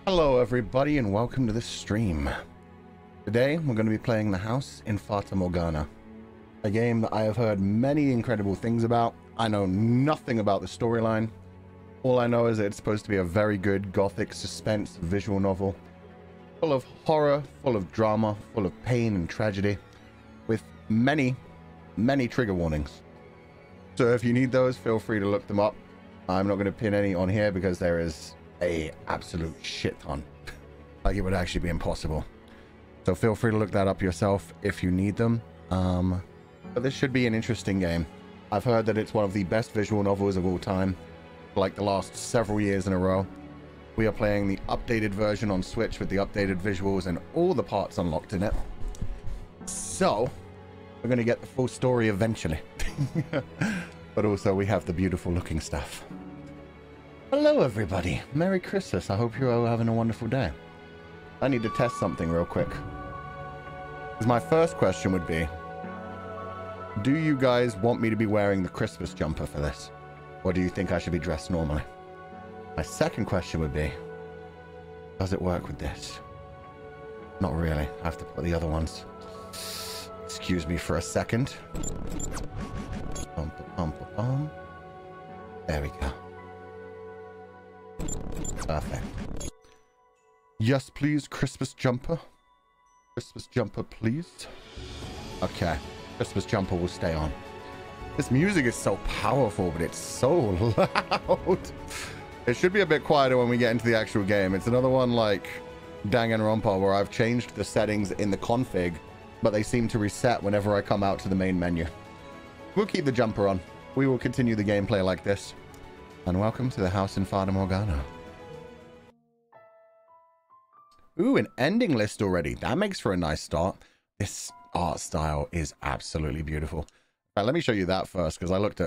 Hello everybody and welcome to this stream. Today we're going to be playing The House in Fata Morgana, a game that I have heard many incredible things about. I know nothing about the storyline. All I know is that it's supposed to be a very good gothic suspense visual novel, full of horror, full of drama, full of pain and tragedy, with many trigger warnings. So if you need those, feel free to look them up. I'm not going to pin any on here because there is a absolute shit ton. Like, it would actually be impossible. So feel free to look that up yourself if you need them. But this should be an interesting game. I've heard that it's one of the best visual novels of all time, for like the last several years in a row. We are playing the updated version on Switch with the updated visuals and all the parts unlocked in it. So we're going to get the full story eventually. But also we have the beautiful looking stuff. Hello everybody, Merry Christmas. I hope you're all having a wonderful day. I need to test something real quick. Because my first question would be, do you guys want me to be wearing the Christmas jumper for this? Or do you think I should be dressed normally? My second question would be, does it work with this? Not really. I have to put the other ones. Excuse me for a second. There we go. Perfect. Yes, please, Christmas jumper. Christmas jumper, please. Okay, Christmas jumper will stay on. This music is so powerful, but it's so loud. It should be a bit quieter when we get into the actual game. It's another one like Danganronpa where I've changed the settings in the config, but they seem to reset whenever I come out to the main menu. We'll keep the jumper on. We will continue the gameplay like this. And welcome to the house in Fata Morgana. Ooh, an ending list already. That makes for a nice start. This art style is absolutely beautiful. All right, let me show you that first, because I looked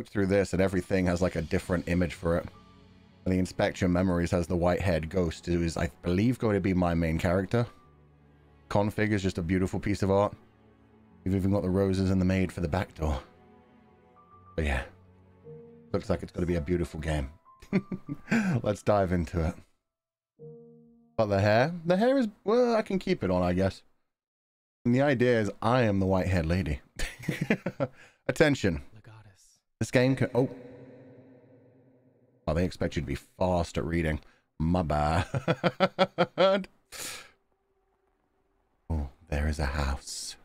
through this and everything has like a different image for it. And the Inspect Your Memories has the white-haired ghost, who is, I believe, going to be my main character. Config is just a beautiful piece of art. You've even got the roses and the maid for the back door. But yeah, looks like it's going to be a beautiful game. Let's dive into it. But the hair is, well, I can keep it on, I guess. And the idea is I am the white-haired lady. Attention. This game can, oh, they expect you to be fast at reading. My bad. Oh, there is a house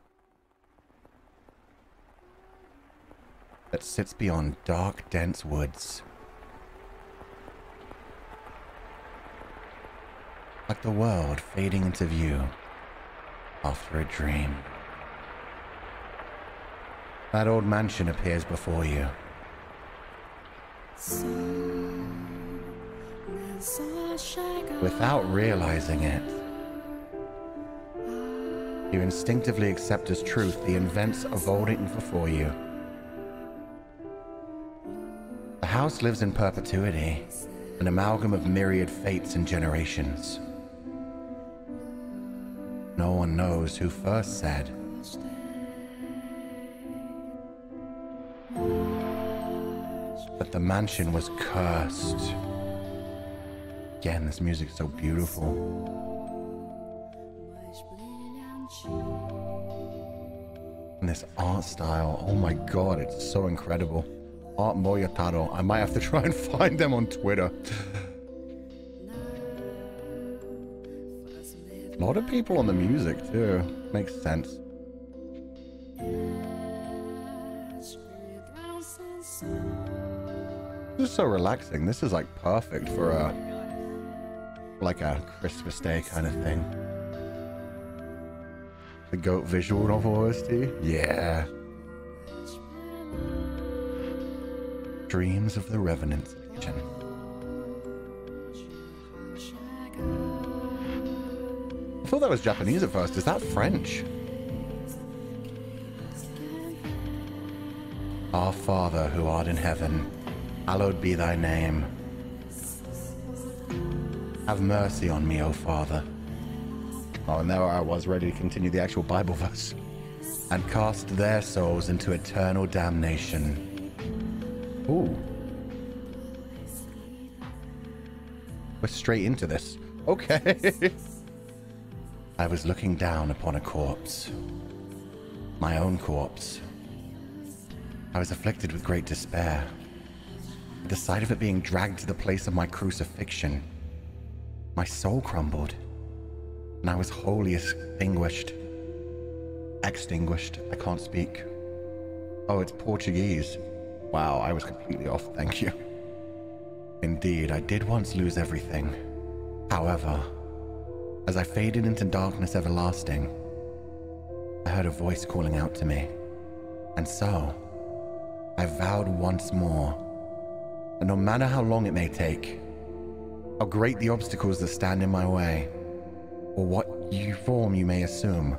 that sits beyond dark, dense woods. Like the world fading into view after a dream. That old mansion appears before you. Without realizing it, you instinctively accept as truth the events unfolding before you. The house lives in perpetuity, an amalgam of myriad fates and generations. No one knows who first said, but the mansion was cursed. Again, this music is so beautiful. And this art style, oh my god, it's so incredible. Art Moyotaro. I might have to try and find them on Twitter. A lot of people on the music too. Makes sense. This is so relaxing. This is like perfect for a Christmas Day kind of thing. The goat visual novel OST? Yeah. Dreams of the Revenant's Edition. I thought that was Japanese at first. Is that French? Our Father who art in heaven, hallowed be thy name. Have mercy on me, O Father. Oh, and there I was ready to continue the actual Bible verse. And cast their souls into eternal damnation. Ooh. We're straight into this. Okay. I was looking down upon a corpse. My own corpse. I was afflicted with great despair. At the sight of it being dragged to the place of my crucifixion, my soul crumbled, and I was wholly extinguished. Extinguished. I can't speak. Oh, it's Portuguese. Wow, I was completely off, thank you. Indeed, I did once lose everything. However, as I faded into darkness everlasting, I heard a voice calling out to me. And so, I vowed once more, and no matter how long it may take, how great the obstacles that stand in my way, or what form you may assume,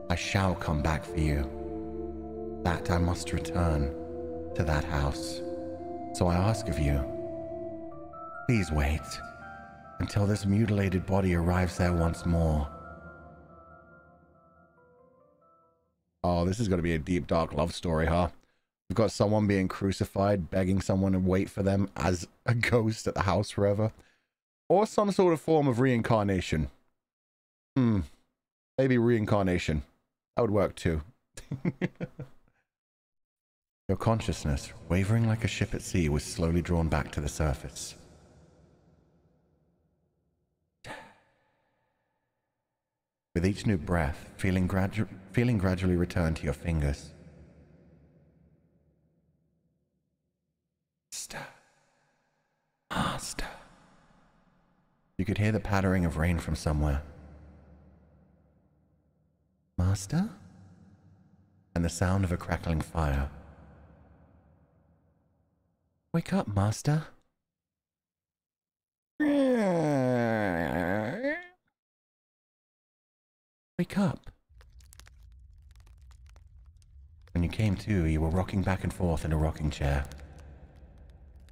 I shall come back for you. That I must return to that house. So I ask of you, please wait until this mutilated body arrives there once more. Oh, this is going to be a deep, dark love story, huh? We've got someone being crucified, begging someone to wait for them as a ghost at the house forever. Or some sort of form of reincarnation. Maybe reincarnation. That would work too. Your consciousness, wavering like a ship at sea, was slowly drawn back to the surface. With each new breath, feeling gradually return to your fingers. Master. You could hear the pattering of rain from somewhere. Master? And the sound of a crackling fire. Wake up, Master. Wake up. When you came to, you were rocking back and forth in a rocking chair.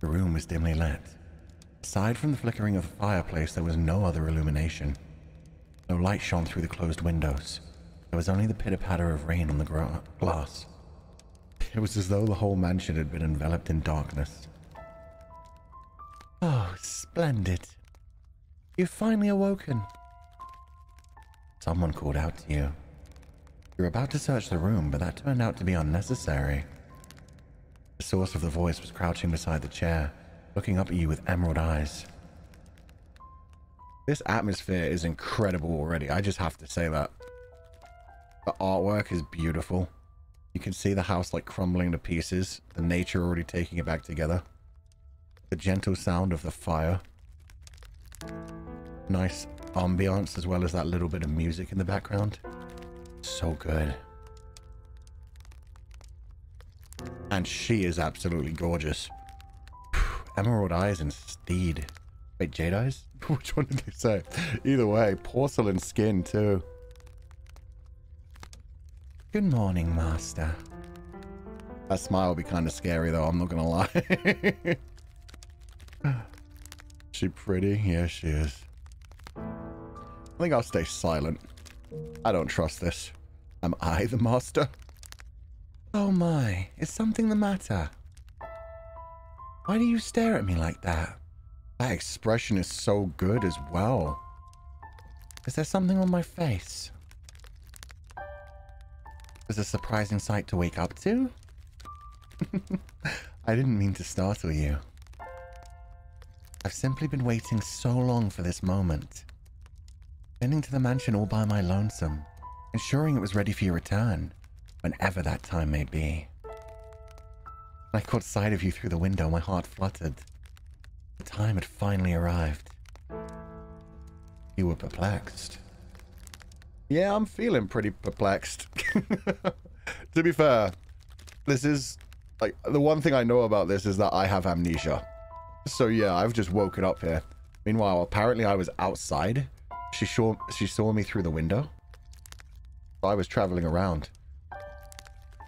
The room was dimly lit. Aside from the flickering of the fireplace, there was no other illumination. No light shone through the closed windows. There was only the pitter-patter of rain on the glass. It was as though the whole mansion had been enveloped in darkness. Oh, splendid. You've finally awoken. Someone called out to you. You were about to search the room, but that turned out to be unnecessary. The source of the voice was crouching beside the chair, looking up at you with emerald eyes. This atmosphere is incredible already. I just have to say that. The artwork is beautiful. You can see the house like crumbling to pieces, the nature already taking it back together. The gentle sound of the fire. Nice ambiance, as well as that little bit of music in the background. So good. And she is absolutely gorgeous. Emerald eyes and steed. Wait, jade eyes? Which one did they say? Either way, porcelain skin too. Good morning, Master. That smile will be kind of scary though, I'm not gonna lie. She pretty? Yeah, she is. I think I'll stay silent. I don't trust this. Am I the master? Oh my, is something the matter? Why do you stare at me like that? That expression is so good as well. Is there something on my face? Was a surprising sight to wake up to? I didn't mean to startle you. I've simply been waiting so long for this moment. Bending to the mansion all by my lonesome, ensuring it was ready for your return, whenever that time may be. When I caught sight of you through the window, my heart fluttered. The time had finally arrived. You were perplexed. Yeah, I'm feeling pretty perplexed. To be fair, this is, like, the one thing I know about this is that I have amnesia. So yeah, I've just woken up here. Meanwhile, apparently I was outside. She saw me through the window. I was traveling around.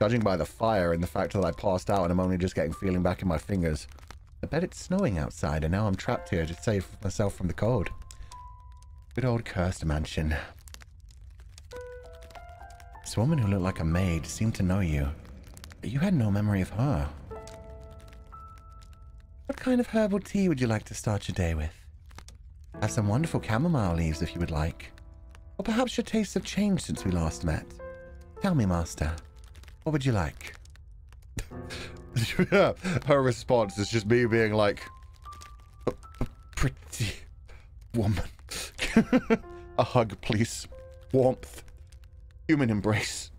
Judging by the fire and the fact that I passed out and I'm only just getting feeling back in my fingers, I bet it's snowing outside and now I'm trapped here to save myself from the cold. Good old cursed mansion. This woman who looked like a maid seemed to know you, but you had no memory of her. What kind of herbal tea would you like to start your day with? I have some wonderful chamomile leaves if you would like. Or perhaps your tastes have changed since we last met. Tell me, master, what would you like? Her response is just me being like, a pretty woman. A hug, please. Warmth. Human embrace.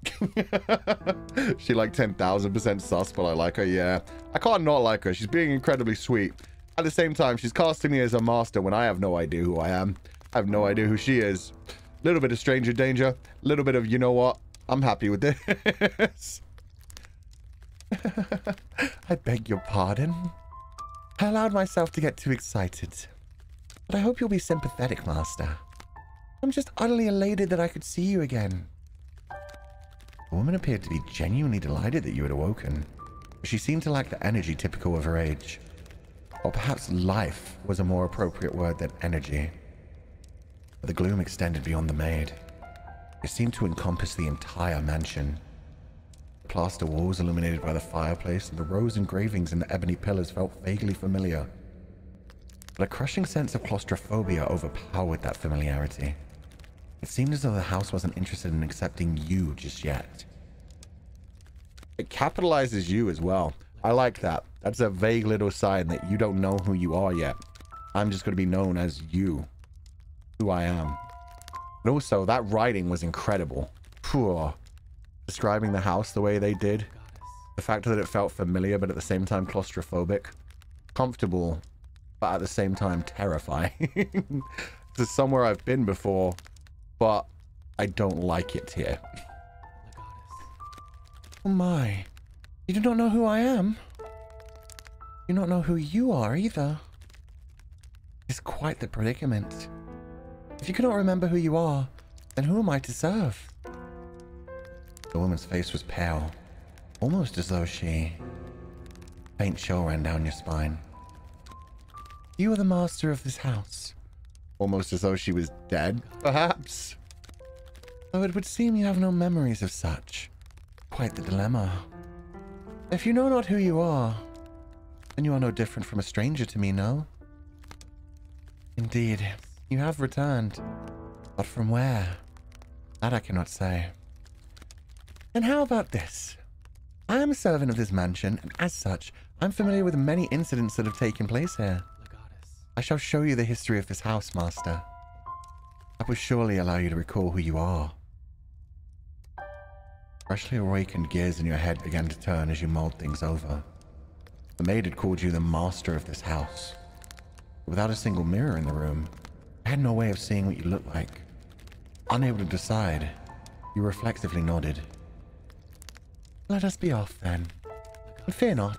She like 10,000% sus, but I like her, yeah. I can't not like her. She's being incredibly sweet. At the same time, she's casting me as a master when I have no idea who I am. I have no idea who she is. A little bit of stranger danger. A little bit of, you know what? I'm happy with this. I beg your pardon. I allowed myself to get too excited. But I hope you'll be sympathetic, master. I'm just utterly elated that I could see you again. The woman appeared to be genuinely delighted that you had awoken. But she seemed to lack the energy typical of her age. Or perhaps life was a more appropriate word than energy. But the gloom extended beyond the maid. It seemed to encompass the entire mansion. The plaster walls illuminated by the fireplace and the rose engravings in the ebony pillars felt vaguely familiar. But a crushing sense of claustrophobia overpowered that familiarity. It seemed as though the house wasn't interested in accepting you just yet. It capitalizes you as well. I like that. That's a vague little sign that you don't know who you are yet. I'm just going to be known as you. Who I am. And also, that writing was incredible. Phew. Describing the house the way they did. The fact that it felt familiar, but at the same time claustrophobic. Comfortable, but at the same time terrifying. This is somewhere I've been before, but I don't like it here. Oh my. You do not know who I am? You do not know who you are either. It's quite the predicament. If you cannot remember who you are, then who am I to serve? The woman's face was pale, almost as though she... A faint chill ran down your spine. You are the master of this house. Almost as though she was dead, perhaps. Though it would seem you have no memories of such. Quite the dilemma. If you know not who you are, then you are no different from a stranger to me, no? Indeed. You have returned, but from where? That I cannot say. And how about this? I am a servant of this mansion, and as such, I'm familiar with many incidents that have taken place here. I shall show you the history of this house, master. That will surely allow you to recall who you are. Freshly awakened gears in your head began to turn as you mulled things over. The maid had called you the master of this house. Without a single mirror in the room, I had no way of seeing what you looked like. Unable to decide, you reflexively nodded. Let us be off, then. And fear not.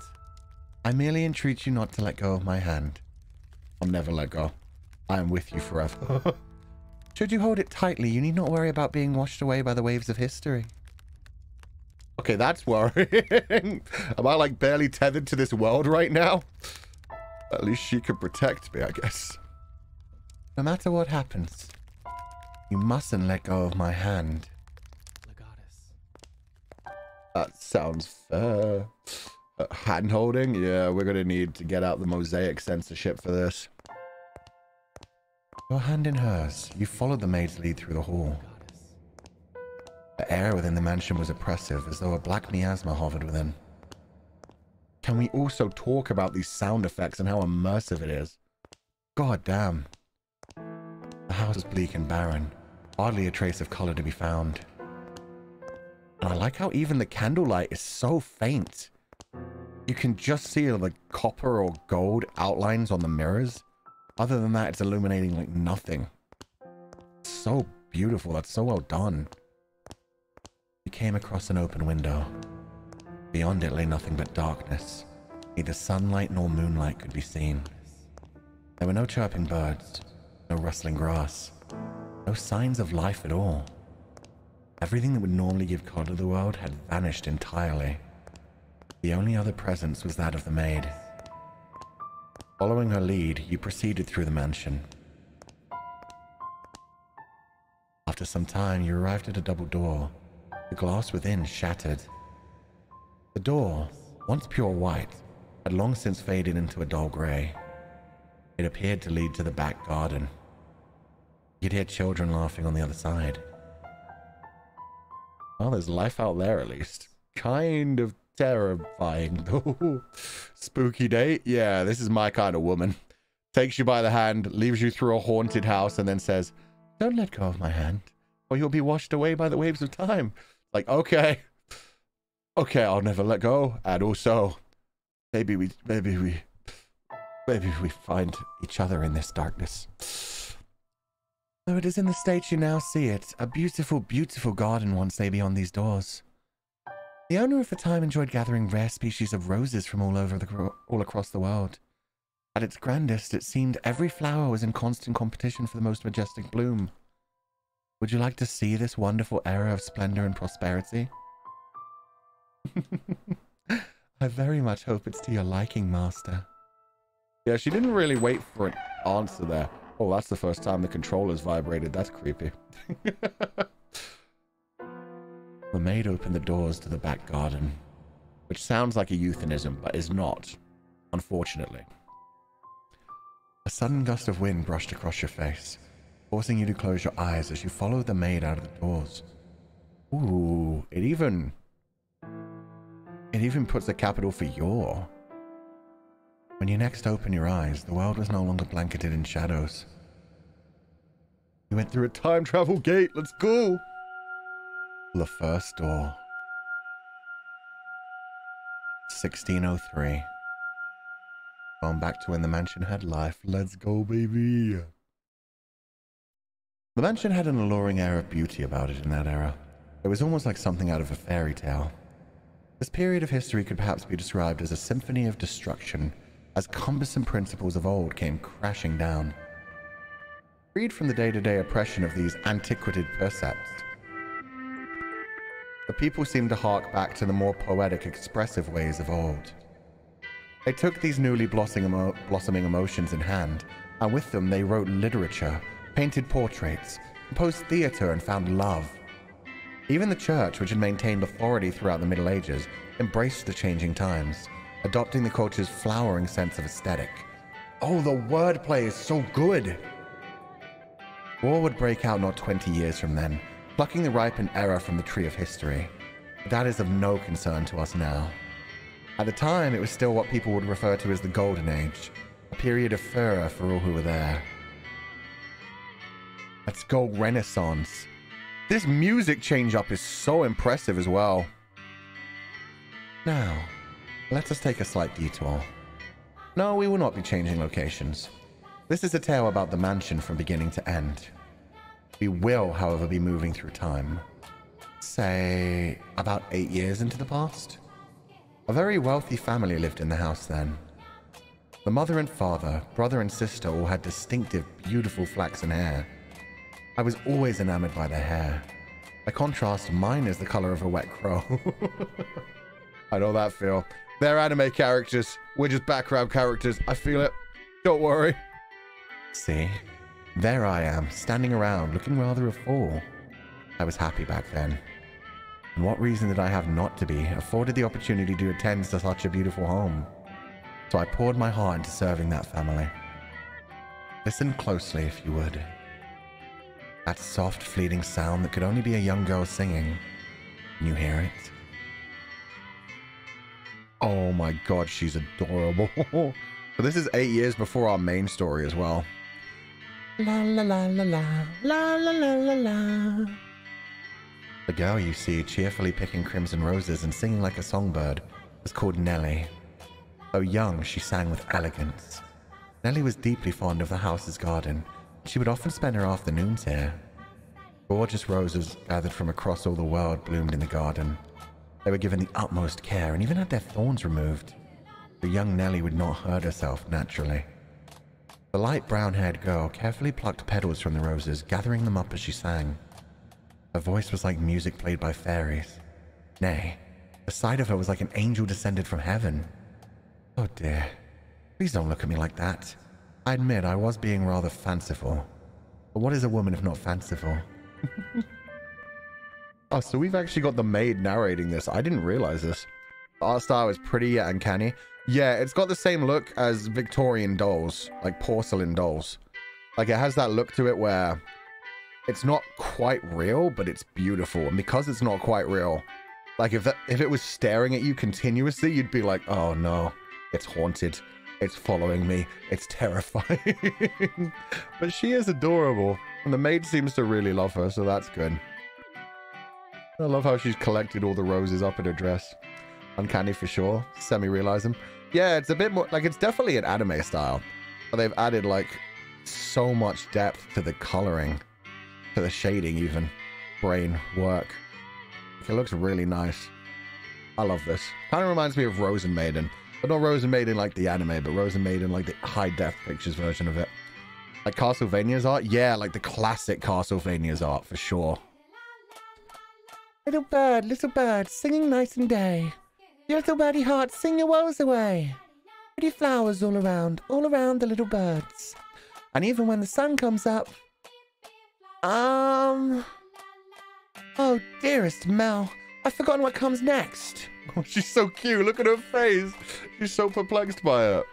I merely entreat you not to let go of my hand. I'll never let go. I am with you forever. Should you hold it tightly, you need not worry about being washed away by the waves of history. Okay, that's worrying. Am I like barely tethered to this world right now? At least she could protect me, I guess. No matter what happens, you mustn't let go of my hand. That sounds fair. Hand holding? Yeah, we're gonna need to get out the mosaic censorship for this. Your hand in hers, you followed the maid's lead through the hall. The air within the mansion was oppressive, as though a black miasma hovered within. Can we also talk about these sound effects and how immersive it is? God damn. The house was bleak and barren, hardly a trace of color to be found. And I like how even the candlelight is so faint. You can just see the copper or gold outlines on the mirrors. Other than that, it's illuminating like nothing. So beautiful. That's so well done. You came across an open window. Beyond it lay nothing but darkness. Neither sunlight nor moonlight could be seen. There were no chirping birds, no rustling grass, no signs of life at all. Everything that would normally give color to the world had vanished entirely. The only other presence was that of the maid. Following her lead, you proceeded through the mansion. After some time, you arrived at a double door. The glass within shattered. The door, once pure white, had long since faded into a dull grey. It appeared to lead to the back garden, You could hear children laughing on the other side. Well, there's life out there at least. Kind of terrifying though. Spooky day? Yeah, this is my kind of woman. Takes you by the hand, leaves you through a haunted house, and then says, "Don't let go of my hand, or you'll be washed away by the waves of time." Like, okay. Okay, I'll never let go. And also, maybe we find each other in this darkness. Though it is in the state you now see it, a beautiful, beautiful garden once lay beyond these doors. The owner of the time enjoyed gathering rare species of roses from all across the world. At its grandest, it seemed every flower was in constant competition for the most majestic bloom. Would you like to see this wonderful era of splendor and prosperity? I very much hope it's to your liking, master. Yeah, she didn't really wait for an answer there. Oh, that's the first time the controller's vibrated. That's creepy. The maid opened the doors to the back garden, which sounds like a euphemism, but is not, unfortunately. A sudden gust of wind brushed across your face, forcing you to close your eyes as you followed the maid out of the doors. Ooh, it even puts a capital for your. When you next opened your eyes, the world was no longer blanketed in shadows. You went through a time travel gate. Let's go. The first door. 1603. Going back to when the mansion had life. Let's go, baby. The mansion had an alluring air of beauty about it in that era. It was almost like something out of a fairy tale. This period of history could perhaps be described as a symphony of destruction, as cumbersome principles of old came crashing down. Freed from the day-to-day oppression of these antiquated precepts, the people seemed to hark back to the more poetic, expressive ways of old. They took these newly blossoming emotions in hand, and with them they wrote literature, painted portraits, composed theatre, and found love. Even the church, which had maintained authority throughout the Middle Ages, embraced the changing times, adopting the culture's flowering sense of aesthetic. Oh, the wordplay is so good! War would break out not 20 years from then, plucking the ripened era from the tree of history. But that is of no concern to us now. At the time, it was still what people would refer to as the Golden Age, a period of furor for all who were there. Let's go Renaissance. This music change-up is so impressive as well. Now, let us take a slight detour. No, we will not be changing locations. This is a tale about the mansion from beginning to end. We will, however, be moving through time. Say, about 8 years into the past? A very wealthy family lived in the house then. The mother and father, brother and sister all had distinctive, beautiful flaxen hair. I was always enamored by their hair. By contrast, mine is the color of a wet crow. I know that feel. They're anime characters. We're just background characters. I feel it. Don't worry. See? There I am, standing around, looking rather a fool. I was happy back then. And what reason did I have not to be, afforded the opportunity to attend to such a beautiful home? So I poured my heart into serving that family. Listen closely, if you would. That soft, fleeting sound that could only be a young girl singing. Can you hear it? Oh my god, she's adorable. So this is 8 years before our main story as well. La la la la la, la la la la la. The girl you see cheerfully picking crimson roses and singing like a songbird was called Nellie. Though young, she sang with elegance. Nellie was deeply fond of the house's garden. She would often spend her afternoons here. Gorgeous roses gathered from across all the world bloomed in the garden. They were given the utmost care and even had their thorns removed. The young Nellie would not hurt herself naturally. The light brown-haired girl carefully plucked petals from the roses, gathering them up as she sang. Her voice was like music played by fairies. Nay, the sight of her was like an angel descended from heaven. Oh dear, please don't look at me like that. I admit I was being rather fanciful. But what is a woman if not fanciful? Oh, so we've actually got the maid narrating this. I didn't realize this. The art style is pretty yet uncanny. Yeah, it's got the same look as Victorian dolls, like porcelain dolls. Like it has that look to it where it's not quite real, but it's beautiful. And because it's not quite real, like if it was staring at you continuously, you'd be like, oh no, it's haunted. It's following me. It's terrifying. But she is adorable. And the maid seems to really love her, so that's good. I love how she's collected all the roses up in her dress. Uncanny for sure. Semi-realism. Yeah, it's a bit more... like, it's definitely an anime style. But they've added, like, so much depth to the colouring. To the shading, even. Brain work. It looks really nice. I love this. Kind of reminds me of Rose and Maiden. But not Rose and Maiden like the anime, but Rose and Maiden like the high-def pictures version of it. Like Castlevania's art? Yeah, like the classic Castlevania's art, for sure. Little bird, singing night and day. Your little birdie heart, sing your woes away. Pretty flowers all around the little birds. And even when the sun comes up... Oh, dearest Mel, I've forgotten what comes next. Oh, she's so cute. Look at her face. She's so perplexed by it.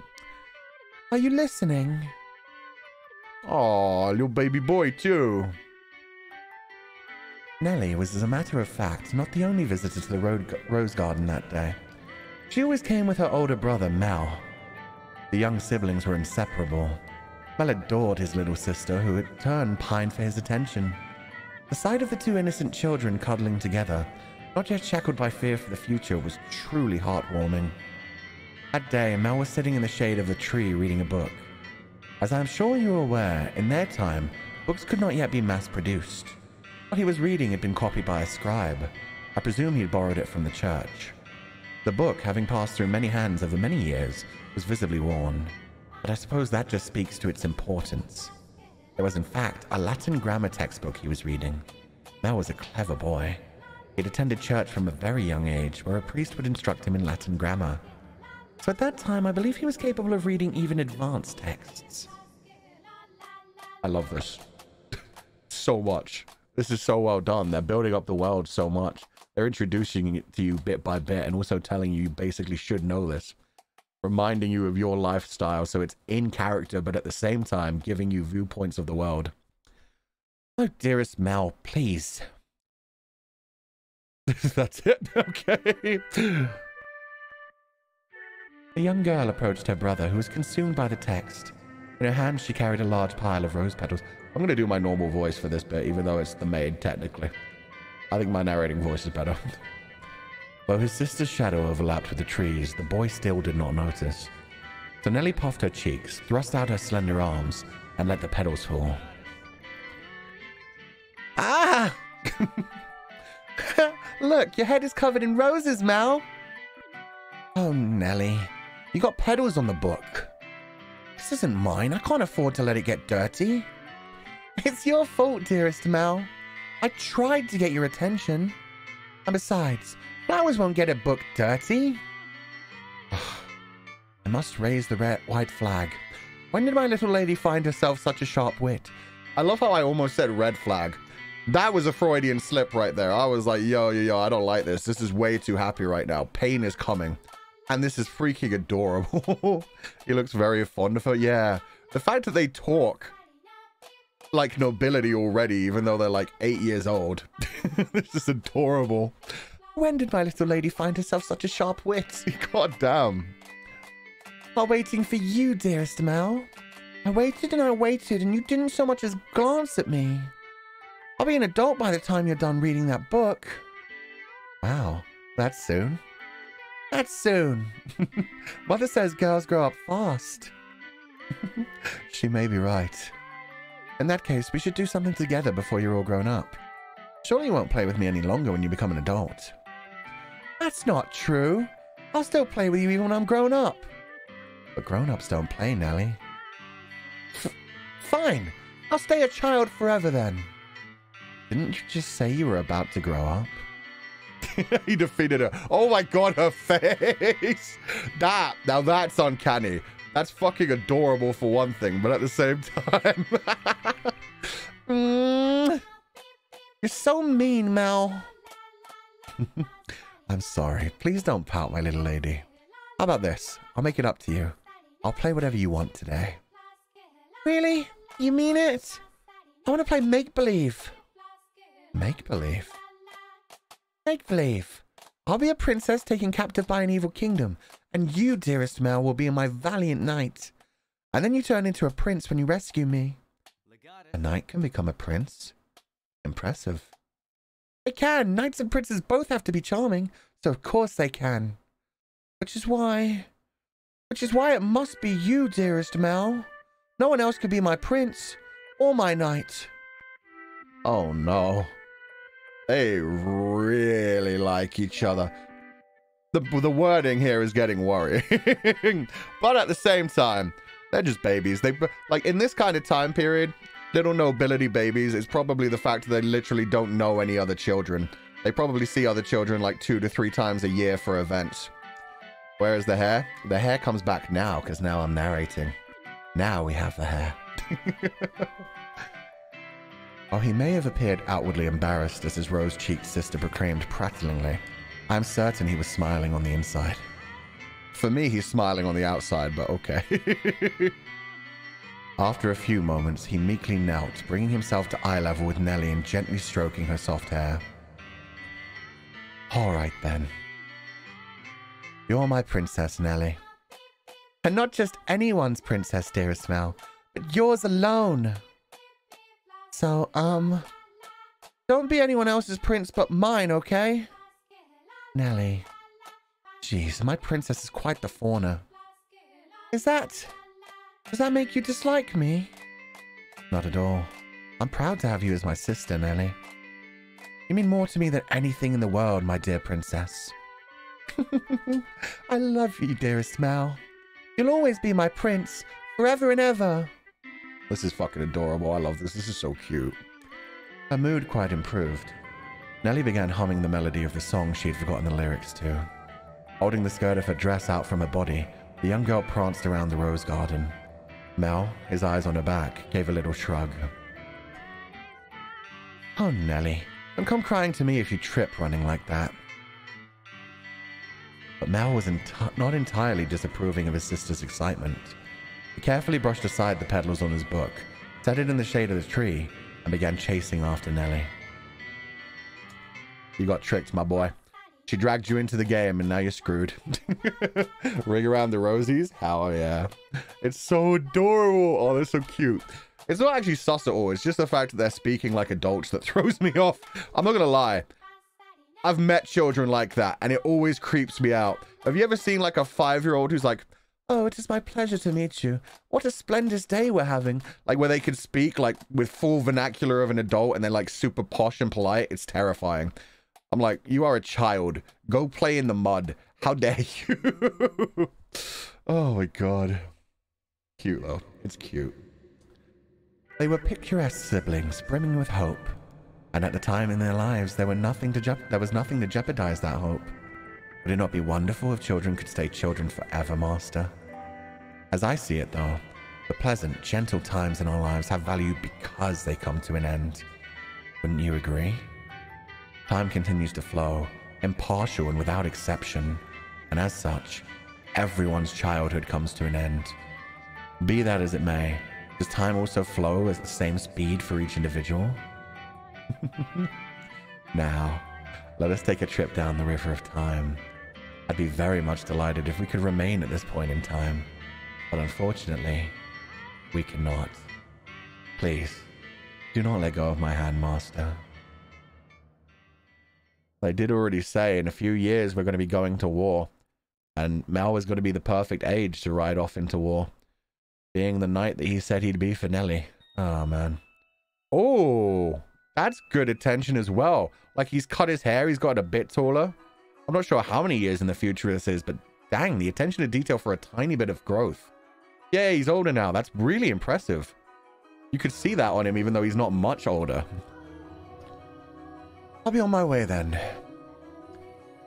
Are you listening? Oh, little baby boy too. Nellie was, as a matter of fact, not the only visitor to the rose garden that day. She always came with her older brother, Mel. The young siblings were inseparable. Mel adored his little sister, who in turn pined for his attention. The sight of the two innocent children cuddling together, not yet shackled by fear for the future, was truly heartwarming. That day, Mel was sitting in the shade of the tree reading a book. As I am sure you are aware, in their time, books could not yet be mass-produced. What he was reading had been copied by a scribe. I presume he had borrowed it from the church. The book, having passed through many hands over many years, was visibly worn. But I suppose that just speaks to its importance. There was in fact a Latin grammar textbook he was reading. Mel was a clever boy. He'd attended church from a very young age, where a priest would instruct him in Latin grammar. So at that time, I believe he was capable of reading even advanced texts. I love this. So much. This is so well done. They're building up the world so much. They're introducing it to you bit by bit and also telling you basically should know this. Reminding you of your lifestyle so it's in character, but at the same time giving you viewpoints of the world. Oh, dearest Mel, please. That's it? Okay. A young girl approached her brother, who was consumed by the text. In her hand, she carried a large pile of rose petals. I'm going to do my normal voice for this bit, even though it's the maid, technically. I think my narrating voice is better. Though his sister's shadow overlapped with the trees, the boy still did not notice. So Nellie puffed her cheeks, thrust out her slender arms, and let the petals fall. Ah! Look, your head is covered in roses, Mel. Oh, Nellie. You got petals on the book. This isn't mine. I can't afford to let it get dirty. It's your fault, dearest Mel. I tried to get your attention. And besides, flowers won't get a book dirty. I must raise the red, white flag. When did my little lady find herself such a sharp wit? I love how I almost said red flag. That was a Freudian slip right there. I was like, yo, I don't like this. This is way too happy right now. Pain is coming. And this is freaking adorable. He looks very fond of her. Yeah. The fact that they talk like nobility already, even though they're like 8 years old. This is adorable. When did my little lady find herself such a sharp wit? God damn. While waiting for you, dearest Mel. I waited and I waited, and you didn't so much as glance at me. I'll be an adult by the time you're done reading that book. Wow, that's soon. That's soon. Mother says girls grow up fast. She may be right. In that case, we should do something together before you're all grown up. Surely you won't play with me any longer when you become an adult. That's not true. I'll still play with you even when I'm grown up. But grown-ups don't play, Nellie. Fine. I'll stay a child forever then. Didn't you just say you were about to grow up? He defeated her. Oh my god, her face! Now that's uncanny. That's fucking adorable for one thing, but at the same time... You're so mean, Mel. I'm sorry. Please don't pout, my little lady. How about this? I'll make it up to you. I'll play whatever you want today. Really? You mean it? I want to play make-believe. Make-believe? Make-believe. I'll be a princess taken captive by an evil kingdom, and you, dearest Mel, will be my valiant knight. And then you turn into a prince when you rescue me. A knight can become a prince? Impressive. They can. Knights and princes both have to be charming, so of course they can. Which is why it must be you, dearest Mel. No one else could be my prince or my knight. Oh no. They really like each other. The wording here is getting worrying. But at the same time, they're just babies. Like, in this kind of time period, little nobility babies is probably the fact that they literally don't know any other children. They probably see other children like 2 to 3 times a year for events. Whereas the hair comes back now, because now I'm narrating. Now we have the hair. While he may have appeared outwardly embarrassed as his rose-cheeked sister proclaimed prattlingly, I'm certain he was smiling on the inside. For me, he's smiling on the outside, but okay. After a few moments, he meekly knelt, bringing himself to eye level with Nellie and gently stroking her soft hair. All right, then. You're my princess, Nellie. And not just anyone's princess, dearest Mel, but yours alone. So, don't be anyone else's prince but mine, okay? Nellie. Jeez, my princess is quite the fawner. Does that make you dislike me? Not at all. I'm proud to have you as my sister, Nellie. You mean more to me than anything in the world, my dear princess. I love you, dearest Mel. You'll always be my prince, forever and ever. This is fucking adorable. I love this. This is so cute. Her mood quite improved. Nellie began humming the melody of the song she had forgotten the lyrics to. Holding the skirt of her dress out from her body, the young girl pranced around the rose garden. Mel, his eyes on her back, gave a little shrug. Oh, Nellie, don't come crying to me if you trip running like that. But Mel was not entirely disapproving of his sister's excitement. He carefully brushed aside the petals on his book, set it in the shade of the tree, and began chasing after Nellie. You got tricked, my boy. She dragged you into the game, and now you're screwed. Ring around the rosies? Hell yeah. It's so adorable. Oh, they're so cute. It's not actually sus at all. It's just the fact that they're speaking like adults that throws me off. I'm not gonna lie. I've met children like that, and it always creeps me out. Have you ever seen like a 5-year-old who's like, oh, it is my pleasure to meet you. What a splendid day we're having. Like where they could speak like with full vernacular of an adult and they're like super posh and polite. It's terrifying. I'm like, you are a child. Go play in the mud. How dare you? Oh my God. Cute though. It's cute. They were picturesque siblings, brimming with hope. And at the time in their lives, there was nothing to jeopardize that hope. Would it not be wonderful if children could stay children forever, Master? As I see it, though, the pleasant, gentle times in our lives have value because they come to an end. Wouldn't you agree? Time continues to flow, impartial and without exception, and as such, everyone's childhood comes to an end. Be that as it may, does time also flow at the same speed for each individual? Now, let us take a trip down the river of time. I'd be very much delighted if we could remain at this point in time, but unfortunately, we cannot. Please, do not let go of my hand, Master. I did already say in a few years we're going to be going to war, and Mel is going to be the perfect age to ride off into war, being the knight that he said he'd be for Nellie. Oh, man. Oh, that's good attention as well. Like, he's cut his hair, he's got a bit taller. I'm not sure how many years in the future this is, but dang, the attention to detail for a tiny bit of growth. Yeah, he's older now. That's really impressive. You could see that on him, even though he's not much older. I'll be on my way then.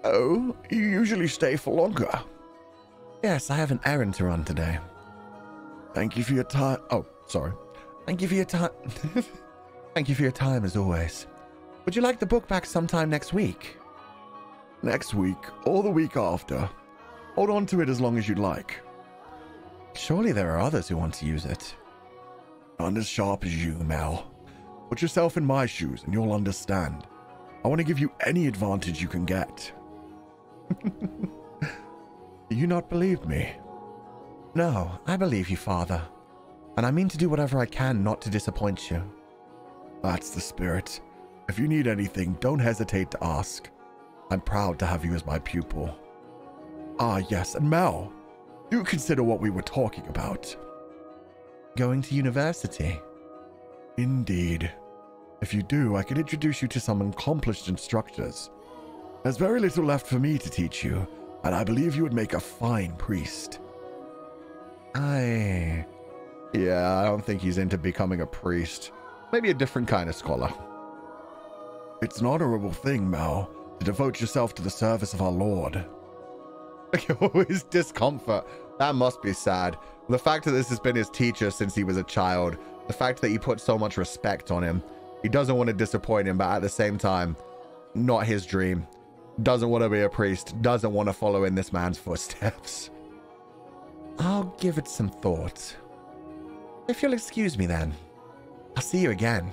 Oh, you usually stay for longer. Yes, I have an errand to run today. Thank you for your time. Oh, sorry. Thank you for your time. Thank you for your time, as always. Would you like the book back sometime next week? Next week, or the week after. Hold on to it as long as you'd like. Surely there are others who want to use it. Not as sharp as you, Mel. Put yourself in my shoes and you'll understand. I want to give you any advantage you can get. Do you not believe me? No, I believe you, Father. And I mean to do whatever I can not to disappoint you. That's the spirit. If you need anything, don't hesitate to ask. I'm proud to have you as my pupil. Ah, yes, and Mel, do consider what we were talking about. Going to university? Indeed. If you do, I can introduce you to some accomplished instructors. There's very little left for me to teach you, and I believe you would make a fine priest. Yeah, I don't think he's into becoming a priest. Maybe a different kind of scholar. It's an honorable thing, Mel, to devote yourself to the service of our Lord. His discomfort. That must be sad. The fact that this has been his teacher since he was a child. The fact that he put so much respect on him. He doesn't want to disappoint him, but at the same time, not his dream. Doesn't want to be a priest. Doesn't want to follow in this man's footsteps. I'll give it some thought. If you'll excuse me then, I'll see you again.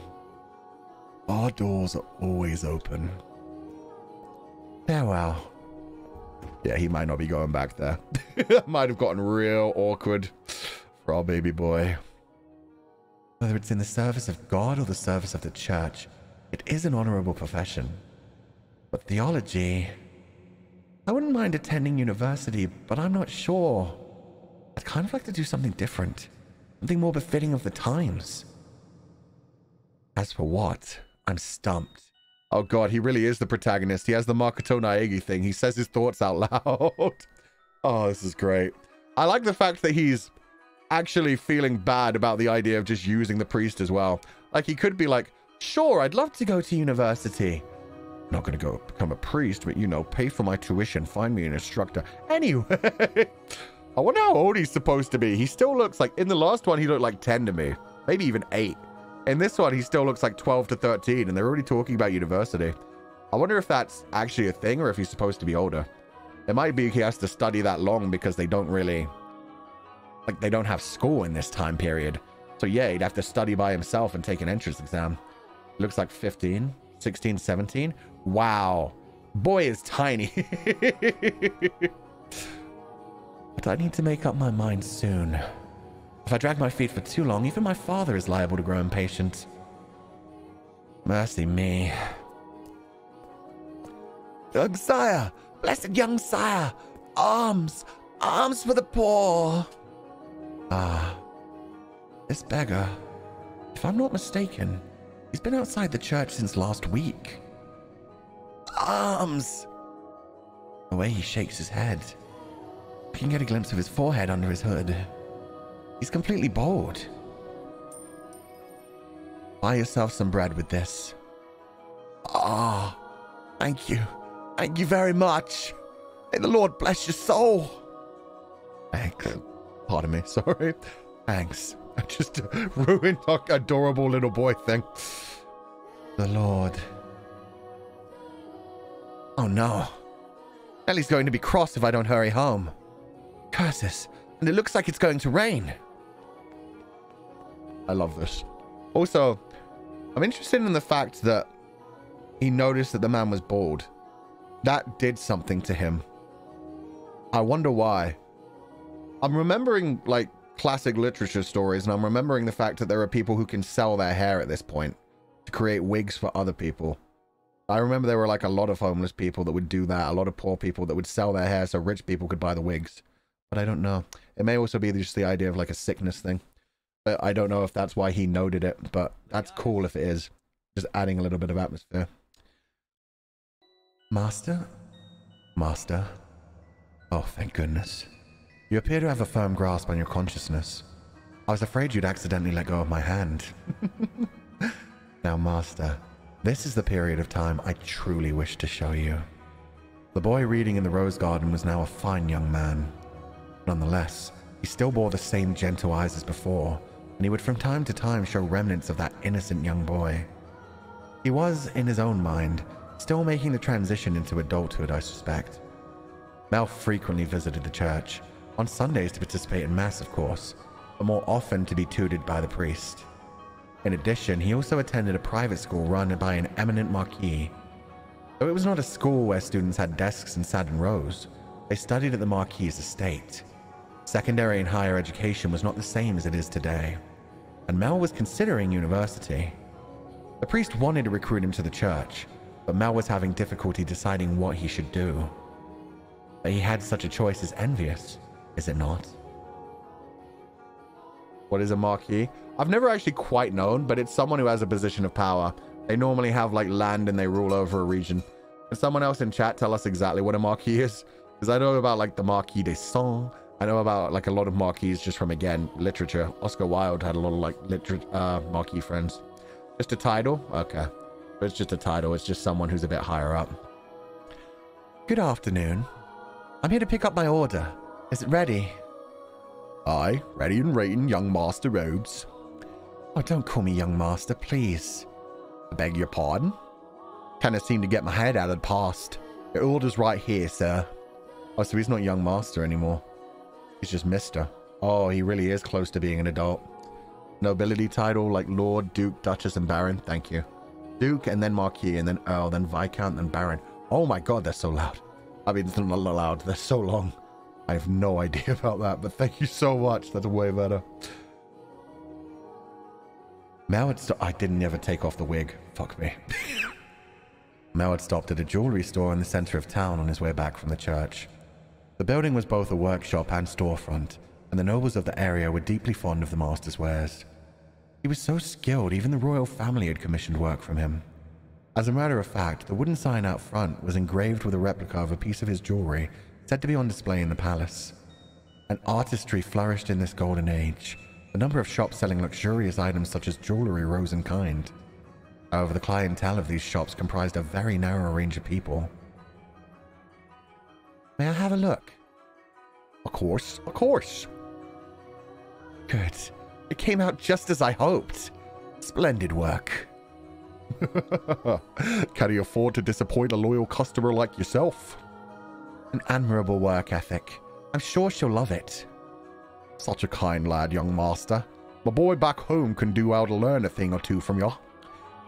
Our doors are always open. Farewell. Yeah, he might not be going back there. Might have gotten real awkward for our baby boy. Whether it's in the service of God or the service of the church, it is an honorable profession. But theology... I wouldn't mind attending university, but I'm not sure. I'd kind of like to do something different. Something more befitting of the times. As for what, I'm stumped. Oh god, he really is the protagonist. He has the Makoto Naegi thing. He says his thoughts out loud. Oh, this is great. I like the fact that he's actually feeling bad about the idea of just using the priest as well. Like, he could be like, sure, I'd love to go to university. I'm not going to go become a priest, but, you know, pay for my tuition, find me an instructor. Anyway, I wonder how old he's supposed to be. He still looks like, in the last one, he looked like 10 to me. Maybe even 8. In this one, he still looks like 12 to 13, and they're already talking about university. I wonder if that's actually a thing, or if he's supposed to be older. It might be he has to study that long because they don't really... Like, they don't have school in this time period. So yeah, he'd have to study by himself and take an entrance exam. Looks like 15, 16, 17. Wow. Boy is tiny. But I need to make up my mind soon. If I drag my feet for too long, even my father is liable to grow impatient. Mercy me. Young sire! Blessed young sire! Arms! Arms for the poor! Ah. This beggar. If I'm not mistaken, he's been outside the church since last week. Arms! The way he shakes his head. I can get a glimpse of his forehead under his hood. He's completely bald. Buy yourself some bread with this. Ah, thank you. Thank you very much. May the Lord bless your soul. Thanks. Pardon me, sorry. Thanks. I just ruined our adorable little boy thing. The Lord. Oh no. Ellie's going to be cross if I don't hurry home. Curses. And it looks like it's going to rain. I love this. Also, I'm interested in the fact that he noticed that the man was bald. That did something to him. I wonder why. I'm remembering, like, classic literature stories, and I'm remembering the fact that there are people who can sell their hair at this point to create wigs for other people. I remember there were, like, a lot of homeless people that would do that, a lot of poor people that would sell their hair so rich people could buy the wigs. But I don't know. It may also be just the idea of, like, a sickness thing. But I don't know if that's why he noted it, but that's cool if it is. Just adding a little bit of atmosphere. Master? Master? Oh, thank goodness. You appear to have a firm grasp on your consciousness. I was afraid you'd accidentally let go of my hand. Now, Master, this is the period of time I truly wish to show you. The boy reading in the rose garden was now a fine young man. Nonetheless, he still bore the same gentle eyes as before, and he would from time to time show remnants of that innocent young boy. He was, in his own mind, still making the transition into adulthood, I suspect. Mel frequently visited the church, on Sundays to participate in Mass, of course, but more often to be tutored by the priest. In addition, he also attended a private school run by an eminent marquis. Though it was not a school where students had desks and sat in rows, they studied at the marquis's estate. Secondary and higher education was not the same as it is today, and Mel was considering university. The priest wanted to recruit him to the church, but Mel was having difficulty deciding what he should do. That he had such a choice is envious, is it not? What is a marquis? I've never actually quite known, but it's someone who has a position of power. They normally have like land and they rule over a region. Can someone else in chat tell us exactly what a marquis is? Because I know about like the Marquis de Song. I know about like a lot of marquis just from, again, literature. Oscar Wilde had a lot of like marquis friends. Just a title? Okay. But it's just a title. It's just someone who's a bit higher up. Good afternoon. I'm here to pick up my order. Is it ready? Aye, ready and waiting, young Master Rhodes. Oh, don't call me young master, please. I beg your pardon? Kinda seem to get my head out of the past. Your order's right here, sir. Oh, so he's not young master anymore. He's just Mr. Oh, he really is close to being an adult. Nobility title like Lord, Duke, Duchess, and Baron. Thank you. Duke, and then Marquis, and then Earl, then Viscount, then Baron. Oh my god, they're so loud. I mean, it's not loud. They're so long. I have no idea about that, but thank you so much. That's way better. Mel had I didn't ever take off the wig. Fuck me. Mel had stopped at a jewelry store in the center of town on his way back from the church. The building was both a workshop and storefront, and the nobles of the area were deeply fond of the master's wares. He was so skilled, even the royal family had commissioned work from him. As a matter of fact, the wooden sign out front was engraved with a replica of a piece of his jewelry said to be on display in the palace. An artistry flourished in this golden age. The number of shops selling luxurious items such as jewelry rose in kind. However, the clientele of these shops comprised a very narrow range of people. May I have a look? Of course, of course. Good. It came out just as I hoped. Splendid work. Can he afford to disappoint a loyal customer like yourself? An admirable work ethic. I'm sure she'll love it. Such a kind lad, young master. My boy back home can do well to learn a thing or two from you.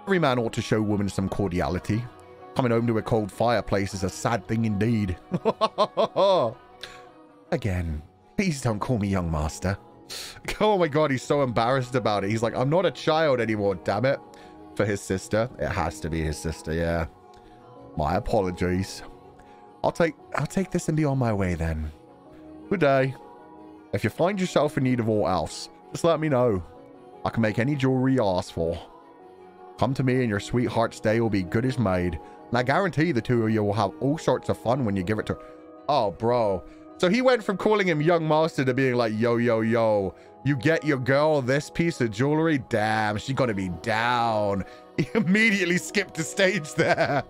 Every man ought to show women some cordiality. Coming home to a cold fireplace is a sad thing indeed. Again, please don't call me young master. Oh my god, he's so embarrassed about it. He's like, I'm not a child anymore, damn it. For his sister. It has to be his sister, yeah. My apologies. I'll take this and be on my way then. Good day. If you find yourself in need of aught else, just let me know. I can make any jewelry you ask for. Come to me and your sweetheart's day will be good as made. And I guarantee the two of you will have all sorts of fun when you give it to her. Oh, bro. So he went from calling him young master to being like, yo, yo, yo. You get your girl this piece of jewelry? Damn, she's gonna be down. He immediately skipped a stage there.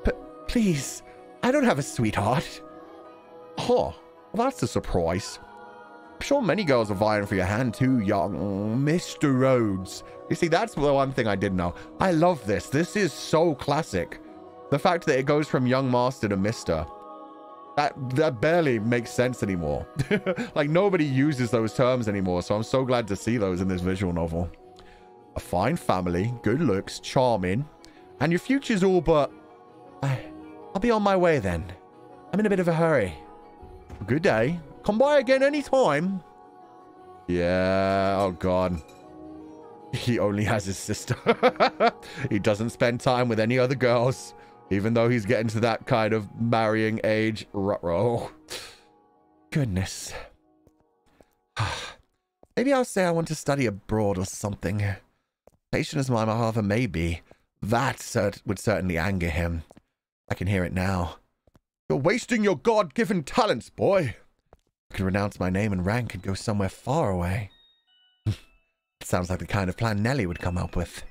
But please, I don't have a sweetheart. Huh. Well, that's a surprise. I'm sure many girls are vying for your hand too, young Mr. Rhodes. You see, that's the one thing I didn't know. I love this. This is so classic. The fact that it goes from young master to Mr. That barely makes sense anymore. Like, nobody uses those terms anymore, so I'm so glad to see those in this visual novel. A fine family, good looks, charming, and your future's all but... I'll be on my way then. I'm in a bit of a hurry. Good day. Come by again anytime. Yeah, oh god. He only has his sister. He doesn't spend time with any other girls. Even though he's getting to that kind of marrying age. Ruh-roh. Goodness. Maybe I'll say I want to study abroad or something. Patient as my father may be, that would certainly anger him. I can hear it now. You're wasting your God-given talents, boy. I could renounce my name and rank and go somewhere far away. It sounds like the kind of plan Nellie would come up with.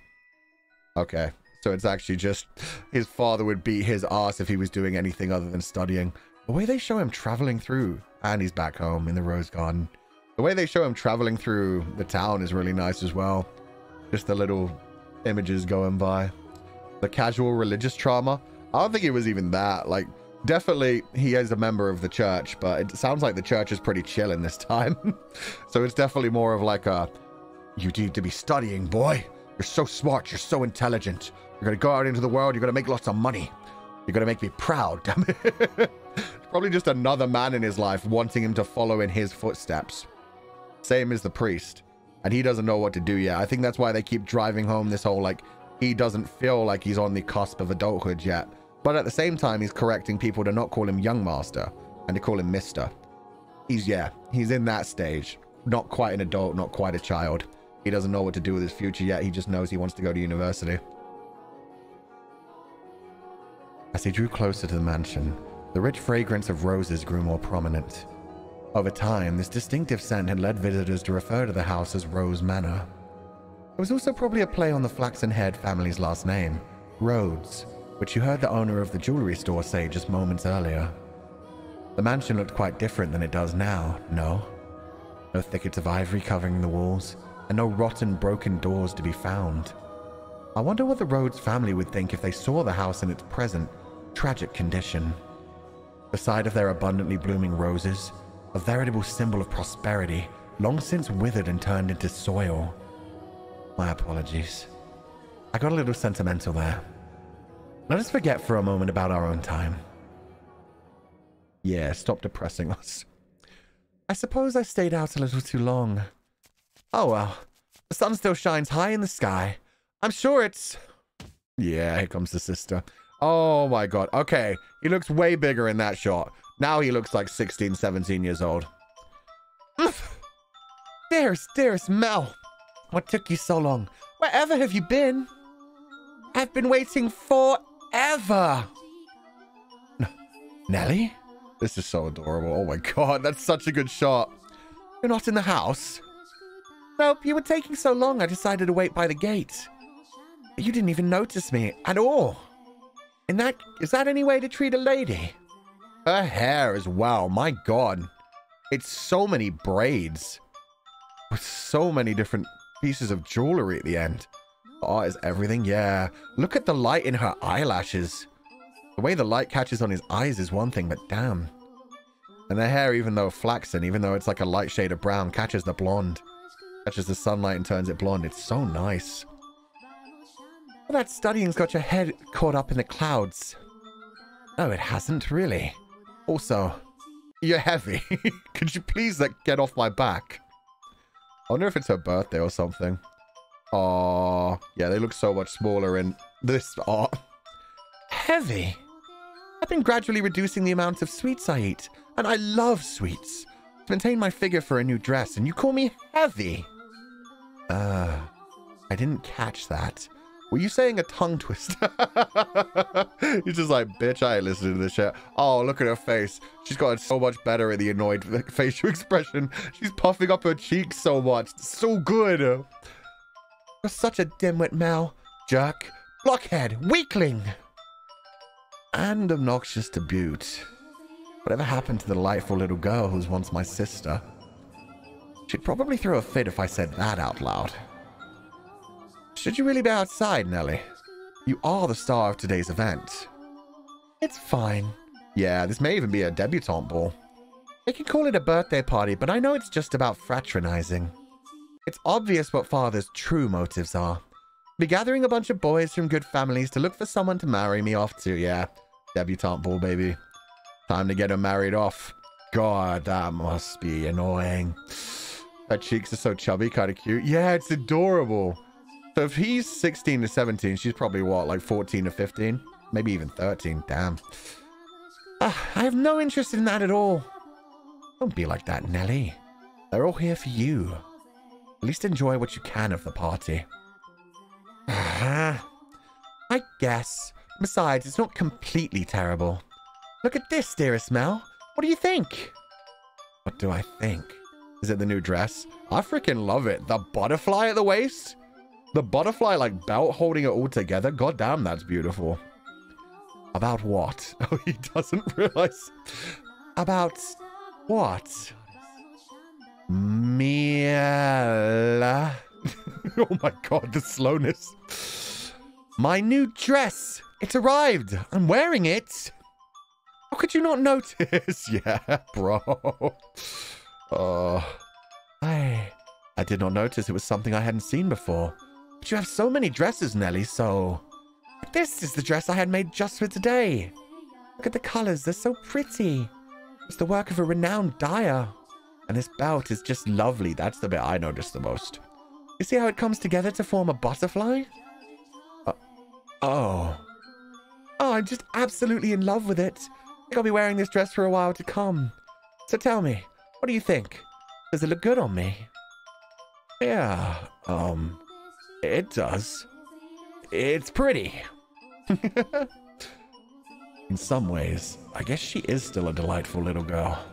Okay. So it's actually just his father would beat his ass if he was doing anything other than studying. The way they show him traveling through, and he's back home in the Rose Garden. The way they show him traveling through the town is really nice as well. Just the little images going by. The casual religious trauma. I don't think it was even that. Like, definitely he is a member of the church, but it sounds like the church is pretty chill in this time. So it's definitely more of like a, You need to be studying, boy. You're so smart. You're so intelligent. You're going to go out into the world. You're going to make lots of money. You're going to make me proud, damn it. Probably just another man in his life wanting him to follow in his footsteps. Same as the priest. And he doesn't know what to do yet. I think that's why they keep driving home this whole, like, he doesn't feel like he's on the cusp of adulthood yet. But at the same time, he's correcting people to not call him young master and to call him mister. He's in that stage. Not quite an adult, not quite a child. He doesn't know what to do with his future yet. He just knows he wants to go to university. As he drew closer to the mansion, the rich fragrance of roses grew more prominent. Over time, this distinctive scent had led visitors to refer to the house as Rose Manor. It was also probably a play on the flaxen-haired family's last name, Rhodes, which you heard the owner of the jewelry store say just moments earlier. The mansion looked quite different than it does now, no? No thickets of ivory covering the walls, and no rotten, broken doors to be found. I wonder what the Rhodes family would think if they saw the house in its present, tragic condition. The sight of their abundantly blooming roses, a veritable symbol of prosperity, long since withered and turned into soil. My apologies. I got a little sentimental there. Let us forget for a moment about our own time. Yeah, stop depressing us. I suppose I stayed out a little too long. Oh well, the sun still shines high in the sky. I'm sure it's... Yeah, here comes the sister. Oh my god, okay. He looks way bigger in that shot. Now he looks like 16, 17 years old. Dearest Mel. What took you so long? Wherever have you been? I've been waiting forever. Nelly? This is so adorable. Oh my god, that's such a good shot. You're not in the house? Nope, you were taking so long I decided to wait by the gate. You didn't even notice me at all. Is that any way to treat a lady? Her hair as well, my god. It's so many braids. With so many different pieces of jewelry at the end. Oh, is everything? Yeah. Look at the light in her eyelashes. The way the light catches on his eyes is one thing, but damn. And the hair, even though flaxen, even though it's like a light shade of brown, catches the blonde. Catches the sunlight and turns it blonde. It's so nice. Well, that studying's got your head caught up in the clouds. Oh, it hasn't, really. Also, you're heavy. Could you please, like, get off my back? I wonder if it's her birthday or something. Aww. Yeah, they look so much smaller in this art. Heavy? I've been gradually reducing the amount of sweets I eat, and I love sweets. To maintain my figure for a new dress, and you call me heavy? I didn't catch that. Were you saying a tongue twister? He's just like, bitch, I ain't listening to this shit. Oh, look at her face. She's gotten so much better at the annoyed facial expression. She's puffing up her cheeks so much. It's so good. You're such a dimwit, Mel. Jerk. Blockhead. Weakling. And obnoxious to boot. Whatever happened to the delightful little girl who was once my sister? She'd probably throw a fit if I said that out loud. Should you really be outside, Nelly? You are the star of today's event. It's fine. Yeah, this may even be a debutante ball. They can call it a birthday party, but I know it's just about fraternizing. It's obvious what Father's true motives are. Be gathering a bunch of boys from good families to look for someone to marry me off to, yeah. Debutante ball, baby. Time to get her married off. God, that must be annoying. Her cheeks are so chubby, kind of cute. Yeah, it's adorable. So if he's 16 to 17, she's probably what, like 14 to 15? Maybe even 13, damn. I have no interest in that at all. Don't be like that, Nelly. They're all here for you. At least enjoy what you can of the party. I guess. Besides, it's not completely terrible. Look at this, dearest Mel. What do you think? What do I think? Is it the new dress? I freaking love it. The butterfly at the waist? The butterfly, like, belt holding it all together? God damn, that's beautiful. About what? Oh, he doesn't realize. About what? Miela. Oh my god, the slowness. My new dress. It's arrived. I'm wearing it. How could you not notice? Yeah, bro. I I did not notice it was something I hadn't seen before. But you have so many dresses, Nelly, so... This is the dress I had made just for today. Look at the colors, they're so pretty. It's the work of a renowned dyer. And this belt is just lovely. That's the bit I noticed the most. You see how it comes together to form a butterfly? Oh, I'm just absolutely in love with it. I think I'll be wearing this dress for a while to come. So tell me, what do you think? Does it look good on me? Yeah, it does. It's pretty. In some ways, I guess she is still a delightful little girl.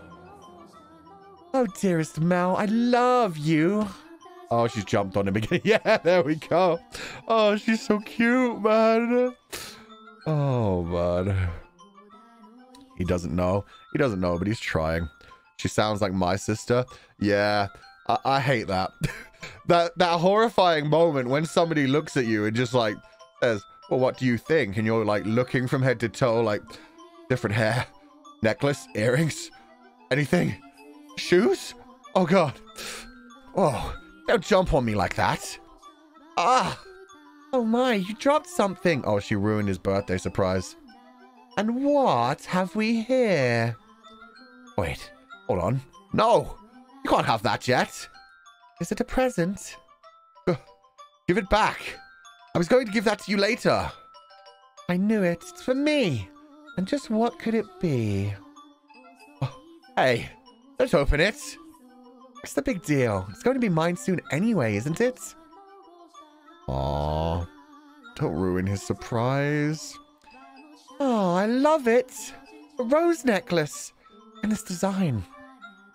Oh, dearest Mel, I love you. Oh, she's jumped on him again. Yeah, there we go. Oh, she's so cute, man. Oh, man. He doesn't know. He doesn't know, but he's trying. She sounds like my sister. Yeah, I hate that. that horrifying moment when somebody looks at you and just like says, well, what do you think? And you're like looking from head to toe, like different hair, necklace, earrings, anything, shoes? Oh, God. Oh, don't jump on me like that. Ah. Oh, my, you dropped something. Oh, she ruined his birthday surprise. And what have we here? Wait, hold on. No, you can't have that yet. Is it a present? Give it back. I was going to give that to you later. I knew it. It's for me. And just what could it be? Oh, hey, don't open it. What's the big deal? It's going to be mine soon anyway, isn't it? Aw, don't ruin his surprise. Oh, I love it. A rose necklace. And this design.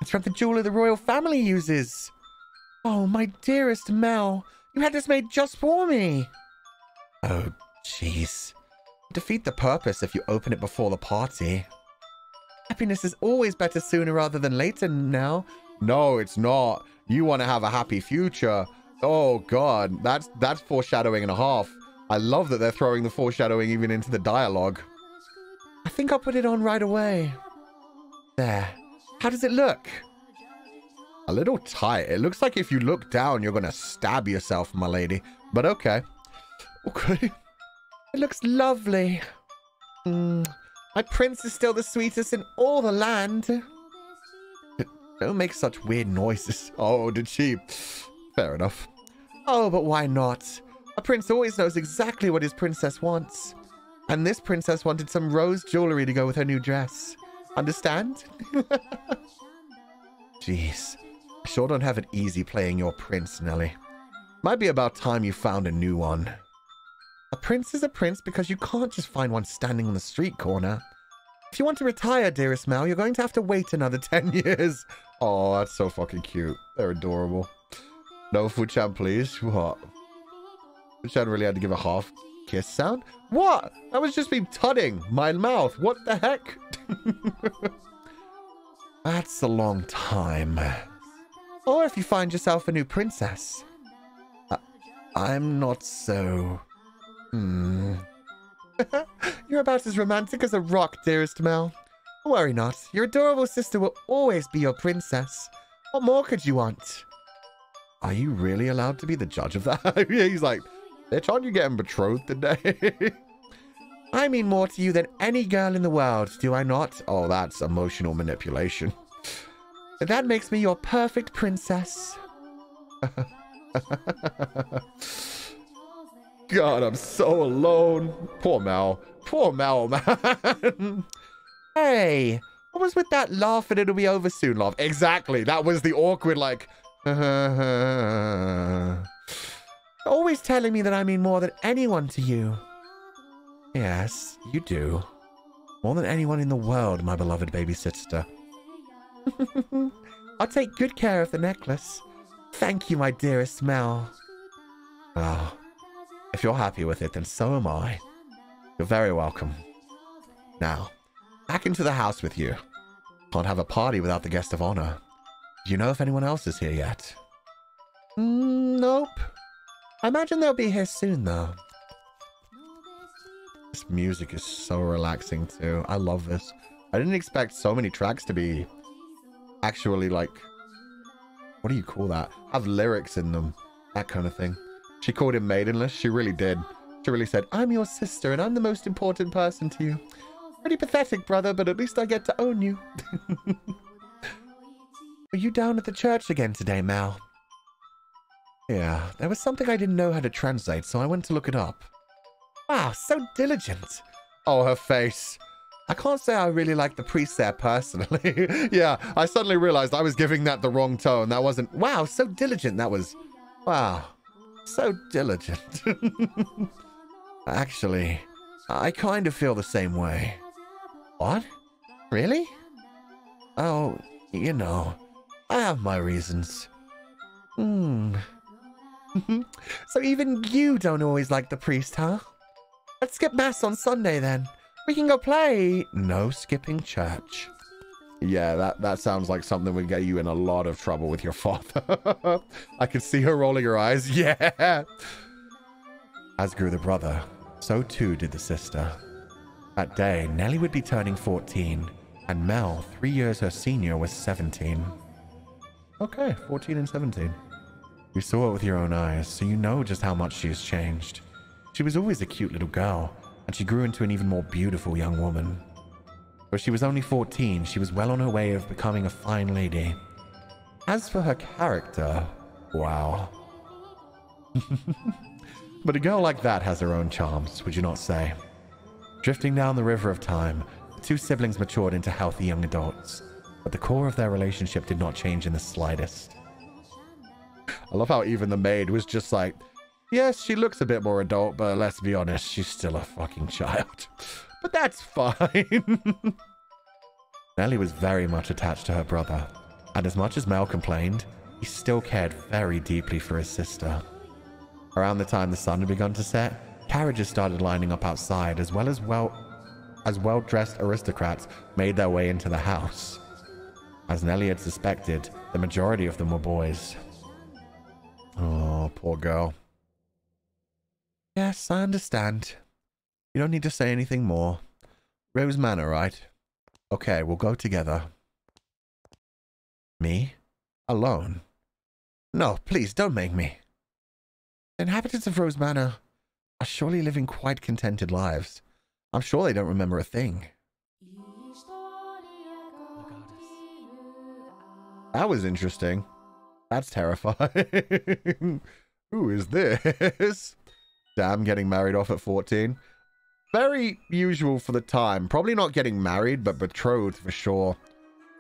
It's from the jeweler the royal family uses. Oh, my dearest Mel. You had this made just for me. Oh, jeez. Defeat the purpose if you open it before the party. Happiness is always better sooner rather than later now. No, it's not. You want to have a happy future. Oh, God. That's foreshadowing and a half. I love that they're throwing the foreshadowing even into the dialogue. I think I'll put it on right away. There. How does it look? A little tight. It looks like if you look down, you're going to stab yourself, my lady. But okay. Okay. It looks lovely. My prince is still the sweetest in all the land. Don't make such weird noises. Oh, did she? Fair enough. Oh, but why not? A prince always knows exactly what his princess wants. And this princess wanted some rose jewelry to go with her new dress. Understand? Jeez. I sure don't have it easy playing your prince, Nelly. Might be about time you found a new one. A prince is a prince because you can't just find one standing on the street corner. If you want to retire, dearest Mel, you're going to have to wait another 10 years. Oh, that's so fucking cute. They're adorable. No, Fu-chan, please. What? Fu-chan really had to give a half kiss sound? What? That was just me tutting my mouth. What the heck? That's a long time. Or if you find yourself a new princess. I'm not so... You're about as romantic as a rock, dearest Mel. Worry not. Your adorable sister will always be your princess. What more could you want? Are you really allowed to be the judge of that? He's like, bitch, aren't you getting betrothed today? I mean more to you than any girl in the world, do I not? Oh, that's emotional manipulation. That makes me your perfect princess. God, I'm so alone. Poor Mel. Poor Mel, man. Hey, what was with that laugh and it'll be over soon laugh? Exactly. That was the awkward, like... Always telling me that I mean more than anyone to you. Yes, you do. More than anyone in the world, my beloved baby sister. I'll take good care of the necklace. Thank you, my dearest Mel. Oh, if you're happy with it, then so am I. You're very welcome. Now, back into the house with you. Can't have a party without the guest of honor. Do you know if anyone else is here yet? Nope. I imagine they'll be here soon, though. This music is so relaxing, too. I love this. I didn't expect so many tracks to be actually, like, what do you call that? Have lyrics in them. That kind of thing. She called him maidenless. She really did. She really said, I'm your sister and I'm the most important person to you. Pretty pathetic, brother, but at least I get to own you. Are you down at the church again today, Mal? Yeah, there was something I didn't know how to translate, so I went to look it up. Wow, so diligent. Oh, her face. I can't say I really like the priest there personally. Yeah, I suddenly realized I was giving that the wrong tone. That wasn't, wow, so diligent. That was, wow, so diligent. Actually, I kind of feel the same way. What? Really? Oh, you know, I have my reasons. So even you don't always like the priest, huh? Let's skip mass on Sunday then. We can go play. No skipping church. Yeah, that sounds like something would get you in a lot of trouble with your father. I could see her rolling her eyes. Yeah. As grew the brother, so too did the sister. That day, Nellie would be turning 14, and Mel, 3 years her senior, was 17. Okay, 14 and 17. You saw it with your own eyes, so you know just how much she has changed. She was always a cute little girl, and she grew into an even more beautiful young woman. Though she was only 14, she was well on her way of becoming a fine lady. As for her character, wow. But a girl like that has her own charms, would you not say? Drifting down the river of time, the two siblings matured into healthy young adults, but the core of their relationship did not change in the slightest. I love how even the maid was just like, yes, she looks a bit more adult, but let's be honest, she's still a fucking child. But that's fine. Nellie was very much attached to her brother, and as much as Mel complained, he still cared very deeply for his sister. Around the time the sun had begun to set, carriages started lining up outside, as well-dressed aristocrats made their way into the house. As Nellie had suspected, the majority of them were boys. Oh, poor girl. Yes, I understand. You don't need to say anything more. Rose Manor, right? Okay, we'll go together. Me? Alone? No, please, don't make me. The inhabitants of Rose Manor are surely living quite contented lives. I'm sure they don't remember a thing. That was interesting. That's terrifying. Who is this? Damn, getting married off at 14. Very usual for the time. Probably not getting married, but betrothed for sure.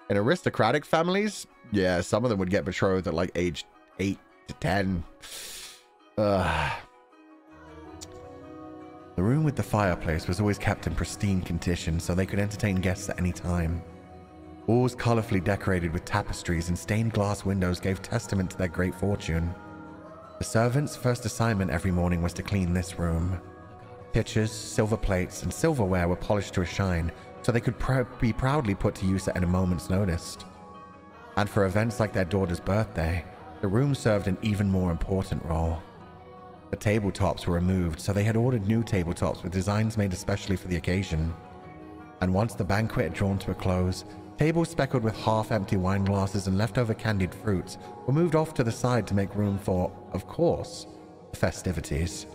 In aristocratic families, yeah, some of them would get betrothed at like age 8 to 10. The room with the fireplace was always kept in pristine condition so they could entertain guests at any time. Walls colorfully decorated with tapestries and stained glass windows gave testament to their great fortune. The servants' first assignment every morning was to clean this room. Pitchers, silver plates, and silverware were polished to a shine so they could be proudly put to use at a moment's notice. And for events like their daughter's birthday, the room served an even more important role. The tabletops were removed, so they had ordered new tabletops with designs made especially for the occasion. And once the banquet had drawn to a close, tables speckled with half-empty wine glasses and leftover candied fruits were moved off to the side to make room for, of course, the festivities.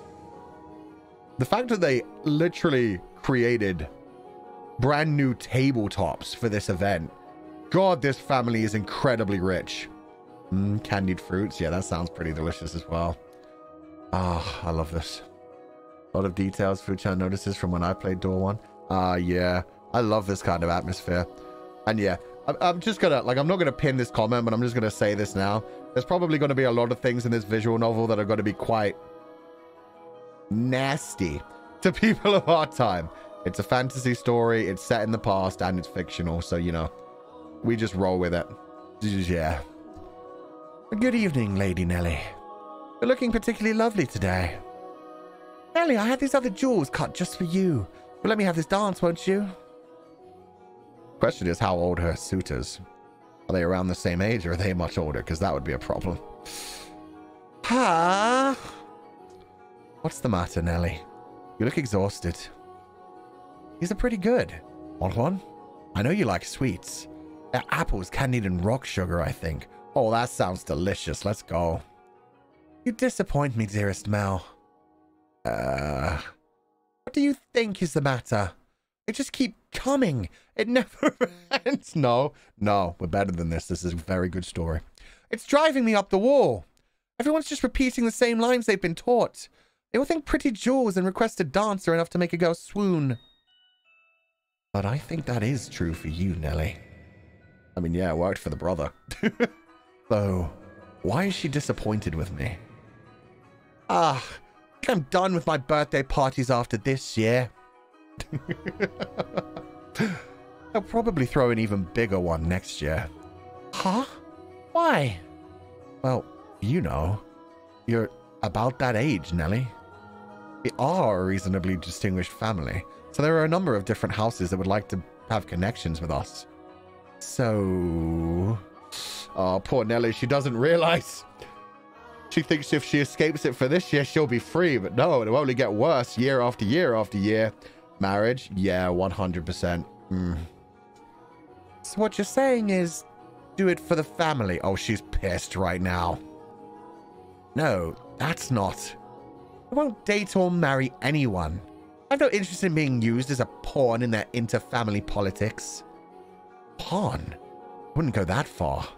The fact that they literally created brand new tabletops for this event. God, this family is incredibly rich. Candied fruits. Yeah, that sounds pretty delicious as well. Ah, I love this. A lot of details Fu-chan notices from when I played Door 1. Yeah. I love this kind of atmosphere. And yeah, I'm just gonna, like, I'm not gonna pin this comment, but I'm just gonna say this now. There's probably gonna be a lot of things in this visual novel that are gonna be quite nasty to people of our time. It's a fantasy story, it's set in the past, and it's fictional, so, you know, we just roll with it. Yeah. Good evening, Lady Nellie. You're looking particularly lovely today. Nellie, I had these other jewels cut just for you. But let me have this dance, won't you? Question is how old her suitors. Are they around the same age, or are they much older? Because that would be a problem. What's the matter, Nellie? You look exhausted. These are pretty good. Want one? I know you like sweets. They're apples candied in rock sugar, I think. Oh, that sounds delicious. Let's go. You disappoint me, dearest Mel. What do you think is the matter? They just keep coming. It never ends. No, we're better than this. This is a very good story. It's driving me up the wall. Everyone's just repeating the same lines they've been taught. They all think pretty jewels and request a dance are enough to make a girl swoon. But I think that is true for you, Nelly. I mean, yeah, it worked for the brother. So, why is she disappointed with me? I think I'm done with my birthday parties after this year. They'll probably throw an even bigger one next year. Huh? Why? Well, you know, you're about that age, Nelly. We are a reasonably distinguished family, so there are a number of different houses that would like to have connections with us. So... Oh, poor Nelly, she doesn't realize. She thinks if she escapes it for this year, she'll be free, but no, it'll only get worse year after year after year. Marriage? Yeah, 100%. So what you're saying is, do it for the family. Oh, she's pissed right now. No, that's not. I won't date or marry anyone. I have no interest in being used as a pawn in their inter-family politics. Pawn? Wouldn't go that far.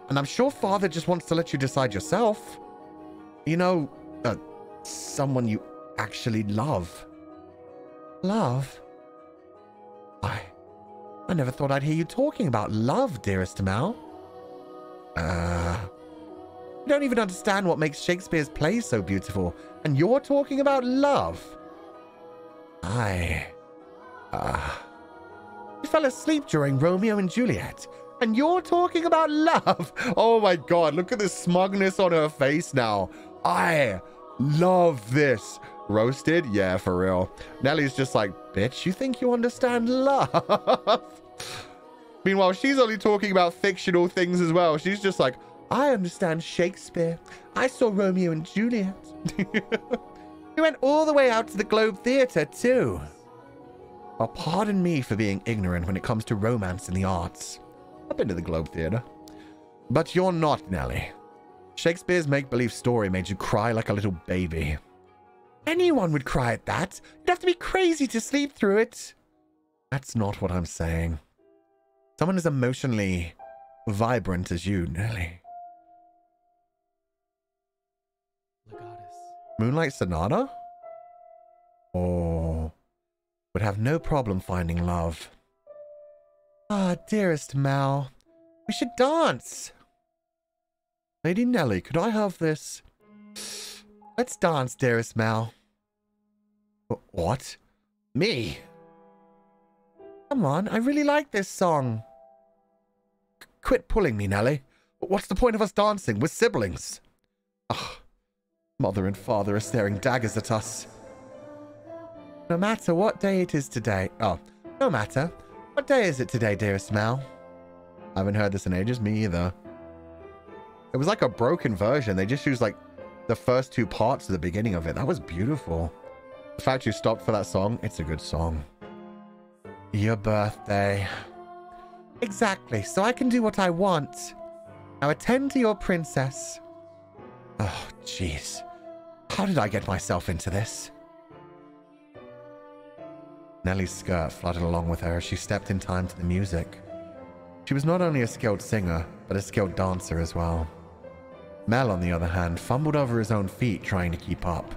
And I'm sure Father just wants to let you decide yourself. You know, someone you actually love. Love? I never thought I'd hear you talking about love, dearest Mal. You don't even understand what makes Shakespeare's plays so beautiful, and you're talking about love. You fell asleep during Romeo and Juliet, and you're talking about love. Oh my god, look at the smugness on her face now. I love this. Roasted? Yeah, for real. Nelly's just like, bitch, you think you understand love? Meanwhile, she's only talking about fictional things as well. She's just like, I understand Shakespeare. I saw Romeo and Juliet. We went all the way out to the Globe Theatre, too. Well, pardon me for being ignorant when it comes to romance in the arts. I've been to the Globe Theatre. But you're not, Nelly. Shakespeare's make-believe story made you cry like a little baby. Anyone would cry at that. You'd have to be crazy to sleep through it. That's not what I'm saying. Someone as emotionally vibrant as you, Nelly. Moonlight Sonata? Or would have no problem finding love. Ah, dearest Mal, we should dance. Lady Nelly, could I have this? Let's dance, dearest Mal. What? Me? Come on, I really like this song. Quit pulling me, Nelly. What's the point of us dancing? We're siblings. Ugh. Mother and father are staring daggers at us. No matter what day it is today. Oh, no matter. What day is it today, dearest Mal? I haven't heard this in ages. Me either. It was like a broken version. They just used like the first two parts of the beginning of it. That was beautiful. The fact you stopped for that song, it's a good song. Your birthday. Exactly, so I can do what I want. Now attend to your princess. Oh, jeez. How did I get myself into this? Nelly's skirt fluttered along with her as she stepped in time to the music. She was not only a skilled singer, but a skilled dancer as well. Mel, on the other hand, fumbled over his own feet trying to keep up.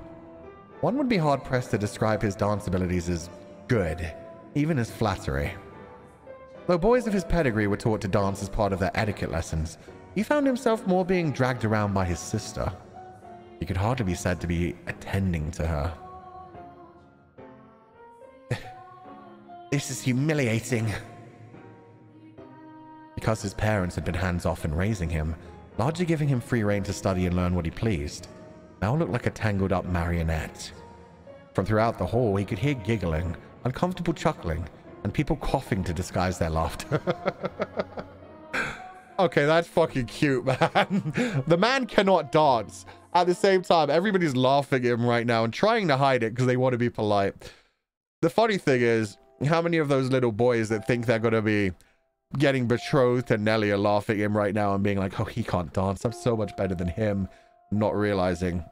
One would be hard-pressed to describe his dance abilities as good, even as flattery. Though boys of his pedigree were taught to dance as part of their etiquette lessons, he found himself more being dragged around by his sister. He could hardly be said to be attending to her. This is humiliating. Because his parents had been hands-off in raising him, largely giving him free rein to study and learn what he pleased, Mel looked like a tangled-up marionette. From throughout the hall, he could hear giggling, uncomfortable chuckling, and people coughing to disguise their laughter. Okay, that's fucking cute, man. The man cannot dance. At the same time, everybody's laughing at him right now and trying to hide it because they want to be polite. The funny thing is, how many of those little boys that think they're going to be getting betrothed to Nelly are laughing at him right now and being like, oh, he can't dance. I'm so much better than him. Not realizing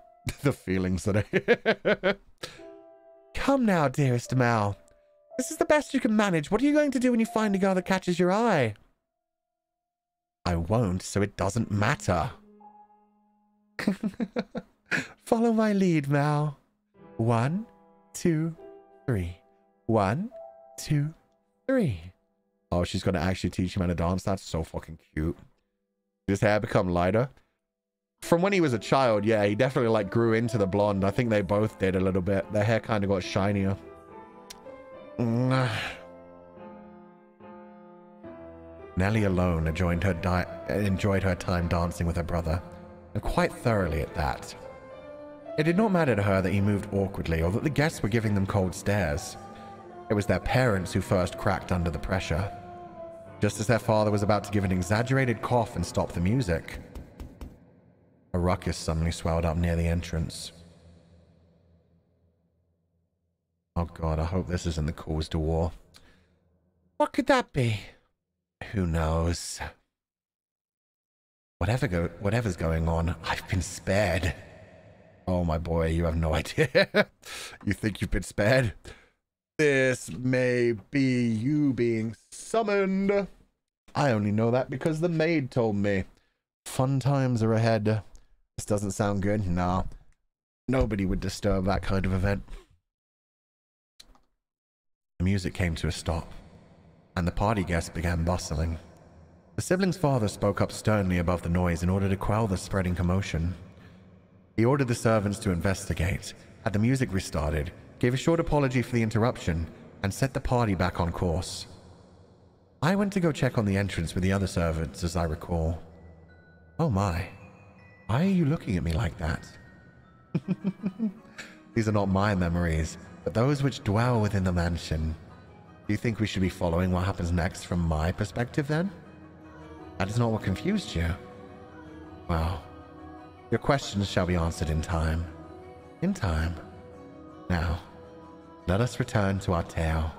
the feelings that I... Come now, dearest Mal. This is the best you can manage. What are you going to do when you find a girl that catches your eye? I won't, so it doesn't matter. Follow my lead, Mal. 1, 2, 3. 1, 2, 3. Oh, she's going to actually teach him how to dance. That's so fucking cute. Did his hair become lighter? From when he was a child, yeah, he definitely like grew into the blonde. I think they both did a little bit. Their hair kind of got shinier. Nelly alone enjoyed her time dancing with her brother, and quite thoroughly at that. It did not matter to her that he moved awkwardly or that the guests were giving them cold stares. It was their parents who first cracked under the pressure. Just as their father was about to give an exaggerated cough and stop the music, a ruckus suddenly swelled up near the entrance. Oh god, I hope this isn't the cause to war. What could that be? Who knows? Whatever's going on, I've been spared. Oh my boy, you have no idea. You think you've been spared? This may be you being summoned. I only know that because the maid told me. Fun times are ahead. This doesn't sound good. Nah. Nobody would disturb that kind of event. The music came to a stop, and the party guests began bustling. The sibling's father spoke up sternly above the noise in order to quell the spreading commotion. He ordered the servants to investigate, had the music restarted, gave a short apology for the interruption, and set the party back on course. I went to go check on the entrance with the other servants, as I recall. Oh my, why are you looking at me like that? These are not my memories, but those which dwell within the mansion. Do you think we should be following what happens next from my perspective, then? That is not what confused you. Well, your questions shall be answered in time. In time. Now, let us return to our tale.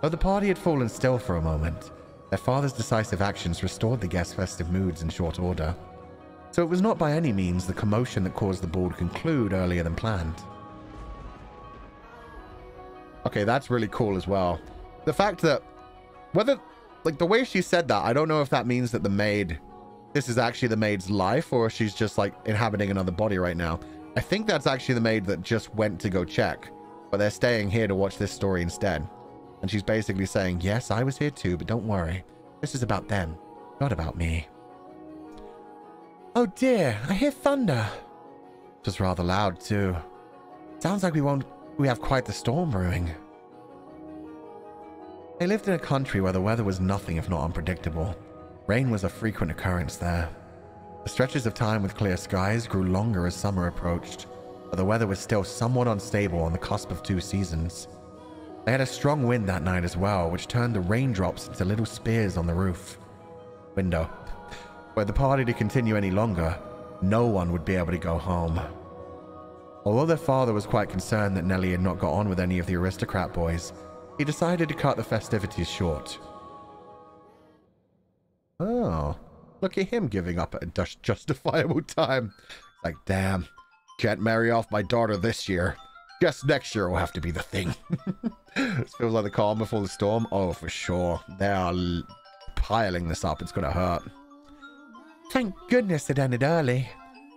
Though the party had fallen still for a moment, their father's decisive actions restored the guests' festive moods in short order. So it was not by any means the commotion that caused the ball to conclude earlier than planned. Okay, that's really cool as well. The fact that, whether, like the way she said that, I don't know if that means that the maid, this is actually the maid's life, or she's just like inhabiting another body right now. I think that's actually the maid that just went to go check, but they're staying here to watch this story instead. And she's basically saying, yes, I was here too, but don't worry. This is about them, not about me. Oh dear, I hear thunder. Just rather loud too. Sounds like we have quite the storm brewing. They lived in a country where the weather was nothing if not unpredictable. Rain was a frequent occurrence there. The stretches of time with clear skies grew longer as summer approached, but the weather was still somewhat unstable on the cusp of two seasons. They had a strong wind that night as well, which turned the raindrops into little spears on the roof. Window. Were the party to continue any longer, no one would be able to go home. Although their father was quite concerned that Nelly had not got on with any of the aristocrat boys, he decided to cut the festivities short. Oh, look at him giving up at a justifiable time. Like, damn, can't marry off my daughter this year. Guess next year will have to be the thing. This feels like the calm before the storm. Oh, for sure. They are piling this up. It's going to hurt. Thank goodness it ended early.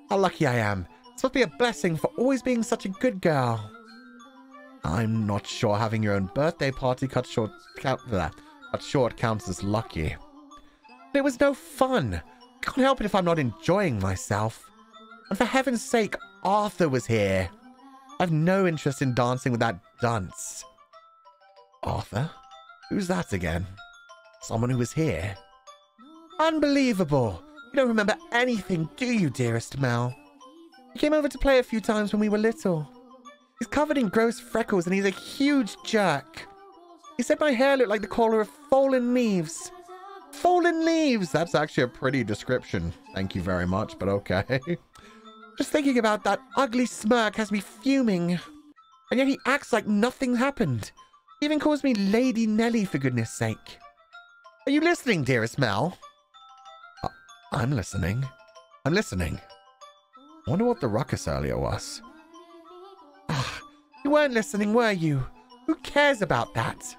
How lucky I am. It's must be a blessing for always being such a good girl. I'm not sure having your own birthday party cut short counts as lucky. But it was no fun. I can't help it if I'm not enjoying myself. And for heaven's sake, Arthur was here. I've no interest in dancing with that dunce. Arthur? Who's that again? Someone who was here? Unbelievable. You don't remember anything, do you, dearest Mel? He came over to play a few times when we were little. He's covered in gross freckles and he's a huge jerk. He said my hair looked like the color of fallen leaves. Fallen leaves! That's actually a pretty description. Thank you very much, but okay. Just thinking about that ugly smirk has me fuming. And yet he acts like nothing happened. He even calls me Lady Nelly, for goodness sake. Are you listening, dearest Mel? I'm listening. I'm listening. I wonder what the ruckus earlier was. You weren't listening, were you? Who cares about that?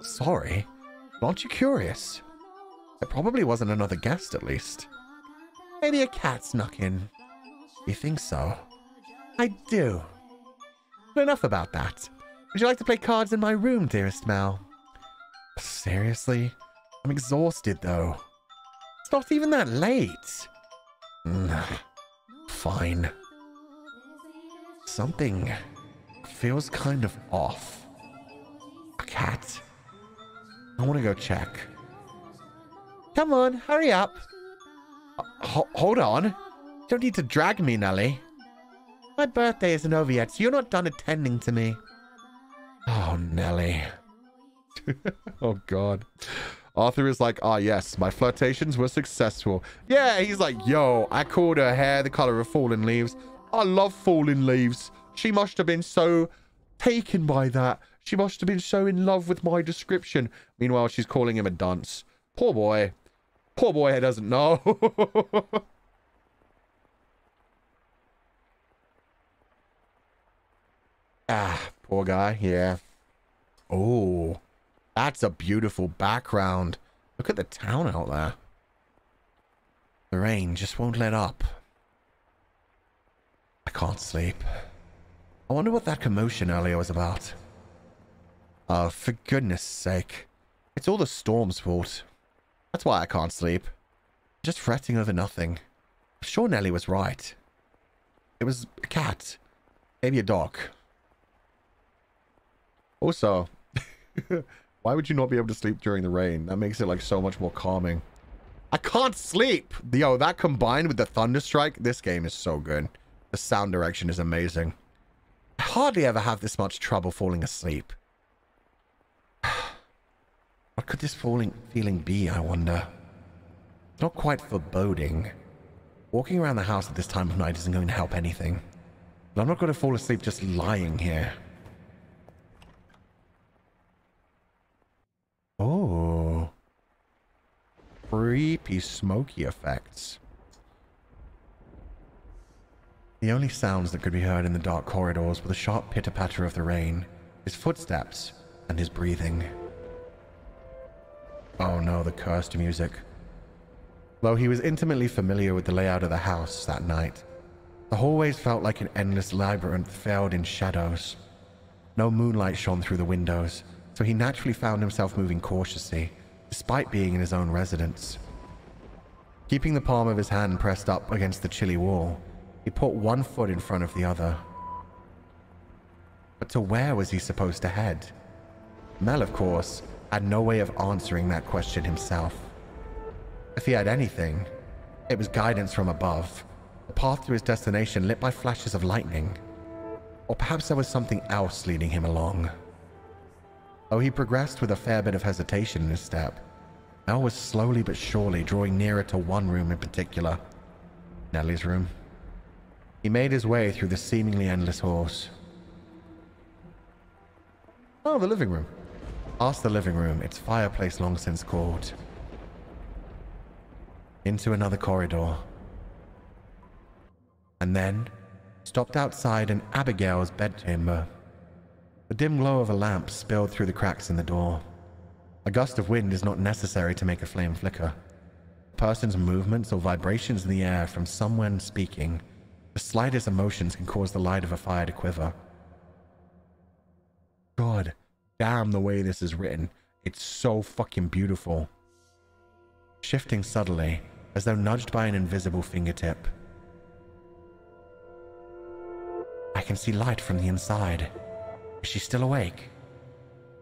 Sorry. Aren't you curious? It probably wasn't another guest, at least. Maybe a cat snuck in. You think so? I do. But enough about that. Would you like to play cards in my room, dearest Mel? Seriously? I'm exhausted, though. It's not even that late. Fine. Something feels kind of off. A cat? I want to go check. Come on, hurry up. Hold on. You don't need to drag me, Nelly. My birthday isn't over yet, so you're not done attending to me. Oh, Nelly. Oh, God. Arthur is like, ah, yes, my flirtations were successful. Yeah, he's like, yo, I called her hair the color of fallen leaves. I love fallen leaves. She must have been so taken by that. She must have been so in love with my description. Meanwhile, she's calling him a dunce. Poor boy. Poor boy doesn't know. Poor guy, yeah. Oh, that's a beautiful background. Look at the town out there. The rain just won't let up. I can't sleep. I wonder what that commotion earlier was about. Oh, for goodness sake. It's all the storm's fault. That's why I can't sleep. Just fretting over nothing. I'm sure Nelly was right. It was a cat. Maybe a dog. Also, why would you not be able to sleep during the rain? That makes it like so much more calming. I can't sleep! Yo, that combined with the Thunderstrike, this game is so good. The sound direction is amazing. I hardly ever have this much trouble falling asleep. What could this feeling be, I wonder? Not quite foreboding. Walking around the house at this time of night isn't going to help anything. But I'm not going to fall asleep just lying here. Oh. Creepy smoky effects. The only sounds that could be heard in the dark corridors were the sharp pitter-patter of the rain, his footsteps, and his breathing. Oh no, the cursed music. Though he was intimately familiar with the layout of the house that night, the hallways felt like an endless labyrinth veiled in shadows. No moonlight shone through the windows, so he naturally found himself moving cautiously, despite being in his own residence. Keeping the palm of his hand pressed up against the chilly wall, he put one foot in front of the other. But to where was he supposed to head? Mel, of course, had no way of answering that question himself. If he had anything, it was guidance from above, the path to his destination lit by flashes of lightning. Or perhaps there was something else leading him along. Though he progressed with a fair bit of hesitation in his step, Mel was slowly but surely drawing nearer to one room in particular, Nelly's room. He made his way through the seemingly endless halls. Oh, the living room. Past the living room, its fireplace long since cooled. Into another corridor. And then stopped outside an Abigail's bedchamber. The dim glow of a lamp spilled through the cracks in the door. A gust of wind is not necessary to make a flame flicker. A person's movements or vibrations in the air from someone speaking, the slightest emotions can cause the light of a fire to quiver. God damn the way this is written. It's so fucking beautiful. Shifting subtly, as though nudged by an invisible fingertip. I can see light from the inside. Is she still awake?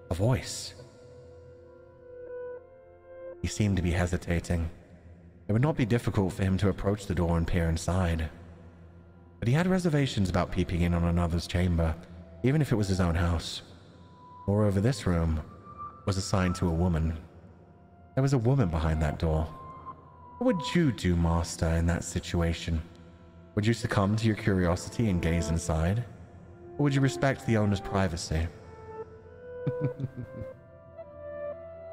A voice. He seemed to be hesitating. It would not be difficult for him to approach the door and peer inside. But he had reservations about peeping in on another's chamber, even if it was his own house. Moreover, this room was assigned to a woman. There was a woman behind that door. What would you do, Master, in that situation? Would you succumb to your curiosity and gaze inside? Or would you respect the owner's privacy?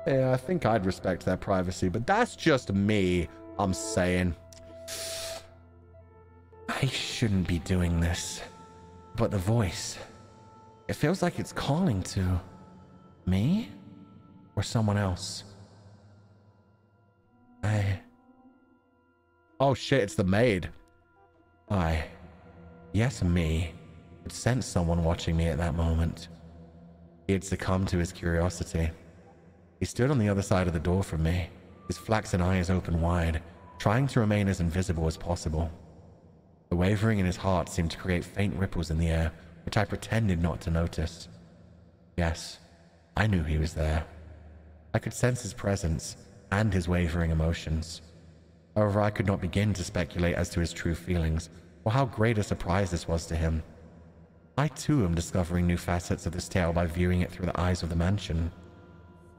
Yeah, I think I'd respect their privacy, but that's just me, I'm saying. I shouldn't be doing this. But the voice, it feels like it's calling to me or someone else. Oh shit, it's the maid. Yes, me, could sense someone watching me at that moment. He had succumbed to his curiosity. He stood on the other side of the door from me, his flaxen eyes open wide, trying to remain as invisible as possible. The wavering in his heart seemed to create faint ripples in the air, which I pretended not to notice. Yes, I knew he was there. I could sense his presence and his wavering emotions. However, I could not begin to speculate as to his true feelings, or how great a surprise this was to him. I too am discovering new facets of this tale by viewing it through the eyes of the mansion.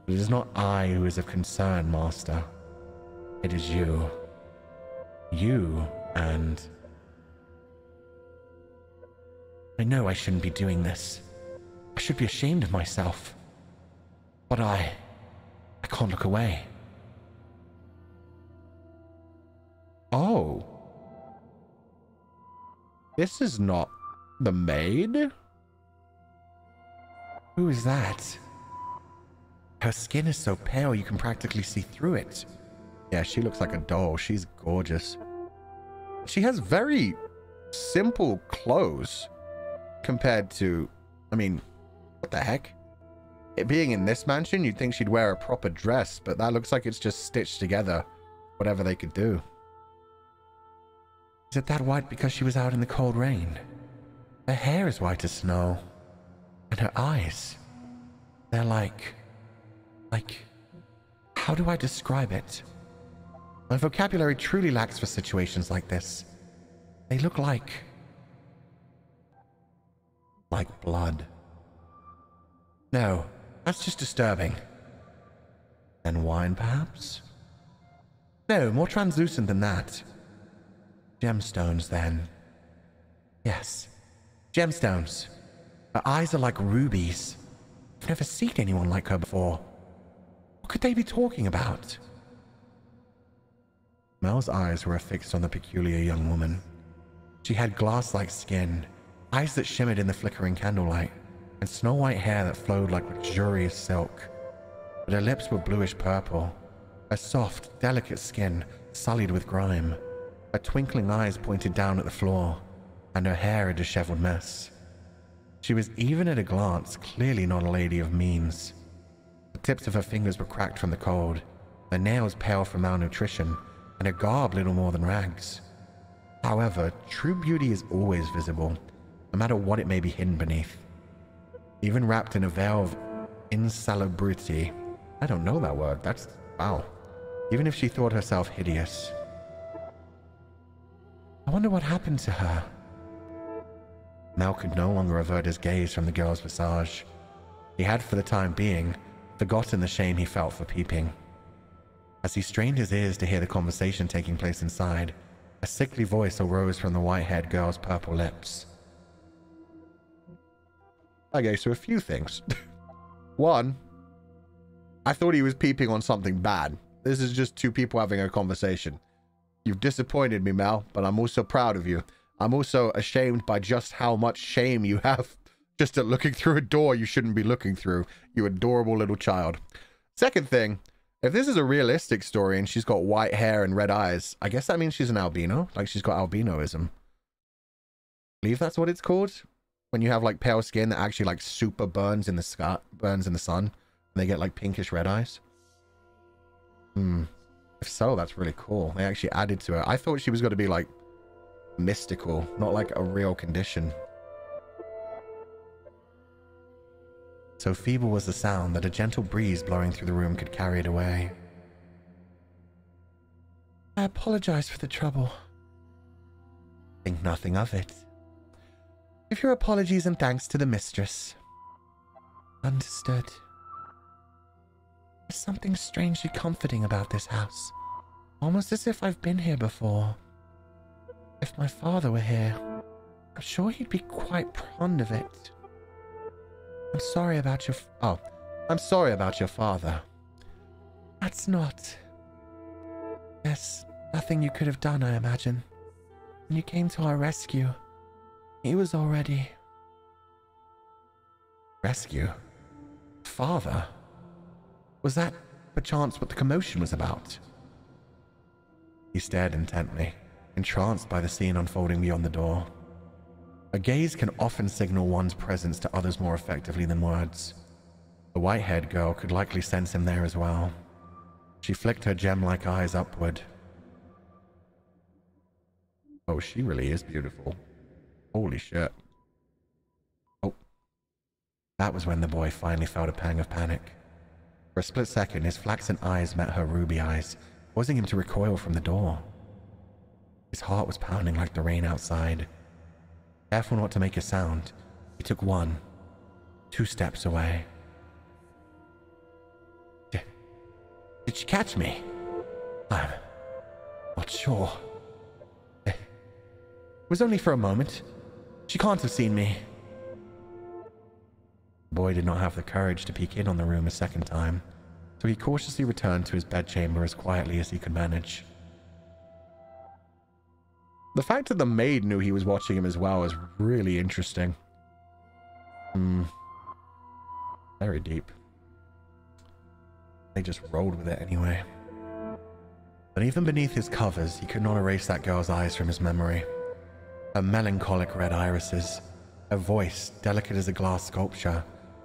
But it is not I who is of concern, Master. It is you. You and... I know I shouldn't be doing this. I should be ashamed of myself. But I can't look away. Oh. This is not the maid? Who is that? Her skin is so pale you can practically see through it. Yeah, she looks like a doll. She's gorgeous. She has very simple clothes compared to, I mean, what the heck? It being in this mansion, you'd think she'd wear a proper dress, but that looks like it's just stitched together, whatever they could do. Is it that white because she was out in the cold rain? Her hair is white as snow. And her eyes, they're like, how do I describe it? My vocabulary truly lacks for situations like this. They look like blood. No, that's just disturbing. And wine, perhaps? No, more translucent than that. Gemstones, then. Yes, gemstones. Her eyes are like rubies. I've never seen anyone like her before. What could they be talking about? Mel's eyes were affixed on the peculiar young woman. She had glass-like skin, eyes that shimmered in the flickering candlelight, and snow-white hair that flowed like luxurious silk. But her lips were bluish-purple, her soft, delicate skin sullied with grime. Her twinkling eyes pointed down at the floor, and her hair a disheveled mess. She was, even at a glance, clearly not a lady of means. The tips of her fingers were cracked from the cold, her nails pale from malnutrition, and her garb little more than rags. However, true beauty is always visible, no matter what it may be hidden beneath. Even wrapped in a veil of insalubrity. I don't know that word. That's... wow. Even if she thought herself hideous. I wonder what happened to her. Mel could no longer avert his gaze from the girl's visage. He had, for the time being, forgotten the shame he felt for peeping. As he strained his ears to hear the conversation taking place inside, a sickly voice arose from the white-haired girl's purple lips. Okay, so a few things. One, I thought he was peeping on something bad. This is just two people having a conversation. You've disappointed me, Mel, but I'm also proud of you. I'm also ashamed by just how much shame you have just at looking through a door you shouldn't be looking through, you adorable little child. Second thing, if this is a realistic story and she's got white hair and red eyes, I guess that means she's an albino, like she's got albinoism. I believe that's what it's called. When you have like pale skin that actually like super burns in the sun, and they get like pinkish red eyes. If so, that's really cool. They actually added to it. I thought she was going to be like mystical, not like a real condition. So feeble was the sound that a gentle breeze blowing through the room could carry it away. I apologize for the trouble. Think nothing of it. Give your apologies and thanks to the mistress. Understood. There's something strangely comforting about this house. Almost as if I've been here before. If my father were here, I'm sure he'd be quite fond of it. I'm sorry about your... I'm sorry about your father. That's not... There's nothing you could have done, I imagine. When you came to our rescue, he was already... Rescue? Father? Was that perchance what the commotion was about? He stared intently, entranced by the scene unfolding beyond the door. A gaze can often signal one's presence to others more effectively than words. The white-haired girl could likely sense him there as well. She flicked her gem-like eyes upward. Oh, she really is beautiful. Holy shit. Oh. That was when the boy finally felt a pang of panic. For a split second, his flaxen eyes met her ruby eyes, causing him to recoil from the door. His heart was pounding like the rain outside. Careful not to make a sound, he took 1, 2 steps away. Did she catch me? I'm not sure. It was only for a moment. She can't have seen me. The boy did not have the courage to peek in on the room a second time, so he cautiously returned to his bedchamber as quietly as he could manage. The fact that the maid knew he was watching him as well is really interesting. Very deep. They just rolled with it anyway. But even beneath his covers, he could not erase that girl's eyes from his memory. Her melancholic red irises, her voice delicate as a glass sculpture,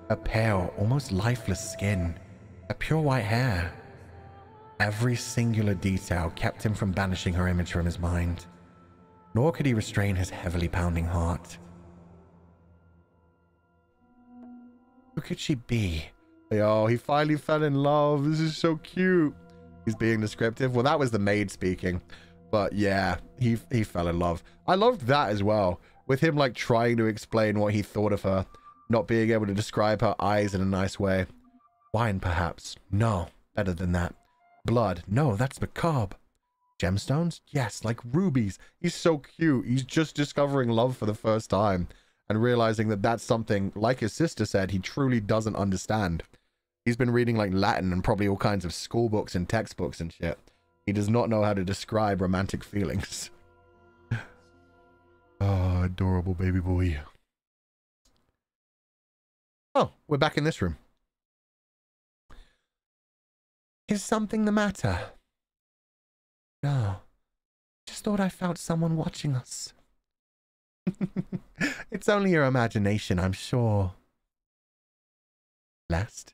her pale, almost lifeless skin, her pure white hair. Every singular detail kept him from banishing her image from his mind. Nor could he restrain his heavily pounding heart. Who could she be? Oh, he finally fell in love. This is so cute. He's being descriptive. Well, that was the maid speaking. But yeah, he fell in love. I loved that as well. With him like trying to explain what he thought of her. Not being able to describe her eyes in a nice way. Wine, perhaps? No. Better than that. Blood? No, that's macabre. Gemstones? Yes, like rubies. He's so cute. He's just discovering love for the first time. And realizing that that's something, like his sister said, he truly doesn't understand. He's been reading like Latin and probably all kinds of school books and textbooks and shit. He does not know how to describe romantic feelings. Oh, adorable baby boy. Oh, we're back in this room. Is something the matter? No. Just thought I felt someone watching us. It's only your imagination, I'm sure. Last?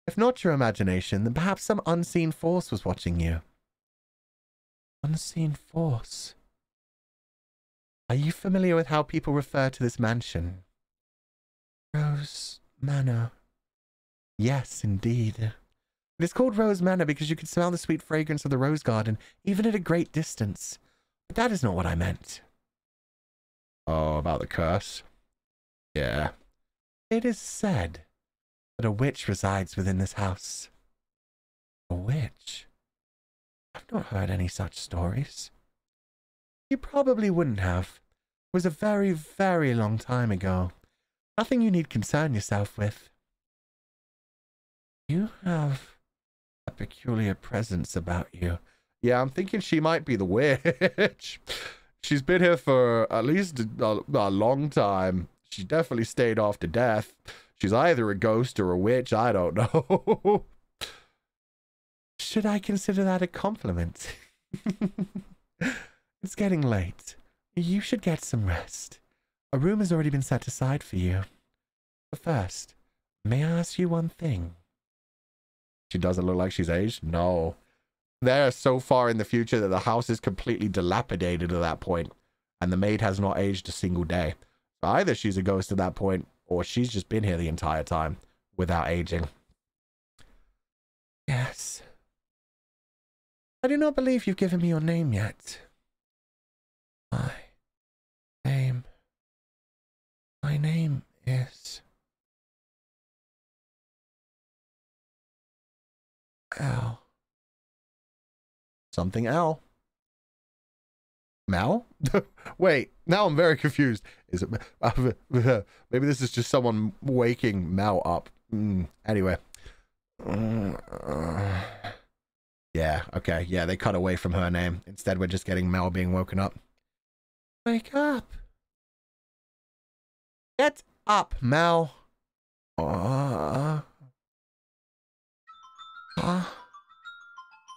If not your imagination, then perhaps some unseen force was watching you. Unseen force? Are you familiar with how people refer to this mansion? Rose Manor. Yes, indeed. It is called Rose Manor because you can smell the sweet fragrance of the rose garden, even at a great distance. But that is not what I meant. Oh, about the curse? Yeah. It is said that a witch resides within this house. A witch? I've not heard any such stories. You probably wouldn't have. It was a very, very long time ago. Nothing you need concern yourself with. You have a peculiar presence about you. Yeah, I'm thinking she might be the witch. She's been here for at least a long time. She definitely stayed after death. She's either a ghost or a witch, I don't know. Should I consider that a compliment? It's getting late. You should get some rest. A room has already been set aside for you. But first, may I ask you one thing? She doesn't look like she's aged? No. They're so far in the future that the house is completely dilapidated at that point, and the maid has not aged a single day. So either she's a ghost at that point, or she's just been here the entire time, without aging. Yes. I do not believe you've given me your name yet. My name is... Al. Something Al. Mal? Wait, now I'm very confused. Is it... maybe this is just someone waking Mal up. Anyway. Yeah, okay. Yeah, they cut away from her name. Instead, we're just getting Mel being woken up. Wake up. Get up, Mel.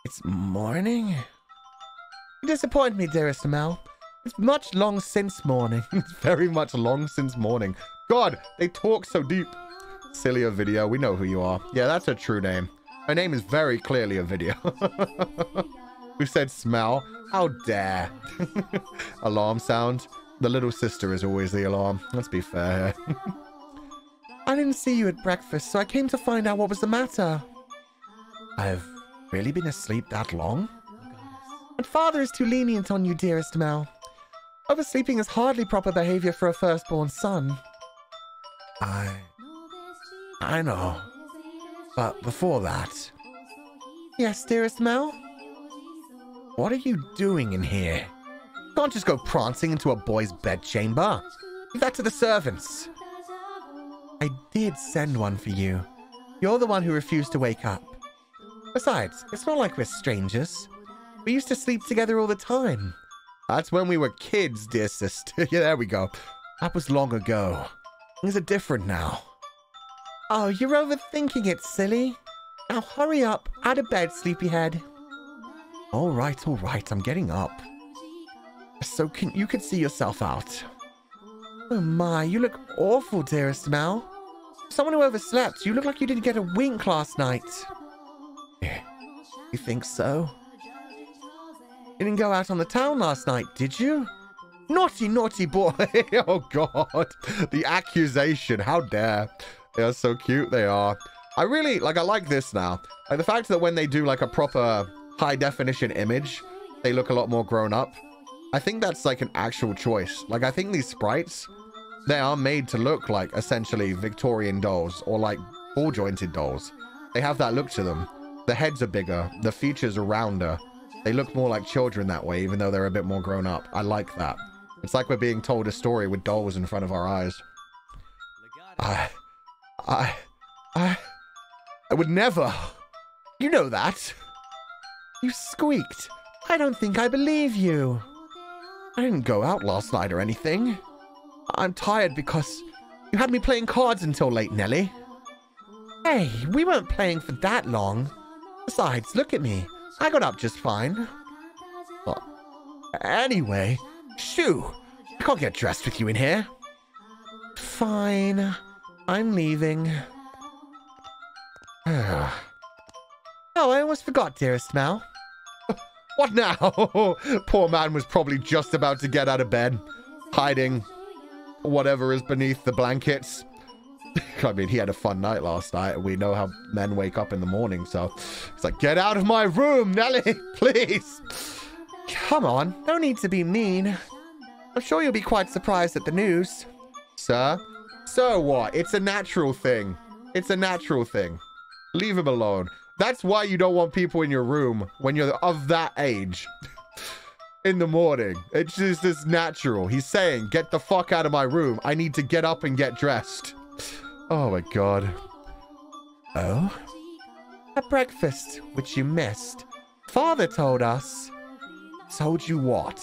It's morning? You disappoint me, dearest Mel. It's much long since morning. It's very much long since morning. God, they talk so deep. Silly Ovidia, we know who you are. Yeah, that's her true name. Her name is very clearly Ovidia. Who said smell? How dare. Alarm sound. The little sister is always the alarm. Let's be fair here. I didn't see you at breakfast, so I came to find out what was the matter. I've really been asleep that long? But father is too lenient on you, dearest Mel. Oversleeping is hardly proper behavior for a firstborn son. I know. But before that... Yes, dearest Mel? What are you doing in here? You can't just go prancing into a boy's bedchamber. Leave that to the servants. I did send one for you. You're the one who refused to wake up. Besides, it's not like we're strangers. We used to sleep together all the time. That's when we were kids, dear sister. Yeah, there we go. That was long ago. Things are different now. Oh, you're overthinking it, silly. Now hurry up, out of bed, sleepyhead. All right, I'm getting up. So you could see yourself out. Oh my, you look awful, dearest Mel. Someone who overslept, you look like you didn't get a wink last night. You think so? You didn't go out on the town last night, did you? Naughty, naughty boy. Oh, God. The accusation. How dare. They are so cute. They are. I like this now. Like the fact that when they do like a proper high definition image, they look a lot more grown up. I think that's like an actual choice. Like I think these sprites, they are made to look like essentially Victorian dolls or like ball jointed dolls. They have that look to them. The heads are bigger. The features are rounder. They look more like children that way, even though they're a bit more grown up. I like that. It's like we're being told a story with dolls in front of our eyes. I would never. You know that. You squeaked. I don't think I believe you. I didn't go out last night or anything. I'm tired because you had me playing cards until late, Nelly. Hey, we weren't playing for that long. Besides, look at me. I got up just fine. Well, anyway, shoo. I can't get dressed with you in here. Fine. I'm leaving. Oh, I almost forgot, dearest Mel. What now? Poor man was probably just about to get out of bed, hiding whatever is beneath the blankets. I mean, he had a fun night last night. We know how men wake up in the morning, so it's like, get out of my room, Nelly, please. Come on, no need to be mean. I'm sure you'll be quite surprised at the news. Sir? So what? It's a natural thing. It's a natural thing. Leave him alone. That's why you don't want people in your room when you're of that age. In the morning. It's just natural. He's saying, get the fuck out of my room. I need to get up and get dressed. Oh my God. Oh? At breakfast, which you missed, Father told us. Told you what?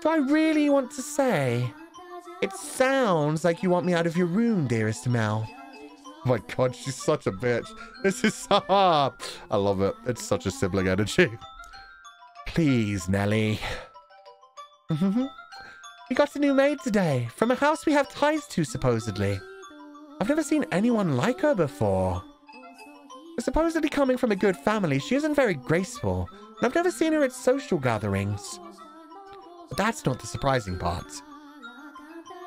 Do I really want to say? It sounds like you want me out of your room, dearest Mel. Oh my God, she's such a bitch. This is so... I love it. It's such a sibling energy. Please, Nelly. We got a new maid today, from a house we have ties to, supposedly. I've never seen anyone like her before. Supposedly coming from a good family, she isn't very graceful, and I've never seen her at social gatherings. But that's not the surprising part.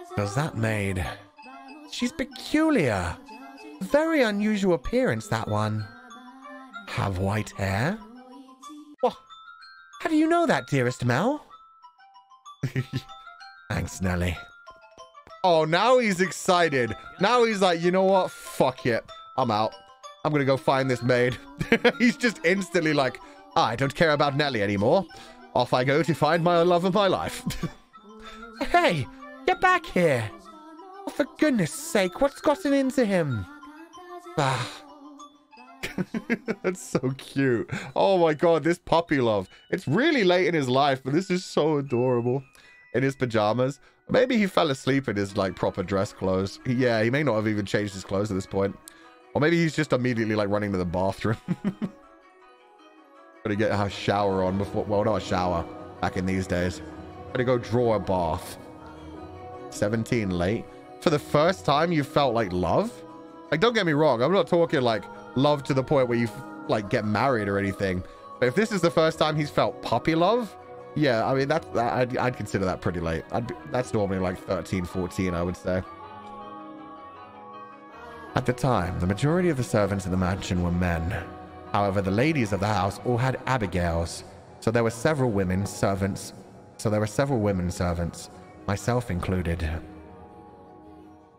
Because that maid... She's peculiar. Very unusual appearance, that one. Have white hair? What? How do you know that, dearest Mel? Thanks, Nelly. Oh, now he's excited. Now he's like, you know what? Fuck it. I'm out. I'm gonna go find this maid. He's just instantly like, I don't care about Nelly anymore. Off I go to find my love of my life. Hey, get back here. Oh, for goodness sake, what's gotten into him? That's so cute. Oh my god, this puppy love. It's really late in his life, but this is so adorable. In his pajamas. Maybe he fell asleep in his like proper dress clothes. Yeah, he may not have even changed his clothes at this point. Or maybe he's just immediately like running to the bathroom. Gotta get a shower on before, well, not a shower back in these days. Gotta go draw a bath. 17 late. For the first time you felt like love? Like, don't get me wrong, I'm not talking like love to the point where you like get married or anything. But if this is the first time he's felt puppy love, yeah, I mean, I'd consider that pretty late. That's normally like 13, 14, I would say. At the time, the majority of the servants in the mansion were men. However, the ladies of the house all had abigails, so there were several women servants, myself included.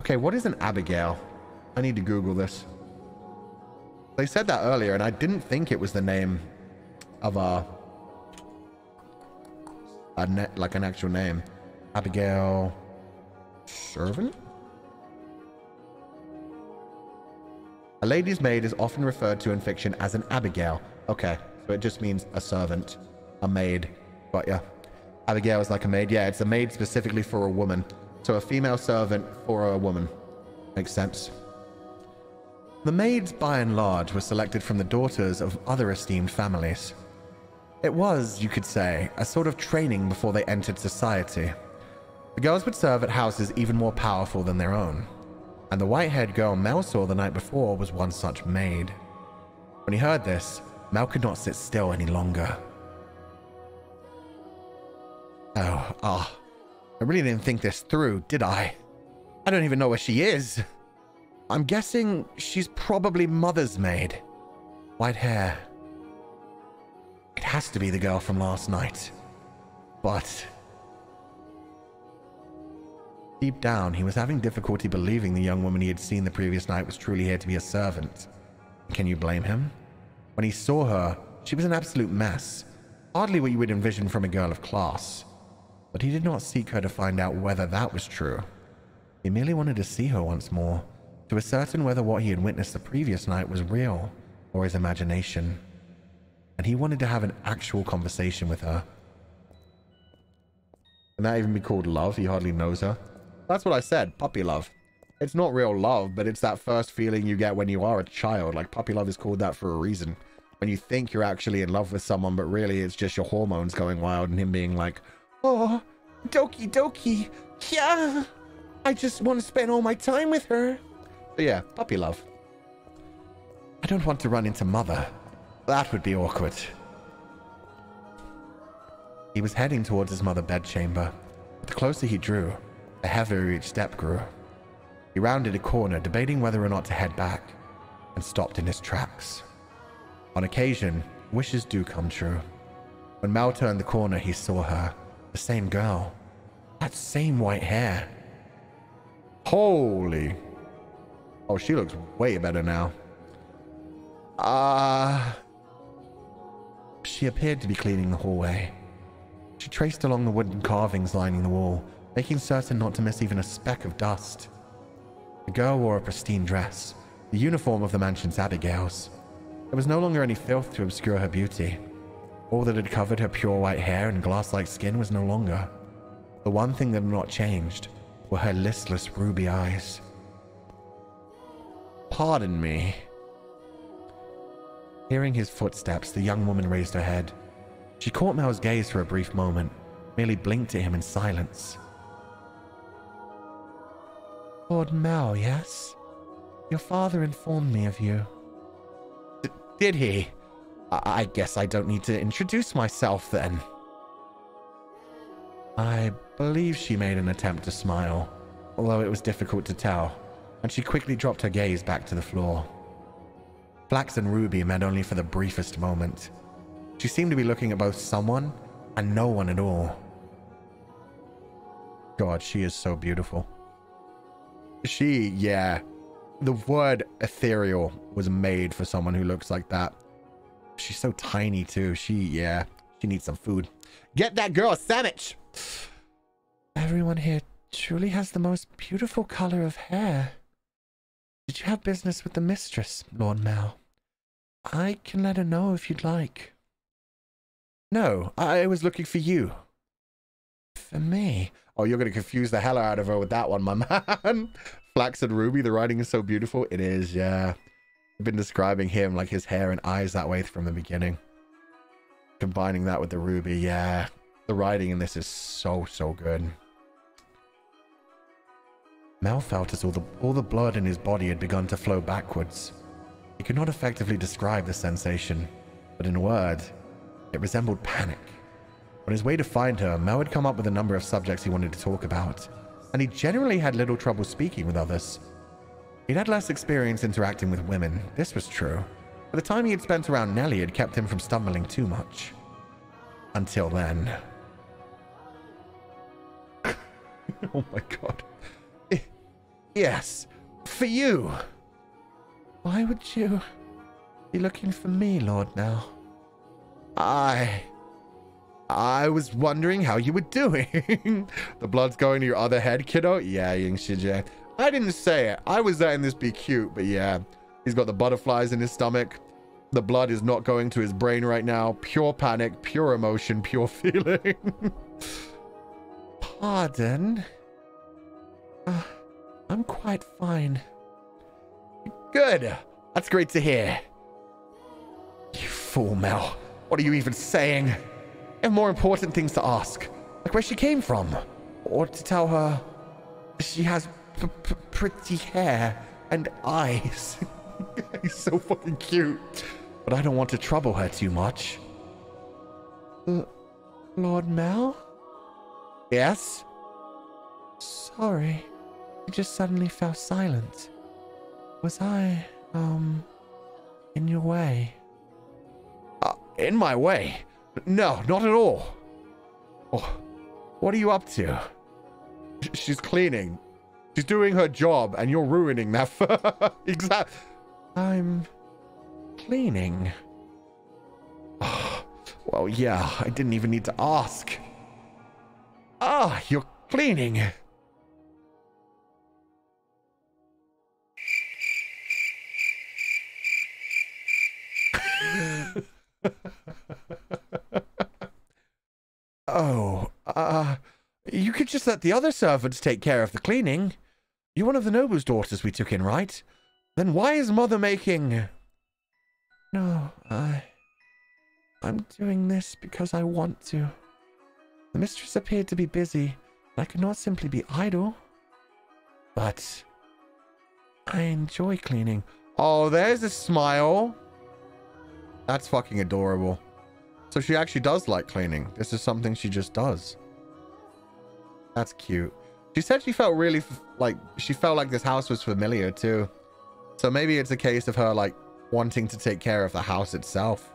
Okay, what is an abigail? I need to Google this. They said that earlier, and I didn't think it was the name of like an actual name. Abigail servant? A lady's maid is often referred to in fiction as an abigail. Okay, so it just means a servant, a maid. Got ya. Abigail is like a maid. Yeah, it's a maid specifically for a woman. So a female servant for a woman. Makes sense. The maids, by and large, were selected from the daughters of other esteemed families. It was, you could say, a sort of training before they entered society. The girls would serve at houses even more powerful than their own. And the white-haired girl Mel saw the night before was one such maid. When he heard this, Mel could not sit still any longer. I really didn't think this through, did I? I don't even know where she is. I'm guessing she's probably Mother's maid. White hair. It has to be the girl from last night. But deep down, he was having difficulty believing the young woman he had seen the previous night was truly here to be a servant. Can you blame him? When he saw her, she was an absolute mess. Hardly what you would envision from a girl of class. But he did not seek her to find out whether that was true. He merely wanted to see her once more, to ascertain whether what he had witnessed the previous night was real or his imagination. And he wanted to have an actual conversation with her. Can that even be called love? He hardly knows her. That's what I said, puppy love. It's not real love, but it's that first feeling you get when you are a child. Like, puppy love is called that for a reason. When you think you're actually in love with someone, but really it's just your hormones going wild and him being like, oh, dokie dokie, yeah, I just want to spend all my time with her. So yeah, puppy love. I don't want to run into Mother. That would be awkward. He was heading towards his mother's bedchamber, but the closer he drew, the heavier each step grew. He rounded a corner, debating whether or not to head back, and stopped in his tracks. On occasion, wishes do come true. When Mel turned the corner, he saw her. The same girl. That same white hair. Holy. Oh, she looks way better now. She appeared to be cleaning the hallway. She traced along the wooden carvings lining the wall, making certain not to miss even a speck of dust. The girl wore a pristine dress, the uniform of the mansion's abigails. There was no longer any filth to obscure her beauty. All that had covered her pure white hair and glass-like skin was no longer. The one thing that had not changed were her listless ruby eyes. Pardon me. Hearing his footsteps, the young woman raised her head. She caught Mel's gaze for a brief moment, merely blinked at him in silence. Lord Mel, yes? Your father informed me of you. Did he? I guess I don't need to introduce myself then. I believe she made an attempt to smile, although it was difficult to tell, and she quickly dropped her gaze back to the floor. Flax and Ruby met only for the briefest moment. She seemed to be looking at both someone and no one at all. God, she is so beautiful. Yeah. The word ethereal was made for someone who looks like that. She's so tiny too. She needs some food. Get that girl a sandwich! Everyone here truly has the most beautiful color of hair. Did you have business with the mistress, Lord Mel? I can let her know if you'd like. No, I was looking for you. For me? Oh, you're going to confuse the hell out of her with that one, my man. Flax and Ruby, the writing is so beautiful. It is, yeah. I've been describing him, like his hair and eyes that way from the beginning. Combining that with the Ruby, yeah. The writing in this is so, so good. Mel felt as all the blood in his body had begun to flow backwards. He could not effectively describe the sensation, but in a word, it resembled panic. On his way to find her, Mel had come up with a number of subjects he wanted to talk about, and he generally had little trouble speaking with others. He'd had less experience interacting with women, this was true, but the time he had spent around Nellie had kept him from stumbling too much. Until then. Oh my god. Yes, for you. Why would you be looking for me, Lord Mel? I was wondering how you were doing. The blood's going to your other head, kiddo? Yeah, Ying Shijie. I didn't say it. I was letting this be cute, but yeah. He's got the butterflies in his stomach. The blood is not going to his brain right now. Pure panic, pure emotion, pure feeling. Pardon? I'm quite fine. Good. That's great to hear. You fool, Mel. What are you even saying? I have more important things to ask. Like where she came from. Or to tell her she has pretty hair and eyes. He's so fucking cute. But I don't want to trouble her too much. Lord Mel? Yes? Sorry. You just suddenly fell silent. Was I, in your way? In my way? No, not at all. Oh, what are you up to? She's cleaning. She's doing her job, and you're ruining that for her. Exactly. I'm cleaning. Oh, well, yeah, I didn't even need to ask. Ah, you're cleaning. Oh, you could just let the other servants take care of the cleaning. You're one of the noble's daughters we took in, right? Then why is Mother making... No, I'm doing this because I want to. The mistress appeared to be busy, and I could not simply be idle. But... I enjoy cleaning. Oh, there's a smile. That's fucking adorable. So she actually does like cleaning. This is something she just does. That's cute. She said she felt really she felt like this house was familiar too. So maybe it's a case of her like wanting to take care of the house itself.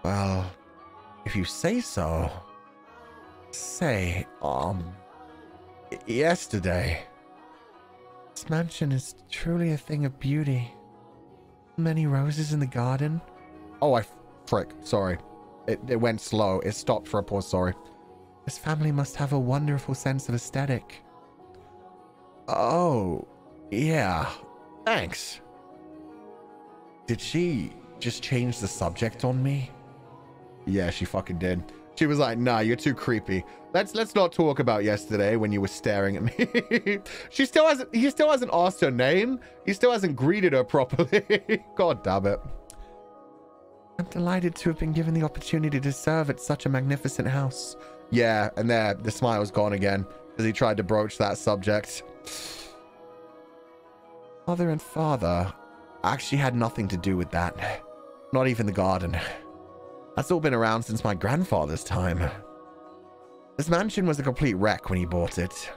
Well, if you say so. Say, yesterday. This mansion is truly a thing of beauty. Many roses in the garden. Oh, frick. Sorry. It went slow. It stopped for a pause. Sorry. This family must have a wonderful sense of aesthetic. Oh, yeah. Thanks. Did she just change the subject on me? Yeah, she fucking did. She was like, nah, you're too creepy. Let's not talk about yesterday when you were staring at me. He still hasn't asked her name. He still hasn't greeted her properly. God damn it. I'm delighted to have been given the opportunity to serve at such a magnificent house. Yeah, and there, the smile's gone again as he tried to broach that subject. Mother and father actually had nothing to do with that. Not even the garden. That's all been around since my grandfather's time. This mansion was a complete wreck when he bought it.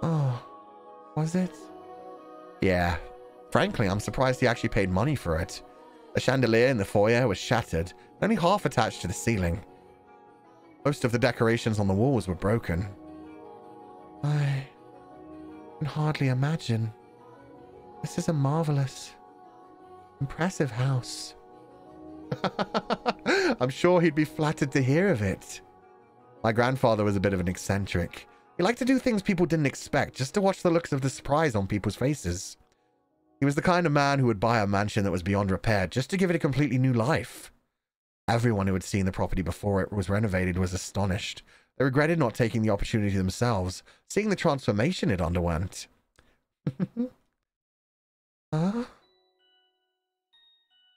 Oh, was it? Yeah. Frankly, I'm surprised he actually paid money for it. The chandelier in the foyer was shattered, only half attached to the ceiling. Most of the decorations on the walls were broken. I can hardly imagine. This is a marvelous, impressive house. I'm sure he'd be flattered to hear of it. My grandfather was a bit of an eccentric. He liked to do things people didn't expect, just to watch the looks of the surprise on people's faces. He was the kind of man who would buy a mansion that was beyond repair just to give it a completely new life. Everyone who had seen the property before it was renovated was astonished. They regretted not taking the opportunity themselves, seeing the transformation it underwent. Huh?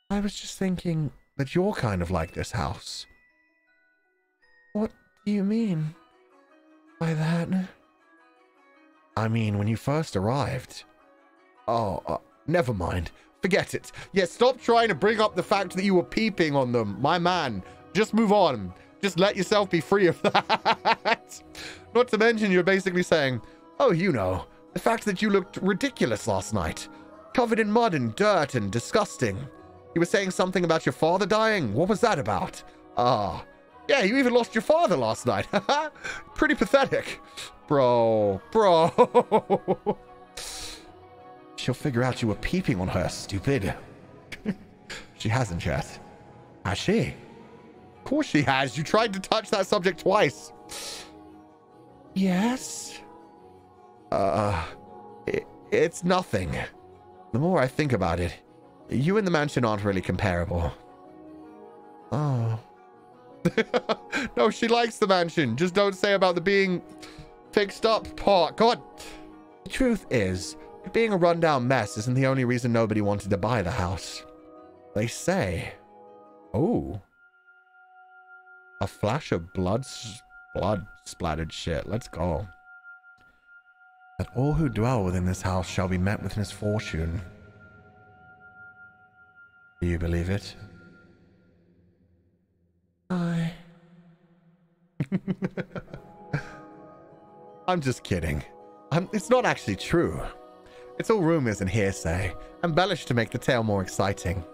I was just thinking that you're kind of like this house. What do you mean by that? I mean, when you first arrived. Oh, never mind. Forget it. Yeah, stop trying to bring up the fact that you were peeping on them. My man, just move on. Just let yourself be free of that. Not to mention you're basically saying, oh, you know, the fact that you looked ridiculous last night. Covered in mud and dirt and disgusting. You were saying something about your father dying. What was that about? Ah, yeah, you even lost your father last night. Pretty pathetic. Bro. She'll figure out you were peeping on her, stupid. She hasn't yet. Has she? Of course she has. You tried to touch that subject twice. Yes? It's nothing. The more I think about it, you and the mansion aren't really comparable. Oh. No, she likes the mansion. Just don't say about the being fixed up part. God. The truth is, it being a rundown mess isn't the only reason nobody wanted to buy the house. They say. Oh. A flash of blood splattered shit. Let's go. That all who dwell within this house shall be met with misfortune. Do you believe it? I'm just kidding. It's not actually true. It's all rumors and hearsay, embellished to make the tale more exciting.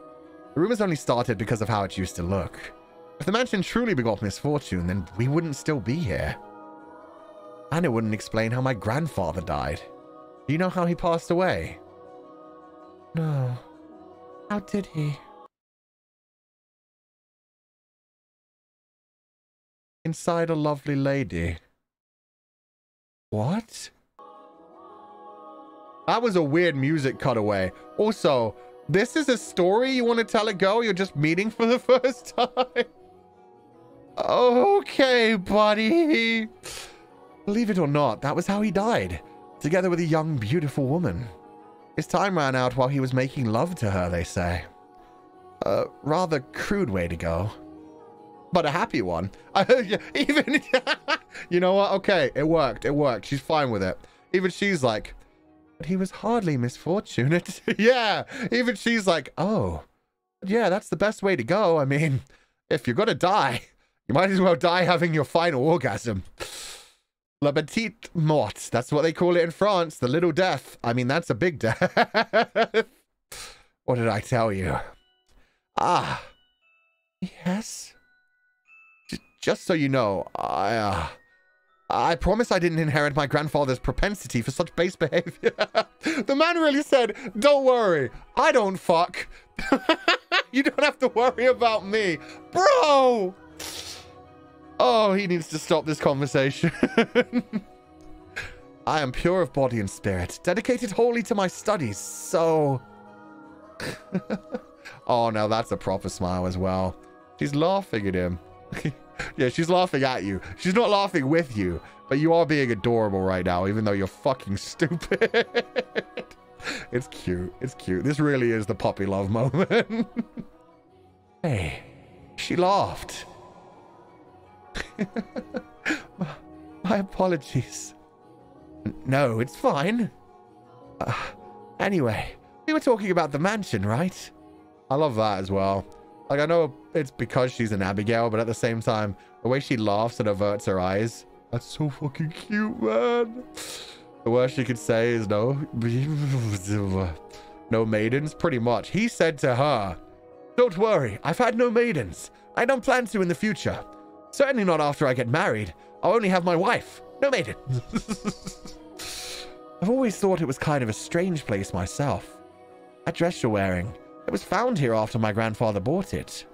The rumors only started because of how it used to look. If the mansion truly begot misfortune, then we wouldn't still be here. And it wouldn't explain how my grandfather died. Do you know how he passed away? No. How did he? Inside a lovely lady. What? That was a weird music cutaway. Also, this is a story you want to tell a girl you're just meeting for the first time? Okay, buddy. Believe it or not, that was how he died. Together with a young, beautiful woman. His time ran out while he was making love to her, they say. A rather crude way to go. But a happy one. Even... You know what? Okay, it worked. It worked. She's fine with it. Even she's like... But he was hardly misfortunate. Yeah, even she's like, oh, yeah, that's the best way to go. I mean, if you're gonna die, you might as well die having your final orgasm. La petite mort. That's what they call it in France. The little death. I mean, that's a big death. What did I tell you? Ah. Yes? Just so you know, I promise I didn't inherit my grandfather's propensity for such base behavior. The man really said, don't worry, I don't fuck. You don't have to worry about me. Bro! Oh, he needs to stop this conversation. I am pure of body and spirit, dedicated wholly to my studies, so... Oh, now that's a proper smile as well. She's laughing at him. Yeah, she's laughing at you. She's not laughing with you, but you are being adorable right now, even though you're fucking stupid. It's cute. It's cute. This really is the puppy love moment. Hey, she laughed. My apologies. No, it's fine. Anyway, we were talking about the mansion, right? I love that as well. Like, I know it's because she's an Abigail, but at the same time, the way she laughs and averts her eyes, that's so fucking cute, man. The worst she could say is no. No maidens, pretty much. He said to her, don't worry, I've had no maidens. I don't plan to in the future. Certainly not after I get married. I'll only have my wife. No maidens. I've always thought it was kind of a strange place myself. That dress you're wearing, it was found here after my grandfather bought it.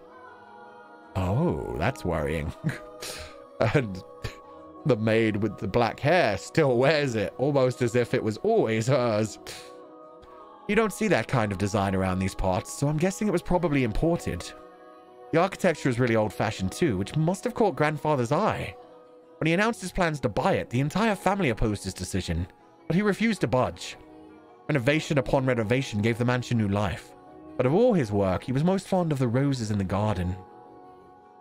Oh, that's worrying. And the maid with the black hair still wears it, almost as if it was always hers. You don't see that kind of design around these parts, so I'm guessing it was probably imported. The architecture is really old-fashioned too, which must have caught Grandfather's eye. When he announced his plans to buy it, the entire family opposed his decision, but he refused to budge. Renovation upon renovation gave the mansion new life, but of all his work, he was most fond of the roses in the garden.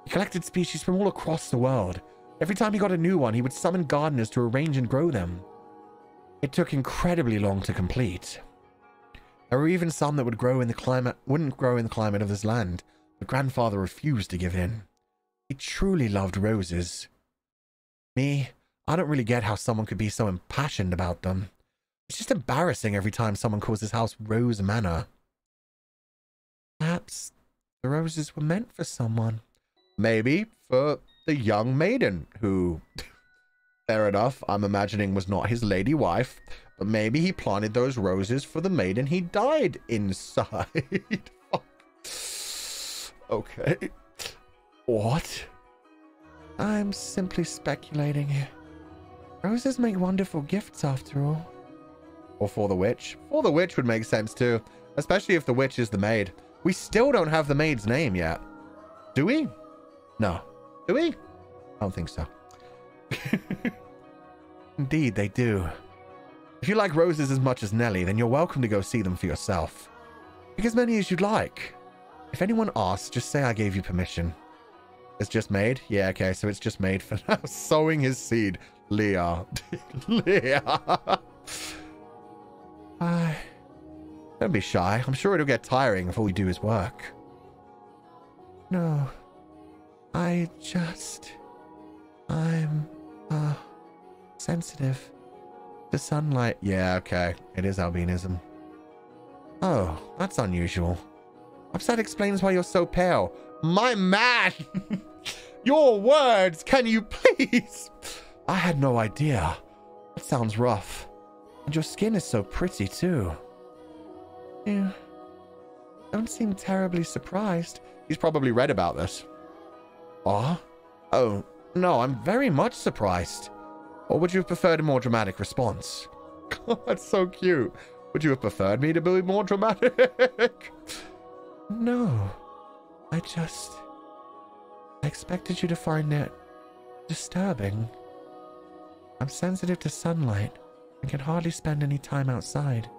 He collected species from all across the world. Every time he got a new one, he would summon gardeners to arrange and grow them. It took incredibly long to complete. There were even some that wouldn't grow in the climate of this land, but Grandfather refused to give in. He truly loved roses. Me, I don't really get how someone could be so impassioned about them. It's just embarrassing every time someone calls his house Rose Manor. Perhaps the roses were meant for someone. Maybe for the young maiden who, fair enough, I'm imagining was not his lady wife, but maybe he planted those roses for the maiden he died inside. Okay. What? I'm simply speculating here. Roses make wonderful gifts after all. Or for the witch. For the witch would make sense too, especially if the witch is the maid. We still don't have the maid's name yet. Do we? No. Do we? I don't think so. Indeed, they do. If you like roses as much as Nelly, then you're welcome to go see them for yourself. Pick as many as you'd like. If anyone asks, just say I gave you permission. It's just made? Yeah, okay, so it's just made for now. Sowing his seed. Leah. Leah. Don't be shy. I'm sure it'll get tiring if all we do is work. No. I'm sensitive to sunlight. Yeah, okay. It is albinism. Oh, that's unusual. Perhaps that explains why you're so pale. My man! Your words, can you please? I had no idea. That sounds rough. And your skin is so pretty, too. You don't seem terribly surprised. He's probably read about this. Oh, no, I'm very much surprised. Or would you have preferred a more dramatic response? God, that's so cute. Would you have preferred me to be more dramatic? No. I expected you to find it disturbing. I'm sensitive to sunlight and can hardly spend any time outside.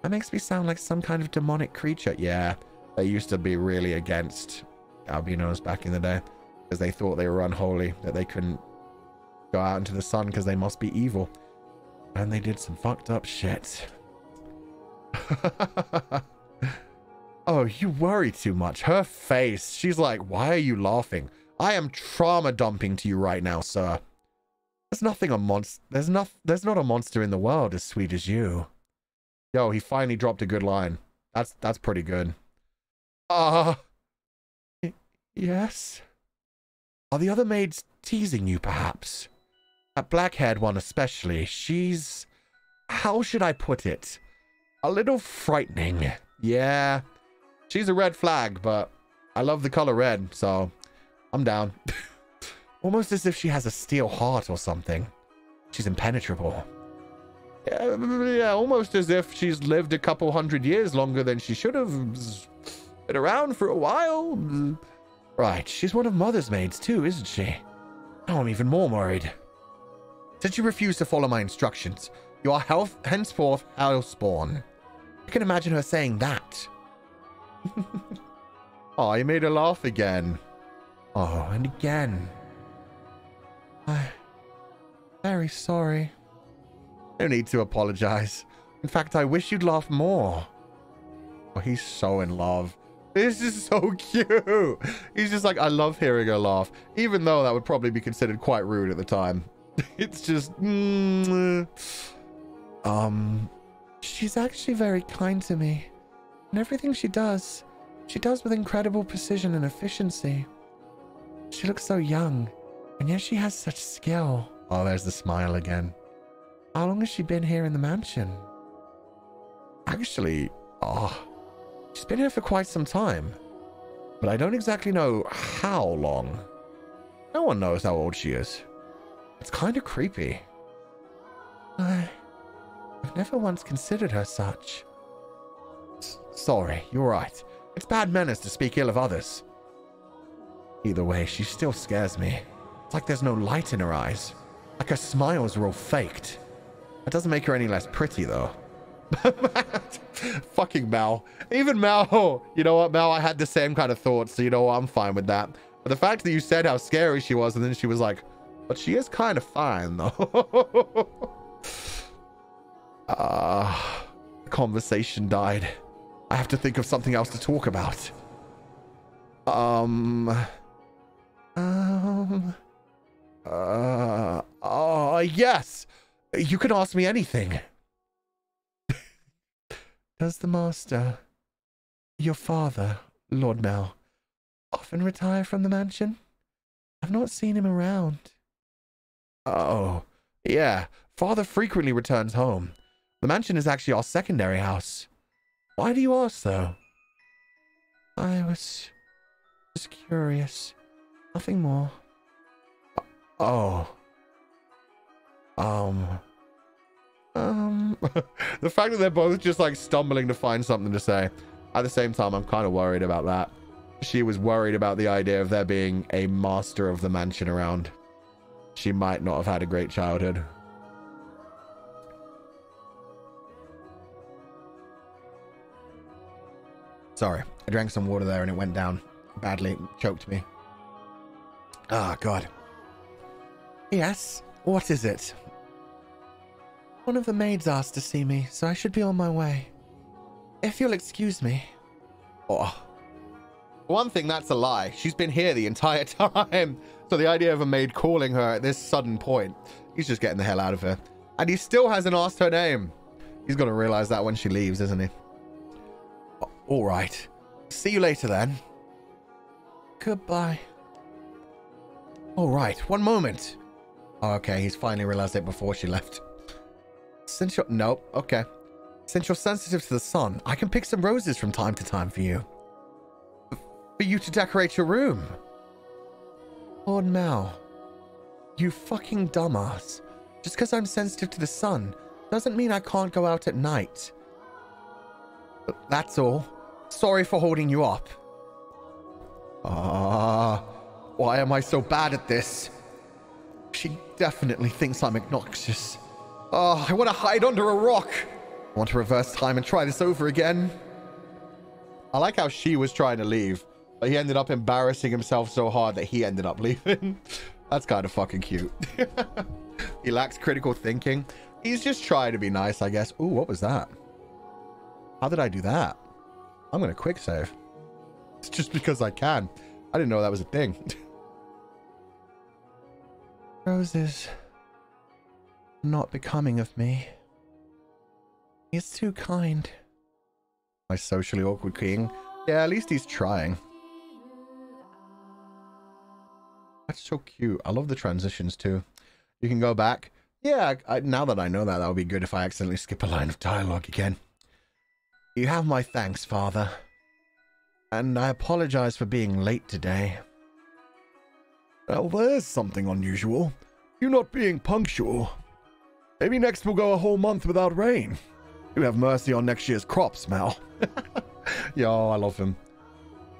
That makes me sound like some kind of demonic creature. Yeah, they used to be really against albinos back in the day because they thought they were unholy, that they couldn't go out into the sun because they must be evil. And they did some fucked up shit. Oh, you worry too much. Her face, she's like, why are you laughing? I am trauma dumping to you right now, sir. There's nothing there's not a monster in the world as sweet as you. Yo, he finally dropped a good line. That's pretty good. Yes? Are the other maids teasing you, perhaps? That black-haired one especially, she's... how should I put it? A little frightening. Yeah, she's a red flag, but I love the color red, so I'm down. Almost as if she has a steel heart or something. She's impenetrable. Yeah, almost as if she's lived a couple hundred years longer than she should have. Been around for a while. Right, she's one of Mother's maids too, isn't she? Now I'm even more worried. Since you refuse to follow my instructions, you are henceforth hellspawn. I can imagine her saying that. Oh, you made her laugh again. Oh, and again. I'm very sorry. No need to apologize. In fact, I wish you'd laugh more. Oh, he's so in love. This is so cute. He's just like, I love hearing her laugh, even though that would probably be considered quite rude at the time. It's just... She's actually very kind to me. And everything she does with incredible precision and efficiency. She looks so young, and yet she has such skill. Oh, there's the smile again. How long has she been here in the mansion? Actually, she's been here for quite some time. But I don't exactly know how long. No one knows how old she is. It's kind of creepy. I've never once considered her such. Sorry, you're right. It's bad manners to speak ill of others. Either way, she still scares me. It's like there's no light in her eyes. Like her smiles are all faked. That doesn't make her any less pretty, though. Fucking Mel. Even Mel. You know what, Mel? I had the same kind of thoughts, so you know what? I'm fine with that. But the fact that you said how scary she was, and then she was like, but she is kind of fine, though. The conversation died. I have to think of something else to talk about. Yes. You can ask me anything. Does the master, your father, Lord Mel, often retire from the mansion? I've not seen him around. Oh, yeah. Father frequently returns home. The mansion is actually our secondary house. Why do you ask, though? I was just curious. Nothing more. The fact that they're both just like stumbling to find something to say. At the same time, I'm kind of worried about that. She was worried about the idea of there being a master of the mansion around. She might not have had a great childhood. Sorry, I drank some water there and it went down badly. It choked me. Ah, God. Yes, what is it? One of the maids asked to see me, so I should be on my way. If you'll excuse me. Oh. One thing, that's a lie. She's been here the entire time. So the idea of a maid calling her at this sudden point, he's just getting the hell out of her. And he still hasn't asked her name. He's got to realize that when she leaves, isn't he? All right. See you later, then. Goodbye. All right. One moment. Oh, okay, he's finally realized it before she left. Since you're... Nope. Okay. Since you're sensitive to the sun, I can pick some roses from time to time for you. For you to decorate your room. Lord Mel, you fucking dumbass. Just because I'm sensitive to the sun doesn't mean I can't go out at night. That's all. Sorry for holding you up. Why am I so bad at this? She definitely thinks I'm obnoxious. I want to hide under a rock. I want to reverse time and try this over again. I like how she was trying to leave, but he ended up embarrassing himself so hard that he ended up leaving. That's kind of fucking cute. He lacks critical thinking. He's just trying to be nice, I guess. Ooh, what was that? How did I do that? I'm going to quick save. It's just because I can. I didn't know that was a thing. Roses. Not becoming of me. He's too kind. My socially awkward king. Yeah, at least he's trying. That's so cute. I love the transitions too. You can go back. Yeah, now that I know that, that would be good if I accidentally skip a line of dialogue again. You have my thanks, Father. And I apologize for being late today. Well, there's something unusual. You not being punctual. Maybe next we'll go a whole month without rain. You have mercy on next year's crops, Mal. Yo, I love him.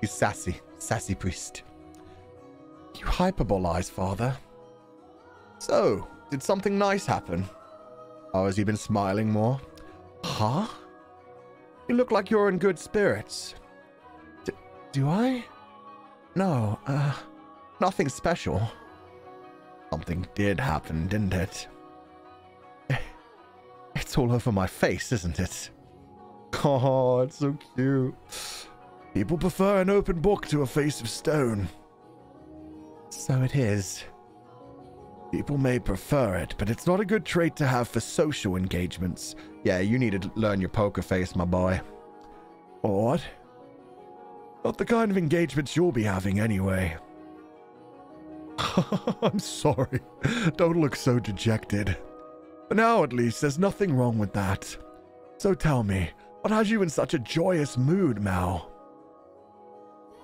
He's sassy. Sassy priest. You hyperbolize, Father. So, did something nice happen? Oh, has he been smiling more? Huh? You look like you're in good spirits. Do I? No, nothing special. Something did happen, didn't it? It's all over my face, isn't it? Oh, it's so cute. People prefer an open book to a face of stone. So it is. People may prefer it, but it's not a good trait to have for social engagements. Yeah, you need to learn your poker face, my boy. What? Not the kind of engagements you'll be having anyway. I'm sorry. Don't look so dejected. For now, at least, there's nothing wrong with that. So tell me, what has you in such a joyous mood, Mal?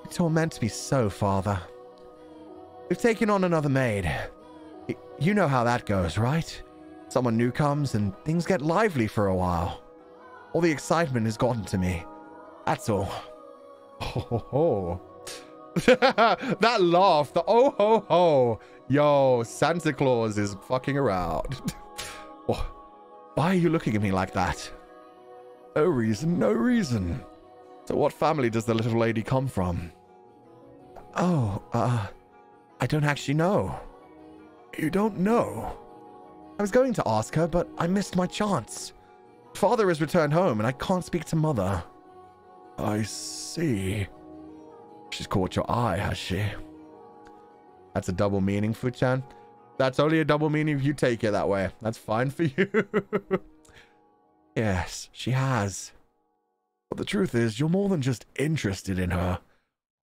It's all meant to be so, Father. We've taken on another maid. You know how that goes, right? Someone new comes and things get lively for a while. All the excitement has gotten to me. That's all. Ho, ho, ho. That laugh, the oh ho ho. Yo, Santa Claus is fucking around. Oh, why are you looking at me like that? No reason, no reason. So what family does the little lady come from? Oh, I don't actually know. You don't know? I was going to ask her, but I missed my chance. Father has returned home, and I can't speak to Mother. I see. She's caught your eye, has she? That's a double meaning, Fu-chan. That's only a double meaning if you take it that way. That's fine for you. Yes, she has. But the truth is, you're more than just interested in her.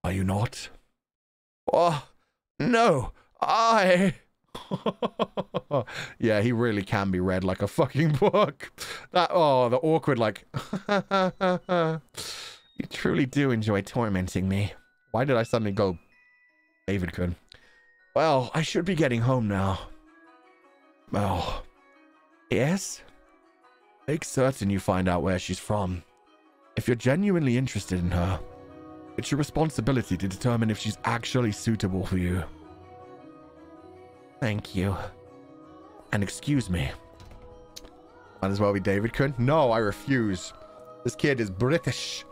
Are you not? Oh, no, Yeah, he really can be read like a fucking book. That, oh, the awkward, like... You truly do enjoy tormenting me. Why did I suddenly go David-kun? Well, I should be getting home now. Mel. Yes? Make certain you find out where she's from. If you're genuinely interested in her, it's your responsibility to determine if she's actually suitable for you. Thank you. And excuse me. Might as well be David-kun. No, I refuse. This kid is British.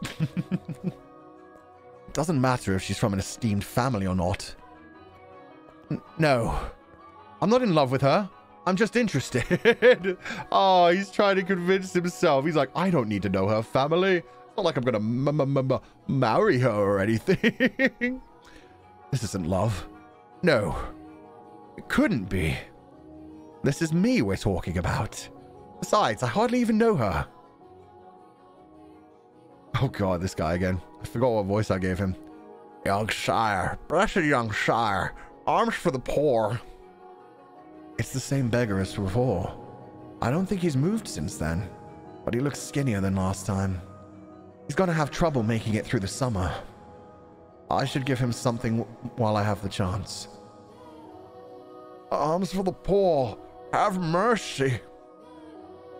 It doesn't matter if she's from an esteemed family or not. No. I'm not in love with her. I'm just interested. Oh, he's trying to convince himself. He's like, I don't need to know her family. It's not like I'm going to marry her or anything. This isn't love. No. It couldn't be. This is me we're talking about. Besides, I hardly even know her. Oh god, this guy again. I forgot what voice I gave him. Young sire, blessed young sire, arms for the poor. It's the same beggar as before. I don't think he's moved since then, but he looks skinnier than last time. He's gonna have trouble making it through the summer. I should give him something while I have the chance. Alms for the poor, have mercy.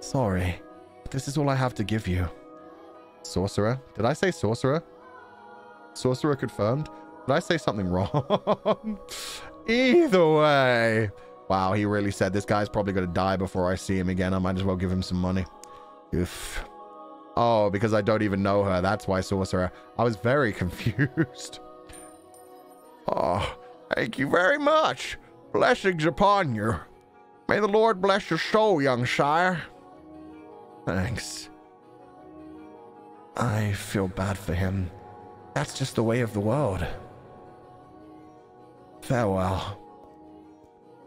Sorry, but this is all I have to give you. Sorcerer? Did I say sorcerer? Sorcerer confirmed? Did I say something wrong? Either way. Wow, he really said this guy's probably going to die before I see him again. I might as well give him some money. Oof. Oh, because I don't even know her. That's why sorcerer. I was very confused. Oh, thank you very much. Blessings upon you. May the Lord bless your soul, young sire. Thanks. I feel bad for him. That's just the way of the world. Farewell.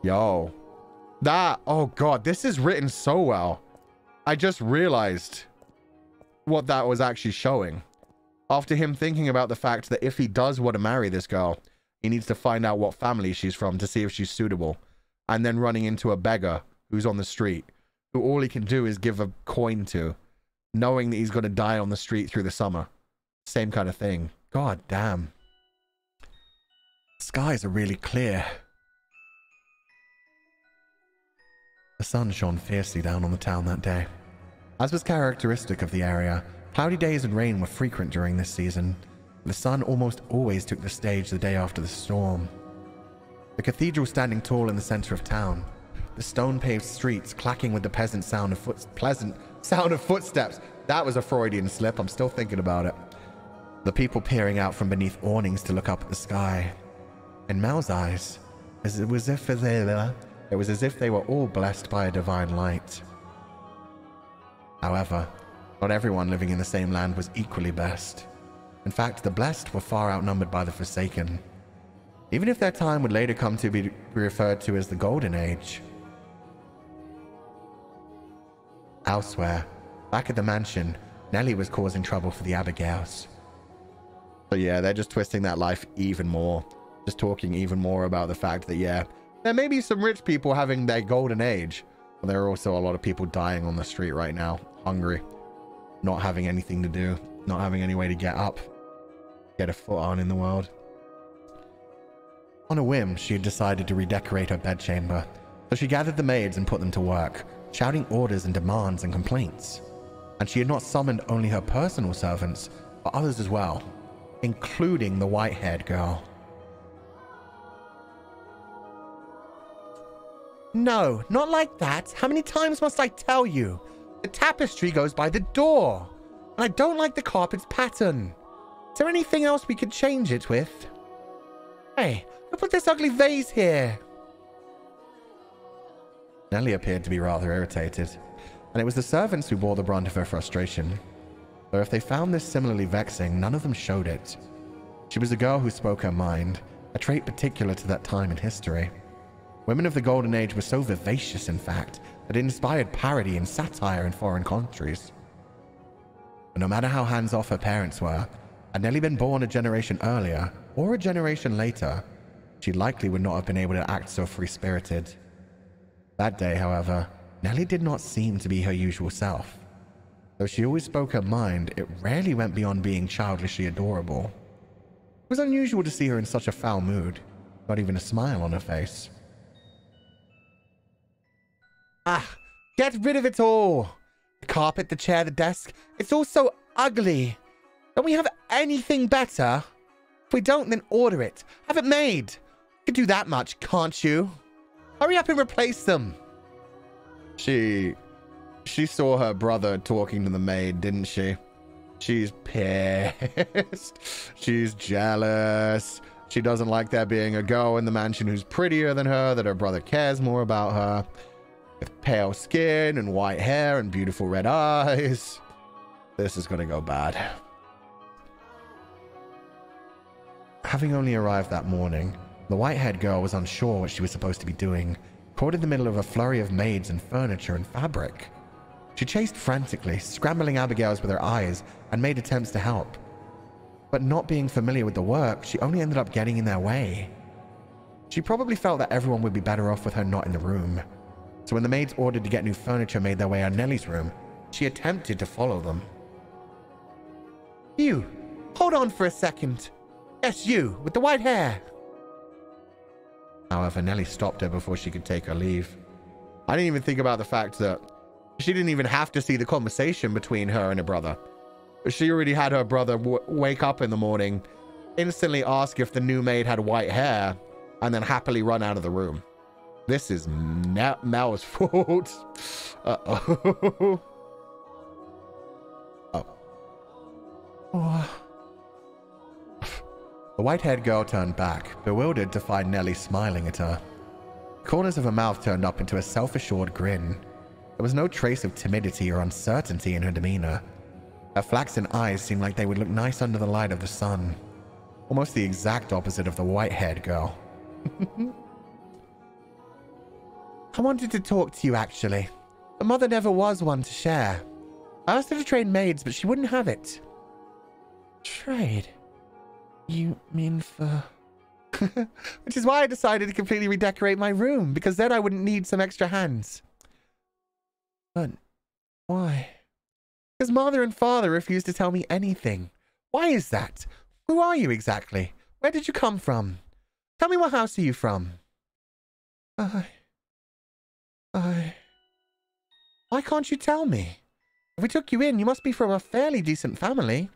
Yo. That, oh god, this is written so well. I just realized what that was actually showing. After him thinking about the fact that if he does want to marry this girl, he needs to find out what family she's from to see if she's suitable. And then running into a beggar who's on the street, who all he can do is give a coin to, knowing that he's going to die on the street through the summer. Same kind of thing. God damn. Skies are really clear. The sun shone fiercely down on the town that day. As was characteristic of the area, cloudy days and rain were frequent during this season. The sun almost always took the stage the day after the storm. The cathedral standing tall in the center of town, the stone-paved streets clacking with the pleasant sound of footsteps. That was a Freudian slip. I'm still thinking about it. The people peering out from beneath awnings to look up at the sky. In Mal's eyes, it was as if they were all blessed by a divine light. However, not everyone living in the same land was equally blessed. In fact, the blessed were far outnumbered by the forsaken, even if their time would later come to be referred to as the Golden Age. Elsewhere, back at the mansion, Nellie was causing trouble for the Abigails. So yeah, they're just twisting that life even more. Just talking even more about the fact that, yeah, there may be some rich people having their golden age, but there are also a lot of people dying on the street right now, hungry, not having anything to do, not having any way to get up, get a foot on in the world. On a whim, she had decided to redecorate her bedchamber, so she gathered the maids and put them to work, shouting orders and demands and complaints. And she had not summoned only her personal servants, but others as well, including the white-haired girl. No, not like that. How many times must I tell you? The tapestry goes by the door, and I don't like the carpet's pattern. Is there anything else we could change it with? Hey, look at this ugly vase here. Nelly appeared to be rather irritated, and it was the servants who bore the brunt of her frustration. Though if they found this similarly vexing, none of them showed it. She was a girl who spoke her mind, a trait particular to that time in history. Women of the Golden Age were so vivacious, in fact, that it inspired parody and satire in foreign countries. But no matter how hands-off her parents were, had Nelly been born a generation earlier, or a generation later, she likely would not have been able to act so free-spirited. That day, however, Nelly did not seem to be her usual self. Though she always spoke her mind, it rarely went beyond being childishly adorable. It was unusual to see her in such a foul mood, not even a smile on her face. Ah, get rid of it all. The carpet, the chair, the desk. It's all so ugly. Don't we have anything better? If we don't, then order it. Have it made. You can do that much, can't you? Hurry up and replace them. She saw her brother talking to the maid, didn't she? She's pissed. She's jealous. She doesn't like there being a girl in the mansion who's prettier than her, that her brother cares more about her. With pale skin and white hair and beautiful red eyes. This is going to go bad. Having only arrived that morning, the white-haired girl was unsure what she was supposed to be doing, caught in the middle of a flurry of maids and furniture and fabric. She chased frantically, scrambling Abigail's with her eyes, and made attempts to help. But not being familiar with the work, she only ended up getting in their way. She probably felt that everyone would be better off with her not in the room. So when the maids ordered to get new furniture made their way out of Nelly's room, she attempted to follow them. You, hold on for a second. Yes, you, with the white hair. However, Nelly stopped her before she could take her leave. I didn't even think about the fact that she didn't even have to see the conversation between her and her brother. She already had her brother wake up in the morning, instantly ask if the new maid had white hair, and then happily run out of the room. This is Mel's fault. Uh-oh. Oh. The white-haired girl turned back, bewildered to find Nelly smiling at her. Corners of her mouth turned up into a self-assured grin. There was no trace of timidity or uncertainty in her demeanor. Her flaxen eyes seemed like they would look nice under the light of the sun. Almost the exact opposite of the white-haired girl. I wanted to talk to you, actually. But Mother never was one to share. I asked her to trade maids, but she wouldn't have it. Trade? You mean for... Which is why I decided to completely redecorate my room, because then I wouldn't need some extra hands. But why? Because Mother and Father refused to tell me anything. Why is that? Who are you exactly? Where did you come from? Tell me, what house are you from? Why can't you tell me? If we took you in, you must be from a fairly decent family.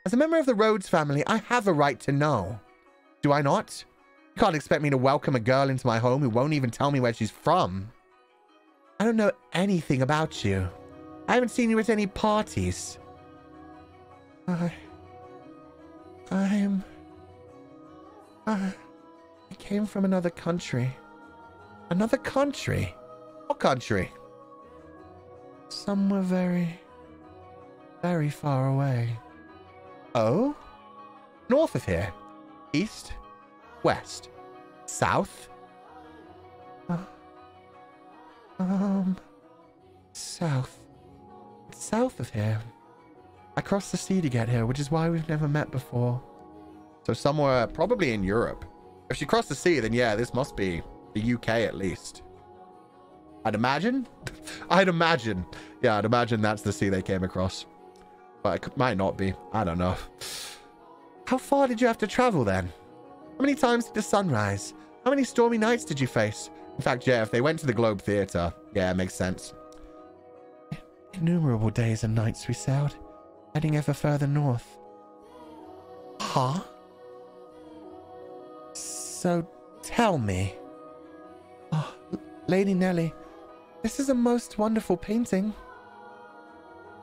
As a member of the Rhodes family, I have a right to know. Do I not? You can't expect me to welcome a girl into my home who won't even tell me where she's from. I don't know anything about you. I haven't seen you at any parties. I came from another country. Another country? What country? Somewhere very, very far away. Oh? North of here? East? West? South? South. It's south of here. I crossed the sea to get here, which is why we've never met before. So somewhere, probably in Europe. If she crossed the sea, then yeah, this must be the UK at least. I'd imagine. I'd imagine. Yeah, I'd imagine that's the sea they came across. But it might not be. I don't know. How far did you have to travel then? How many times did the sun rise? How many stormy nights did you face? In fact, yeah, if they went to the Globe Theatre, yeah, it makes sense. Innumerable days and nights we sailed, heading ever further north. Huh? So, tell me. Oh, Lady Nelly, this is a most wonderful painting.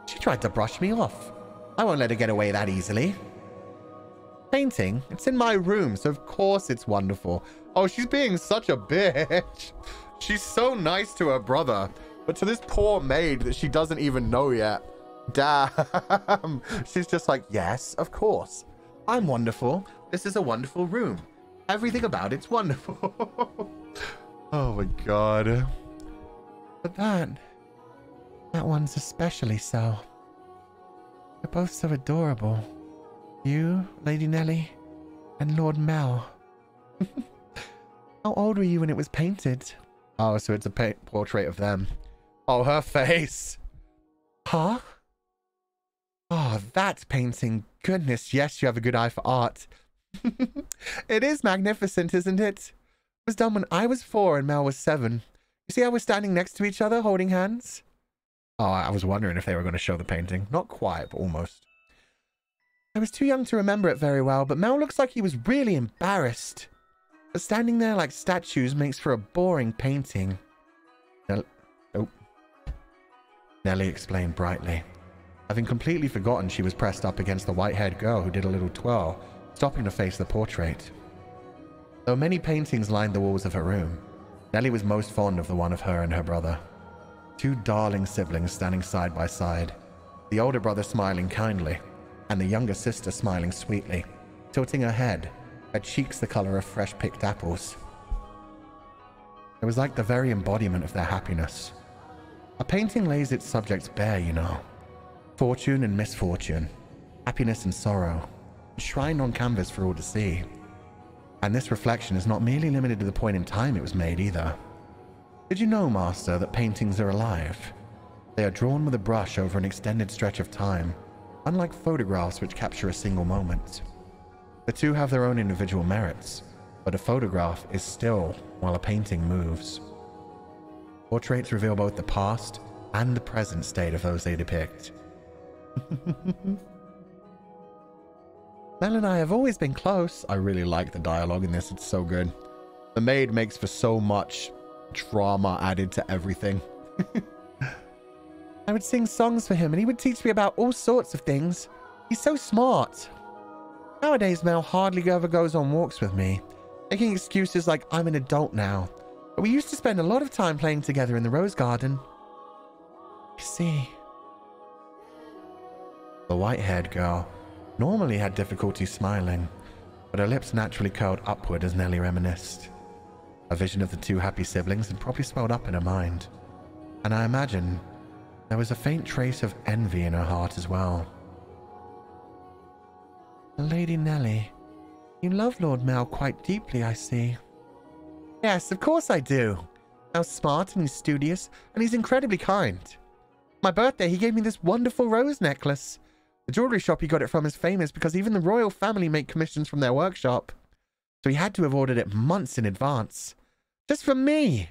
She tried to brush me off. I won't let her get away that easily. Painting? It's in my room, so of course it's wonderful. Oh, she's being such a bitch. She's so nice to her brother, but to this poor maid that she doesn't even know yet. Damn. She's just like, yes, of course. I'm wonderful. This is a wonderful room. Everything about it's wonderful. Oh my god. But that one's especially so. They're both so adorable. You, Lady Nelly, and Lord Mel. How old were you when it was painted? Oh, so it's a portrait of them. Oh, her face. Huh? Oh, that painting. Goodness, yes, you have a good eye for art. It is magnificent, isn't it? It was done when I was 4 and Mel was 7. You see how we're standing next to each other, holding hands? Oh, I was wondering if they were going to show the painting. Not quite, but almost. I was too young to remember it very well, but Mel looks like he was really embarrassed. But standing there like statues makes for a boring painting. Nelly explained brightly, having completely forgotten she was pressed up against the white-haired girl who did a little twirl, stopping to face the portrait. Though many paintings lined the walls of her room, Nelly was most fond of the one of her and her brother. 2 darling siblings standing side by side, the older brother smiling kindly, and the younger sister smiling sweetly, tilting her head, her cheeks the color of fresh-picked apples. It was like the very embodiment of their happiness. A painting lays its subjects bare, you know. Fortune and misfortune, happiness and sorrow, enshrined on canvas for all to see. And this reflection is not merely limited to the point in time it was made either. Did you know, Master, that paintings are alive? They are drawn with a brush over an extended stretch of time, unlike photographs which capture a single moment. The two have their own individual merits, but a photograph is still while a painting moves. Portraits reveal both the past and the present state of those they depict. Mel and I have always been close. I really like the dialogue in this. It's so good. The maid makes for so much drama added to everything. I would sing songs for him and he would teach me about all sorts of things. He's so smart. Nowadays, Mel hardly ever goes on walks with me, making excuses like I'm an adult now. But we used to spend a lot of time playing together in the rose garden. You see. The white-haired girl normally had difficulty smiling, but her lips naturally curled upward as Nelly reminisced. A vision of the 2 happy siblings had probably swelled up in her mind, and I imagine there was a faint trace of envy in her heart as well. Lady Nelly, you love Lord Mel quite deeply, I see. Yes, of course I do. Mel's smart and he's studious, and he's incredibly kind. My birthday, he gave me this wonderful rose necklace. The jewelry shop he got it from is famous because even the royal family make commissions from their workshop. So he had to have ordered it months in advance. Just for me.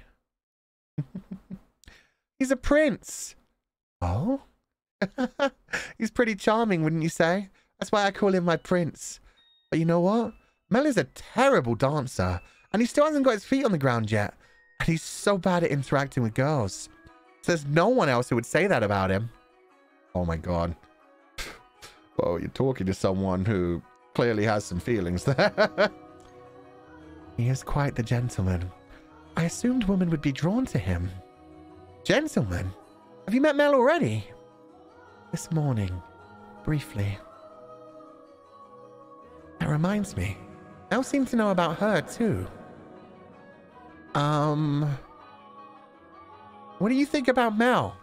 He's a prince. Oh? He's pretty charming, wouldn't you say? That's why I call him my prince. But you know what? Mel is a terrible dancer, and he still hasn't got his feet on the ground yet. And he's so bad at interacting with girls. So there's no one else who would say that about him. Oh my god. Well, you're talking to someone who clearly has some feelings there. He is quite the gentleman. I assumed women would be drawn to him. Gentleman? Have you met Mel already? This morning. Briefly. That reminds me. Mel seems to know about her, too. What do you think about Mel?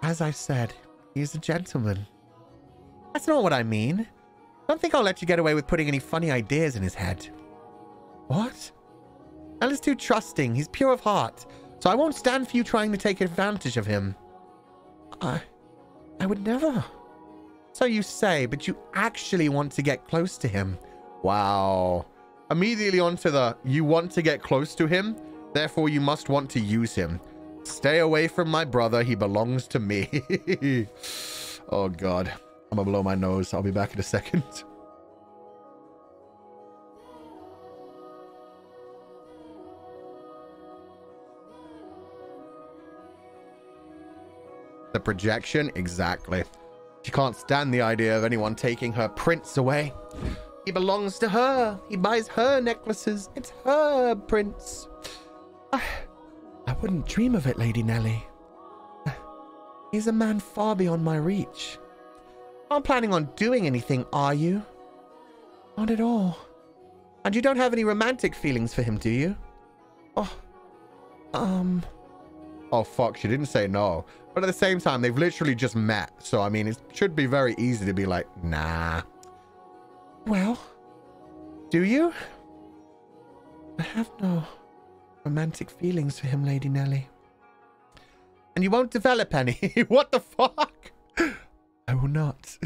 As I said, he's a gentleman. That's not what I mean. I don't think I'll let you get away with putting any funny ideas in his head. What? Mel is too trusting. He's pure of heart. So I won't stand for you trying to take advantage of him. I would never. So you say, but you actually want to get close to him. Wow. Immediately onto the, you want to get close to him, therefore you must want to use him. Stay away from my brother, he belongs to me. Oh, God. I'm gonna blow my nose. I'll be back in a second. The projection? Exactly. She can't stand the idea of anyone taking her prince away. He belongs to her. He buys her necklaces. It's her prince. I wouldn't dream of it, Lady Nelly. He's a man far beyond my reach. Aren't planning on doing anything, are you? Not at all. And you don't have any romantic feelings for him, do you? Oh, fuck. She didn't say no. But at the same time, they've literally just met. So, I mean, it should be very easy to be like, nah. Well, do you? I have no romantic feelings for him, Lady Nelly. And you won't develop any? What the fuck? I will not.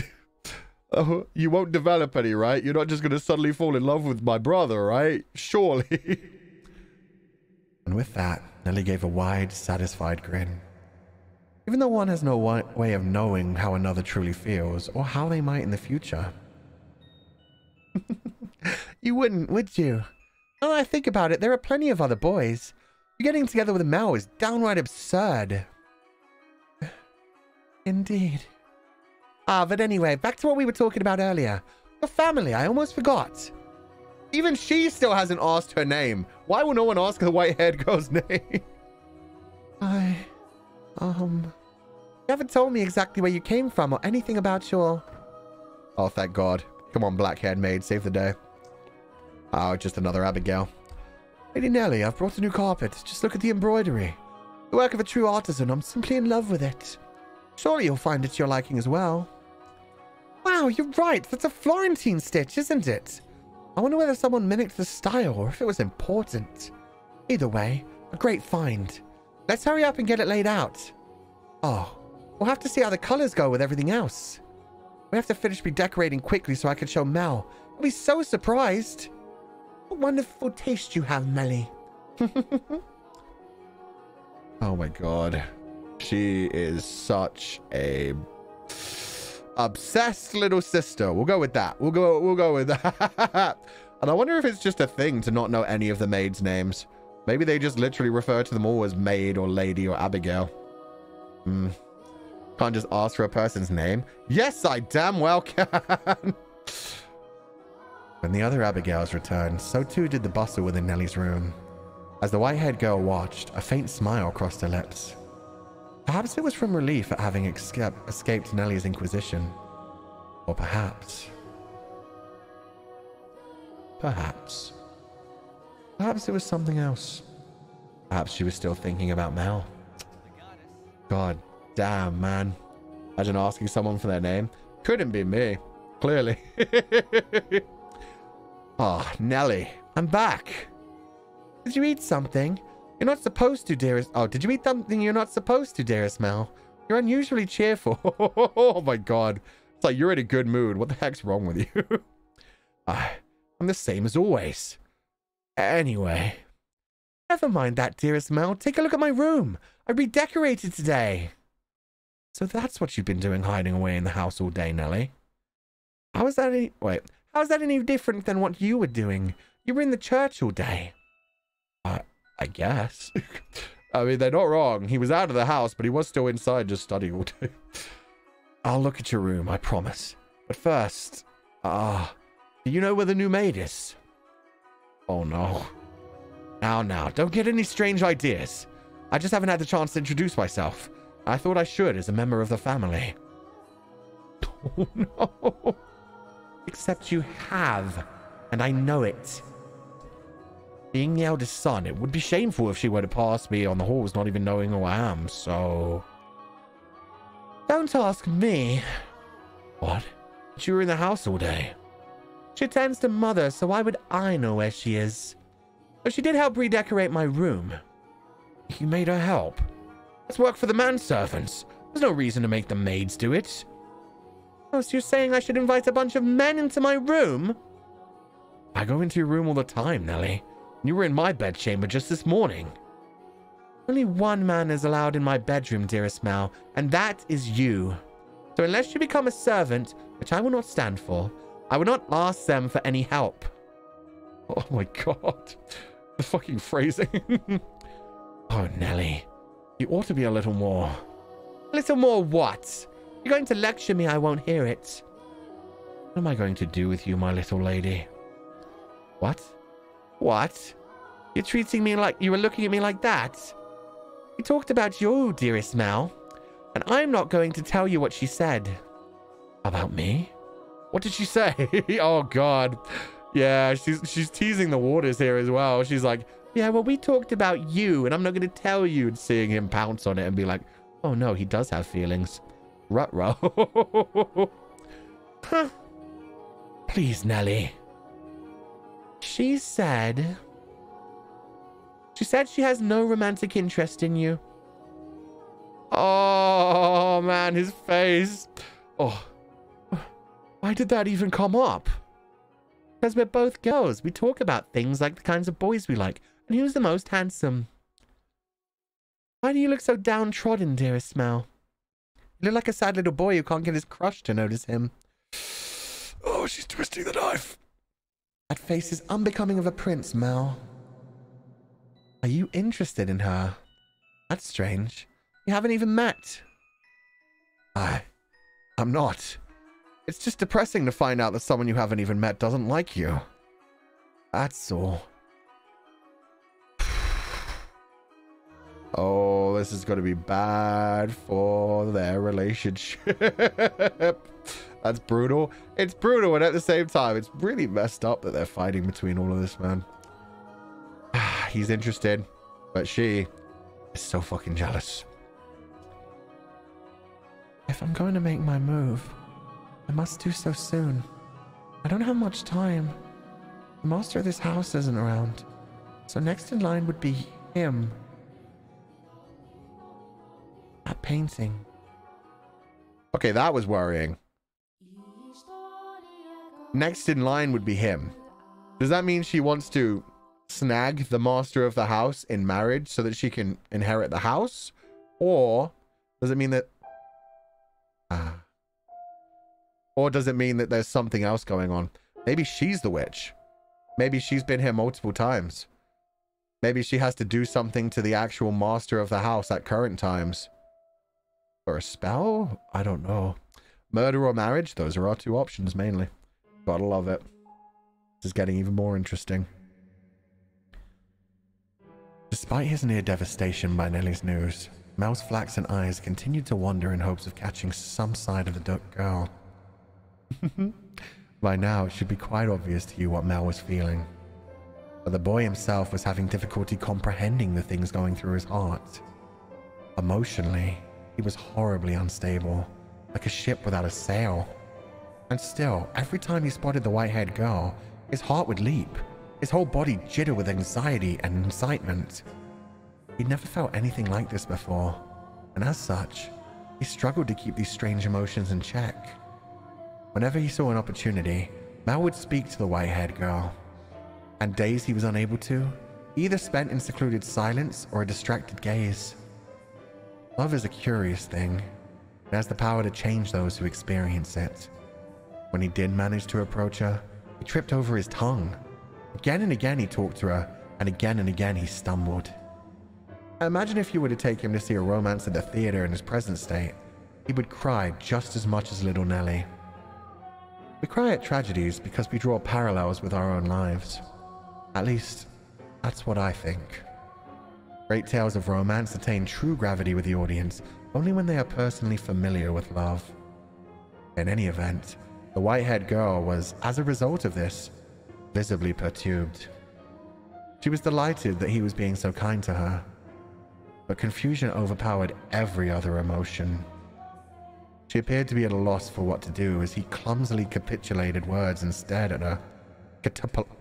Oh, you won't develop any, right? You're not just going to suddenly fall in love with my brother, right? Surely. And with that, Nelly gave a wide, satisfied grin. Even though one has no way of knowing how another truly feels, or how they might in the future. You wouldn't, would you? Now that I think about it, there are plenty of other boys. You getting together with Mel is downright absurd. Indeed. But anyway, back to what we were talking about earlier. Your family, I almost forgot. Even she still hasn't asked her name. Why will no one ask the white-haired girl's name? You haven't told me exactly where you came from or anything about your... Oh, thank God. Come on, black-haired maid, save the day. Oh, just another Abigail. Lady Nelly, I've brought a new carpet. Just look at the embroidery. The work of a true artisan. I'm simply in love with it. Surely you'll find it to your liking as well. Wow, you're right. That's a Florentine stitch, isn't it? I wonder whether someone mimicked the style or if it was important. Either way, a great find. Let's hurry up and get it laid out. Oh, we'll have to see how the colors go with everything else. We have to finish redecorating quickly so I can show Mel. I'll be so surprised. What wonderful taste you have, Melly. Oh my God. She is such a obsessed little sister. We'll go with that. We'll go with that. And I wonder if it's just a thing to not know any of the maids' names. Maybe they just literally refer to them all as maid or lady or Abigail. Can't just ask for a person's name. Yes, I damn well can. When the other Abigails returned, so too did the bustle within Nelly's room. As the white-haired girl watched, a faint smile crossed her lips. Perhaps it was from relief at having escaped Nelly's inquisition. Or perhaps it was something else. Perhaps she was still thinking about Mel. God damn, man. Imagine asking someone for their name. Couldn't be me. Clearly. Ah, oh, Nelly. I'm back. Did you eat something? You're not supposed to, dearest. Oh, did you eat something you're not supposed to, dearest Mel? You're unusually cheerful. Oh my God. It's like you're in a good mood. What the heck's wrong with you? I'm the same as always. Anyway. Never mind that, dearest Mel. Take a look at my room. I redecorated today. So that's what you've been doing, hiding away in the house all day, Nelly. How is that any different than what you were doing? You were in the church all day. I guess. I mean, they're not wrong. He was out of the house, but he was still inside just studying all day. I'll look at your room, I promise. But first, do you know where the new maid is? Oh no. Now, don't get any strange ideas. I just haven't had the chance to introduce myself. I thought I should as a member of the family. Oh no. Except you have, and I know it. Being the eldest son, it would be shameful if she were to pass me on the halls not even knowing who I am, so... Don't ask me. What? But you were in the house all day. She attends to Mother, so why would I know where she is? But she did help redecorate my room. You made her help? That's work for the manservants. There's no reason to make the maids do it. Oh, so you're saying I should invite a bunch of men into my room? I go into your room all the time, Nelly. You were in my bedchamber just this morning. Only one man is allowed in my bedroom, dearest Mel, and that is you. So unless you become a servant, which I will not stand for, I will not ask them for any help. Oh my god. The fucking phrasing. Oh, Nelly. You ought to be a little more... A little more what? You're going to lecture me, I won't hear it. What am I going to do with you, my little lady? What? What? You're treating me like... You were looking at me like that? We talked about you, dearest Mel. And I'm not going to tell you what she said. About me? What did she say? Oh, God. Yeah, she's teasing the waters here as well. She's like, yeah, well, we talked about you, and I'm not going to tell you. And seeing him pounce on it and be like, oh, no, he does have feelings. Ruh-roh. Huh. Please, Nelly. She said she has no romantic interest in you. Oh, man, his face. Oh, why did that even come up? Because we're both girls. We talk about things like the kinds of boys we like. And who's the most handsome? Why do you look so downtrodden, dearest Mel? You look like a sad little boy who can't get his crush to notice him. Oh, she's twisting the knife. That face is unbecoming of a prince, Mel. Are you interested in her? That's strange. You haven't even met. I'm not. It's just depressing to find out that someone you haven't even met doesn't like you. That's all. Oh, this is going to be bad for their relationship. That's brutal. It's brutal, and at the same time, it's really messed up that they're fighting between all of this, man. He's interested, but she is so fucking jealous. If I'm going to make my move, I must do so soon. I don't have much time. The master of this house isn't around, so next in line would be him. That painting. Okay, that was worrying. Next in line would be him. Does that mean she wants to snag the master of the house in marriage so that she can inherit the house? Or does it mean that... Or does it mean that there's something else going on? Maybe she's the witch. Maybe she's been here multiple times. Maybe she has to do something to the actual master of the house at current times. For a spell? I don't know. Murder or marriage? Those are our two options, mainly. Gotta love it. This is getting even more interesting. Despite his near devastation by Nelly's news, Mel's flaxen eyes continued to wander in hopes of catching some side of the duck girl. By now, it should be quite obvious to you what Mel was feeling. But the boy himself was having difficulty comprehending the things going through his heart. Emotionally, he was horribly unstable, like a ship without a sail. And still, every time he spotted the white-haired girl, his heart would leap, his whole body jitter with anxiety and excitement. He'd never felt anything like this before, and as such, he struggled to keep these strange emotions in check. Whenever he saw an opportunity, Mel would speak to the white-haired girl. And days he was unable to, he either spent in secluded silence or a distracted gaze. Love is a curious thing. It has the power to change those who experience it. When he did manage to approach her, he tripped over his tongue. Again and again he talked to her, and again he stumbled. Imagine if you were to take him to see a romance at the theater in his present state. He would cry just as much as little Nelly. We cry at tragedies because we draw parallels with our own lives. At least, that's what I think. Great tales of romance attain true gravity with the audience only when they are personally familiar with love. In any event, the white-haired girl was, as a result of this, visibly perturbed. She was delighted that he was being so kind to her, but confusion overpowered every other emotion. She appeared to be at a loss for what to do as he clumsily capitulated words and stared at her.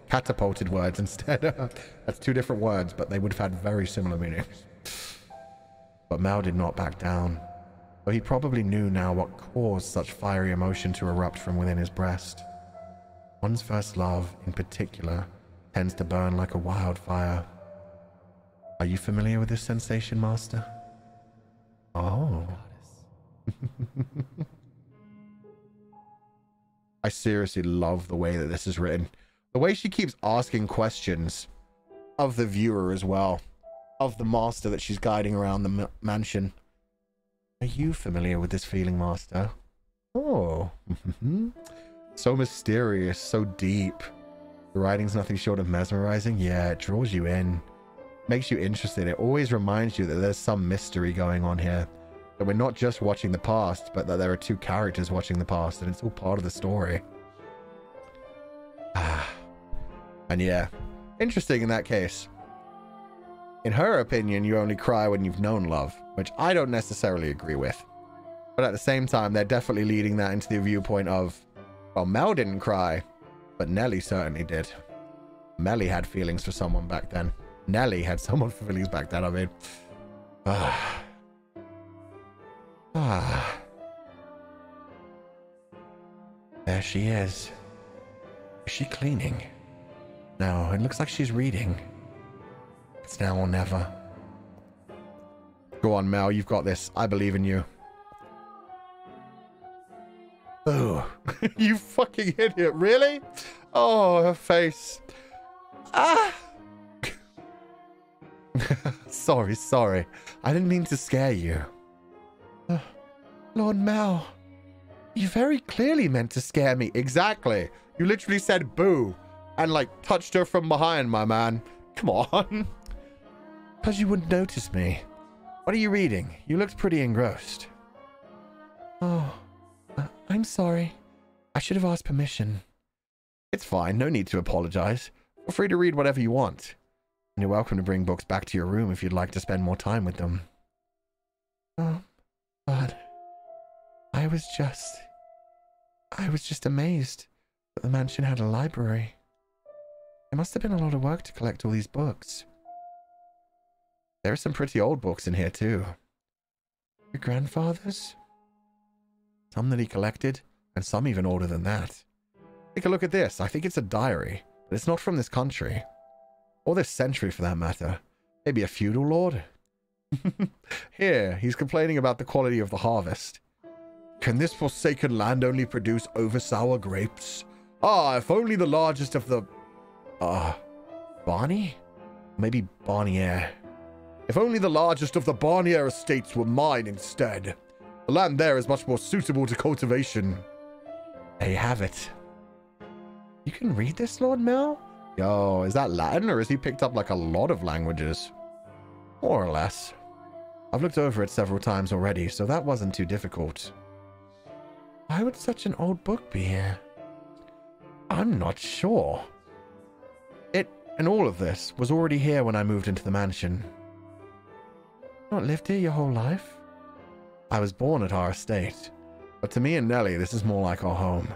Catapulted words instead. That's two different words, but they would have had very similar meanings. But Mel did not back down, though he probably knew now what caused such fiery emotion to erupt from within his breast. One's first love, in particular, tends to burn like a wildfire. Are you familiar with this sensation, Master? Oh. seriously love the way that this is written. The way she keeps asking questions of the viewer as well, of the master that she's guiding around the mansion. Are you familiar with this feeling, master? Oh, so mysterious, so deep. The writing's nothing short of mesmerizing. Yeah, it draws you in, makes you interested. It always reminds you that there's some mystery going on here, that we're not just watching the past, but that there are two characters watching the past, and it's all part of the story. And yeah, interesting in that case. In her opinion, you only cry when you've known love, which I don't necessarily agree with. But at the same time, they're definitely leading that into the viewpoint of, well, Mel didn't cry, but Nelly certainly did. Melly had feelings for someone back then. Nelly had someone for feelings back then, I mean. There she is. Is she cleaning? No, it looks like she's reading. It's now or never. Go on, Mel, you've got this. I believe in you. Oh, you fucking idiot. Really? Oh, her face. Ah! Sorry. I didn't mean to scare you. Lord Mel, you very clearly meant to scare me. Exactly. You literally said boo and like touched her from behind, my man. Come on. Because you wouldn't notice me. What are you reading? You looked pretty engrossed. Oh, I'm sorry. I should have asked permission. It's fine. No need to apologize. Feel free to read whatever you want. And you're welcome to bring books back to your room if you'd like to spend more time with them. Oh, but I was just amazed that the mansion had a library. It must have been a lot of work to collect all these books. There are some pretty old books in here too. Your grandfather's? Some that he collected, and some even older than that. Take a look at this. I think it's a diary, but it's not from this country. Or this century for that matter. Maybe a feudal lord? Here, he's complaining about the quality of the harvest. Can this forsaken land only produce over-sour grapes? Ah, if only the largest of the... Barney? Maybe Barnier. If only the largest of the Barnier estates were mine instead. The land there is much more suitable to cultivation. There you have it. You can read this, Lord Mel? Yo, is that Latin, or has he picked up like a lot of languages? More or less. I've looked over it several times already, so that wasn't too difficult. Why would such an old book be here? I'm not sure. It, and all of this, was already here when I moved into the mansion. Not lived here your whole life? I was born at our estate, but to me and Nellie, this is more like our home.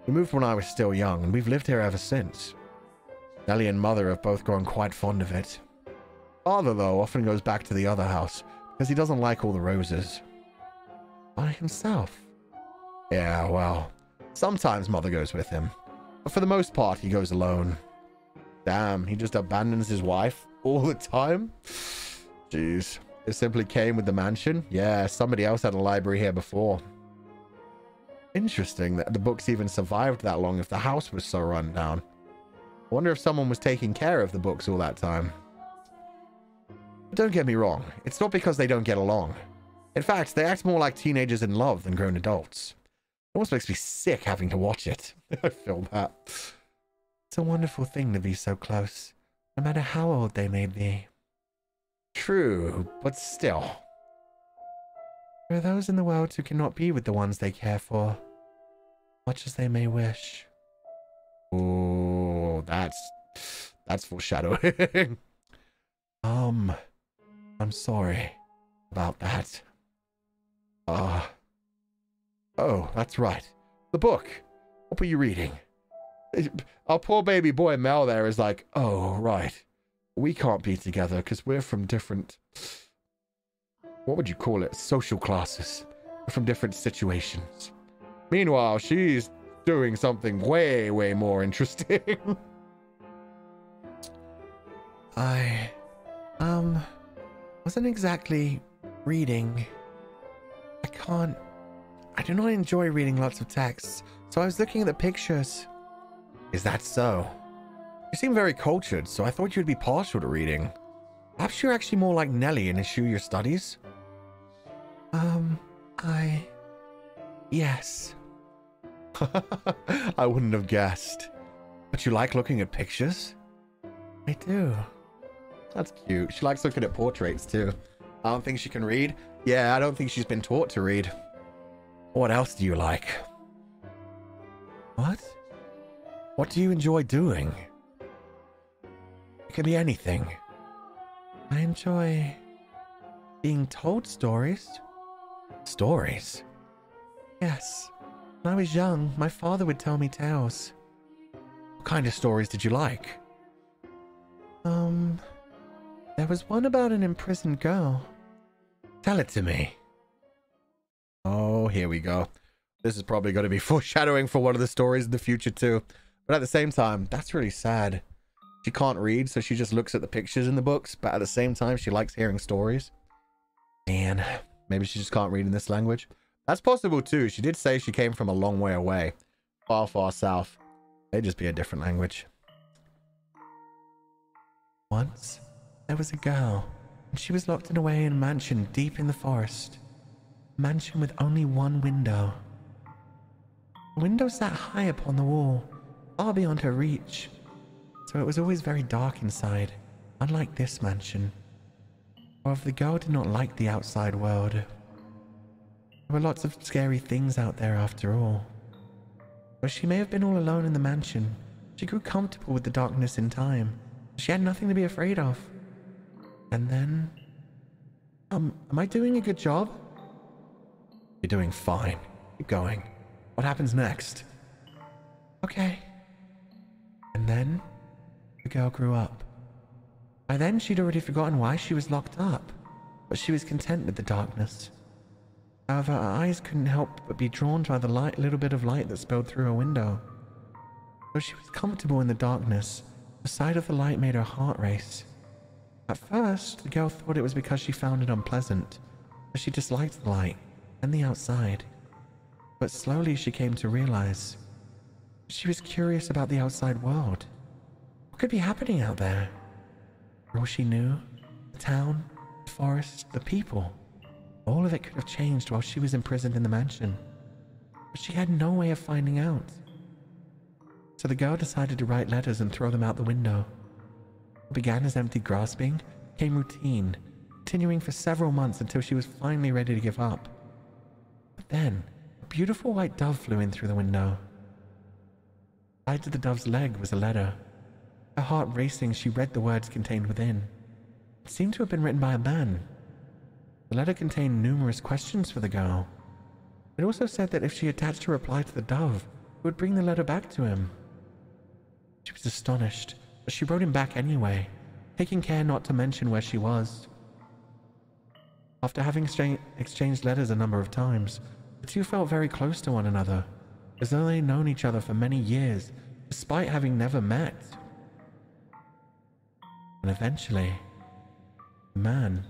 We moved when I was still young, and we've lived here ever since. Nellie and Mother have both grown quite fond of it. Father, though, often goes back to the other house, because he doesn't like all the roses. By himself? Yeah, well, sometimes Mother goes with him, but for the most part, he goes alone. Damn, he just abandons his wife all the time? Jeez. It simply came with the mansion? Yeah, somebody else had a library here before. Interesting that the books even survived that long if the house was so run down. I wonder if someone was taking care of the books all that time. But don't get me wrong, it's not because they don't get along. In fact, they act more like teenagers in love than grown adults. It almost makes me sick having to watch it. I feel that. It's a wonderful thing to be so close, no matter how old they may be. True, but still. There are those in the world who cannot be with the ones they care for, much as they may wish. Oh, that's foreshadowing. I'm sorry about that. Oh, that's right. The book. What were you reading? Our poor baby boy Mel there is like, oh, right. We can't be together because we're from different... What would you call it? Social classes. We're from different situations. Meanwhile, she's doing something way, way more interesting. I wasn't exactly reading. I do not enjoy reading lots of texts, So I was looking at the pictures. Is that so? You seem very cultured, so I thought you'd be partial to reading. Perhaps you're actually more like Nelly and eschew your studies? Yes. I wouldn't have guessed. But you like looking at pictures? I do. That's cute. She likes looking at portraits too. I don't think she can read. Yeah, I don't think she's been taught to read. What else do you like? What? What do you enjoy doing? It can be anything. I enjoy being told stories. Stories? Yes. When I was young, my father would tell me tales. What kind of stories did you like? There was one about an imprisoned girl. Tell it to me. Oh, here we go. This is probably going to be foreshadowing for one of the stories in the future too. But at the same time, that's really sad. She can't read, so she just looks at the pictures in the books, but at the same time, she likes hearing stories. Man, maybe she just can't read in this language. That's possible too. She did say she came from a long way away. Far, far south. They'd just be a different language. Once, there was a girl, and she was locked away in a mansion deep in the forest. A mansion with only one window. The window sat high upon the wall, far beyond her reach, so it was always very dark inside, unlike this mansion. However, the girl did not like the outside world. There were lots of scary things out there after all. Though she may have been all alone in the mansion, she grew comfortable with the darkness in time. She had nothing to be afraid of. And then... am I doing a good job? You're doing fine. Keep going. What happens next? Okay. And then, the girl grew up. By then, she'd already forgotten why she was locked up, but she was content with the darkness. However, her eyes couldn't help but be drawn by the little bit of light that spilled through her window. Though she was comfortable in the darkness, the sight of the light made her heart race. At first, the girl thought it was because she found it unpleasant, but she disliked the light and the outside. But slowly she came to realize she was curious about the outside world. What could be happening out there? For all she knew, the town, the forest, the people, all of it could have changed while she was imprisoned in the mansion. But she had no way of finding out. So the girl decided to write letters and throw them out the window. What began as empty grasping became routine, continuing for several months until she was finally ready to give up. But then, a beautiful white dove flew in through the window. Tied to the dove's leg was a letter. Her heart racing, she read the words contained within. It seemed to have been written by a man. The letter contained numerous questions for the girl. It also said that if she attached her reply to the dove, it would bring the letter back to him. She was astonished, but she wrote him back anyway, taking care not to mention where she was. After having exchanged letters a number of times, the two felt very close to one another, as though they'd known each other for many years, despite having never met. And eventually, the man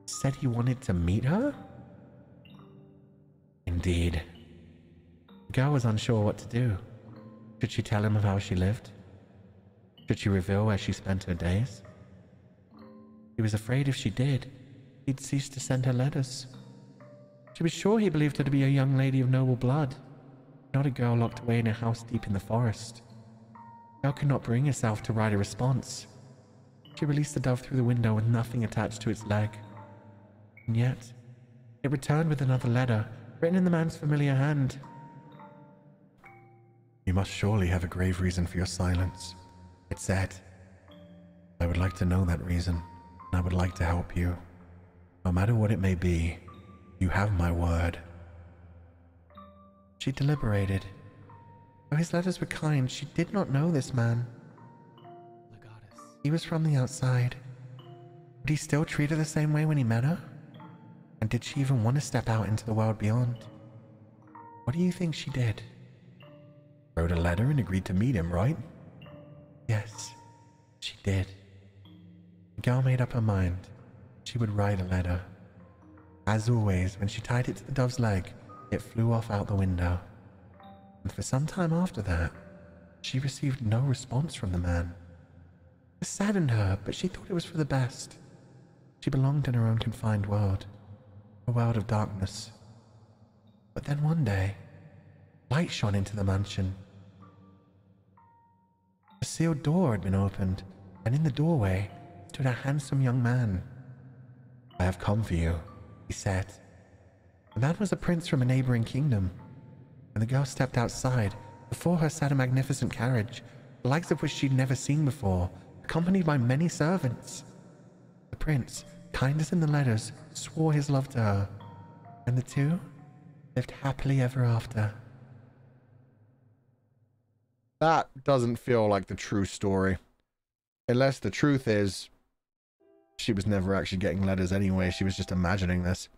said he wanted to meet her? Indeed. The girl was unsure what to do. Should she tell him of how she lived? Should she reveal where she spent her days? She was afraid if she did, he'd cease to send her letters. She was sure he believed her to be a young lady of noble blood, not a girl locked away in a house deep in the forest. The girl could not bring herself to write a response. She released the dove through the window with nothing attached to its leg. And yet, it returned with another letter, written in the man's familiar hand. You must surely have a grave reason for your silence, it said. I would like to know that reason, and I would like to help you. No matter what it may be, you have my word. She deliberated. Though his letters were kind, she did not know this man. He was from the outside. Would he still treat her the same way when he met her? And did she even want to step out into the world beyond? What do you think she did? Wrote a letter and agreed to meet him, right? Yes, she did. The girl made up her mind. She would write a letter. As always, when she tied it to the dove's leg, it flew off out the window. And for some time after that, she received no response from the man. It saddened her, but she thought it was for the best. She belonged in her own confined world, a world of darkness. But then one day, light shone into the mansion. A sealed door had been opened, and in the doorway stood a handsome young man. "I have come for you," he said. The man was a prince from a neighboring kingdom, and the girl stepped outside. Before her sat a magnificent carriage, the likes of which she'd never seen before, accompanied by many servants. The prince, kind as in the letters, swore his love to her, and the two lived happily ever after. That doesn't feel like the true story. Unless the truth is, she was never actually getting letters anyway. She was just imagining this,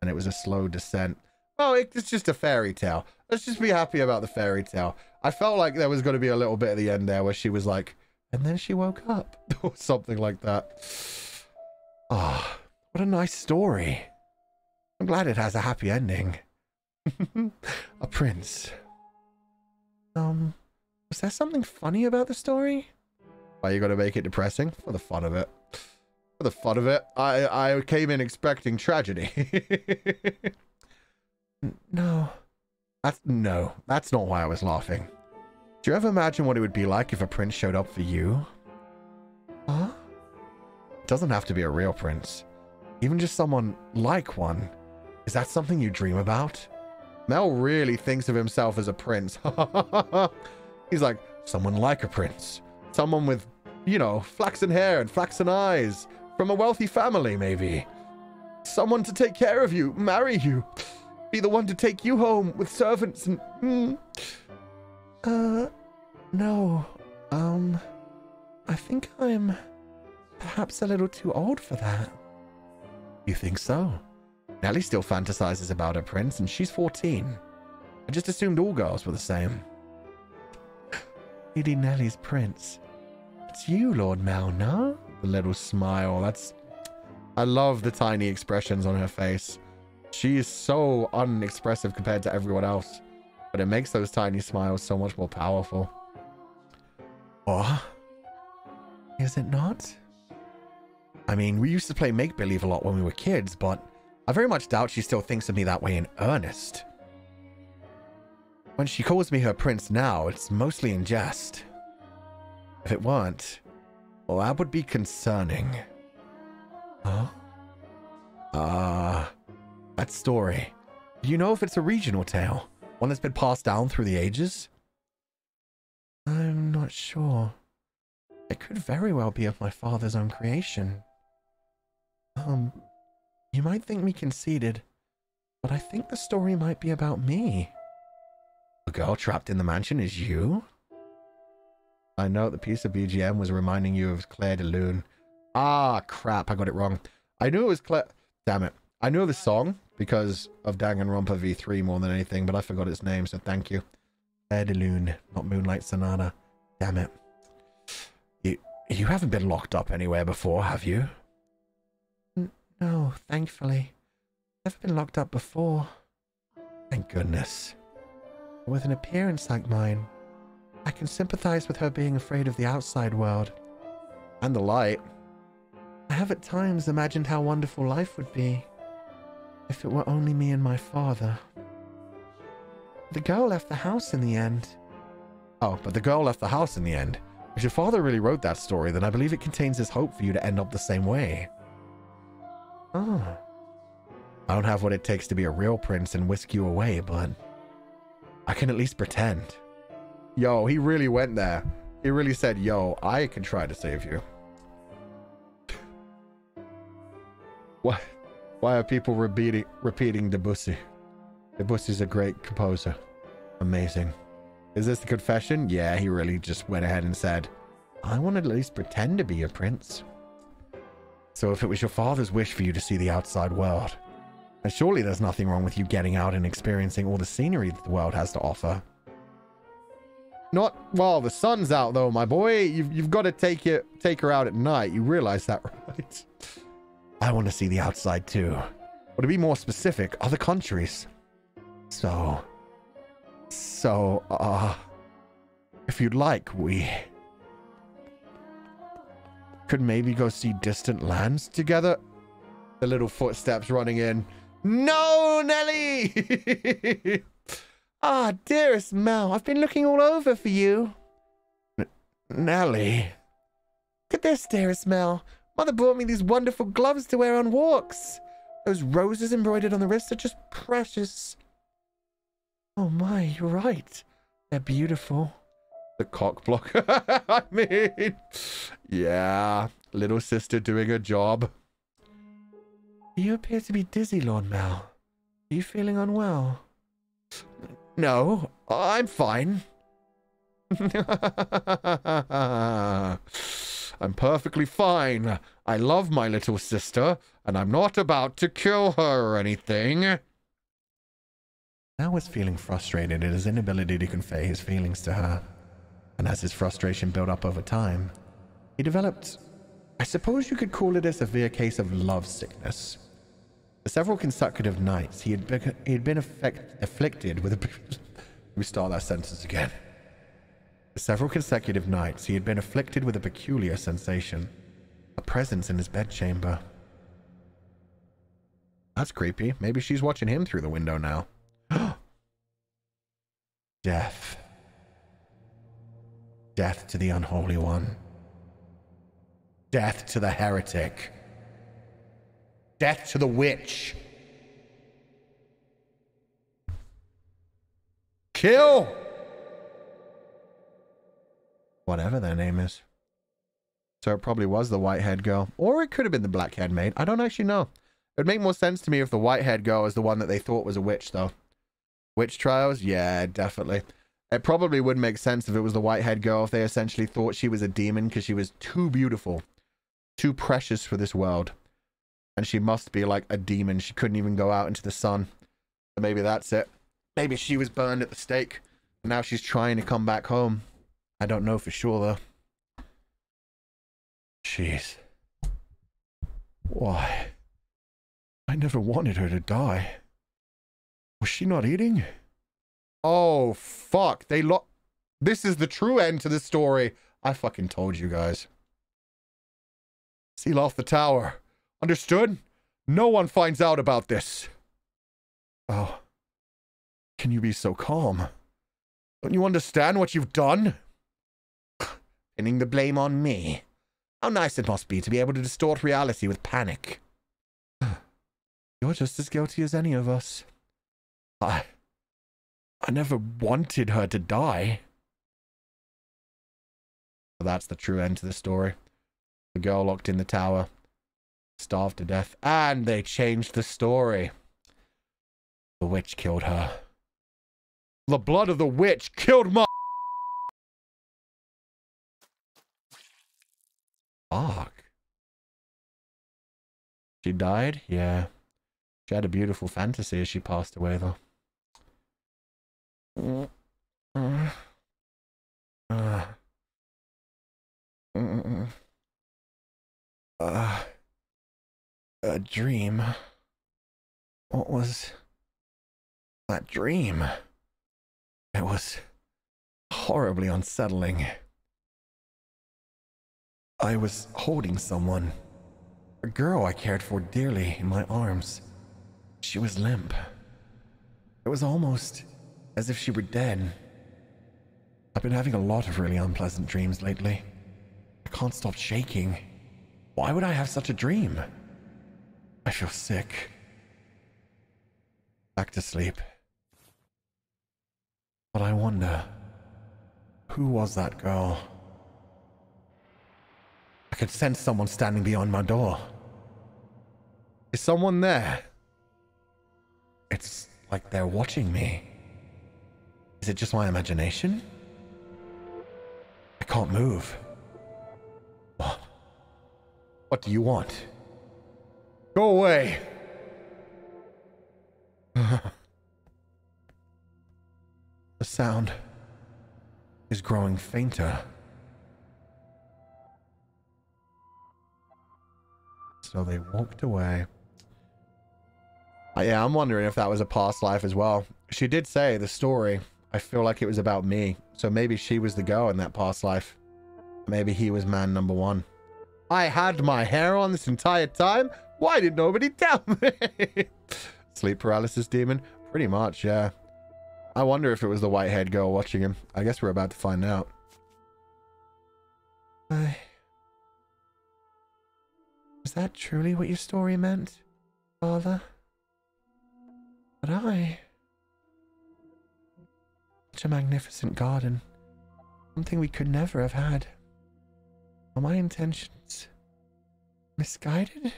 and it was a slow descent. Well, it's just a fairy tale. Let's just be happy about the fairy tale. I felt like there was going to be a little bit at the end there where she was like, and then she woke up, or something like that. Ah, oh, what a nice story. I'm glad it has a happy ending. A prince. Was there something funny about the story? Why you gotta make it depressing? For the fun of it. For the fun of it. I came in expecting tragedy. No. That's not why I was laughing. Do you ever imagine what it would be like if a prince showed up for you? Huh? It doesn't have to be a real prince. Even just someone like one. Is that something you dream about? Mel really thinks of himself as a prince. He's like, someone like a prince. Someone with, you know, flaxen hair and flaxen eyes. From a wealthy family, maybe. Someone to take care of you, marry you. Be the one to take you home with servants and... No. I think I'm perhaps a little too old for that. You think so? Nellie still fantasizes about her prince, and she's 14. I just assumed all girls were the same. Lady Nellie's prince. It's you, Lord Mel, no? The little smile, I love the tiny expressions on her face. She is so unexpressive compared to everyone else, but it makes those tiny smiles so much more powerful. What? Is it not? I mean, we used to play make-believe a lot when we were kids, but I very much doubt she still thinks of me that way in earnest. When she calls me her prince now, it's mostly in jest. If it weren't, well, that would be concerning. Huh? That story. Do you know if it's a regional tale? One that's been passed down through the ages? I'm not sure. It could very well be of my father's own creation. You might think me conceited, but I think the story might be about me. The girl trapped in the mansion is you? I know the piece of BGM was reminding you of Claire de Lune. Ah, crap, I got it wrong. I knew it was Claire... Damn it. I knew the song because of Danganronpa V3 more than anything, but I forgot its name, so thank you. Claire de Lune, not Moonlight Sonata. Damn it. You haven't been locked up anywhere before, have you? No, thankfully. Never been locked up before. Thank goodness. With an appearance like mine, I can sympathize with her being afraid of the outside world. And the light. I have at times imagined how wonderful life would be if it were only me and my father. The girl left the house in the end. Oh, but the girl left the house in the end. If your father really wrote that story, then I believe it contains his hope for you to end up the same way. Oh. I don't have what it takes to be a real prince and whisk you away, but I can at least pretend. Yo, he really went there. He really said, yo, I can try to save you. Why are people repeating Debussy? Debussy's a great composer. Amazing. Is this the confession? Yeah, he really just went ahead and said, I want to at least pretend to be a prince. So if it was your father's wish for you to see the outside world, then surely there's nothing wrong with you getting out and experiencing all the scenery that the world has to offer. Not while the sun's out, though, my boy. You've got to take her out at night. You realize that, right? I want to see the outside, too. Or to be more specific, other countries. So So, if you'd like, we could maybe go see distant lands together. The little footsteps running in. No, Nelly! Ah, dearest Mel, I've been looking all over for you. Nelly. Look at this, dearest Mel. Mother brought me these wonderful gloves to wear on walks. Those roses embroidered on the wrists are just precious. Oh my, you're right. They're beautiful. The cock block. I mean, yeah, little sister doing her job. You appear to be dizzy, Lord Mel. Are you feeling unwell? No, I'm fine. I'm perfectly fine. I love my little sister, and I'm not about to kill her or anything. Mel was feeling frustrated at his inability to convey his feelings to her. And as his frustration built up over time, he developed, I suppose you could call it a severe case of love sickness. For several consecutive nights, he had been afflicted with a... Let me start that sentence again. For several consecutive nights, he had been afflicted with a peculiar sensation, a presence in his bedchamber. That's creepy. Maybe she's watching him through the window now. Death. Death to the unholy one. Death to the heretic. Death to the witch. Kill! Whatever their name is. So it probably was the white-haired girl. Or it could have been the black-haired maid. I don't actually know. It would make more sense to me if the white-haired girl was the one that they thought was a witch, though. Witch trials? Yeah, definitely. It probably would make sense if it was the white-haired girl, if they essentially thought she was a demon because she was too beautiful. Too precious for this world. And she must be like a demon. She couldn't even go out into the sun. So maybe that's it. Maybe she was burned at the stake. And now she's trying to come back home. I don't know for sure, though. Jeez. Why? I never wanted her to die. Was she not eating? Oh, fuck. This is the true end to the story. I fucking told you guys. Seal off the tower. Understood? No one finds out about this. Oh. Can you be so calm? Don't you understand what you've done? Pinning the blame on me. How nice it must be to be able to distort reality with panic. You're just as guilty as any of us. I never wanted her to die. That's the true end to the story. The girl locked in the tower. Starved to death. And they changed the story. The witch killed her. The blood of the witch killed my... Fuck. She died? Yeah. She had a beautiful fantasy as she passed away, though. A dream. What was that dream? It was horribly unsettling. I was holding someone, a girl I cared for dearly, in my arms. She was limp. It was almost as if she were dead. I've been having a lot of really unpleasant dreams lately. I can't stop shaking. Why would I have such a dream? I feel sick. Back to sleep. But I wonder, who was that girl? I could sense someone standing beyond my door. Is someone there? It's like they're watching me. Is it just my imagination? I can't move. What do you want? Go away! The sound is growing fainter. So they walked away. Yeah, I'm wondering if that was a past life as well. She did say the story. I feel like it was about me. So maybe she was the girl in that past life. Maybe he was man number one. I had my hair on this entire time? Why did nobody tell me? Sleep paralysis demon? Pretty much, yeah. I wonder if it was the white-haired girl watching him. I guess we're about to find out. Was that truly what your story meant, Father? But such a magnificent garden. Something we could never have had. Are my intentions misguided?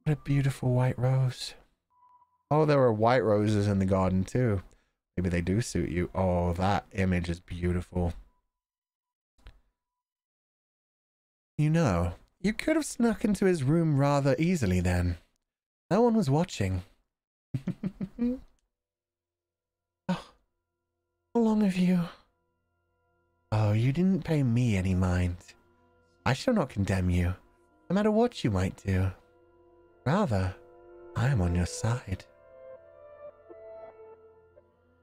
What a beautiful white rose. Oh, there are white roses in the garden too. Maybe they do suit you. Oh, that image is beautiful. You know, you could have snuck into his room rather easily then. No one was watching. Oh, how long have you... Oh, you didn't pay me any mind. I shall not condemn you, no matter what you might do. Rather, I am on your side.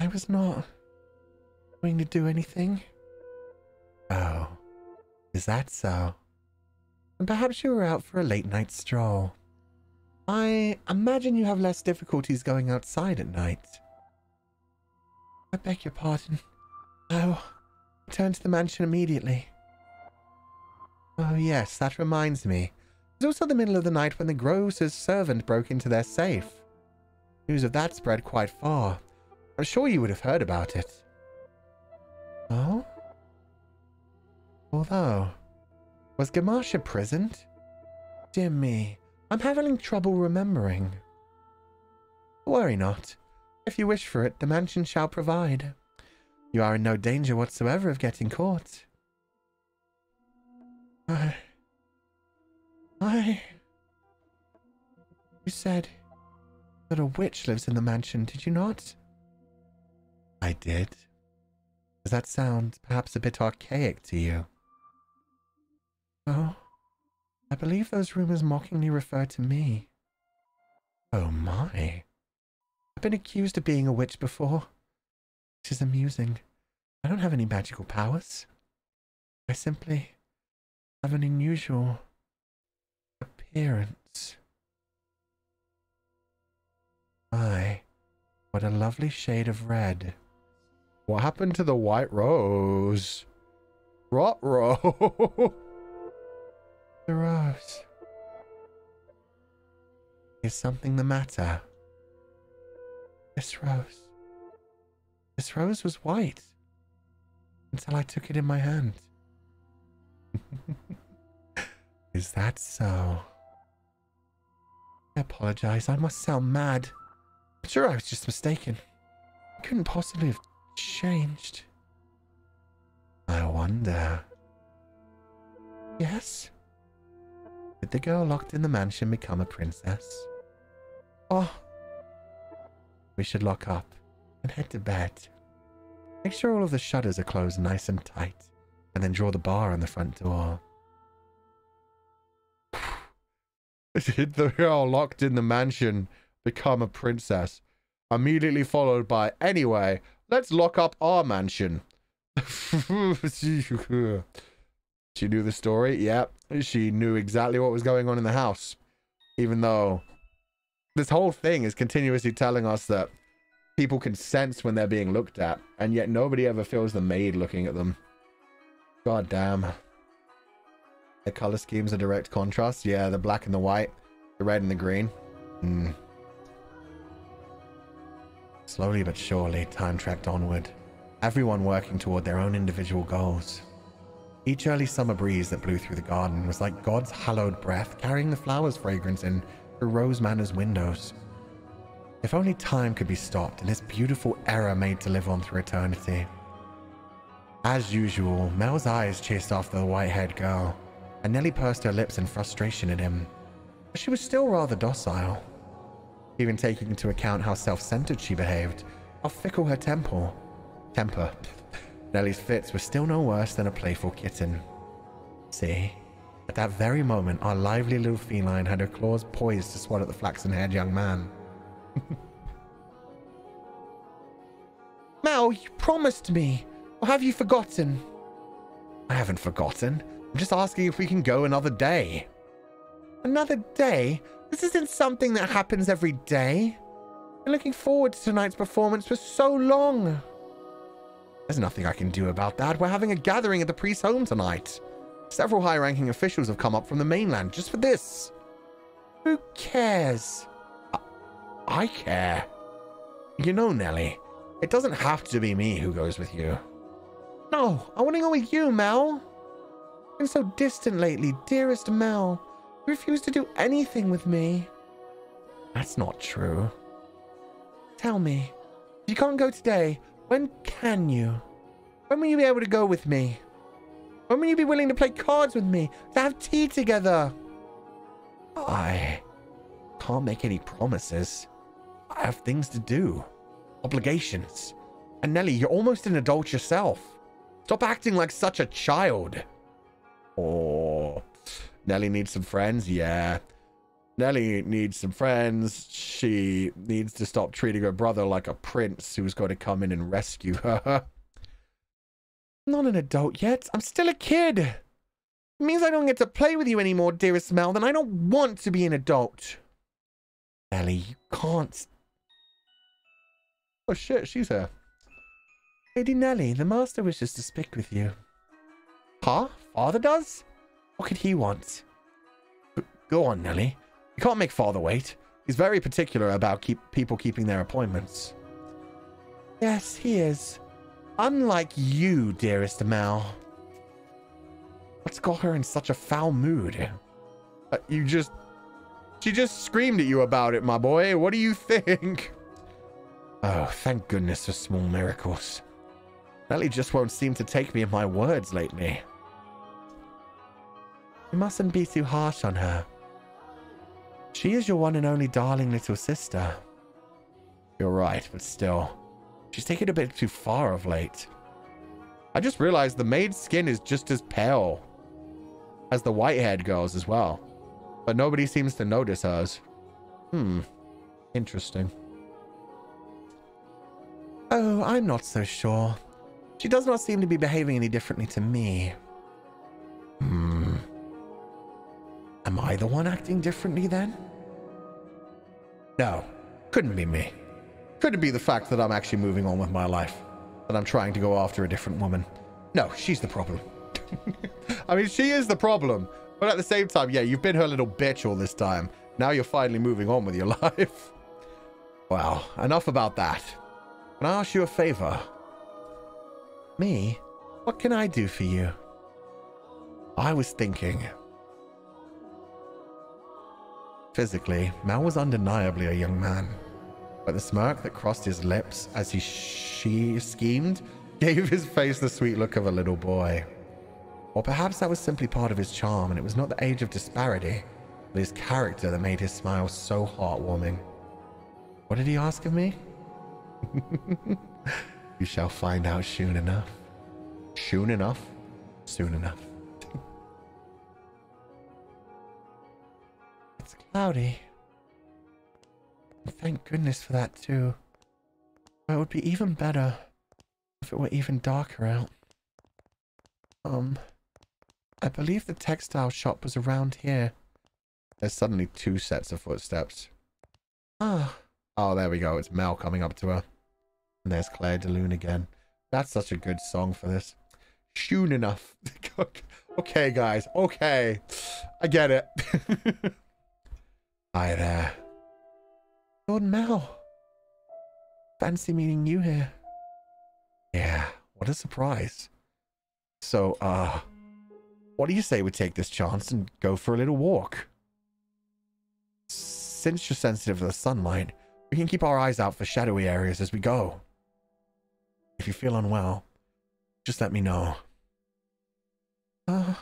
I was not going to do anything. Oh, is that so? And perhaps you were out for a late-night stroll. I imagine you have less difficulties going outside at night. I beg your pardon. Oh, return to the mansion immediately. Oh yes, that reminds me. It was also the middle of the night when the grocer's servant broke into their safe. News of that spread quite far. I'm sure you would have heard about it. Oh? Although, was Gamasha imprisoned? Dear me, I'm having trouble remembering. Worry not. If you wish for it, the mansion shall provide. You are in no danger whatsoever of getting caught. You said that a witch lives in the mansion, did you not? I did. Does that sound perhaps a bit archaic to you? Oh, I believe those rumors mockingly refer to me. Oh my. I've been accused of being a witch before. Which is amusing. I don't have any magical powers. I simply have an unusual appearance. My, what a lovely shade of red. What happened to the white rose? Ruh-roh. The rose. Is something the matter? This rose. This rose was white. Until I took it in my hand. Is that so? I apologize. I must sound mad. I'm sure I was just mistaken. I couldn't possibly have changed. I wonder. Yes? Did the girl locked in the mansion become a princess? Oh. We should lock up and head to bed. Make sure all of the shutters are closed nice and tight, and then draw the bar on the front door. Did the girl locked in the mansion become a princess? Immediately followed by, anyway, let's lock up our mansion. She knew the story. Yep. She knew exactly what was going on in the house. Even though this whole thing is continuously telling us that people can sense when they're being looked at, and yet nobody ever feels the maid looking at them. God damn. The color scheme's a direct contrast. Yeah, the black and the white, the red and the green. Slowly but surely, time tracked onward, everyone working toward their own individual goals. Each early summer breeze that blew through the garden was like God's hallowed breath carrying the flowers' fragrance in through Rose Manor's windows. If only time could be stopped and this beautiful era made to live on through eternity. As usual, Mel's eyes chased after the white-haired girl, and Nellie pursed her lips in frustration at him. But she was still rather docile. Even taking into account how self-centered she behaved, how fickle her temper. Nellie's fits were still no worse than a playful kitten. See, at that very moment, our lively little feline had her claws poised to swat at the flaxen-haired young man. Mel, you promised me. Or have you forgotten? I haven't forgotten. I'm just asking if we can go another day. Another day? This isn't something that happens every day. I'm looking forward to tonight's performance for so long. There's nothing I can do about that. We're having a gathering at the priest's home tonight. Several high-ranking officials have come up from the mainland just for this. Who cares? I care. You know, Nelly, it doesn't have to be me who goes with you. No, I want to go with you, Mel. You've been so distant lately, dearest Mel. You refuse to do anything with me. That's not true. Tell me, if you can't go today, when can you? When will you be able to go with me? When will you be willing to play cards with me, to have tea together? I can't make any promises. I have things to do. Obligations. And Nelly, you're almost an adult yourself. Stop acting like such a child. Oh, Nelly needs some friends? Yeah. Nelly needs some friends. She needs to stop treating her brother like a prince who's going to come in and rescue her. I'm not an adult yet. I'm still a kid. It means I don't get to play with you anymore, dearest Mel. Then I don't want to be an adult. Nelly, you can't. Oh shit, she's here. Lady Nelly, the master wishes to speak with you. Huh? Father does? What could he want? Go on, Nelly. You can't make father wait. He's very particular about people keeping their appointments. Yes, he is. Unlike you, dearest Mel. What's got her in such a foul mood? She just screamed at you about it, my boy. What do you think? Oh, thank goodness for small miracles. Nelly just won't seem to take me at my words lately. You mustn't be too harsh on her. She is your one and only darling little sister. You're right, but still. She's taken a bit too far of late. I just realized the maid's skin is just as pale as the white-haired girl's as well. But nobody seems to notice hers. Interesting. Oh, I'm not so sure. She does not seem to be behaving any differently to me. Am I the one acting differently then? No, couldn't be me. Could it be the fact that I'm actually moving on with my life? That I'm trying to go after a different woman? No, she's the problem. I mean, she is the problem. But at the same time, yeah, you've been her little bitch all this time. Now you're finally moving on with your life. Well, enough about that. Can I ask you a favor? Me? What can I do for you? I was thinking. Physically, Mal was undeniably a young man. But the smirk that crossed his lips as she schemed gave his face the sweet look of a little boy. Or perhaps that was simply part of his charm, and it was not the age of disparity, but his character that made his smile so heartwarming. What did he ask of me? You shall find out soon enough. Soon enough? Soon enough. It's cloudy. Thank goodness for that too. But it would be even better if it were even darker out. I believe the textile shop was around here. There's suddenly two sets of footsteps. Ah. Oh, there we go. It's Mel coming up to her. And there's Claire de Lune again. That's such a good song for this. Soon enough. Okay, guys. Okay. I get it. Hi there. Lord Mel. Fancy meeting you here. Yeah, what a surprise. So, what do you say we take this chance and go for a little walk? Since you're sensitive to the sunlight, we can keep our eyes out for shadowy areas as we go. If you feel unwell, just let me know. I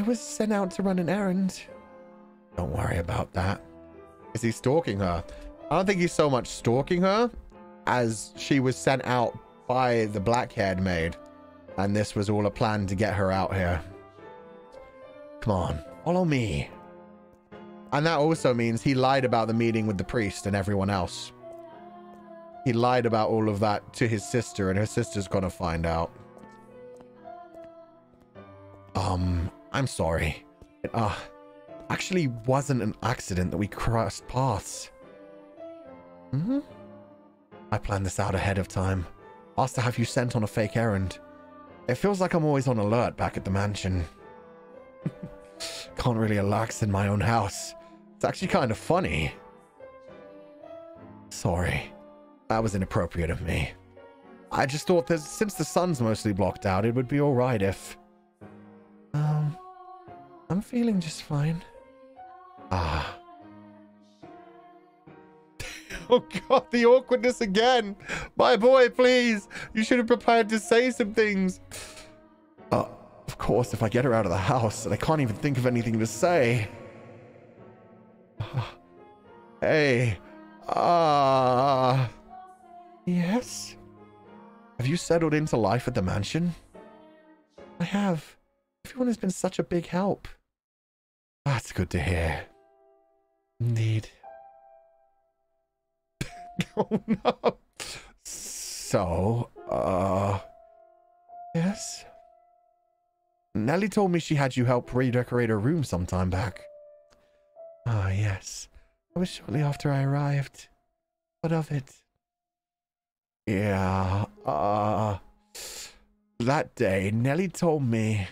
was sent out to run an errand. Don't worry about that. Is he stalking her? I don't think he's so much stalking her as she was sent out by the black-haired maid. And this was all a plan to get her out here. Come on, follow me. And that also means he lied about the meeting with the priest and everyone else. he lied about all of that to his sister, and her sister's gonna find out. I'm sorry. It, actually wasn't an accident that we crossed paths. Mm-hmm. I planned this out ahead of time. Asked to have you sent on a fake errand. It feels like I'm always on alert back at the mansion. Can't really relax in my own house. It's actually kind of funny. Sorry. That was inappropriate of me. I just thought that since the sun's mostly blocked out, it would be alright if... I'm feeling just fine. Ah. Oh god, the awkwardness again. My boy, please. You should have prepared to say some things. Of course, if I get her out of the house and I can't even think of anything to say. Hey. Yes? Have you settled into life at the mansion? I have. Everyone has been such a big help. That's good to hear. Indeed. Oh no. So, Yes? Nellie told me she had you help redecorate her room some time back. Ah, yes. It was shortly after I arrived. What of it? Yeah, that day, Nellie told me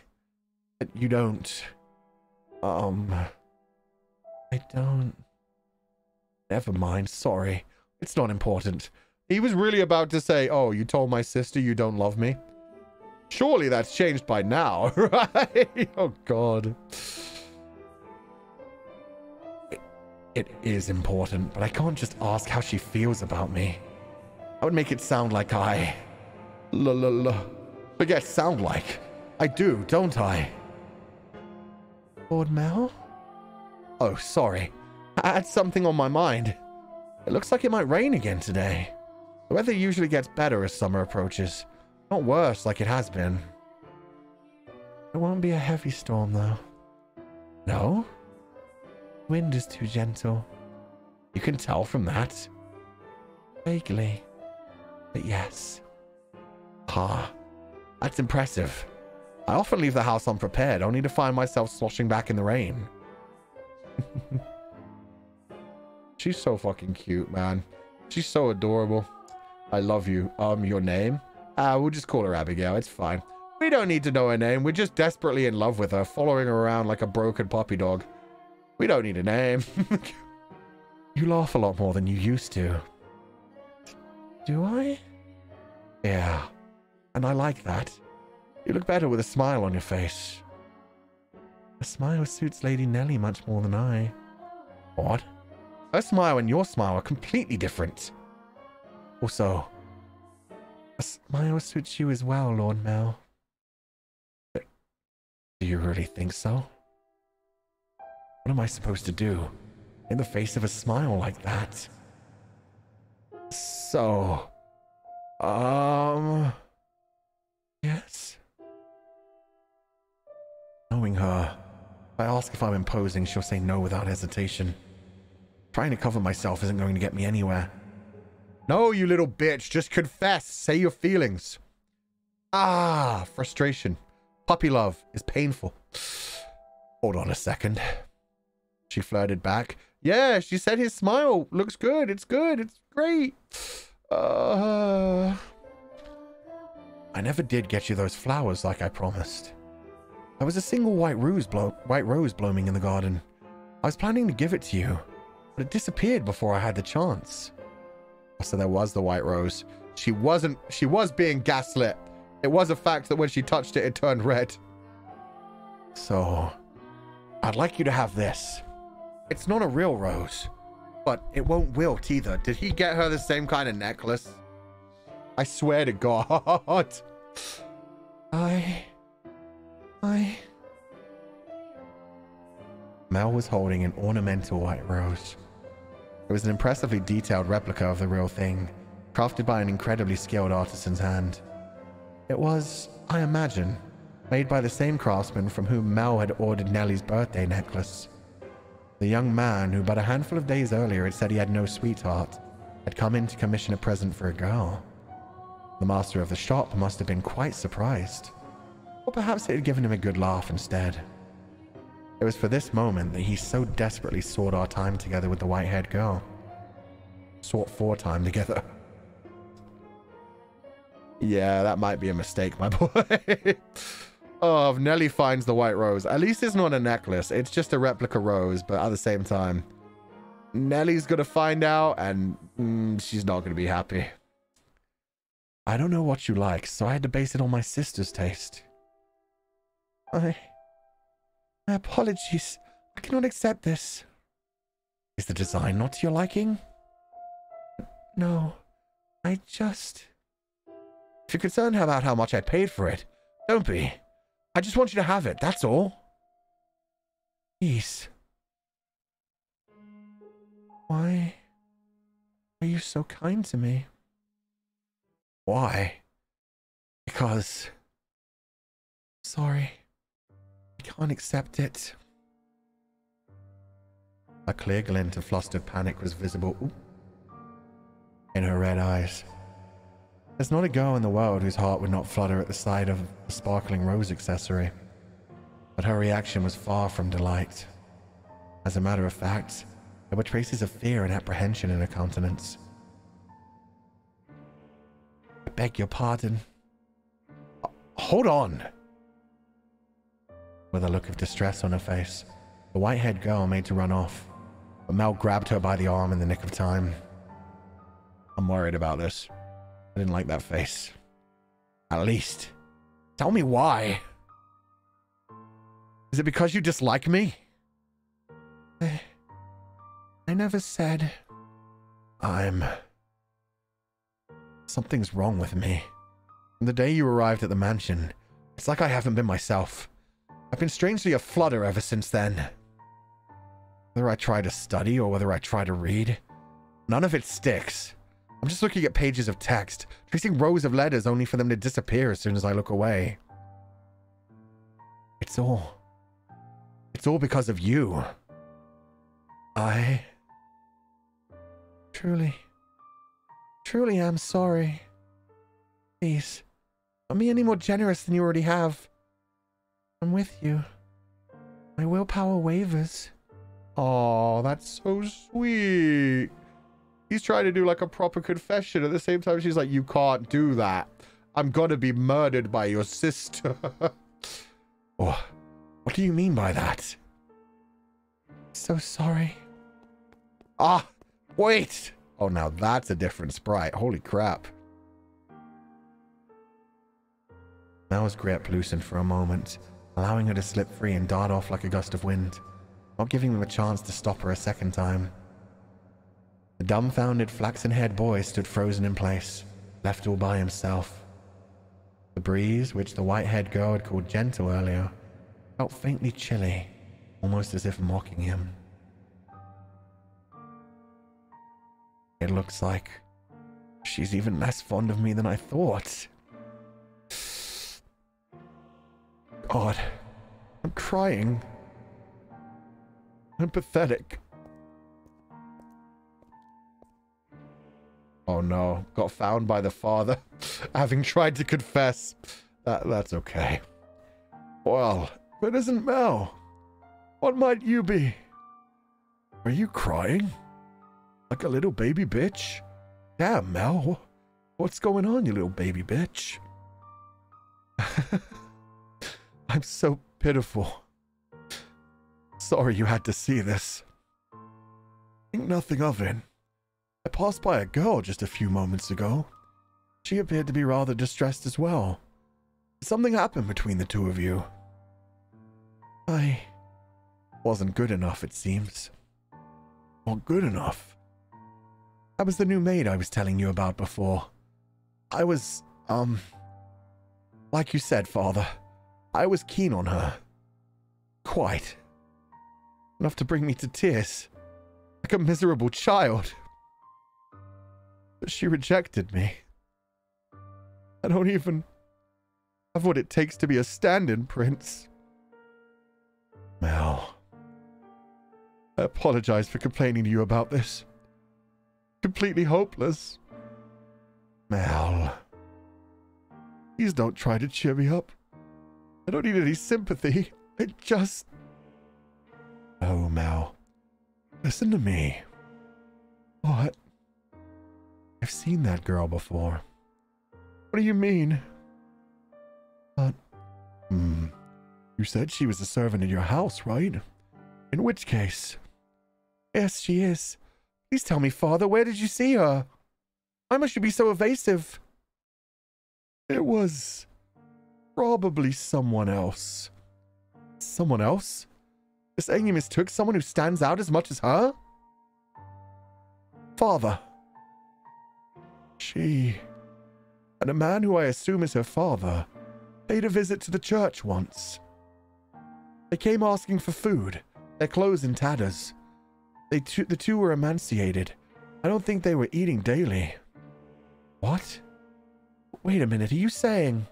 that you don't, I don't. Never mind, sorry. It's not important. He was really about to say, oh, you told my sister you don't love me? Surely that's changed by now, right? Oh, God. It is important, but I can't just ask how she feels about me. That would make it sound like I... Forget sound like. I do, don't I? Lord Mel? Oh, sorry. I had something on my mind. It looks like it might rain again today. The weather usually gets better as summer approaches. Not worse like it has been. It won't be a heavy storm, though. No? Wind is too gentle. You can tell from that. Vaguely. But yes. That's impressive. I often leave the house unprepared, only to find myself sloshing back in the rain. She's so fucking cute, man. She's so adorable. I love you. Your name? We'll just call her Abigail. It's fine. We don't need to know her name. We're just desperately in love with her, following her around like a broken puppy dog. We don't need a name. You laugh a lot more than you used to. Do I? Yeah. And I like that. You look better with a smile on your face. A smile suits Lady Nellie much more than I. What? Her smile and your smile are completely different. Also, a smile suits you as well, Lord Mel. Do you really think so? What am I supposed to do in the face of a smile like that? So, yes? Knowing her, if I ask if I'm imposing, she'll say no without hesitation. Trying to cover myself isn't going to get me anywhere. No, you little bitch, just confess. Say your feelings. Frustration. Puppy love is painful. Hold on a second. She flirted back. Yeah, she said his smile looks good. It's good. It's great. I never did get you those flowers like I promised. There was a single white rose blooming in the garden. I was planning to give it to you, but it disappeared before I had the chance. So there was the white rose. She was being gaslit. It was a fact that when she touched it, it turned red. So, I'd like you to have this. It's not a real rose, but it won't wilt either. Did he get her the same kind of necklace? I swear to God. Mel was holding an ornamental white rose. It was an impressively detailed replica of the real thing, crafted by an incredibly skilled artisan's hand. It was, I imagine, made by the same craftsman from whom Mel had ordered Nellie's birthday necklace. The young man who but a handful of days earlier had said he had no sweetheart, had come in to commission a present for a girl. The master of the shop must have been quite surprised. Or perhaps it had given him a good laugh instead. It was for this moment that he so desperately sought our time together with the white-haired girl. Sought for time together. Yeah, that might be a mistake, my boy. Oh, if Nelly finds the white rose. At least it's not a necklace. It's just a replica rose, but at the same time, Nelly's gonna find out, and she's not gonna be happy. I don't know what you like, so I had to base it on my sister's taste. My apologies. I cannot accept this. Is the design not to your liking? No, I just... If you're concerned about how much I paid for it, don't be. I just want you to have it, that's all. Please. Why are you so kind to me? Why? Because... Sorry. I can't accept it. A clear glint of flustered panic was visible in her red eyes. There's not a girl in the world whose heart would not flutter at the sight of the sparkling rose accessory. But her reaction was far from delight. As a matter of fact, there were traces of fear and apprehension in her countenance. I beg your pardon. Hold on! With a look of distress on her face, the white-haired girl made to run off, but Mel grabbed her by the arm in the nick of time. I'm worried about this. I didn't like that face. At least, tell me why. Is it because you dislike me? I never said. Something's wrong with me. From the day you arrived at the mansion, it's like I haven't been myself. I've been strangely aflutter ever since then. Whether I try to study or whether I try to read, none of it sticks. I'm just looking at pages of text, tracing rows of letters only for them to disappear as soon as I look away. It's all because of you. I truly am sorry. Please, don't be any more generous than you already have. I'm with you. My willpower wavers. Oh, that's so sweet. He's trying to do like a proper confession. At the same time, she's like, you can't do that. I'm gonna be murdered by your sister. Oh, what do you mean by that? So sorry. Ah, wait. Oh, now that's a different sprite. Holy crap. Mel's grip loosened for a moment, allowing her to slip free and dart off like a gust of wind, not giving him a chance to stop her a second time. The dumbfounded flaxen-haired boy stood frozen in place, left all by himself. The breeze, which the white-haired girl had called gentle earlier, felt faintly chilly, almost as if mocking him. It looks like she's even less fond of me than I thought. God, I'm crying. I'm pathetic. Oh no, got found by the father, having tried to confess. That's okay. Well, if it isn't Mel, what might you be? Are you crying? Like a little baby bitch? Damn, Mel. What's going on, you little baby bitch? I'm so pitiful. Sorry you had to see this. Think nothing of it. I passed by a girl just a few moments ago. She appeared to be rather distressed as well. Something happened between the two of you. I wasn't good enough, it seems. Not good enough? That was the new maid I was telling you about before. I was, like you said, Father, I was keen on her. Quite. Enough to bring me to tears. Like a miserable child. But she rejected me. I don't even have what it takes to be a stand-in prince. Mel, I apologize for complaining to you about this. Completely hopeless. Mel. Please don't try to cheer me up. I don't need any sympathy. I just... Oh, Mel. Listen to me. What? I've seen that girl before. What do you mean? You said she was a servant in your house, right? In which case? Yes, she is. Please tell me, Father, where did you see her? Why must you be so evasive? It was probably someone else. Someone else? You're saying you mistook someone who stands out as much as her? Father. She and a man who I assume is her father paid a visit to the church once. They came asking for food, their clothes in tatters. The two were emaciated. I don't think they were eating daily. What? Wait a minute, are you saying...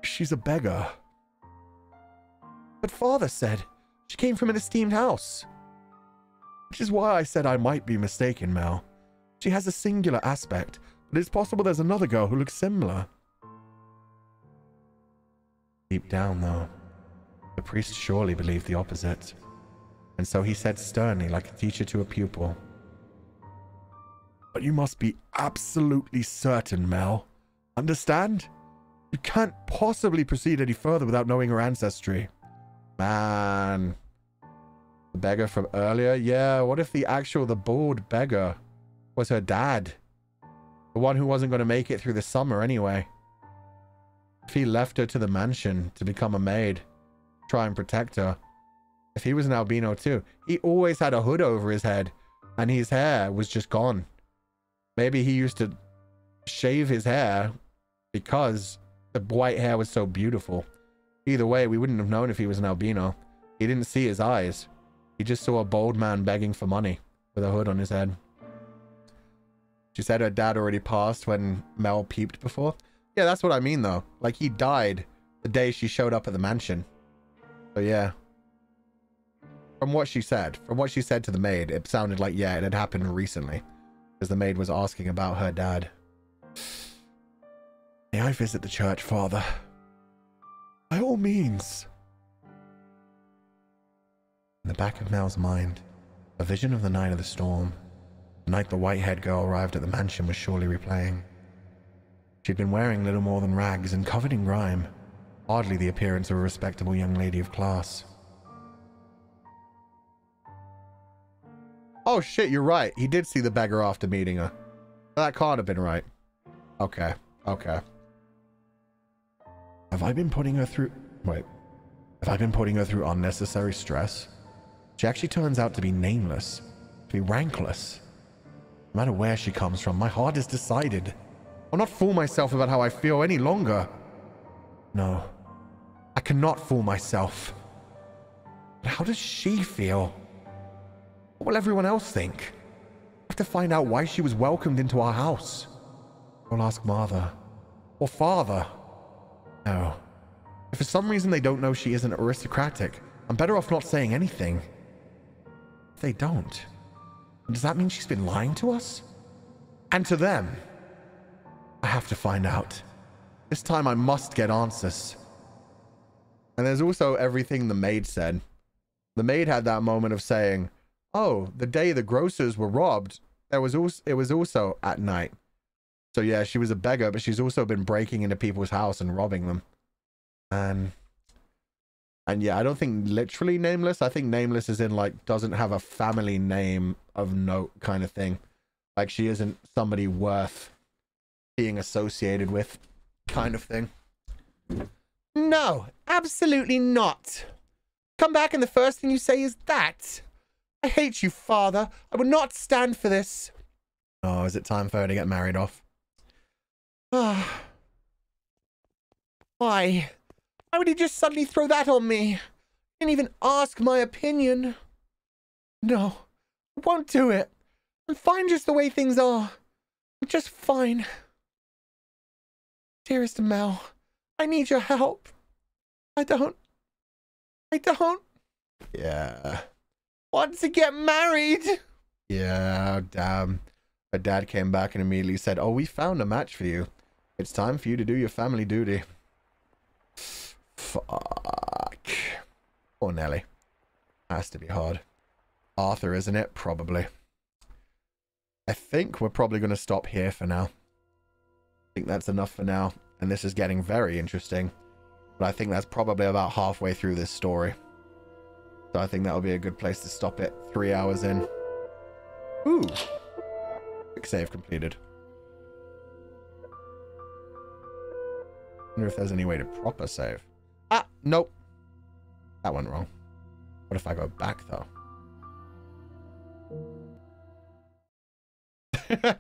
She's a beggar. But Father said she came from an esteemed house. Which is why I said I might be mistaken, Mel. She has a singular aspect, but it's possible there's another girl who looks similar. Deep down, though, the priest surely believed the opposite. And so he said sternly, like a teacher to a pupil. But you must be absolutely certain, Mel. Understand? You can't possibly proceed any further without knowing her ancestry. Man. The beggar from earlier? Yeah, what if the bald beggar was her dad? The one who wasn't going to make it through the summer anyway. If he left her to the mansion to become a maid, try and protect her. If he was an albino too. He always had a hood over his head and his hair was just gone. Maybe he used to shave his hair because the white hair was so beautiful. Either way, we wouldn't have known if he was an albino. He didn't see his eyes. He just saw a bald man begging for money with a hood on his head. She said her dad already passed when Mel peeped before. Yeah, that's what I mean though. Like he died the day she showed up at the mansion. So yeah. From what she said to the maid, it sounded like, yeah, it had happened recently. Because the maid was asking about her dad. May I visit the church, Father? By all means. In the back of Mel's mind, a vision of the night of the storm. The night the white-haired girl arrived at the mansion was surely replaying. She'd been wearing little more than rags and covered in grime. Hardly the appearance of a respectable young lady of class. Oh shit, you're right. He did see the beggar after meeting her. That can't have been right. Okay, okay. Have I been putting her through... Wait. Have I been putting her through unnecessary stress? She actually turns out to be nameless. To be rankless. No matter where she comes from, my heart is decided. I'll not fool myself about how I feel any longer. No. I cannot fool myself. But how does she feel? What will everyone else think? I have to find out why she was welcomed into our house. I'll ask Mother. Or Father. No. If for some reason they don't know she isn't aristocratic, I'm better off not saying anything. If they don't, does that mean she's been lying to us? And to them? I have to find out. This time I must get answers. And there's also everything the maid said. The maid had that moment of saying, oh, the day the grocers were robbed, it was also at night. So yeah, she was a beggar, but she's also been breaking into people's house and robbing them. And yeah, I don't think literally nameless. I think nameless is in like doesn't have a family name of note kind of thing. Like she isn't somebody worth being associated with kind of thing. No, absolutely not. Come back and the first thing you say is that. I hate you, Father. I would not stand for this. Oh, is it time for her to get married off? Ah. Why? Why would he just suddenly throw that on me? Didn't even ask my opinion. No, I won't do it. I'm fine just the way things are. I'm just fine. Dearest Mel, I need your help. I don't. Yeah. Want to get married. Yeah, damn. Her dad came back and immediately said, "Oh, we found a match for you. It's time for you to do your family duty." Fuck. Poor Nelly. Has to be hard. Arthur, isn't it? Probably. I think we're probably going to stop here for now. I think that's enough for now. And this is getting very interesting. But I think that's probably about halfway through this story. So I think that'll be a good place to stop it. 3 hours in. Ooh. Quick save completed. Wonder if there's any way to proper save. Ah, nope. That went wrong. What if I go back though?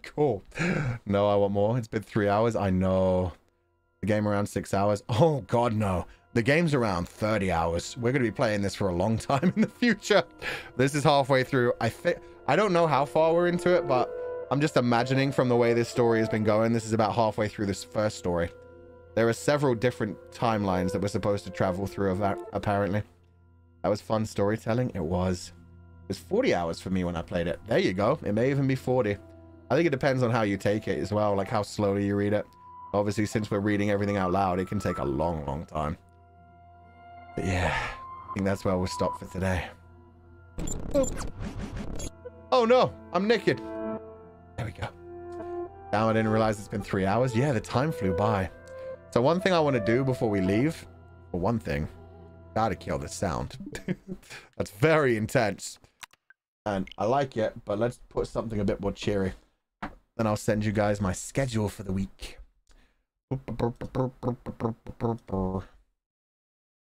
Cool. No, I want more. It's been 3 hours. I know. The game around 6 hours. Oh god, no. The game's around 30 hours. We're going to be playing this for a long time in the future. This is halfway through. I don't know how far we're into it, but I'm just imagining from the way this story has been going, this is about halfway through this first story. There are several different timelines that we're supposed to travel through, apparently. That was fun storytelling. It was. It was 40 hours for me when I played it. There you go. It may even be 40. I think it depends on how you take it as well, like how slowly you read it. Obviously, since we're reading everything out loud, it can take a long, long time. But yeah, I think that's where we'll stop for today. Oh no, I'm naked. There we go. Now I didn't realize it's been 3 hours. Yeah, the time flew by. So one thing I want to do before we leave, for one thing, gotta kill the sound. That's very intense. And I like it, but let's put something a bit more cheery. Then I'll send you guys my schedule for the week.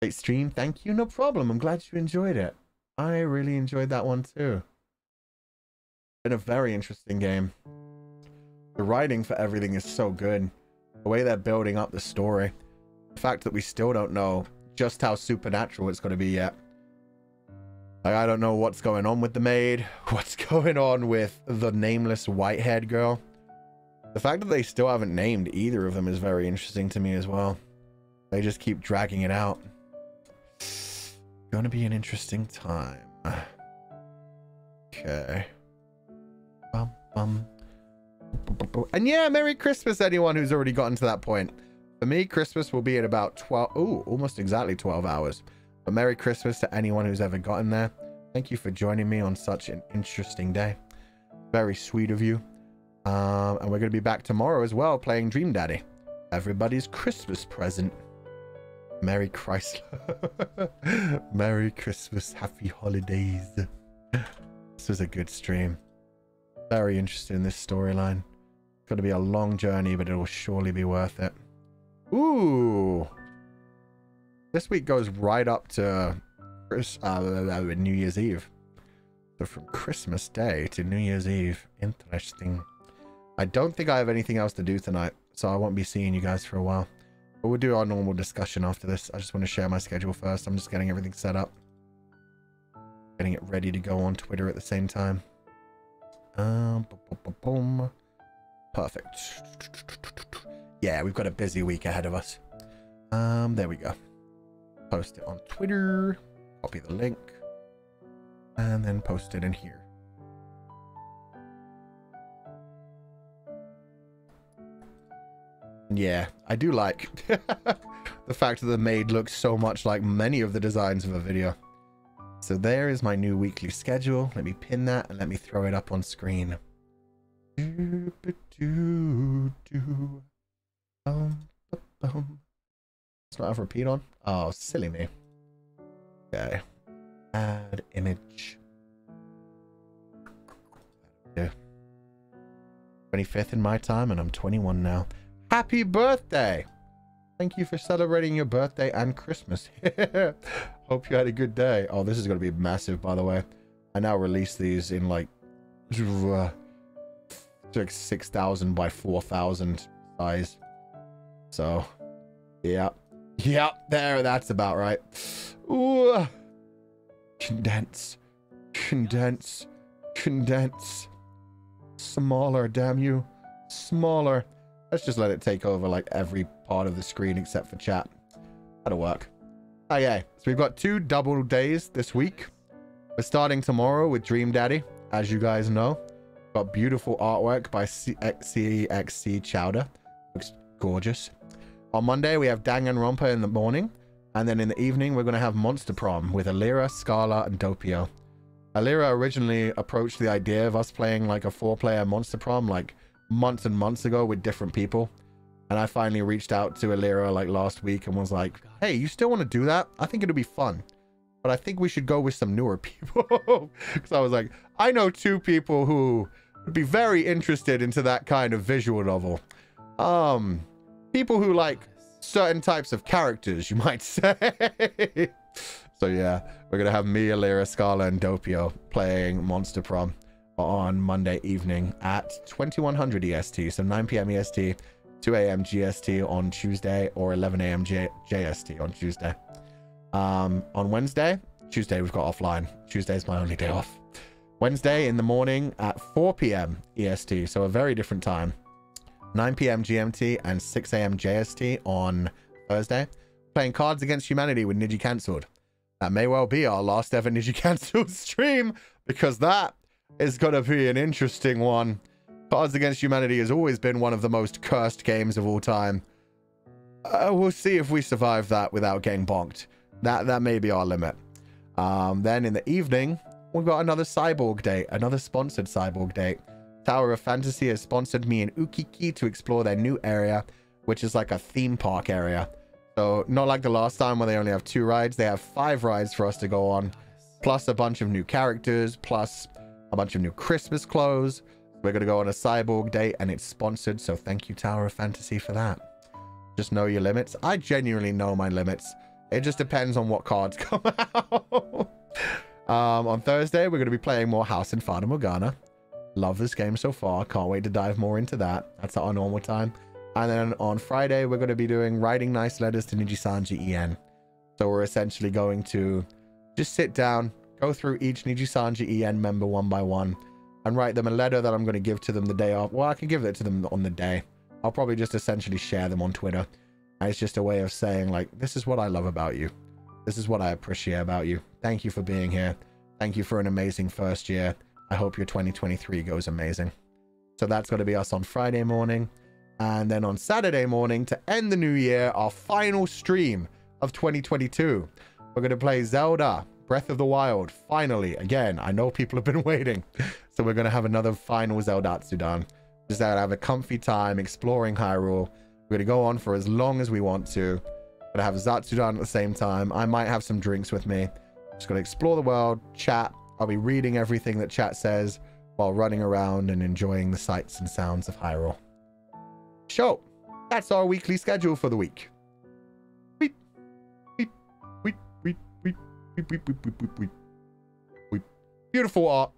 Great stream, thank you. No problem. I'm glad you enjoyed it. I really enjoyed that one too. Been a very interesting game. The writing for everything is so good. The way they're building up the story. The fact that we still don't know just how supernatural it's going to be yet. Like, I don't know what's going on with the maid. What's going on with the nameless white-haired girl. The fact that they still haven't named either of them is very interesting to me as well. They just keep dragging it out. Gonna be an interesting time. Okay. And yeah, Merry Christmas, anyone who's already gotten to that point. For me, Christmas will be at about 12... Ooh, almost exactly 12 hours. But Merry Christmas to anyone who's ever gotten there. Thank you for joining me on such an interesting day. Very sweet of you. And we're going to be back tomorrow as well, playing Dream Daddy. Everybody's Christmas present. Merry Chrysler. Merry Christmas. Happy holidays. This was a good stream. Very interested in this storyline. It's going to be a long journey, but it will surely be worth it. Ooh. This week goes right up to New Year's Eve. So from Christmas Day to New Year's Eve. Interesting. I don't think I have anything else to do tonight, so I won't be seeing you guys for a while. But we'll do our normal discussion after this. I just want to share my schedule first. I'm just getting everything set up. Getting it ready to go on Twitter at the same time. Perfect. Yeah, we've got a busy week ahead of us. There we go. Post it on Twitter. Copy the link. And then post it in here. Yeah, I do like the fact that the maid looks so much like many of the designs of a video. So there is my new weekly schedule. Let me pin that and let me throw it up on screen. It's not have repeat on. Oh, silly me. Okay. Add image. Yeah. 25th in my time, and I'm 21 now. Happy birthday! Thank you for celebrating your birthday and Christmas. Hope you had a good day. Oh, this is going to be massive, by the way. I now release these in like 6,000 by 4,000 size. So, yeah. Yep, there, that's about right. Ooh. Condense. Condense. Condense. Smaller, damn you. Smaller. Let's just let it take over like every part of the screen except for chat. That'll work. Okay, so we've got 2 double days this week. We're starting tomorrow with Dream Daddy, as you guys know. Got beautiful artwork by CXC Chowder. Looks gorgeous. On Monday, we have Danganronpa in the morning. And then in the evening, we're going to have Monster Prom with Alira, Scala, and Doppio. Alira originally approached the idea of us playing like a 4-player Monster Prom like months and months ago with different people. And I finally reached out to Alira like last week and was like, hey, you still want to do that? I think it'll be fun. But I think we should go with some newer people. Because I was like, I know 2 people who would be very interested into that kind of visual novel. People who like certain types of characters, you might say. So yeah, we're gonna have me, Alira, Scala, and Doppio playing Monster Prom on Monday evening at 2100 EST, so 9 p.m. EST, 2 a.m. GST on Tuesday, or 11 a.m. JST on Tuesday. On Wednesday, Tuesday we've got offline. Tuesday's my only day off. Wednesday in the morning at 4 p.m. EST, so a very different time. 9 p.m. GMT and 6 a.m. JST on Thursday. Playing Cards Against Humanity with Niji Cancelled. That may well be our last ever Niji Cancelled stream, because that is going to be an interesting one. Cards Against Humanity has always been one of the most cursed games of all time. We'll see if we survive that without getting bonked. That may be our limit. Then in the evening, we've got another Cyborg date, another sponsored Cyborg date. Tower of Fantasy has sponsored me and Ukiki to explore their new area, which is like a theme park area. So not like the last time where they only have 2 rides, they have 5 rides for us to go on, plus a bunch of new characters, plus a bunch of new Christmas clothes. We're going to go on a Cyborg date and it's sponsored, so thank you Tower of Fantasy for that. Just know your limits. I genuinely know my limits. It just depends on what cards come out. On Thursday, we're going to be playing more House in Fata Morgana. Love this game so far. Can't wait to dive more into that. That's at our normal time. And then on Friday, we're going to be doing Writing Nice Letters to Nijisanji EN. So we're essentially going to just sit down, go through each Nijisanji EN member one by one, and write them a letter that I'm going to give to them the day off. Well, I can give it to them on the day. I'll probably just essentially share them on Twitter. And it's just a way of saying, like, this is what I love about you. This is what I appreciate about you. Thank you for being here. Thank you for an amazing first year. I hope your 2023 goes amazing. So that's going to be us on Friday morning. And then on Saturday morning, to end the new year, our final stream of 2022. We're going to play Zelda Breath of the Wild. Finally, again, I know people have been waiting. So we're going to have another final Zeldatsudan. Just to have a comfy time exploring Hyrule. We're going to go on for as long as we want to. We're going to have Zatsudan at the same time. I might have some drinks with me. Just going to explore the world, chat. I'll be reading everything that chat says while running around and enjoying the sights and sounds of Hyrule. So, that's our weekly schedule for the week. Weep, weep, weep, weep, weep, weep, weep, weep, weep, weep, weep. Beautiful art.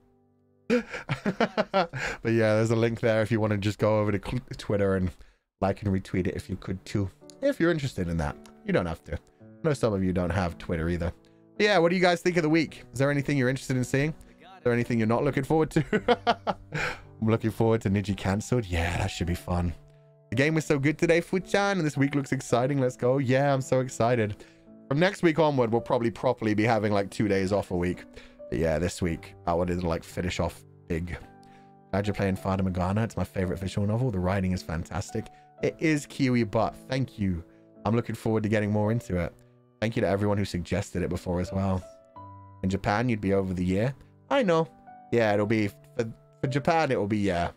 But yeah, there's a link there if you want to just go over to Twitter and like and retweet it if you could too. If you're interested in that. You don't have to. I know some of you don't have Twitter either. But yeah, what do you guys think of the week? Is there anything you're interested in seeing? Is there anything you're not looking forward to? I'm looking forward to Niji Cancelled. Yeah, that should be fun. The game was so good today, Fuchan, and this week looks exciting. Let's go. Yeah, I'm so excited. From next week onward, we'll probably properly be having like 2 days off a week. But yeah, this week, I wanted to like finish off big. Glad you're playing Fata Morgana. It's my favorite visual novel. The writing is fantastic. It is Kiwi, but thank you. I'm looking forward to getting more into it. Thank you to everyone who suggested it before as well. In Japan, you'd be over the year. I know. Yeah, it'll be... For Japan, it'll be, yeah.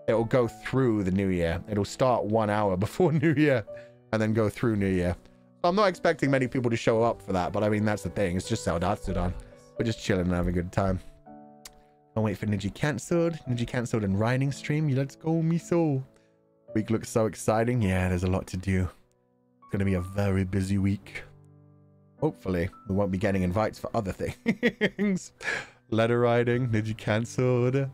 It'll go through the new year. It'll start 1 hour before New Year and then go through New Year. So I'm not expecting many people to show up for that, but I mean, that's the thing. It's just Zeldatsudan. We're just chilling and having a good time. I'll wait for Niji Cancelled. Niji Cancelled and writing stream. Let's go, miso. Week looks so exciting. Yeah, there's a lot to do. It's going to be a very busy week. Hopefully, we won't be getting invites for other things. Letter writing, Niji Cancelled,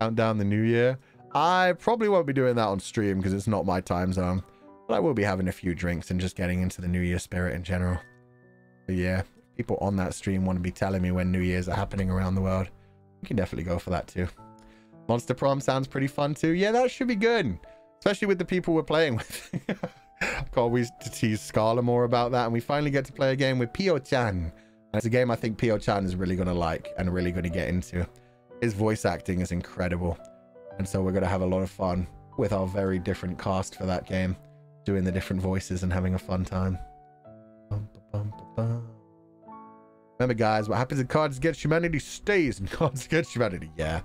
count down the new year. I probably won't be doing that on stream because it's not my time zone. But I will be having a few drinks and just getting into the New Year spirit in general. But yeah, people on that stream want to be telling me when New Year's are happening around the world. You can definitely go for that too. Monster Prom sounds pretty fun too. Yeah, that should be good. Especially with the people we're playing with. I've got always to tease Scala more about that. And we finally get to play a game with Pio-chan. And it's a game I think Pio-chan is really going to like and really going to get into. His voice acting is incredible. And so we're going to have a lot of fun with our very different cast for that game, doing the different voices and having a fun time. Remember, guys, what happens in Cards Against Humanity stays in Cards Against Humanity. Yeah.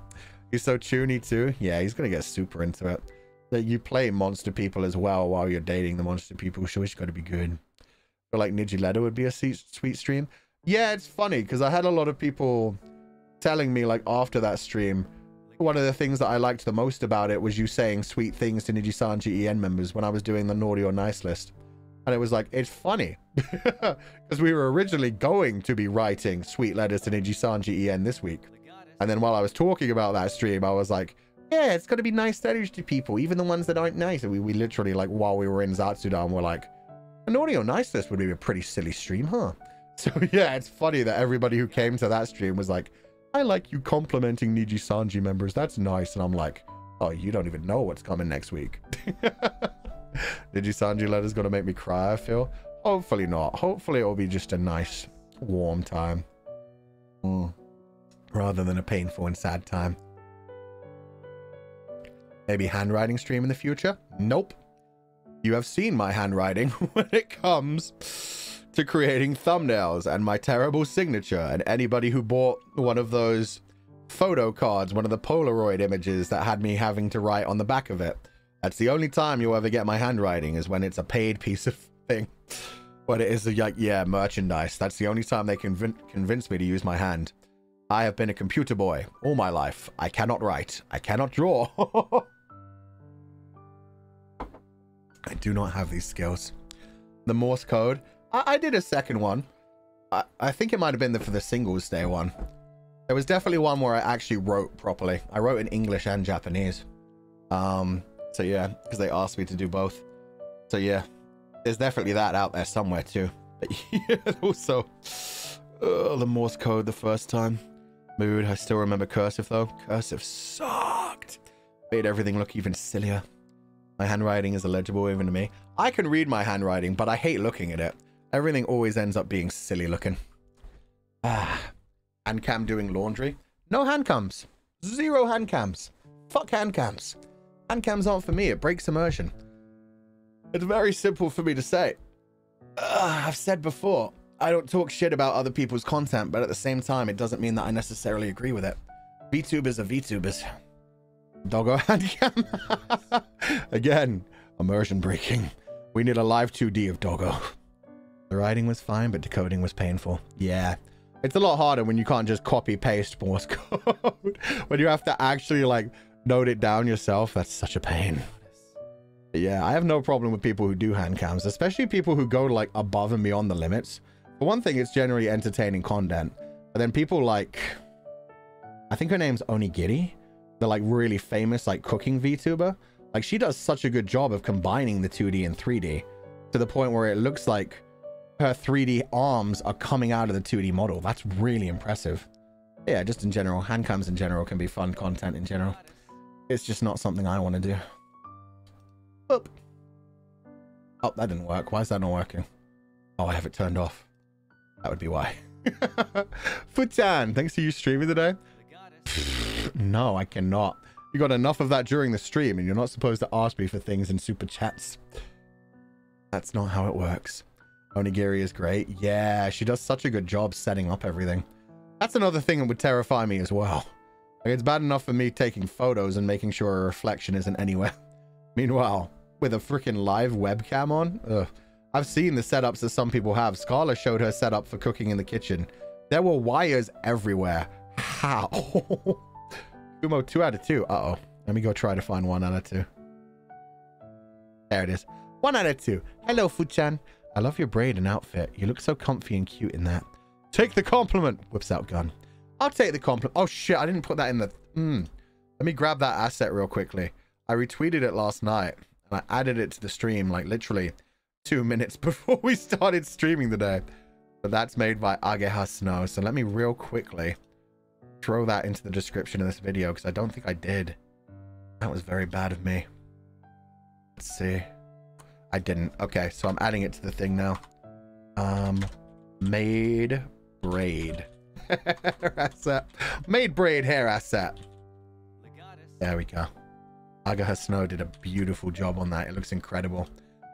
He's so toony too. Yeah, he's going to get super into it. That you play monster people as well while you're dating the monster people. So it's got to be good. But like Nijiletta would be a sweet stream. Yeah, it's funny because I had a lot of people telling me like after that stream, one of the things that I liked the most about it was you saying sweet things to Nijisanji EN members when I was doing the naughty or nice list. And it was like, it's funny because we were originally going to be writing sweet letters to Nijisanji EN this week. And then while I was talking about that stream, I was like, yeah, it's got to be nice letters to people, even the ones that aren't nice. And we literally, like, while we were in Zatsudan, we're like, an audio nice list would be a pretty silly stream, huh? So, yeah, it's funny that everybody who came to that stream was like, I like you complimenting Nijisanji members. That's nice. And I'm like, oh, you don't even know what's coming next week. Nijisanji letters going to make me cry, I feel. Hopefully not. Hopefully it'll be just a nice, warm time. Rather than a painful and sad time. Maybe handwriting stream in the future? Nope. You have seen my handwriting when it comes to creating thumbnails and my terrible signature. And anybody who bought one of those photo cards, one of the Polaroid images that had me having to write on the back of it. That's the only time you'll ever get my handwriting is when it's a paid piece of thing. But it is like, yeah, merchandise. That's the only time they convince me to use my hand. I have been a computer boy all my life. I cannot write. I cannot draw. I do not have these skills. The Morse code. I did a second one. I think it might have been for the Singles Day one. There was definitely one where I actually wrote properly. I wrote in English and Japanese. So yeah, because they asked me to do both. So yeah, there's definitely that out there somewhere too. But yeah, also, the Morse code the first time. Mood, I still remember cursive though. Cursive sucked. Made everything look even sillier. My handwriting is illegible even to me. I can read my handwriting, but I hate looking at it. Everything always ends up being silly looking. Hand cam doing laundry. No hand cams. 0 hand cams. Fuck hand cams. Hand cams aren't for me. It breaks immersion. It's very simple for me to say. I've said before, I don't talk shit about other people's content, but at the same time, it doesn't mean that I necessarily agree with it. VTubers are VTubers. Doggo hand cam. Again, immersion breaking. We need a live 2D of Doggo. The writing was fine, but decoding was painful. Yeah. It's a lot harder when you can't just copy paste Morse code. When you have to actually like note it down yourself, that's such a pain. But yeah, I have no problem with people who do hand cams, especially people who go like above and beyond the limits. For one thing, it's generally entertaining content. But then people like, I think her name's Onigiri, the like really famous like cooking VTuber. Like she does such a good job of combining the 2D and 3D to the point where it looks like her 3D arms are coming out of the 2D model. That's really impressive. Yeah, just in general, hand cams in general can be fun content in general. It's just not something I want to do. Oop. Oh, that didn't work. Why is that not working? Oh, I have it turned off. That would be why. Futan, thanks for you streaming today. No, I cannot. You got enough of that during the stream, and you're not supposed to ask me for things in super chats. That's not how it works. Onigiri is great. Yeah, she does such a good job setting up everything. That's another thing that would terrify me as well. Like, it's bad enough for me taking photos and making sure a reflection isn't anywhere. Meanwhile, with a freaking live webcam on, ugh. I've seen the setups that some people have. Scarla showed her setup for cooking in the kitchen. There were wires everywhere. How? Kumo, 2 out of 2. Uh-oh. Let me go try to find 1 out of 2. There it is. 1 out of 2. Hello, Fuchan. I love your braid and outfit. You look so comfy and cute in that. Take the compliment. Whips out gun. I'll take the compliment. Oh, shit. I didn't put that in the... Let me grab that asset real quickly. I retweeted it last night. And I added it to the stream, like, literally 2 minutes before we started streaming today. But that's made by Ageha Snow. So let me real quickly throw that into the description of this video, because I don't think I did. That was very bad of me. Let's see. I didn't. Okay, so I'm adding it to the thing now. Made braid. hair asset. Maid braid hair asset. There we go. Agatha Snow did a beautiful job on that. It looks incredible.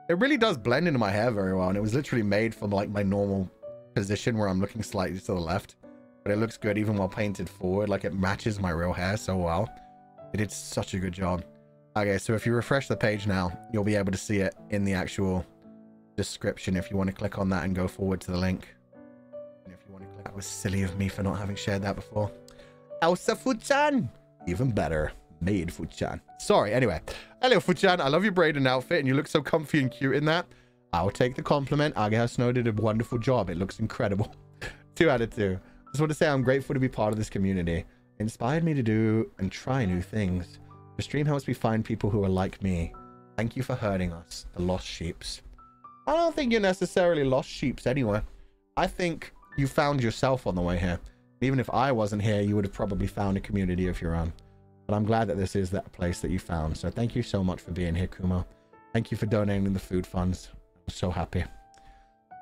It really does blend into my hair very well, and it was literally made from like my normal position where I'm looking slightly to the left, but it looks good even while painted forward. Like, it matches my real hair so well. It did such a good job. Okay, so if you refresh the page now, you'll be able to see it in the actual description if you want to click on that and go forward to the link. And if you want to click, that was silly of me for not having shared that before. Elsa Fuchan! Even better. Maid Fuchan. Sorry, anyway. Hello, Fuchan. I love your braid and outfit, and you look so comfy and cute in that. I'll take the compliment. Agatha Snow did a wonderful job. It looks incredible. 2 out of 2. Just want to say I'm grateful to be part of this community. It inspired me to do and try new things. The stream helps me find people who are like me. Thank you for herding us, the lost sheeps. I don't think you're necessarily lost sheeps anyway. I think you found yourself on the way here. Even if I wasn't here, you would have probably found a community of your own. But I'm glad that this is that place that you found. So thank you so much for being here, Kumo. Thank you for donating the food funds. I'm so happy.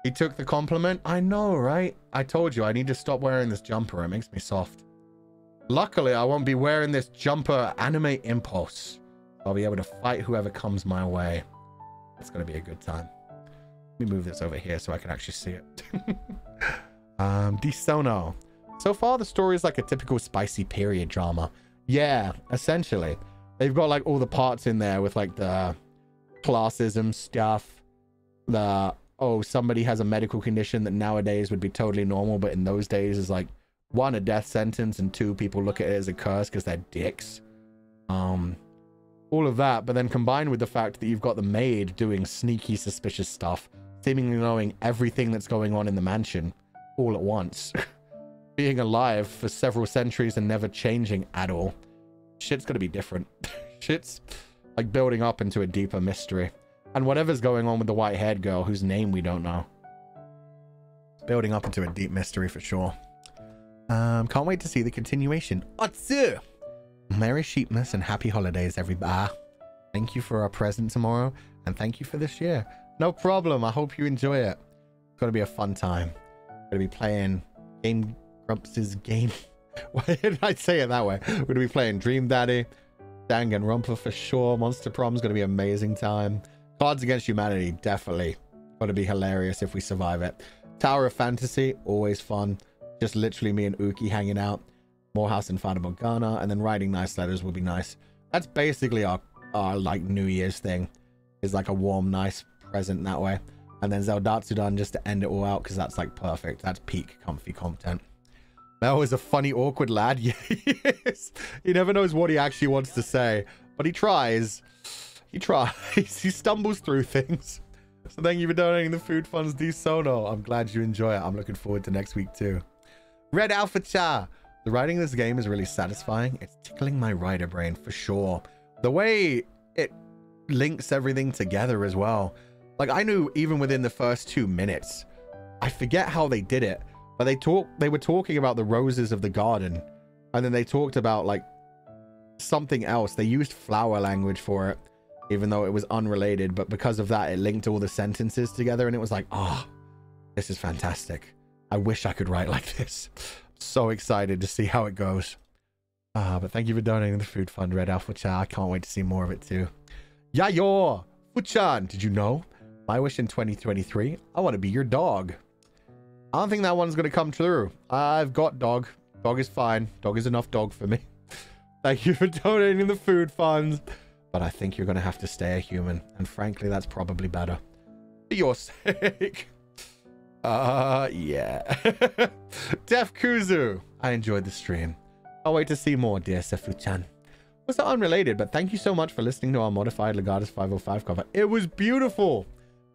He took the compliment. I know, right? I told you I need to stop wearing this jumper. It makes me soft. Luckily, I won't be wearing this jumper anime impulse. I'll be able to fight whoever comes my way. It's going to be a good time. Let me move this over here so I can actually see it. Disono. So far, the story is like a typical spicy period drama. Yeah, essentially. They've got like all the parts in there with like the classism stuff. The, oh, somebody has a medical condition that nowadays would be totally normal, but in those days is like, 1, a death sentence, and 2, people look at it as a curse because they're dicks. All of that, but then combined with the fact that you've got the maid doing sneaky, suspicious stuff, seemingly knowing everything that's going on in the mansion all at once. Being alive for several centuries and never changing at all. Shit's gonna be different. Shit's like building up into a deeper mystery. And whatever's going on with the white-haired girl, whose name we don't know. Building up into a deep mystery for sure. Can't wait to see the continuation. Otsu! Merry Sheepmas and happy holidays, everybody. Thank you for our present tomorrow, and thank you for this year. No problem. I hope you enjoy it. It's gonna be a fun time. Gonna be playing Game Grumps' game. Why did I say it that way? We're gonna be playing Dream Daddy, Danganronpa for sure. Monster Prom's gonna be an amazing time. Cards Against Humanity, definitely. Gonna be hilarious if we survive it. Tower of Fantasy, always fun. Just literally me and Uki hanging out. Morehouse and Fata Morgana, and then writing nice letters will be nice. That's basically our like New Year's thing. Is like a warm, nice present that way. And then Zeldatsudan just to end it all out, because that's like perfect. That's peak comfy content. Mel is a funny, awkward lad. Yeah, he is. He never knows what he actually wants to say, but he tries. He tries. He stumbles through things. So thank you for donating the food funds, Disono. I'm glad you enjoy it. I'm looking forward to next week too. Red Alpha Cha. The writing of this game is really satisfying. It's tickling my writer brain for sure. The way it links everything together as well. Like, I knew even within the first 2 minutes, I forget how they did it, but they were talking about the roses of the garden, and then they talked about like something else. They used flower language for it, even though it was unrelated, but because of that, it linked all the sentences together, and it was like, oh, this is fantastic. I wish I could write like this. So excited to see how it goes. But thank you for donating the food fund, Red Alpha Cha. I can't wait to see more of it too. Yayo! Fuchan, did you know? My wish in 2023, I want to be your dog. I don't think that one's going to come true. I've got dog. Dog is fine. Dog is enough dog for me. Thank you for donating the food funds. But I think you're going to have to stay a human. And frankly, that's probably better. For your sake. Yeah. Def Kuzu. I enjoyed the stream. I'll wait to see more, dear Sefu-chan. Was that unrelated, but thank you so much for listening to our modified Legatus 505 cover. It was beautiful.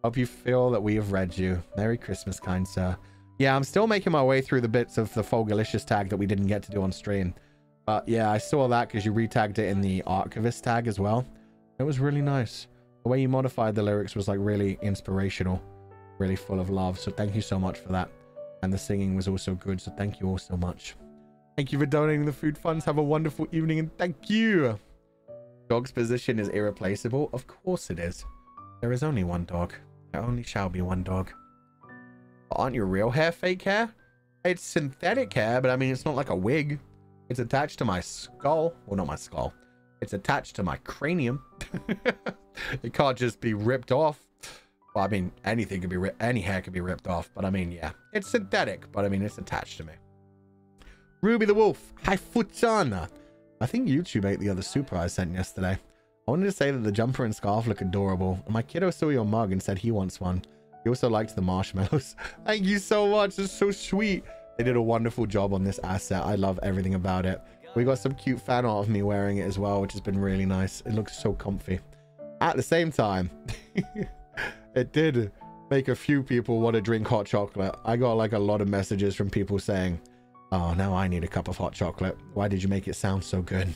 Hope you feel that we have read you. Merry Christmas, kind sir. Yeah, I'm still making my way through the bits of the Fulgurlicious tag that we didn't get to do on stream. But yeah, I saw that because you retagged it in the Archivist tag as well. It was really nice. The way you modified the lyrics was like really inspirational. Really full of love. So thank you so much for that. And the singing was also good. So thank you all so much. Thank you for donating the food funds. Have a wonderful evening and thank you. Dog's position is irreplaceable. Of course it is. There is only one dog. There only shall be one dog. But aren't your real hair fake hair? It's synthetic hair, but I mean, it's not like a wig. It's attached to my skull. Well, not my skull. It's attached to my cranium. It can't just be ripped off. Well, I mean, anything could be any hair could be ripped off, but I mean, yeah, it's synthetic, but I mean, it's attached to me. Ruby the Wolf, hi Fuchana. I think YouTube ate the other super I sent yesterday. I wanted to say that the jumper and scarf look adorable. And my kiddo saw your mug and said he wants one. He also liked the marshmallows. Thank you so much. It's so sweet. They did a wonderful job on this asset. I love everything about it. We got some cute fan art of me wearing it as well, which has been really nice. It looks so comfy. At the same time, it did make a few people want to drink hot chocolate. I got like a lot of messages from people saying, oh, now I need a cup of hot chocolate. Why did you make it sound so good?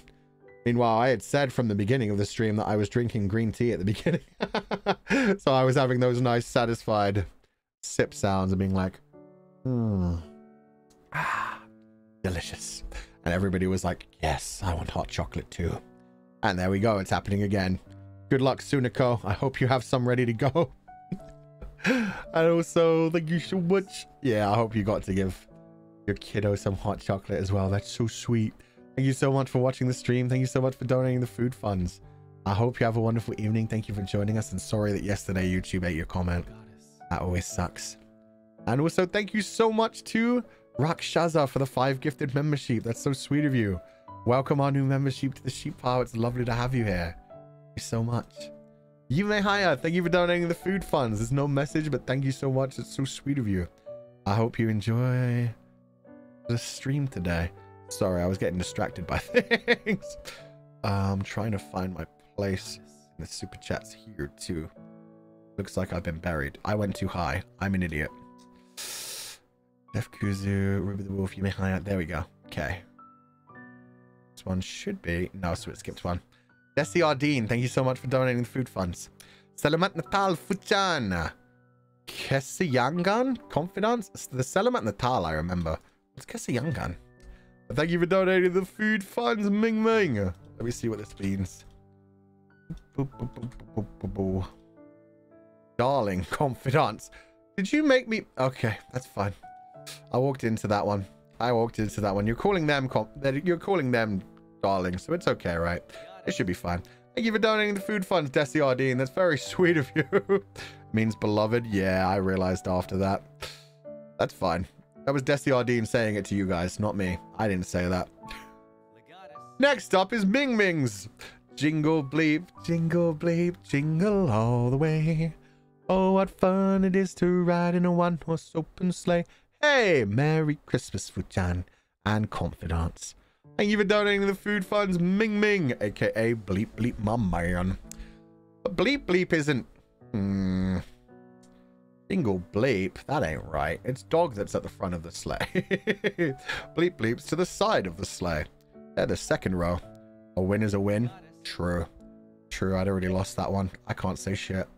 Meanwhile, I had said from the beginning of the stream that I was drinking green tea at the beginning. So I was having those nice, satisfied sip sounds and being like, delicious. And everybody was like, yes, I want hot chocolate too. And there we go. It's happening again. Good luck, Suniko. I hope you have some ready to go. And also, thank you so much. Yeah, I hope you got to give your kiddo some hot chocolate as well. That's so sweet. Thank you so much for watching the stream. Thank you so much for donating the food funds. I hope you have a wonderful evening. Thank you for joining us. And sorry that yesterday YouTube ate your comment. That always sucks. And also thank you so much to Rakshaza for the 5 gifted membership. That's so sweet of you. Welcome our new membership to the Sheep Pile. It's lovely to have you here. Thank you so much. Yume Haya, thank you for donating the food funds. There's no message, but thank you so much. It's so sweet of you. I hope you enjoy the stream today. Sorry, I was getting distracted by things. I'm trying to find my place in the super chats here too. Looks like I've been buried. I went too high. I'm an idiot. Def Kuzu, Ruby the Wolf, Yume Haya. There we go. Okay. This one should be... No, so it skipped one. Desi Ardeen, thank you so much for donating the food funds. Salamat Natal Fuchan. Kesiyangan? Confidence? The Salamat Natal, I remember. It's Kesiyangan. Thank you for donating the food funds, Ming Ming. Let me see what this means. Darling, confidence. Did you make me... Okay, that's fine. I walked into that one. You're calling them darling, so it's okay, right? It should be fine. Thank you for donating the food funds, Desi Ardeen. That's very sweet of you. Means beloved. Yeah, I realized after that. That's fine. That was Desi Ardeen saying it to you guys, not me. I didn't say that. Next up is Ming Ming's. Jingle bleep, jingle all the way. Oh, what fun it is to ride in a one-horse open sleigh. Hey, Merry Christmas, Fuchan and Confidants. Thank you for donating the food funds, Ming Ming, aka Bleep Bleep Mum Man. But Bleep Bleep isn't... Jingle bleep, that ain't right. It's dog that's at the front of the sleigh. Bleep bleep's to the side of the sleigh. They're the second row. A win is a win. True. I'd already lost that one. I can't say shit.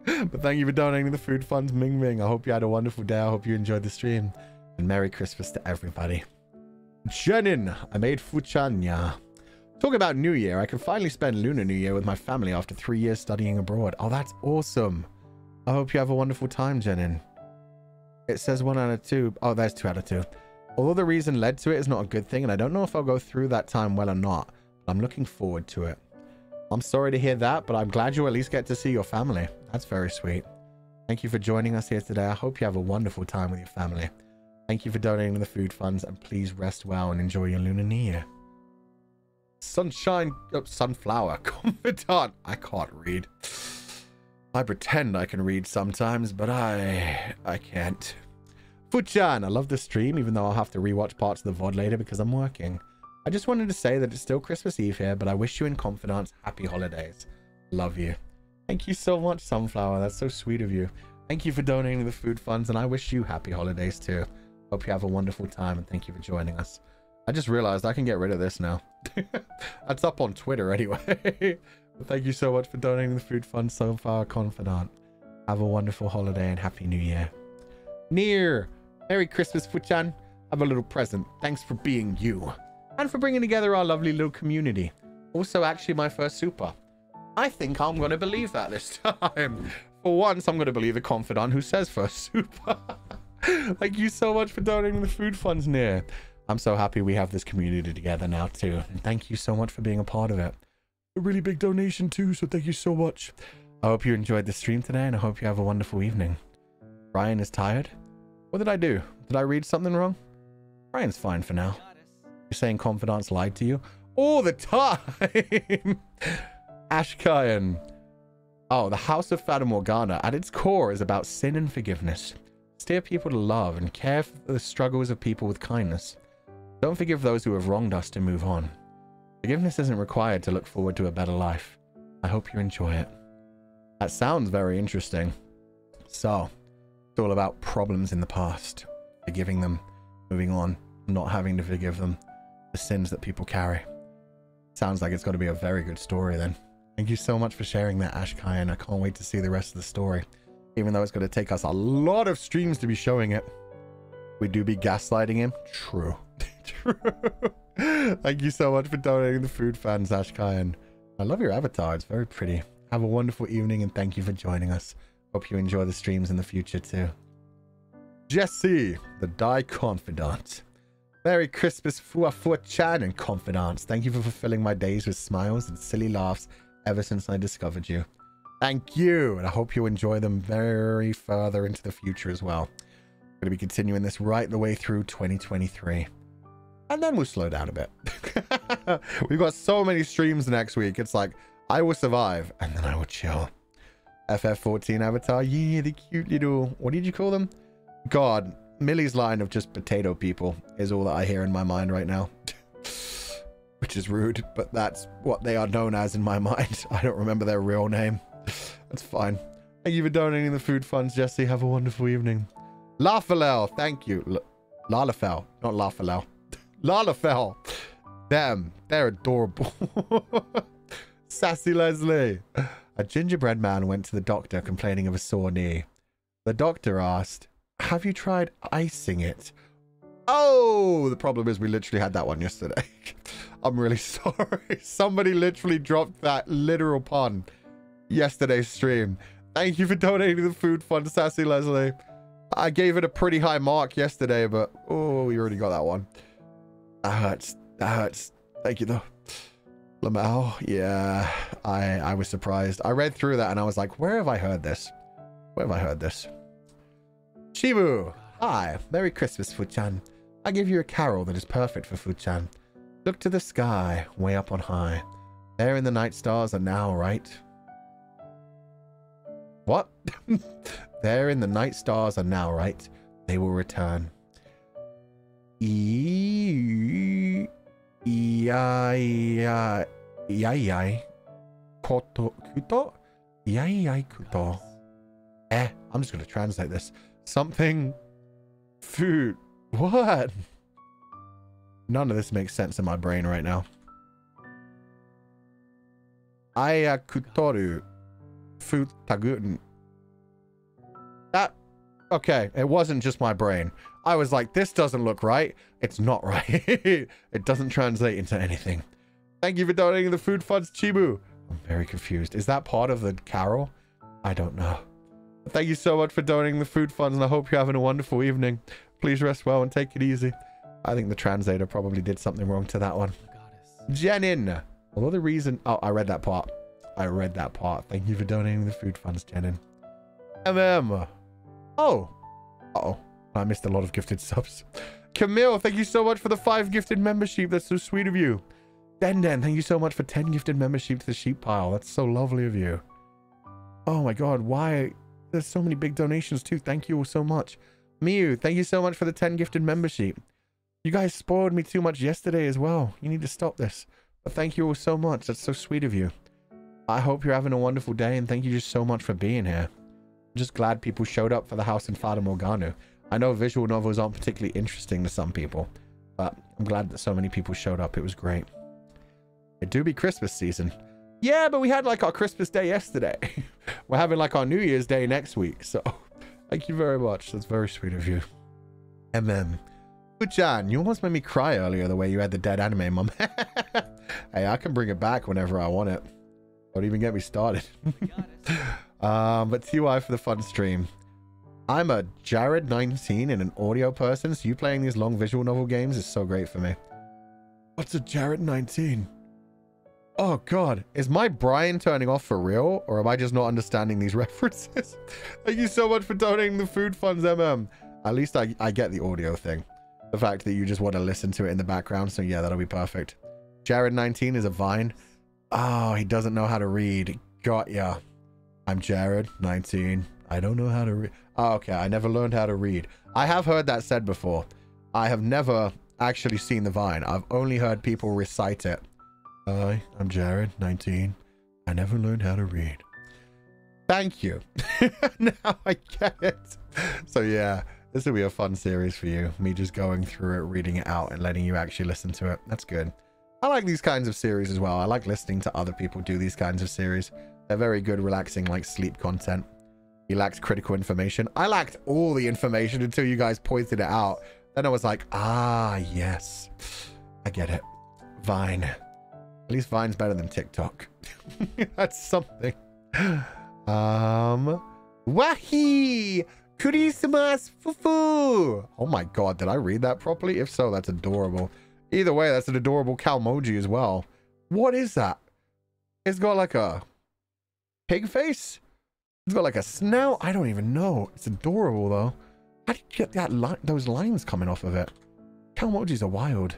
But thank you for donating the food funds, Ming Ming. I hope you had a wonderful day. I hope you enjoyed the stream. And Merry Christmas to everybody. Jenin, I made Fuchanya. Talk about New Year. I can finally spend Lunar New Year with my family after 3 years studying abroad. Oh, that's awesome. I hope you have a wonderful time, Jenin. It says 1 out of 2. Oh, there's 2 out of 2. Although the reason led to it is not a good thing, and I don't know if I'll go through that time well or not, but I'm looking forward to it. I'm sorry to hear that, but I'm glad you at least get to see your family. That's very sweet. Thank you for joining us here today. I hope you have a wonderful time with your family. Thank you for donating the food funds, and please rest well and enjoy your Lunar New Year. Sunflower, confidant. I can't read. I pretend I can read sometimes, but I can't. Fuchan, I love the stream, even though I'll have to rewatch parts of the VOD later because I'm working. I just wanted to say that it's still Christmas Eve here, but I wish you in confidence happy holidays. Love you. Thank you so much, Sunflower. That's so sweet of you. Thank you for donating the food funds, and I wish you happy holidays too. Hope you have a wonderful time, and thank you for joining us. I just realized I can get rid of this now. That's up on Twitter anyway. But thank you so much for donating the food funds, Sunflower Confidant. Have a wonderful holiday and Happy New Year. Near. Merry Christmas, Fuchan. Have a little present. Thanks for being you. And for bringing together our lovely little community. Also, actually, my first super. I think I'm going to believe that this time. For once, I'm going to believe a confidant who says first super. Thank you so much for donating the food funds, Near. I'm so happy we have this community together now too. And thank you so much for being a part of it. A really big donation too, so thank you so much. I hope you enjoyed the stream today, and I hope you have a wonderful evening. Brian is tired. What did I do? Did I read something wrong? Brian's fine for now. You're saying confidants lied to you? All the time! Ashkayan. Oh, the House of Fata Morgana at its core is about sin and forgiveness. Steer people to love and care for the struggles of people with kindness. Don't forgive those who have wronged us to move on. Forgiveness isn't required to look forward to a better life. I hope you enjoy it. That sounds very interesting. So, it's all about problems in the past. Forgiving them, moving on, not having to forgive them. The sins that people carry. Sounds like it's got to be a very good story then. Thank you so much for sharing that, Ashkai, and I can't wait to see the rest of the story. Even though it's going to take us a lot of streams to be showing it. We do be gaslighting him. True. True. Thank you so much for donating the food fans, Ashkai, and I love your avatar. It's very pretty. Have a wonderful evening and thank you for joining us. Hope you enjoy the streams in the future too. Jesse, the Die Confidant. Merry Christmas, Fua-Fua-Chan and Confidants. Thank you for fulfilling my days with smiles and silly laughs ever since I discovered you. Thank you, and I hope you enjoy them very further into the future as well. I'm going to be continuing this right the way through 2023. And then we'll slow down a bit. We've got so many streams next week. It's like, I will survive, and then I will chill. FF14 avatar, yeah, the cute little... What did you call them? God, Millie's line of just potato people is all that I hear in my mind right now. Which is rude, but that's what they are known as in my mind. I don't remember their real name. That's fine. Thank you for donating the food funds, Jesse. Have a wonderful evening. Lafalel, thank you. Lalafel, not Lafalel. Lalafel. Them, they're adorable. Sassy Leslie. A gingerbread man went to the doctor complaining of a sore knee. The doctor asked, have you tried icing it? Oh, the problem is we literally had that one yesterday. I'm really sorry. Somebody literally dropped that literal pun yesterday's stream. Thank you for donating the food fund, Sassy Leslie. I gave it a pretty high mark yesterday, but oh, you already got that one. That hurts. That hurts. Thank you though. Lamau, yeah, I was surprised. I read through that and I was like, where have I heard this? Where have I heard this? Shibu, hi, Merry Christmas, Fu-chan. I give you a carol that is perfect for Fu-chan. Look to the sky, way up on high. There in the night stars are now, right? What? There in the night stars are now, right? They will return. Koto kuto? Kuto. I'm just going to translate this. Something. Food. What? None of this makes sense in my brain right now. Ayakutoru. Futagun. That. Okay, it wasn't just my brain. I was like, this doesn't look right. It's not right. It doesn't translate into anything. Thank you for donating the food funds, Chibu. I'm very confused. Is that part of the carol? I don't know. Thank you so much for donating the food funds, and I hope you're having a wonderful evening. Please rest well and take it easy. I think the translator probably did something wrong to that one. Jenin. Although the reason... Oh, I read that part. I read that part. Thank you for donating the food funds, Jenin. MM. Oh. Uh-oh. I missed a lot of gifted subs. Camille, thank you so much for the 5 gifted membership. That's so sweet of you. Den, thank you so much for 10 gifted membership to the sheep pile. That's so lovely of you. Oh my god, why? There's so many big donations too. Thank you all so much. Miu, thank you so much for the 10 gifted membership. You guys spoiled me too much yesterday as well. You need to stop this. But thank you all so much. That's so sweet of you. I hope you're having a wonderful day, and thank you just so much for being here. I'm just glad people showed up for the house in Fata Morgana. I know visual novels aren't particularly interesting to some people, but I'm glad that so many people showed up. It was great. It do be Christmas season. Yeah, but we had like our Christmas day yesterday. We're having like our New Year's day next week, so thank you very much. That's very sweet of you. Fu-chan, you almost made me cry earlier the way you had the dead anime, mum. Hey, I can bring it back whenever I want it. Don't even get me started. But TY for the fun stream. I'm a Jared 19 and an audio person, so you playing these long visual novel games is so great for me. What's a Jared 19? Oh god, is my Brian turning off for real, or am I just not understanding these references? Thank you so much for donating the food funds, MM. At least I get the audio thing. The fact that you just want to listen to it in the background, so yeah, that'll be perfect. Jared 19 is a Vine. Oh, he doesn't know how to read. Got ya. I'm Jared 19. I don't know how to read. Oh, okay, I never learned how to read. I have heard that said before. I have never actually seen the Vine. I've only heard people recite it. Hi, I'm Jared 19. I never learned how to read. Thank you. Now I get it. So yeah, this will be a fun series for you. Me just going through it, reading it out, and letting you actually listen to it. That's good. I like these kinds of series as well. I like listening to other people do these kinds of series. They're very good, relaxing, like sleep content. He lacks critical information. I lacked all the information until you guys pointed it out. Then I was like, ah, yes. I get it. Vine. At least Vine's better than TikTok. That's something. Wahi! Kurisumas fufu! Oh my god, did I read that properly? If so, that's adorable. Either way, that's an adorable Calmoji as well. What is that? It's got like a pig face? It's got like a snout? I don't even know. It's adorable though. How did you get that those lines coming off of it? Calmojis are wild.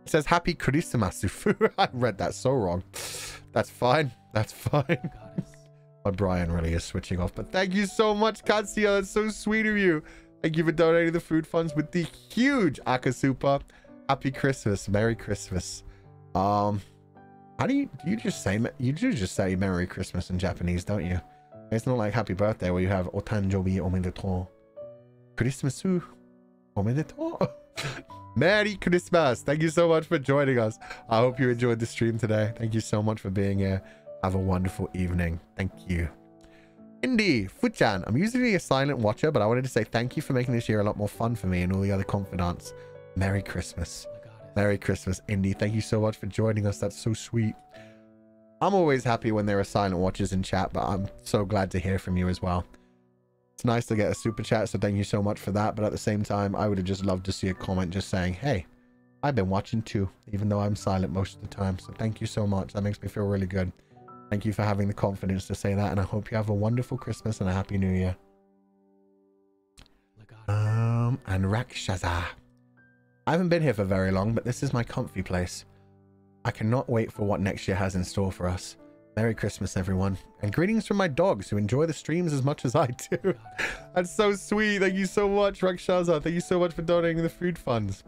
It says happy Christmas. I read that so wrong. That's fine. That's fine. My Brian really is switching off. But thank you so much, Katsuya. That's so sweet of you. Thank you for donating the food funds with the huge Akasupa. Happy Christmas. Merry Christmas. How do you just say Merry Christmas in Japanese, don't you? It's not like happy birthday where you have Otanjobi omedetou. Christmasu omedetou. Merry Christmas. Thank you so much for joining us. I hope you enjoyed the stream today. Thank you so much for being here. Have a wonderful evening. Thank you. Indy, Fuchan, I'm usually a silent watcher, but I wanted to say thank you for making this year a lot more fun for me and all the other confidants. Merry Christmas. Merry Christmas, Indy. Thank you so much for joining us. That's so sweet. I'm always happy when there are silent watchers in chat, but I'm so glad to hear from you as well. It's nice to get a super chat, so thank you so much for that. But at the same time, I would have just loved to see a comment just saying, hey, I've been watching too, even though I'm silent most of the time. So thank you so much. That makes me feel really good. Thank you for having the confidence to say that, and I hope you have a wonderful Christmas and a happy New Year. And Rakshasa. I haven't been here for very long, but this is my comfy place. I cannot wait for what next year has in store for us. Merry Christmas, everyone. And greetings from my dogs who enjoy the streams as much as I do. That's so sweet. Thank you so much, Rakshasa. Thank you so much for donating the food funds.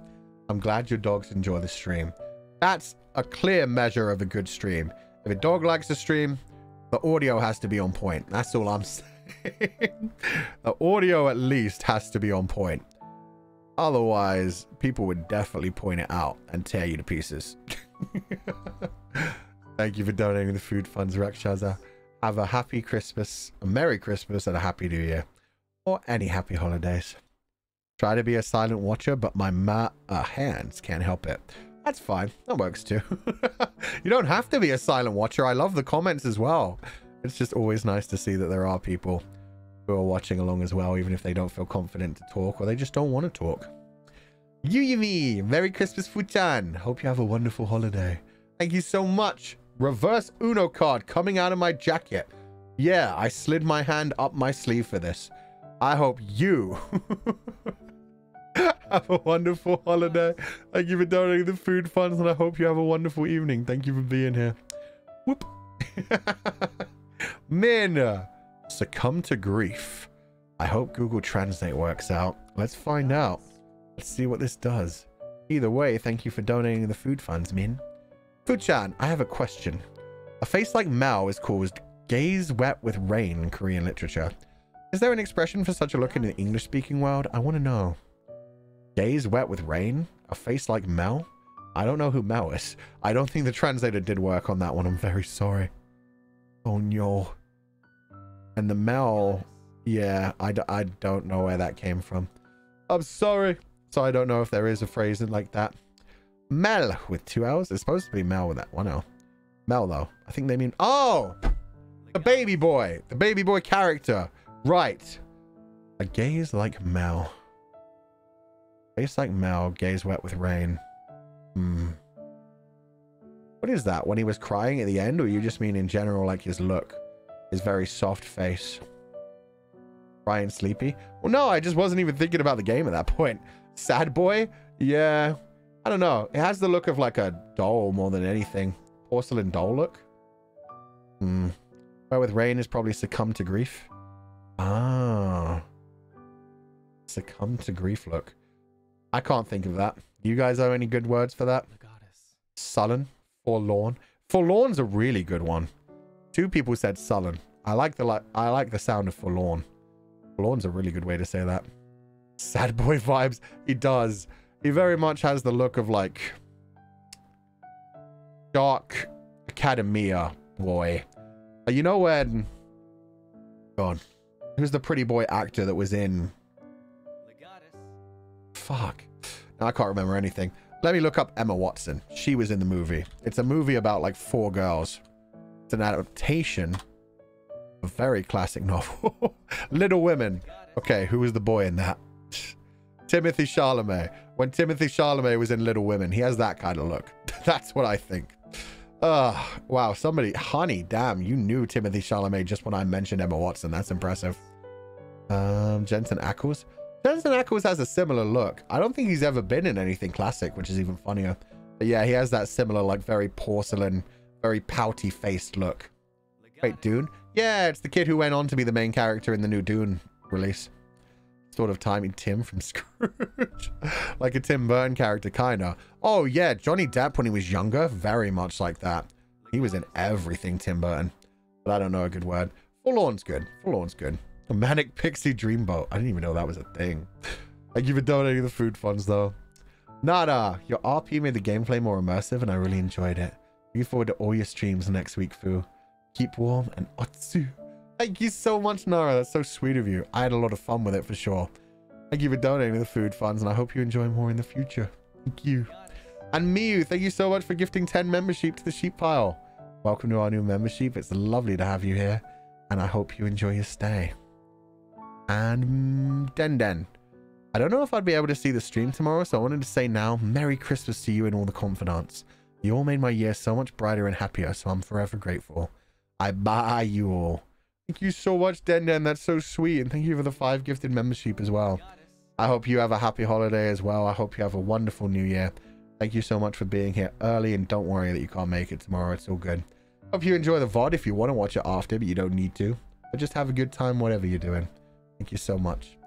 I'm glad your dogs enjoy the stream. That's a clear measure of a good stream. If a dog likes the stream, the audio has to be on point. That's all I'm saying. The audio at least has to be on point. Otherwise, people would definitely point it out and tear you to pieces. Thank you for donating the food funds, Rakshasa. Have a happy Christmas, a Merry Christmas, and a Happy New Year. Or any happy holidays. Try to be a silent watcher, but my hands can't help it. That's fine. That works too. You don't have to be a silent watcher. I love the comments as well. It's just always nice to see that there are people who are watching along as well, even if they don't feel confident to talk or they just don't want to talk. Yuyumi, Merry Christmas, Fuchan. Hope you have a wonderful holiday. Thank you so much. Reverse Uno card coming out of my jacket. Yeah, I slid my hand up my sleeve for this. I hope you have a wonderful holiday. Thank you for donating the food funds, and I hope you have a wonderful evening. Thank you for being here. Whoop. Min, succumb to grief. I hope Google Translate works out. Let's find out. Let's see what this does. Either way, thank you for donating the food funds, Min. Fuchan, I have a question. A face like Mao is called gaze wet with rain in Korean literature. Is there an expression for such a look in the English-speaking world? I want to know. Gaze wet with rain? A face like Mel? I don't know who Mel is. I don't think the translator did work on that one. I'm very sorry. Oh no. And the Mel, yeah, I don't know where that came from. I'm sorry. So I don't know if there is a phrase like that. Mel with 2 L's. It's supposed to be Mel with that 1 L. Mel though. I think they mean, oh, the baby boy. The baby boy character. Right. A gaze like Mel. Face like Mel, gaze wet with rain. What is that? When he was crying at the end, or you just mean in general, like his look? His very soft face. Crying sleepy? Well, no, I just wasn't even thinking about the game at that point. Sad boy? Yeah. I don't know. It has the look of like a doll more than anything. Porcelain doll look? Wet with rain is probably succumb to grief. Ah. Succumb to grief look. I can't think of that. You guys have any good words for that? Sullen. Forlorn. Forlorn's a really good one. 2 people said sullen. I like the sound of forlorn. Forlorn's a really good way to say that. Sad boy vibes. He does. He very much has the look of like dark academia boy. You know when God, who's the pretty boy actor that was in fuck. Now I can't remember anything. Let me look up Emma Watson. She was in the movie. It's a movie about like 4 girls. It's an adaptation of a very classic novel. Little Women. Okay, who was the boy in that? Timothy Chalamet. When Timothy Chalamet was in Little Women, he has that kind of look. That's what I think. Wow, somebody, honey, damn, you knew Timothy Chalamet just when I mentioned Emma Watson. That's impressive. Jensen Ackles. Jensen Ackles has a similar look. I don't think he's ever been in anything classic, which is even funnier. But yeah, he has that similar, like, very porcelain, very pouty faced look. Wait, Dune? Yeah, it's the kid who went on to be the main character in the new Dune release. Sort of timing Tim from Scrooge. Like a Tim Burton character, kinda. Oh yeah, Johnny Depp when he was younger, very much like that. He was in everything Tim Burton. But I don't know a good word. Forlorn's good. Forlorn's good. A Manic Pixie Dreamboat. I didn't even know that was a thing. Thank you for donating the food funds though. Nada, your RP made the gameplay more immersive and I really enjoyed it. Looking forward to all your streams next week, Fu. Keep warm and otsu. Thank you so much, Nara. That's so sweet of you. I had a lot of fun with it for sure. Thank you for donating the food funds, and I hope you enjoy more in the future. Thank you. And Miu, thank you so much for gifting 10 membership to the sheep pile. Welcome to our new membership. It's lovely to have you here, and I hope you enjoy your stay. And Den. I don't know if I'd be able to see the stream tomorrow, so I wanted to say now, Merry Christmas to you and all the confidants. You all made my year so much brighter and happier, so I'm forever grateful. I buy you all. Thank you so much, Den. That's so sweet. And thank you for the 5 gifted membership as well. I hope you have a happy holiday as well. I hope you have a wonderful new year. Thank you so much for being here early. And don't worry that you can't make it tomorrow. It's all good. Hope you enjoy the VOD if you want to watch it after, but you don't need to. But just have a good time, whatever you're doing. Thank you so much.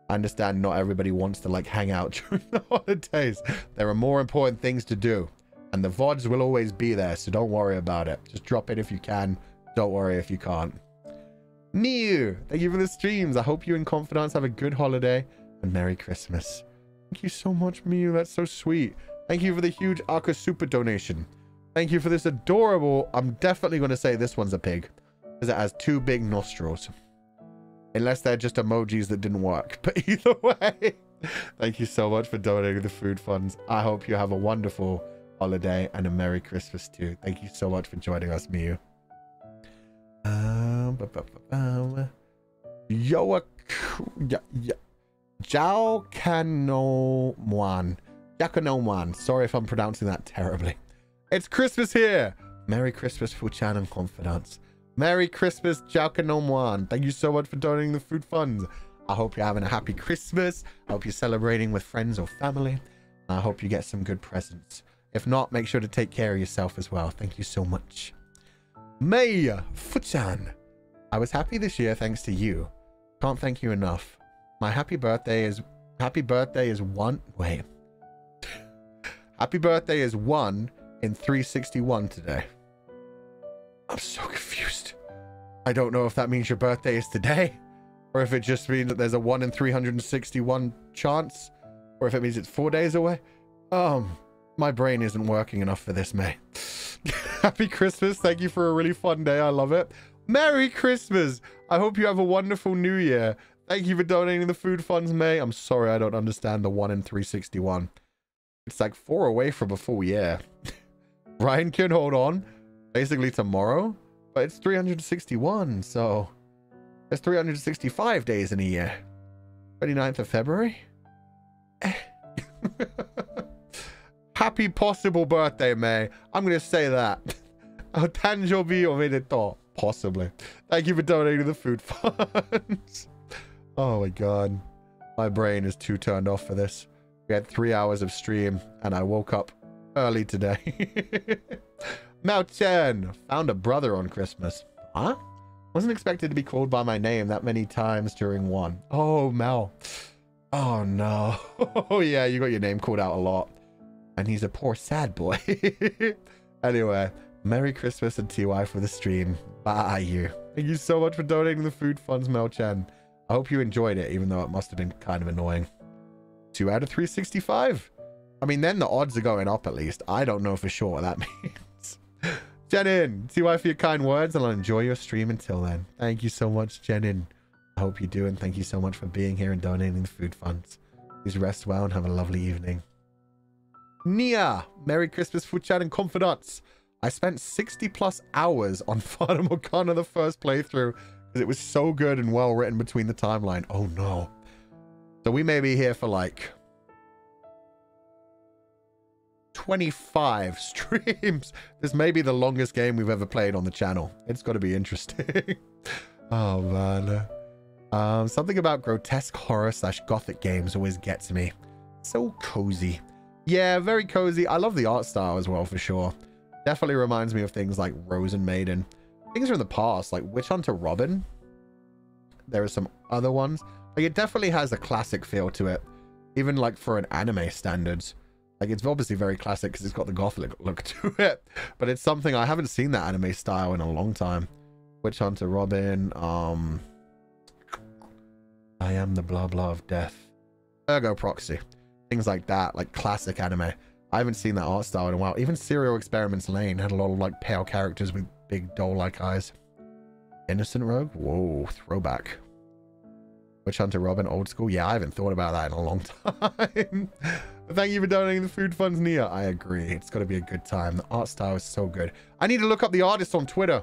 I understand not everybody wants to like hang out during the holidays. There are more important things to do. And the VODs will always be there. So don't worry about it. Just drop it if you can. Don't worry if you can't. Mew, thank you for the streams. I hope you and Confidants have a good holiday and Merry Christmas. Thank you so much, Mew. That's so sweet. Thank you for the huge Arca Super donation. Thank you for this adorable... I'm definitely going to say this one's a pig because it has 2 big nostrils. Unless they're just emojis that didn't work. But either way, thank you so much for donating the food funds. I hope you have a wonderful holiday and a Merry Christmas too. Thank you so much for joining us, Mew. Jao Kanoman. Sorry if I'm pronouncing that terribly. It's Christmas here. Merry Christmas, Fuchan and Confidants. Merry Christmas, Jao Kanoman. Thank you so much for donating the food funds. I hope you're having a happy Christmas. I hope you're celebrating with friends or family. I hope you get some good presents. If not, make sure to take care of yourself as well. Thank you so much. May Fuchan. I was happy this year thanks to you. Can't thank you enough. My happy birthday is one. Wait. Happy birthday is 1 in 361 today. I'm so confused. I don't know if that means your birthday is today, or if it just means that there's a 1 in 361 chance, or if it means it's 4 days away. My brain isn't working enough for this, May. Happy Christmas. Thank you for a really fun day. I love it. Merry Christmas. I hope you have a wonderful new year. Thank you for donating the food funds, May. I'm sorry I don't understand the 1 in 361. It's like 4 away from a full year. Ryan can hold on. Basically tomorrow. But it's 361, so there's 365 days in a year. 29th of February? Happy possible birthday, May. I'm going to say that. Tanjobi omedetou. Possibly. Thank you for donating the food funds. Oh my god. My brain is too turned off for this. We had 3 hours of stream and I woke up early today. Mao Chen found a brother on Christmas. Huh? Wasn't expected to be called by my name that many times during one. Oh, Mel. Oh no. Oh yeah, you got your name called out a lot. And he's a poor sad boy. Anyway, Merry Christmas and TY for the stream. Bye you. Thank you so much for donating the food funds, Mel Chen. I hope you enjoyed it, even though it must have been kind of annoying. 2 out of 365. I mean, then the odds are going up at least. I don't know for sure what that means. Jenin, TY for your kind words, and I'll enjoy your stream until then. Thank you so much, Jenin. I hope you do, and thank you so much for being here and donating the food funds. Please rest well and have a lovely evening. Nia, Merry Christmas, Fuchan and Confidants. I spent 60+ hours on Fata Morgana the first playthrough because it was so good and well written between the timeline. Oh no. So we may be here for like 25 streams. This may be the longest game we've ever played on the channel. It's got to be interesting. Oh man. Something about grotesque horror / gothic games always gets me. So cozy. Yeah, very cozy. I love the art style as well, for sure. Definitely reminds me of things like Rose and Maiden. Things from the past, like Witch Hunter Robin. There are some other ones. Like, it definitely has a classic feel to it. Even like for an anime standards. Like, it's obviously very classic because it's got the gothic look to it. But it's something, I haven't seen that anime style in a long time. Witch Hunter Robin. I am the blah blah of death. Ergo Proxy. Things like that, like classic anime. I haven't seen that art style in a while. Even Serial Experiments Lane had a lot of like pale characters with big doll-like eyes. Innocent Rogue? Whoa, throwback. Witch Hunter Robin, old school? Yeah, I haven't thought about that in a long time. Thank you for donating the food funds, Nia. I agree. It's got to be a good time. The art style is so good. I need to look up the artists on Twitter.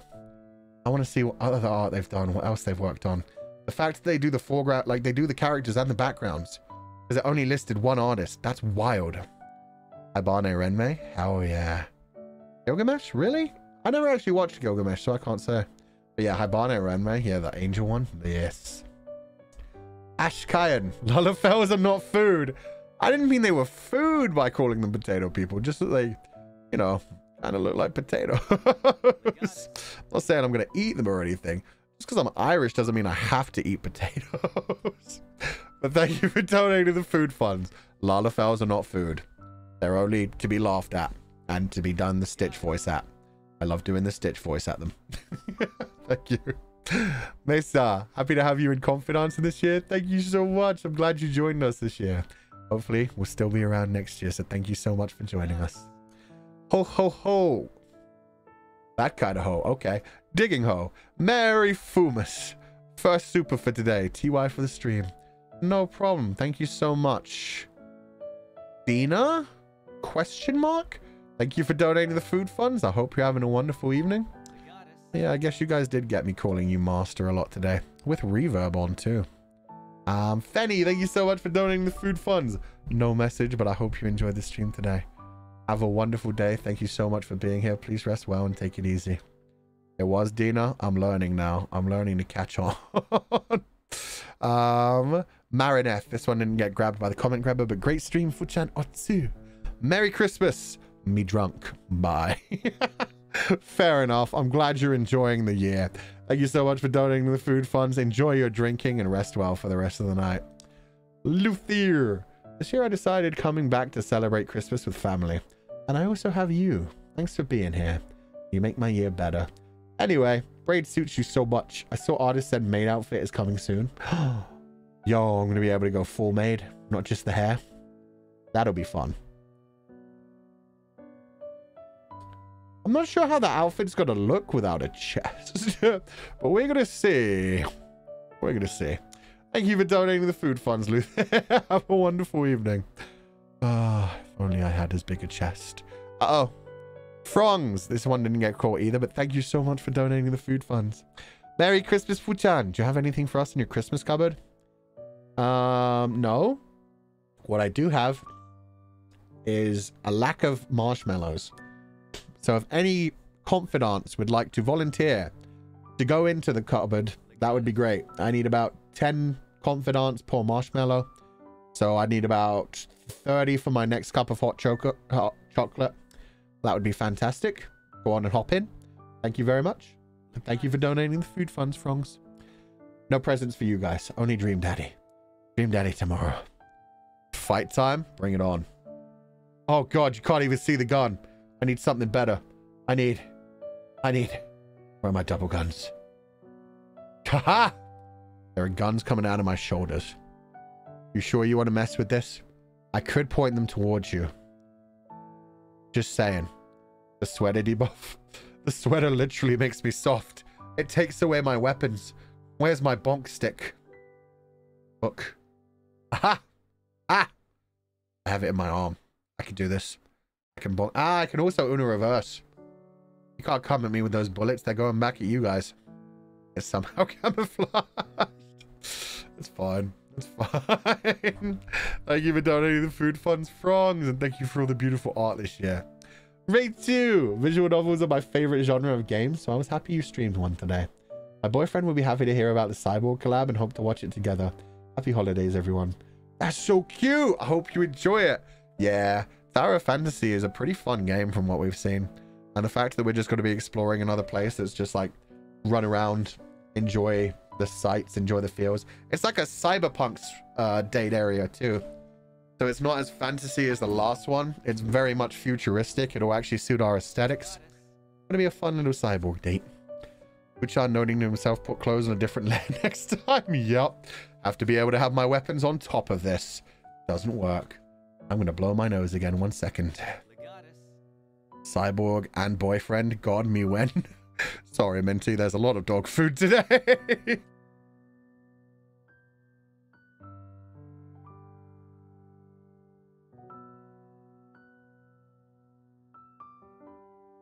I want to see what other art they've done, what else they've worked on. The fact that they do the foreground, like they do the characters and the backgrounds. Because it only listed one artist. That's wild. Ibane Renmei? Hell yeah. Gilgamesh? Really? I never actually watched Gilgamesh, so I can't say. But yeah, Ibane Renmei. Yeah, the angel one. Yes. Ashkayan. Lullafells are not food. I didn't mean they were food by calling them potato people. Just that they, you know, kind of look like potatoes. I'm not saying I'm going to eat them or anything. Just because I'm Irish doesn't mean I have to eat potatoes. But thank you for donating the food funds. Lullafells are not food. They're only to be laughed at and to be done the Stitch voice at. I love doing the Stitch voice at them. Thank you. Mesa, happy to have you in confidence this year. Thank you so much. I'm glad you joined us this year. Hopefully, we'll still be around next year. So thank you so much for joining us. Ho, ho, ho. That kind of ho. Okay. Digging ho. Merry Fumus. First super for today. TY for the stream. No problem. Thank you so much. Dina? Question mark? Thank you for donating the food funds. I hope you're having a wonderful evening. Yeah, I guess you guys did get me calling you master a lot today. With reverb on too. Fenny, thank you so much for donating the food funds. No message, but I hope you enjoyed the stream today. Have a wonderful day. Thank you so much for being here. Please rest well and take it easy. It was Dina. I'm learning now. I'm learning to catch on. Marineth. This one didn't get grabbed by the comment grabber, but great stream, Fuchan Otsu. Merry Christmas. Me drunk. Bye. Fair enough. I'm glad you're enjoying the year. Thank you so much for donating the food funds. Enjoy your drinking and rest well for the rest of the night. Luthier. This year I decided coming back to celebrate Christmas with family. And I also have you. Thanks for being here. You make my year better. Anyway, braid suits you so much. I saw artist said maid outfit is coming soon. Yo, I'm going to be able to go full maid. Not just the hair. That'll be fun. I'm not sure how the outfit's going to look without a chest. But we're going to see. We're going to see. Thank you for donating the food funds, Luther. Have a wonderful evening. If only I had as big a chest. Uh-oh. Frongs. This one didn't get caught either, but thank you so much for donating the food funds. Merry Christmas, Fuchan. Do you have anything for us in your Christmas cupboard? No. What I do have is a lack of marshmallows. So if any confidants would like to volunteer to go into the cupboard, that would be great. I need about 10 confidants per marshmallow. So I need about 30 for my next cup of hot chocolate. That would be fantastic. Go on and hop in. Thank you very much. And thank you for donating the food funds, Frongs. No presents for you guys. Only Dream Daddy. Dream Daddy tomorrow. Fight time? Bring it on. Oh god, you can't even see the gun. I need something better. I need. Where are my double guns? Haha! There are guns coming out of my shoulders. You sure you want to mess with this? I could point them towards you. Just saying. The sweater debuff. The sweater literally makes me soft. It takes away my weapons. Where's my bonk stick? Look. Aha! Ah! I have it in my arm. I can do this. I can bonk. Ah, I can also Uno reverse. You can't come at me with those bullets. They're going back at you guys. It's somehow camouflaged. It's fine. It's fine. Thank you for donating the food funds, Frongs, and thank you for all the beautiful art this year. Raid 2. Visual novels are my favorite genre of games, so I was happy you streamed one today. My boyfriend will be happy to hear about the Cyborg collab and hope to watch it together. Happy holidays, everyone. That's so cute. I hope you enjoy it. Yeah, Tower Fantasy is a pretty fun game from what we've seen. And the fact that we're just going to be exploring another place that's just like run around, enjoy the sights, enjoy the feels. It's like a cyberpunk date area too. So it's not as fantasy as the last one. It's very much futuristic. It'll actually suit our aesthetics. It's going to be a fun little cyborg date. Uchan noting to himself, put clothes on a different layer next time. Yup. Have to be able to have my weapons on top of this. Doesn't work. I'm going to blow my nose again. 1 second. Cyborg and boyfriend. God me when. Sorry, Minty. There's a lot of dog food today.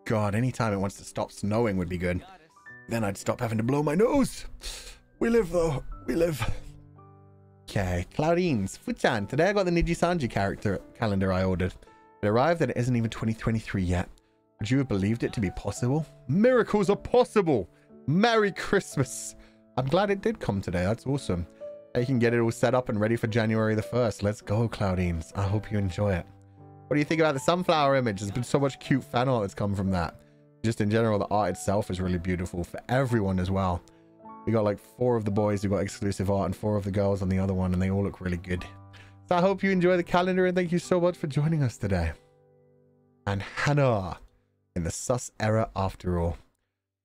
God, anytime it wants to stop snowing would be good. Then I'd stop having to blow my nose. We live, though. We live. Okay, Claudines. Fuchan, today I got the Nijisanji calendar I ordered. It arrived and it isn't even 2023 yet. Would you have believed it to be possible? Miracles are possible! Merry Christmas! I'm glad it did come today. That's awesome. You can get it all set up and ready for January the 1st. Let's go, Claudines. I hope you enjoy it. What do you think about the sunflower image? There's been so much cute fan art that's come from that. Just in general, the art itself is really beautiful for everyone as well. We got like 4 of the boys who got exclusive art and 4 of the girls on the other one, and they all look really good. So I hope you enjoy the calendar, and thank you so much for joining us today. And Hannah in the sus era after all.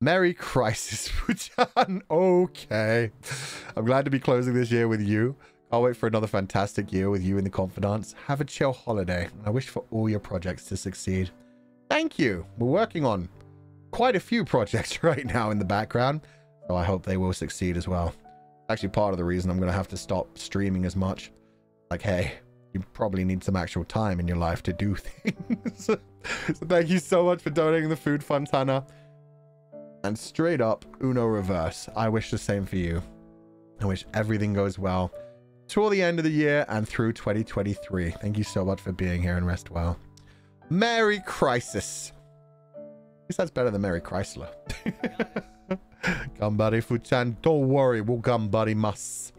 Merry Crisis, Fuchan. Okay. I'm glad to be closing this year with you. I'll wait for another fantastic year with you and the confidants. Have a chill holiday. I wish for all your projects to succeed. Thank you. We're working on quite a few projects right now in the background, so I hope they will succeed as well. Actually, part of the reason I'm going to have to stop streaming as much. Like, hey, you probably need some actual time in your life to do things. So thank you so much for donating the food fund, Hannah. And straight up, Uno reverse. I wish the same for you. I wish everything goes well till the end of the year and through 2023. Thank you so much for being here and rest well. Merry Crisis. At least that's better than Merry Chrysler. Gambari Fuchan, don't worry, we'll gambari mas.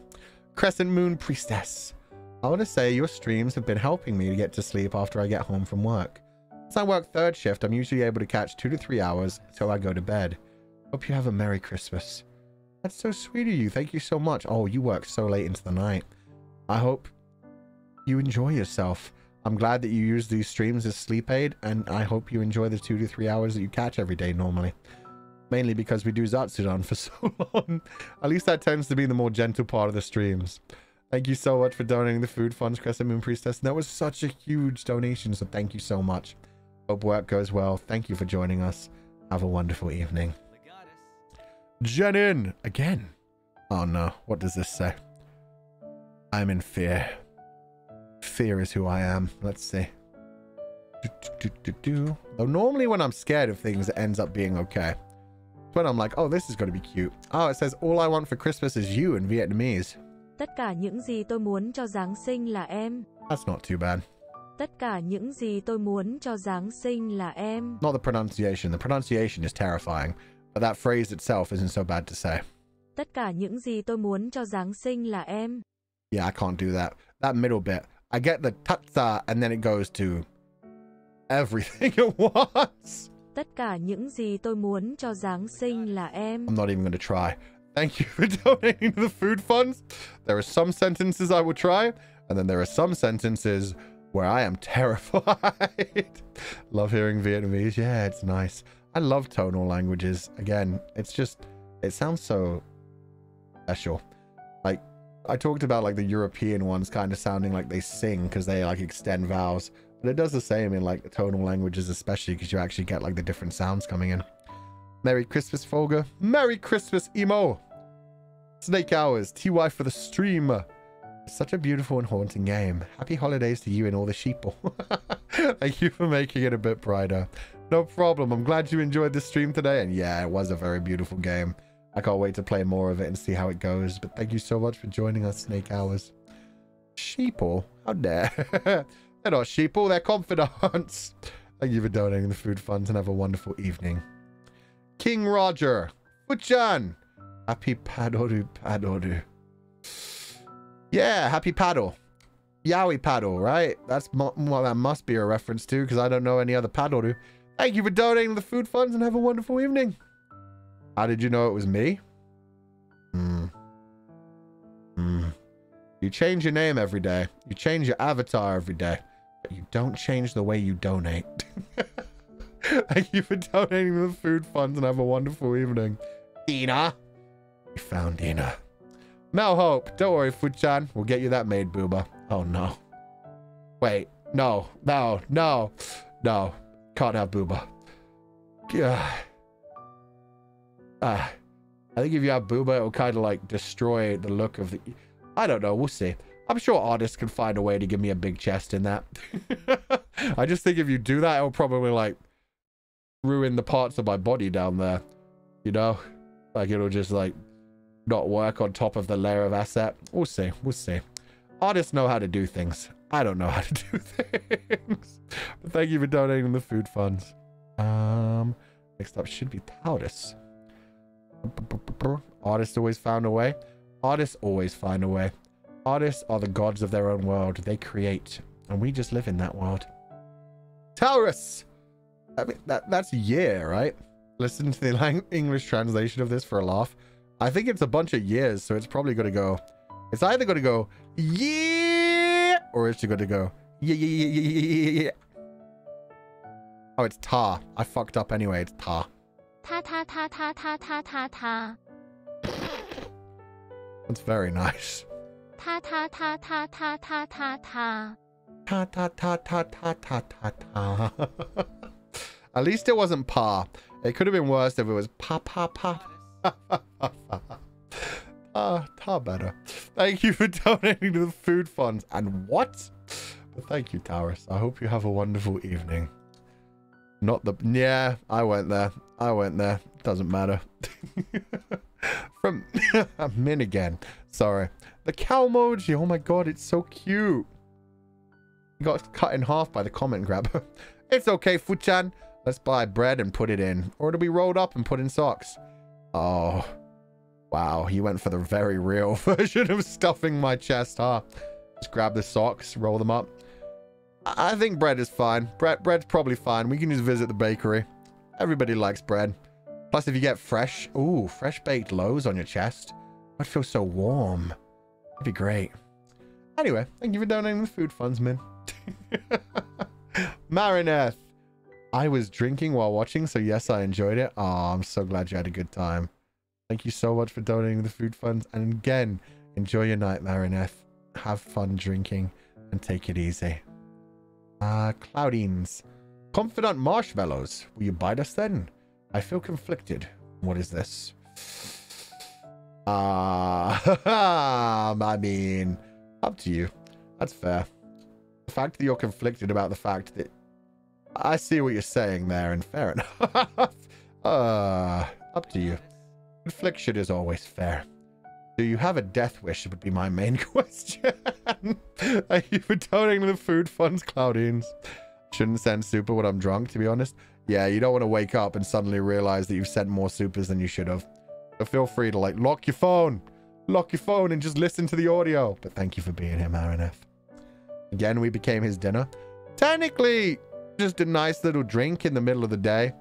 Crescent Moon Priestess. I want to say your streams have been helping me to get to sleep after I get home from work. Since I work 3rd shift, I'm usually able to catch 2 to 3 hours till I go to bed. Hope you have a Merry Christmas. That's so sweet of you. Thank you so much. Oh, you work so late into the night. I hope you enjoy yourself. I'm glad that you use these streams as sleep aid, and I hope you enjoy the 2 to 3 hours that you catch every day normally. Mainly because we do Zatsudan for so long. At least that tends to be the more gentle part of the streams. Thank you so much for donating the food funds, Crescent Moon Priestess. That was such a huge donation, so thank you so much. Hope work goes well. Thank you for joining us. Have a wonderful evening. Jenin! Again. Oh no, what does this say? I'm in fear. Fear is who I am. Let's see. Though normally when I'm scared of things, it ends up being okay. When I'm like, oh, this is going to be cute. Oh, it says, all I want for Christmas is you in Vietnamese. Tất cả những gì tôi muốn cho Giáng sinh là em. That's not too bad. Tất cả những gì tôi muốn cho Giáng sinh là em. Not the pronunciation. The pronunciation is terrifying. But that phrase itself isn't so bad to say. Tất cả những gì tôi muốn cho Giáng sinh là em. Yeah, I can't do that. That middle bit. I get the tatsa and then it goes to everything at once. Tất cả những gì tôi muốn cho Giáng sinh là em. I'm not even going to try. Thank you for donating to the food funds. There are some sentences I will try, and then there are some sentences where I am terrified. Love hearing Vietnamese. Yeah, it's nice. I love tonal languages. Again, it's just, it sounds so special. Like, I talked about like the European ones kind of sounding like they sing because they like extend vowels. But it does the same in like the tonal languages, especially because you actually get like the different sounds coming in. Merry Christmas, Fulgur. Merry Christmas, Emo. Snake Hours. TY for the stream. It's such a beautiful and haunting game. Happy holidays to you and all the sheeple. Thank you for making it a bit brighter. No problem. I'm glad you enjoyed the stream today. And yeah, it was a very beautiful game. I can't wait to play more of it and see how it goes. But thank you so much for joining us, Snake Hours. Sheeple? How dare. They're not sheeple, they're confidants. Thank you for donating the food funds and have a wonderful evening. King Roger. Fuchan. Happy Padoru Padoru. Yeah, happy paddle. Yowie paddle, right? That's what that must be a reference to, because I don't know any other paddle. Thank you for donating the food funds and have a wonderful evening. How did you know it was me? You change your name every day. You change your avatar every day. But you don't change the way you donate. Thank you for donating the food funds and have a wonderful evening. Dina. We found Dina. Mel Hope. Don't worry, Fuchan. We'll get you that made, Booba. Oh, no. Wait. No. No. No. No. Can't have Booba. I think if you have Booba, it'll kind of like destroy the look of the... I don't know. We'll see. I'm sure artists can find a way to give me a big chest in that. I just think if you do that, it'll probably like ruin the parts of my body down there. You know? Like it'll just like not work on top of the layer of asset. We'll see. We'll see. Artists know how to do things. I don't know how to do things. But thank you for donating the food funds. Next up should be Taurus. Artists always found a way. Artists always find a way. Artists are the gods of their own world. They create, and we just live in that world. Taurus! I mean, that's year, right? Listen to the English translation of this for a laugh. I think it's a bunch of years, so it's probably going to go... It's either going to go, yeah, or it's going to go, yeah. Oh, it's ta. I fucked up anyway. It's ta. Ta. That's very nice. Ta. Ta. At least it wasn't pa. It could have been worse if it was pa. Ta better. Thank you for donating to the food funds. And what? But thank you, Taurus. I hope you have a wonderful evening. Not the... Yeah, I went there. Doesn't matter. From... I'm in again. Sorry. The cow emoji. Oh my god, it's so cute. He got cut in half by the comment grabber. It's okay, Fuchan. Let's buy bread and put it in. Or it'll be rolled up and put in socks. Oh. Wow, he went for the very real version of stuffing my chest, huh? Just grab the socks, roll them up. I think bread is fine. Bread's probably fine. We can just visit the bakery. Everybody likes bread. Plus, if you get fresh baked loaves on your chest, I'd feel so warm. That'd be great. Anyway, thank you for donating the food funds, man. Marineth. I was drinking while watching, so yes, I enjoyed it. Oh, I'm so glad you had a good time. Thank you so much for donating the food funds. And again, enjoy your night, Marineth. Have fun drinking and take it easy. Cloudines. Confidant marshmallows. Will you bite us then? I feel conflicted. What is this? I mean, up to you. That's fair. The fact that you're conflicted about the fact that... I see what you're saying there, and fair enough. Up to you. Confliction is always fair. Do you have a death wish would be my main question. Thank you for donating the food funds, Cloudines. Shouldn't send super when I'm drunk, to be honest. Yeah, you don't want to wake up and suddenly realize that you've sent more supers than you should have. So feel free to like lock your phone and just listen to the audio. But thank you for being here, Marinef. Again, we became his dinner. Technically, just a nice little drink in the middle of the day,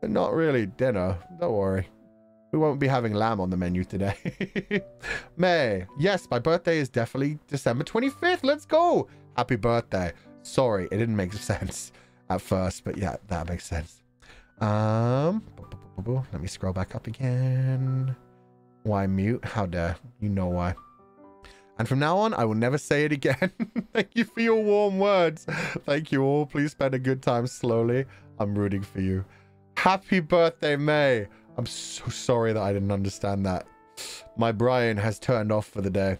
but not really dinner. Don't worry. We won't be having lamb on the menu today. May. Yes, my birthday is definitely December 25th. Let's go. Happy birthday. Sorry, it didn't make sense at first, but yeah, that makes sense. Let me scroll back up again. Why mute? How dare. You know why. And from now on, I will never say it again. Thank you for your warm words. Thank you all. Please spend a good time slowly. I'm rooting for you. Happy birthday, May. I'm so sorry that I didn't understand that. My brain has turned off for the day.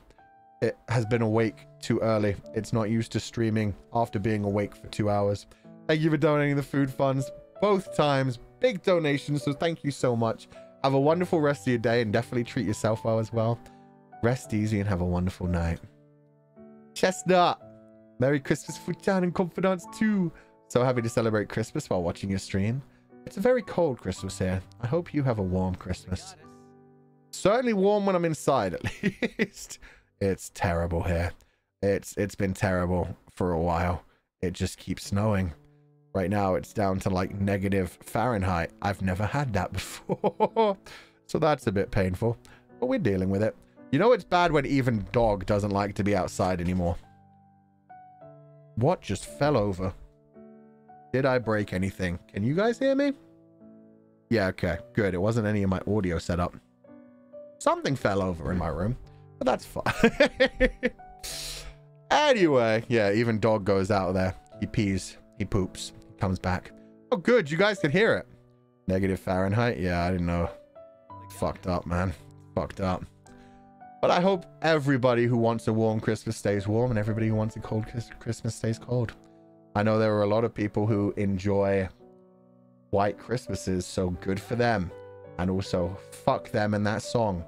It has been awake too early. It's not used to streaming after being awake for 2 hours. Thank you for donating the food funds both times. Big donations, so thank you so much. Have a wonderful rest of your day and definitely treat yourself well as well. Rest easy and have a wonderful night. Chestnut. Merry Christmas, Fuchan and Confidants too. So happy to celebrate Christmas while watching your stream. It's a very cold Christmas here. I hope you have a warm Christmas. Certainly warm when I'm inside, at least. It's terrible here. It's been terrible for a while. It just keeps snowing. Right now, it's down to like -Fahrenheit. I've never had that before. So that's a bit painful. But we're dealing with it. You know it's bad when even dog doesn't like to be outside anymore. What just fell over? Did I break anything? Can you guys hear me? Yeah, okay. Good. It wasn't any of my audio setup. Something fell over in my room. But that's fine. Anyway, yeah, even dog goes out there. He pees. He poops. He comes back. Oh, good. You guys can hear it. -Fahrenheit? Yeah, I didn't know. Fucked up, man. Fucked up. But I hope everybody who wants a warm Christmas stays warm and everybody who wants a cold Christmas stays cold. I know there are a lot of people who enjoy white Christmases, so good for them. And also, fuck them and that song.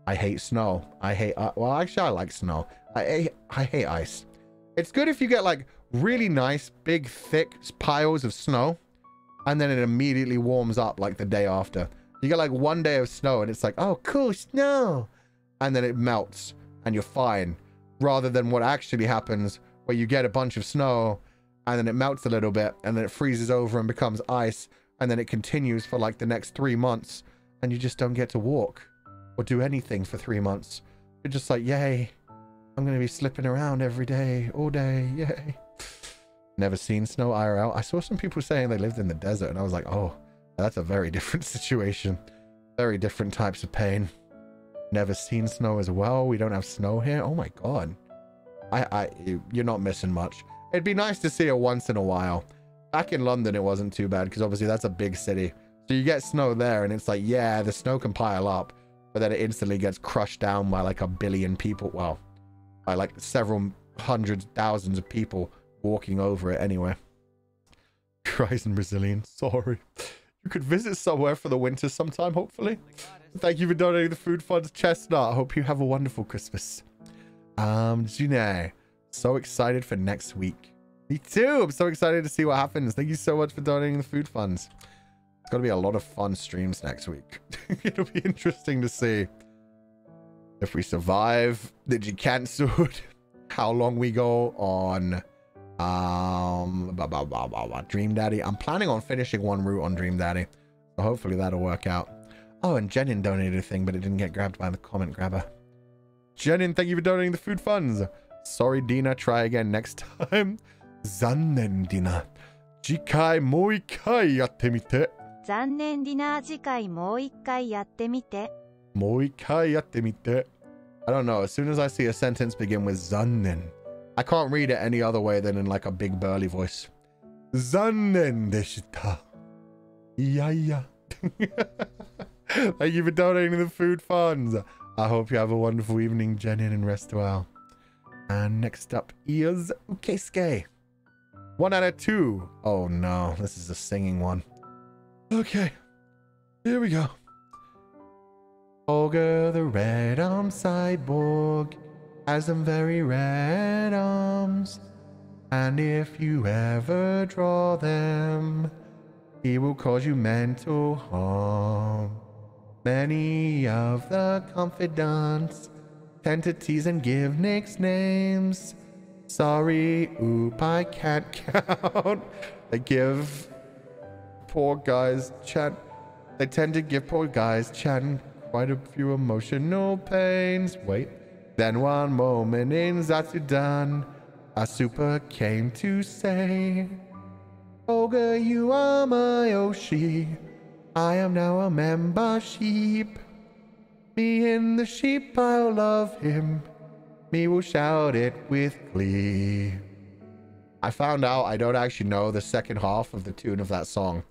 I hate snow. I hate... well, actually, I like snow. I hate ice. It's good if you get, like, really nice, big, thick piles of snow, and then it immediately warms up, like, the day after. You get, like, 1 day of snow, and it's like, oh, cool, snow. And then it melts, and you're fine. Rather than what actually happens, where you get a bunch of snow, and then it melts a little bit, and then it freezes over and becomes ice, and then it continues for, like, the next 3 months, and you just don't get to walk or do anything for 3 months. You're just like, yay, I'm going to be slipping around every day, all day, yay. Never seen snow IRL. I saw some people saying they lived in the desert, and I was like, oh, that's a very different situation. Very different types of pain. Never seen snow as well. We don't have snow here. Oh my god. You're not missing much. It'd be nice to see it once in a while. Back in London, it wasn't too bad, because obviously that's a big city. So you get snow there, and it's like, yeah, the snow can pile up, but then it instantly gets crushed down by like 1 billion people. Well, by like several hundreds, thousands of people walking over it anyway. Christ and Brazilian, sorry. You could visit somewhere for the winter sometime, hopefully. Thank you for donating the food funds, Chestnut. I hope you have a wonderful Christmas. June, so excited for next week. Me too. I'm so excited to see what happens. Thank you so much for donating the food funds. It's going to be a lot of fun streams next week. It'll be interesting to see if we survive. Did you cancel? How long we go on Dream Daddy. I'm planning on finishing 1 route on Dream Daddy, so hopefully that'll work out. Oh, and Jenin donated a thing, but it didn't get grabbed by the comment grabber. Jenin, thank you for donating the food funds. Sorry, Dina. Try again next time. Zannen, Dina. Jikai mo ikai yatte mite. Zannen, Dina. Jikai mo ikai yatte mite. Mo ikai yatte mite. I don't know. As soon as I see a sentence begin with zannen, I can't read it any other way than in like a big burly voice. Zannen deshita. Yaya. Thank you for donating the food funds. I hope you have a wonderful evening, Jenin, and rest well. And next up is Ukesuke. 1 out of 2. Oh no, this is a singing one. Okay, here we go. Fulgur the red-armed cyborg has some very red arms, and if you ever draw them, he will cause you mental harm. Many of the confidants tend to tease and give nicknames. Sorry, oop, I can't count. They give poor guys They tend to give poor guys Chan quite a few emotional pains. Wait. Then one moment in Zatsudan, a super came to say, Olga, you are my Oshi. I am now a member sheep. Me in the sheep, I'll love him. Me will shout it with glee. I found out I don't actually know the second half of the tune of that song,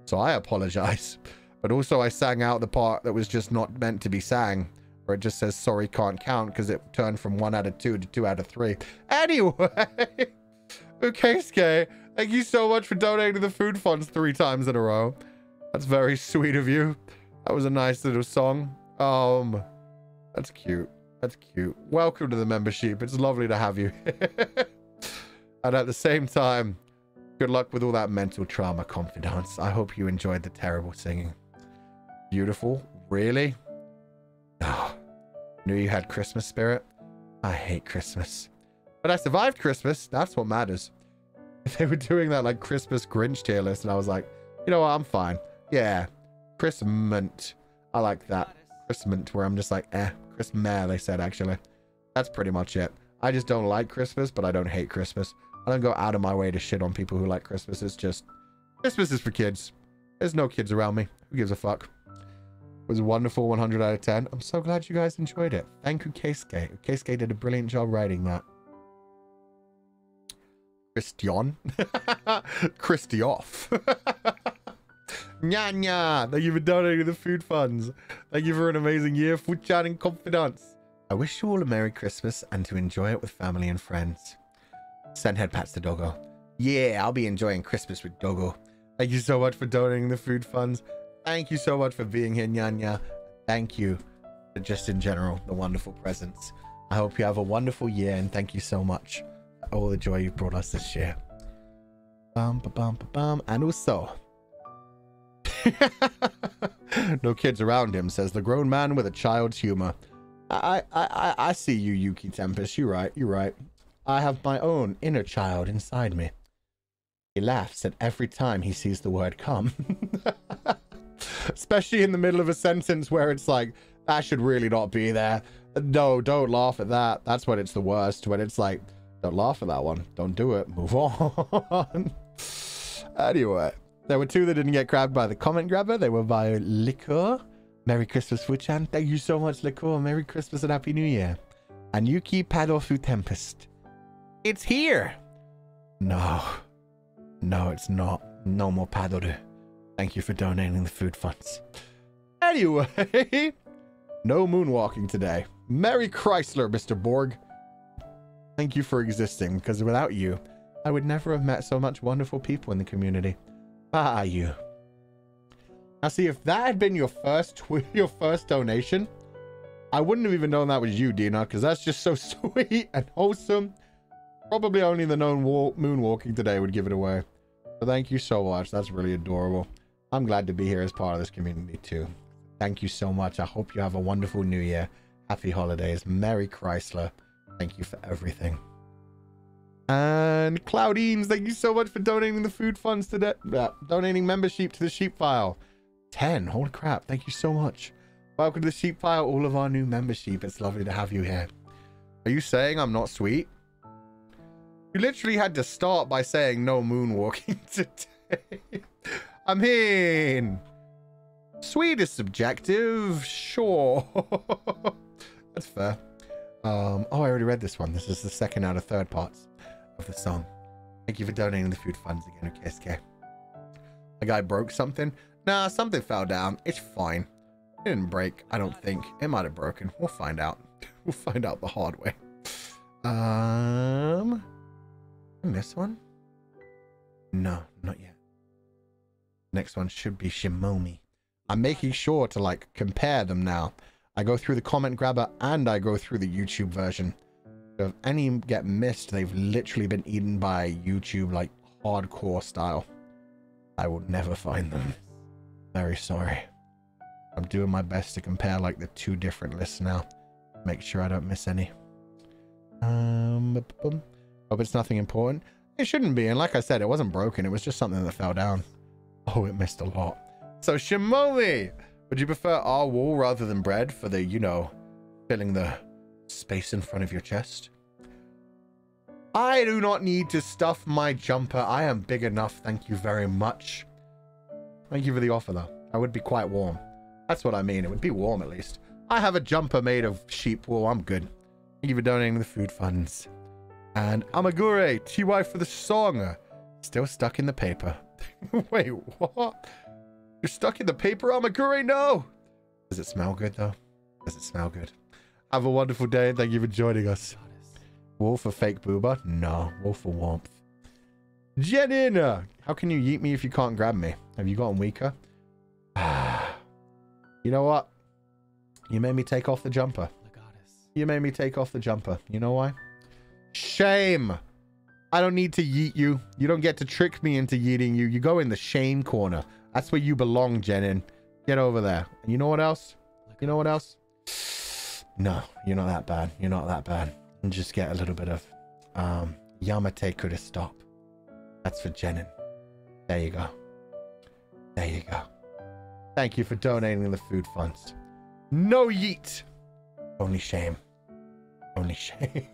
so I apologize. But also I sang out the part that was just not meant to be sang, where it just says sorry can't count because it turned from 1 out of 2 to 2 out of 3. Anyway, okay, Skay, thank you so much for donating to the food funds 3 times in a row. That's very sweet of you. That was a nice little song. That's cute. That's cute. Welcome to the membership. It's lovely to have you. And at the same time, good luck with all that mental trauma, confidants. I hope you enjoyed the terrible singing. Beautiful. Really? Oh, knew you had Christmas spirit. I hate Christmas. But I survived Christmas. That's what matters. They were doing that like Christmas Grinch tier list, and I was like, you know what? I'm fine. Yeah. Christmas. I like that. Christmas, where I'm just like, Christmas, they said, actually. That's pretty much it. I just don't like Christmas, but I don't hate Christmas. I don't go out of my way to shit on people who like Christmas. It's just, Christmas is for kids. There's no kids around me. Who gives a fuck? It was a wonderful 100 out of 10. I'm so glad you guys enjoyed it. Thank you, Keisuke. Keisuke did a brilliant job writing that. Christian? Christioff. Nya. Thank you for donating the food funds. Thank you for an amazing year. Food chat and confidence. I wish you all a Merry Christmas and to enjoy it with family and friends. Send head pats to Dogo. Yeah, I'll be enjoying Christmas with Dogo. Thank you so much for donating the food funds. Thank you so much for being here, Nyanya. Thank you for just in general, the wonderful presents. I hope you have a wonderful year and thank you so much for all the joy you've brought us this year. And also, no kids around him, says the grown man with a child's humor. I see you, Yuki Tempest. You're right. I have my own inner child inside me. He laughs at every time he sees the word come. Especially in the middle of a sentence where it's like, that should really not be there. No, don't laugh at that. That's when it's the worst. When it's like, don't laugh at that one. Don't do it. Move on. Anyway, there were 2 that didn't get grabbed by the comment grabber. They were by Liquor. Merry Christmas, Fuchan. Thank you so much, Liquor. Merry Christmas and Happy New Year. And Yuki Padofu Tempest. It's here. No, it's not. No more Padoru. Thank you for donating the food funds. Anyway, no moonwalking today. Merry Chrysler, Mr. Borg. Thank you for existing, because without you, I would never have met so much wonderful people in the community. Ah, you. Now see, if that had been your first donation, I wouldn't have even known that was you, Dina, because that's just so sweet and wholesome. Probably only the known moonwalking today would give it away. So thank you so much. That's really adorable. I'm glad to be here as part of this community too. Thank you so much. I hope you have a wonderful new year. Happy holidays. Merry Chrysler. Thank you for everything. And Cloudines, thank you so much for donating the food funds today. Donating membership to the sheep file. 10. Holy crap. Thank you so much. Welcome to the sheep file, all of our new membership. It's lovely to have you here. Are you saying I'm not sweet? You literally had to start by saying no moonwalking today. I mean, sweet is subjective. Sure. That's fair. Oh, I already read this one. This is the 2nd out of 3rd parts of the song. Thank you for donating the food funds again, okay, SK. A guy broke something? Nah, something fell down. It's fine. It didn't break, I don't think. It might have broken. We'll find out. We'll find out the hard way. This one? No, not yet. Next one should be Shimomi. I'm making sure to like compare them now. I go through the comment grabber and I go through the YouTube version. So if any get missed, they've literally been eaten by YouTube, like hardcore style. I will never find them. Very sorry. I'm doing my best to compare like the two different lists now. Make sure I don't miss any. Hope it's nothing important. It shouldn't be, and like I said, it wasn't broken. It was just something that fell down. Oh, it missed a lot. So Shimomi, would you prefer our wool rather than bread for the, you know, filling the space in front of your chest? I do not need to stuff my jumper. I am big enough, thank you very much. Thank you for the offer, though. I would be quite warm. That's what I mean. It would be warm, at least. I have a jumper made of sheep wool. I'm good. Thank you for donating the food funds. And Amagure, TY for the song. Still stuck in the paper. Wait, what? You're stuck in the paper, Amagure? No! Does it smell good, though? Does it smell good? Have a wonderful day, and thank you for joining us. Wool for fake booba? No, wool for warmth. Jenin! How can you yeet me if you can't grab me? Have you gotten weaker? You know what? You made me take off the jumper. You made me take off the jumper. You know why? Shame! I don't need to yeet you. You don't get to trick me into yeeting you. You go in the shame corner. That's where you belong, Jenin. Get over there. And you know what else? You know what else? No, you're not that bad. You're not that bad. And just get a little bit of Yamate could stop. That's for Jenin. There you go. There you go. Thank you for donating the food funds. No yeet. Only shame. Only shame.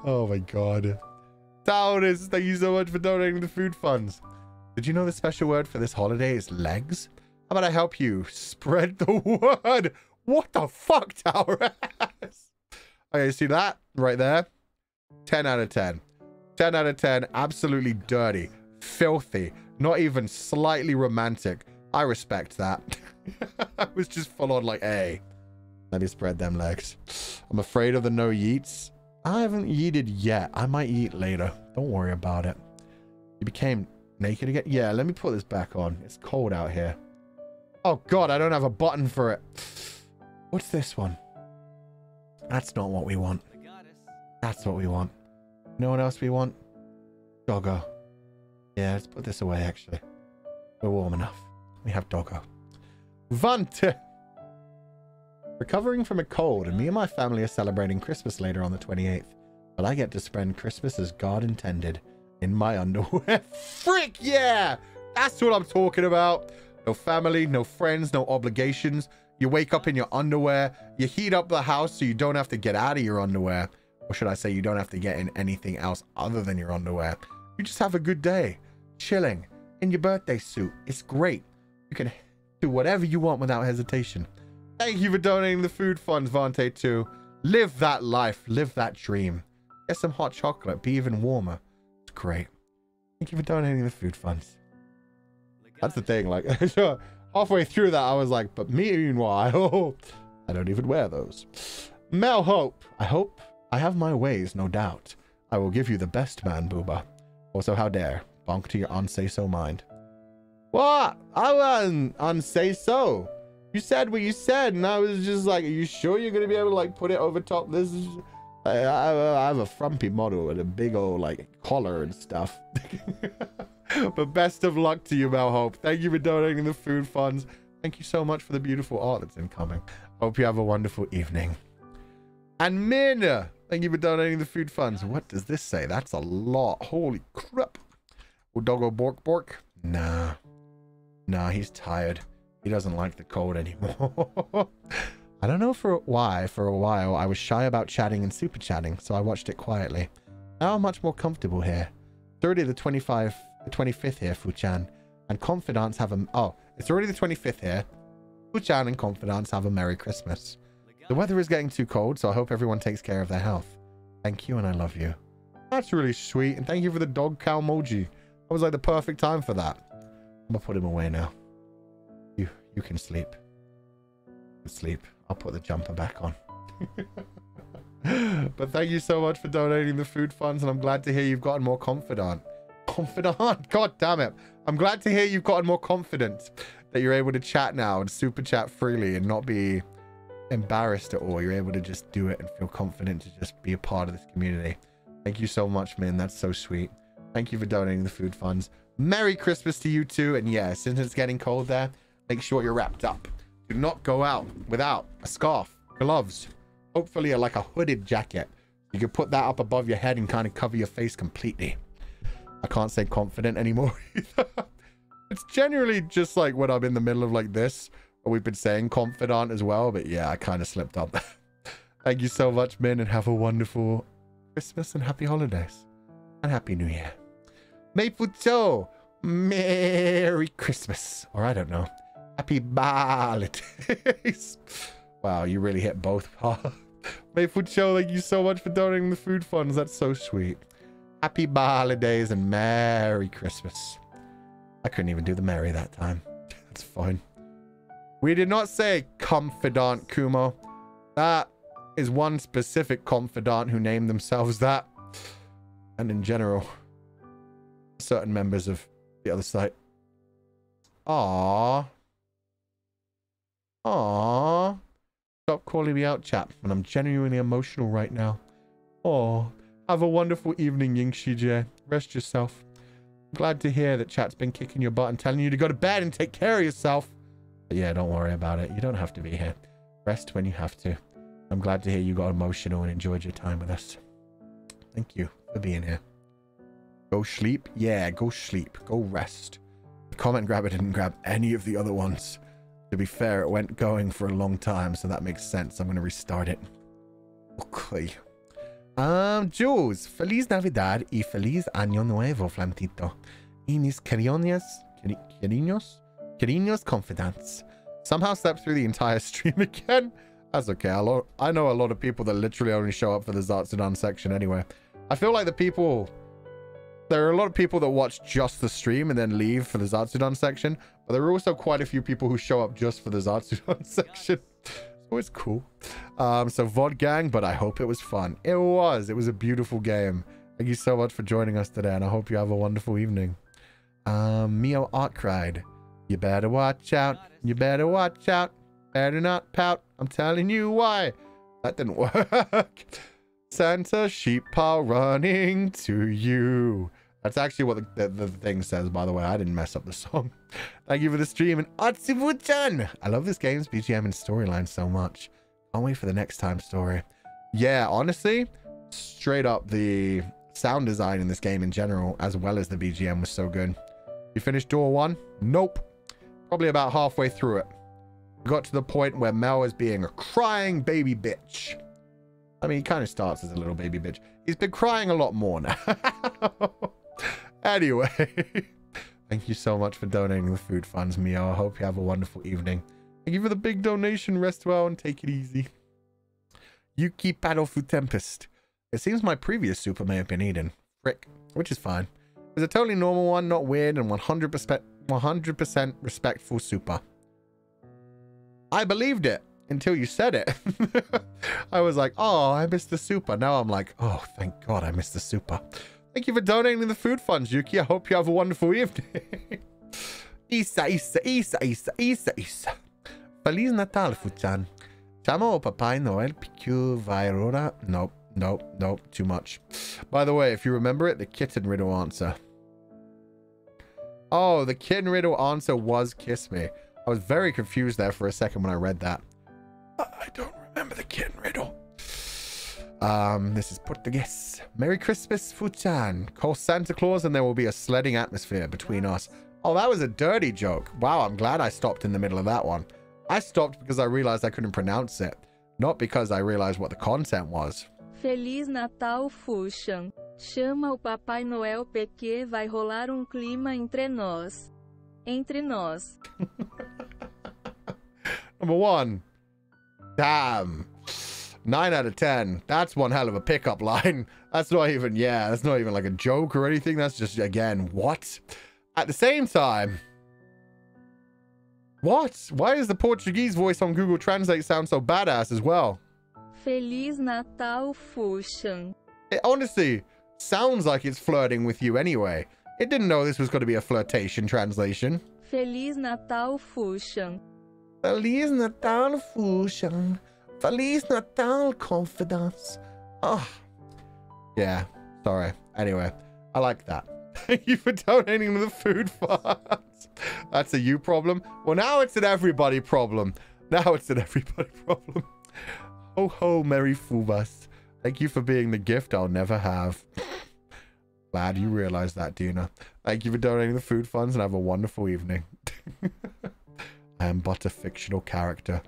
Oh my god. Taurus, thank you so much for donating the food funds. Did you know the special word for this holiday is legs? How about I help you spread the word? What the fuck, Taurus? Okay, see that right there? 10 out of 10. 10 out of 10. Absolutely dirty. Filthy. Not even slightly romantic. I respect that. I was just full on like, hey, let me spread them legs. I'm afraid of the no yeets. I haven't yeeted yet. I might eat later. Don't worry about it. You became naked again? Yeah, let me put this back on. It's cold out here. Oh god, I don't have a button for it. What's this one? That's not what we want. That's what we want. You know what else we want? Doggo. Yeah, let's put this away, actually. We're warm enough. We have doggo. Vante! Recovering from a cold, and me and my family are celebrating Christmas later on the 28th. But I get to spend Christmas as God intended. In my underwear. Frick yeah! That's what I'm talking about. No family, no friends, no obligations. You wake up in your underwear. You heat up the house so you don't have to get out of your underwear. Or should I say you don't have to get in anything else other than your underwear. You just have a good day. Chilling. In your birthday suit. It's great. You can do whatever you want without hesitation. Thank you for donating the food funds, Vante 2. Live that life. Live that dream. Get some hot chocolate. Be even warmer. It's great. Thank you for donating the food funds. That's the thing. Like, halfway through that, I was like, but meanwhile, I don't even wear those. Mel Hope. I hope I have my ways, no doubt. I will give you the best man, Booba. Also, how dare. Bonk to your unsay-so mind. What? I wasn't unsay-so. You said what you said, and I was just like, are you sure you're going to be able to, like, put it over top? This is... I have a frumpy model with a big old, like, collar and stuff. But best of luck to you, Mel Hope. Thank you for donating the food funds. Thank you so much for the beautiful art that's incoming. Hope you have a wonderful evening. And Min, thank you for donating the food funds. What does this say? That's a lot. Holy crap. Will Doggo bork bork? Nah. Nah, he's tired. He doesn't like the cold anymore. I don't know why, for a while, I was shy about chatting and super chatting, so I watched it quietly. Now I'm much more comfortable here. It's already the 25th here, Fuchan, and confidants have a... Oh, it's already the 25th here. Fuchan and confidants have a Merry Christmas. The weather is getting too cold, so I hope everyone takes care of their health. Thank you, and I love you. That's really sweet, and thank you for the dog cow emoji. That was like the perfect time for that. I'm gonna put him away now. You can sleep. Sleep. I'll put the jumper back on. But thank you so much for donating the food funds, and I'm glad to hear you've gotten more confident. Confident? God damn it. I'm glad to hear you've gotten more confident. that you're able to chat now and super chat freely and not be embarrassed at all. You're able to just do it and feel confident to just be a part of this community. Thank you so much, Min. That's so sweet. Thank you for donating the food funds. Merry Christmas to you too. And yeah, since it's getting cold there, make sure you're wrapped up. Do not go out without a scarf, gloves, hopefully like a hooded jacket. You can put that up above your head and kind of cover your face completely. I can't say confident anymore either. It's generally just like when I'm in the middle of like this, or we've been saying confidant as well, but yeah, I kind of slipped up. Thank you so much, Min, and have a wonderful Christmas and happy holidays. And happy New Year. Meifucho, Merry Christmas. Or I don't know. Happy holidays. Wow, you really hit both. Meifucho, thank you so much for donating the food funds. That's so sweet. Happy holidays and Merry Christmas. I couldn't even do the Merry that time. That's fine. We did not say confidant, Kumo. That is one specific confidant who named themselves that. And in general, certain members of the other site. Aww. Aww. Stop calling me out, chap. And I'm genuinely emotional right now. Oh, have a wonderful evening, Yingshije. Rest yourself. Glad to hear that chat's been kicking your butt and telling you to go to bed and take care of yourself. But yeah, don't worry about it. You don't have to be here. Rest when you have to. I'm glad to hear you got emotional and enjoyed your time with us. Thank you for being here. Go sleep? Yeah, go sleep. Go rest. The comment grabber didn't grab any of the other ones. To be fair, it went going for a long time, so that makes sense. I'm going to restart it. Okay. Jules, Feliz Navidad y Feliz Año Nuevo, Flamtito. Y mis cariños confidants. Somehow slept through the entire stream again. That's okay. I know a lot of people that literally only show up for the Zatsudan section anyway. I feel like there are a lot of people that watch just the stream and then leave for the Zatsudan section, but there are also quite a few people who show up just for the Zatsudan section. So it's cool. So VOD gang, but I hope it was fun. It was a beautiful game. Thank you so much for joining us today, and I hope you have a wonderful evening. Mio Art cried, you better watch out. You better watch out. Better not pout. I'm telling you why. That didn't work. Santa sheep paw running to you. That's actually what the thing says, by the way. I didn't mess up the song. Thank you for the stream. And Atsubu-chan! I love this game's BGM and storyline so much. Can't wait for the next time story. Yeah, honestly, straight up, the sound design in this game in general, as well as the BGM, was so good. You finished door 1? Nope. Probably about halfway through it. Got to the point where Mel is being a crying baby bitch. I mean, he kind of starts as a little baby bitch. He's been crying a lot more now. Anyway, thank you so much for donating the food funds, Mio. I hope you have a wonderful evening. Thank you for the big donation. Rest well and take it easy. Yuki Paddlefu Tempest. It seems my previous super may have been eaten. Frick, which is fine. It was a totally normal one, not weird, and 100% respectful super. I believed it until you said it. I was like, oh, I missed the super. Now I'm like, oh, thank God I missed the super. Thank you for donating the food funds, Yuki. I hope you have a wonderful evening. Isa. Feliz Natal, Fuchan. Chamo Papai Noel PQ Vairora. Nope. Too much. By the way, if you remember it, the kitten riddle answer. Oh, the kitten riddle answer was kiss me. I was very confused there for a second when I read that. I don't remember the kitten riddle. This is Portuguese. Merry Christmas, Fuchan. Call Santa Claus and there will be a sledding atmosphere between us. Oh, that was a dirty joke. Wow, I'm glad I stopped in the middle of that one. I stopped because I realized I couldn't pronounce it, not because I realized what the content was. Feliz Natal, Fuchan. Chama o Papai Noel porque vai rolar clima entre nós. Entre nós. Number 1. Damn. 9 out of 10. That's one hell of a pickup line. That's not even like a joke or anything. That's just, again, what? At the same time, what? Why does the Portuguese voice on Google Translate sound so badass as well? Feliz Natal, Fuchan. It honestly sounds like it's flirting with you anyway. It didn't know this was going to be a flirtation translation. Feliz Natal, Fuxian. Feliz Natal, Fuxian. Feliz Natal, confidence. Oh. Yeah, sorry. Anyway, I like that. Thank you for donating to the food funds. That's a you problem. Well, now it's an everybody problem. Now it's an everybody problem. Ho ho, Merry Fubas. Thank you for being the gift I'll never have. Glad you realized that, Dina. Thank you for donating the food funds and have a wonderful evening. I am but a fictional character.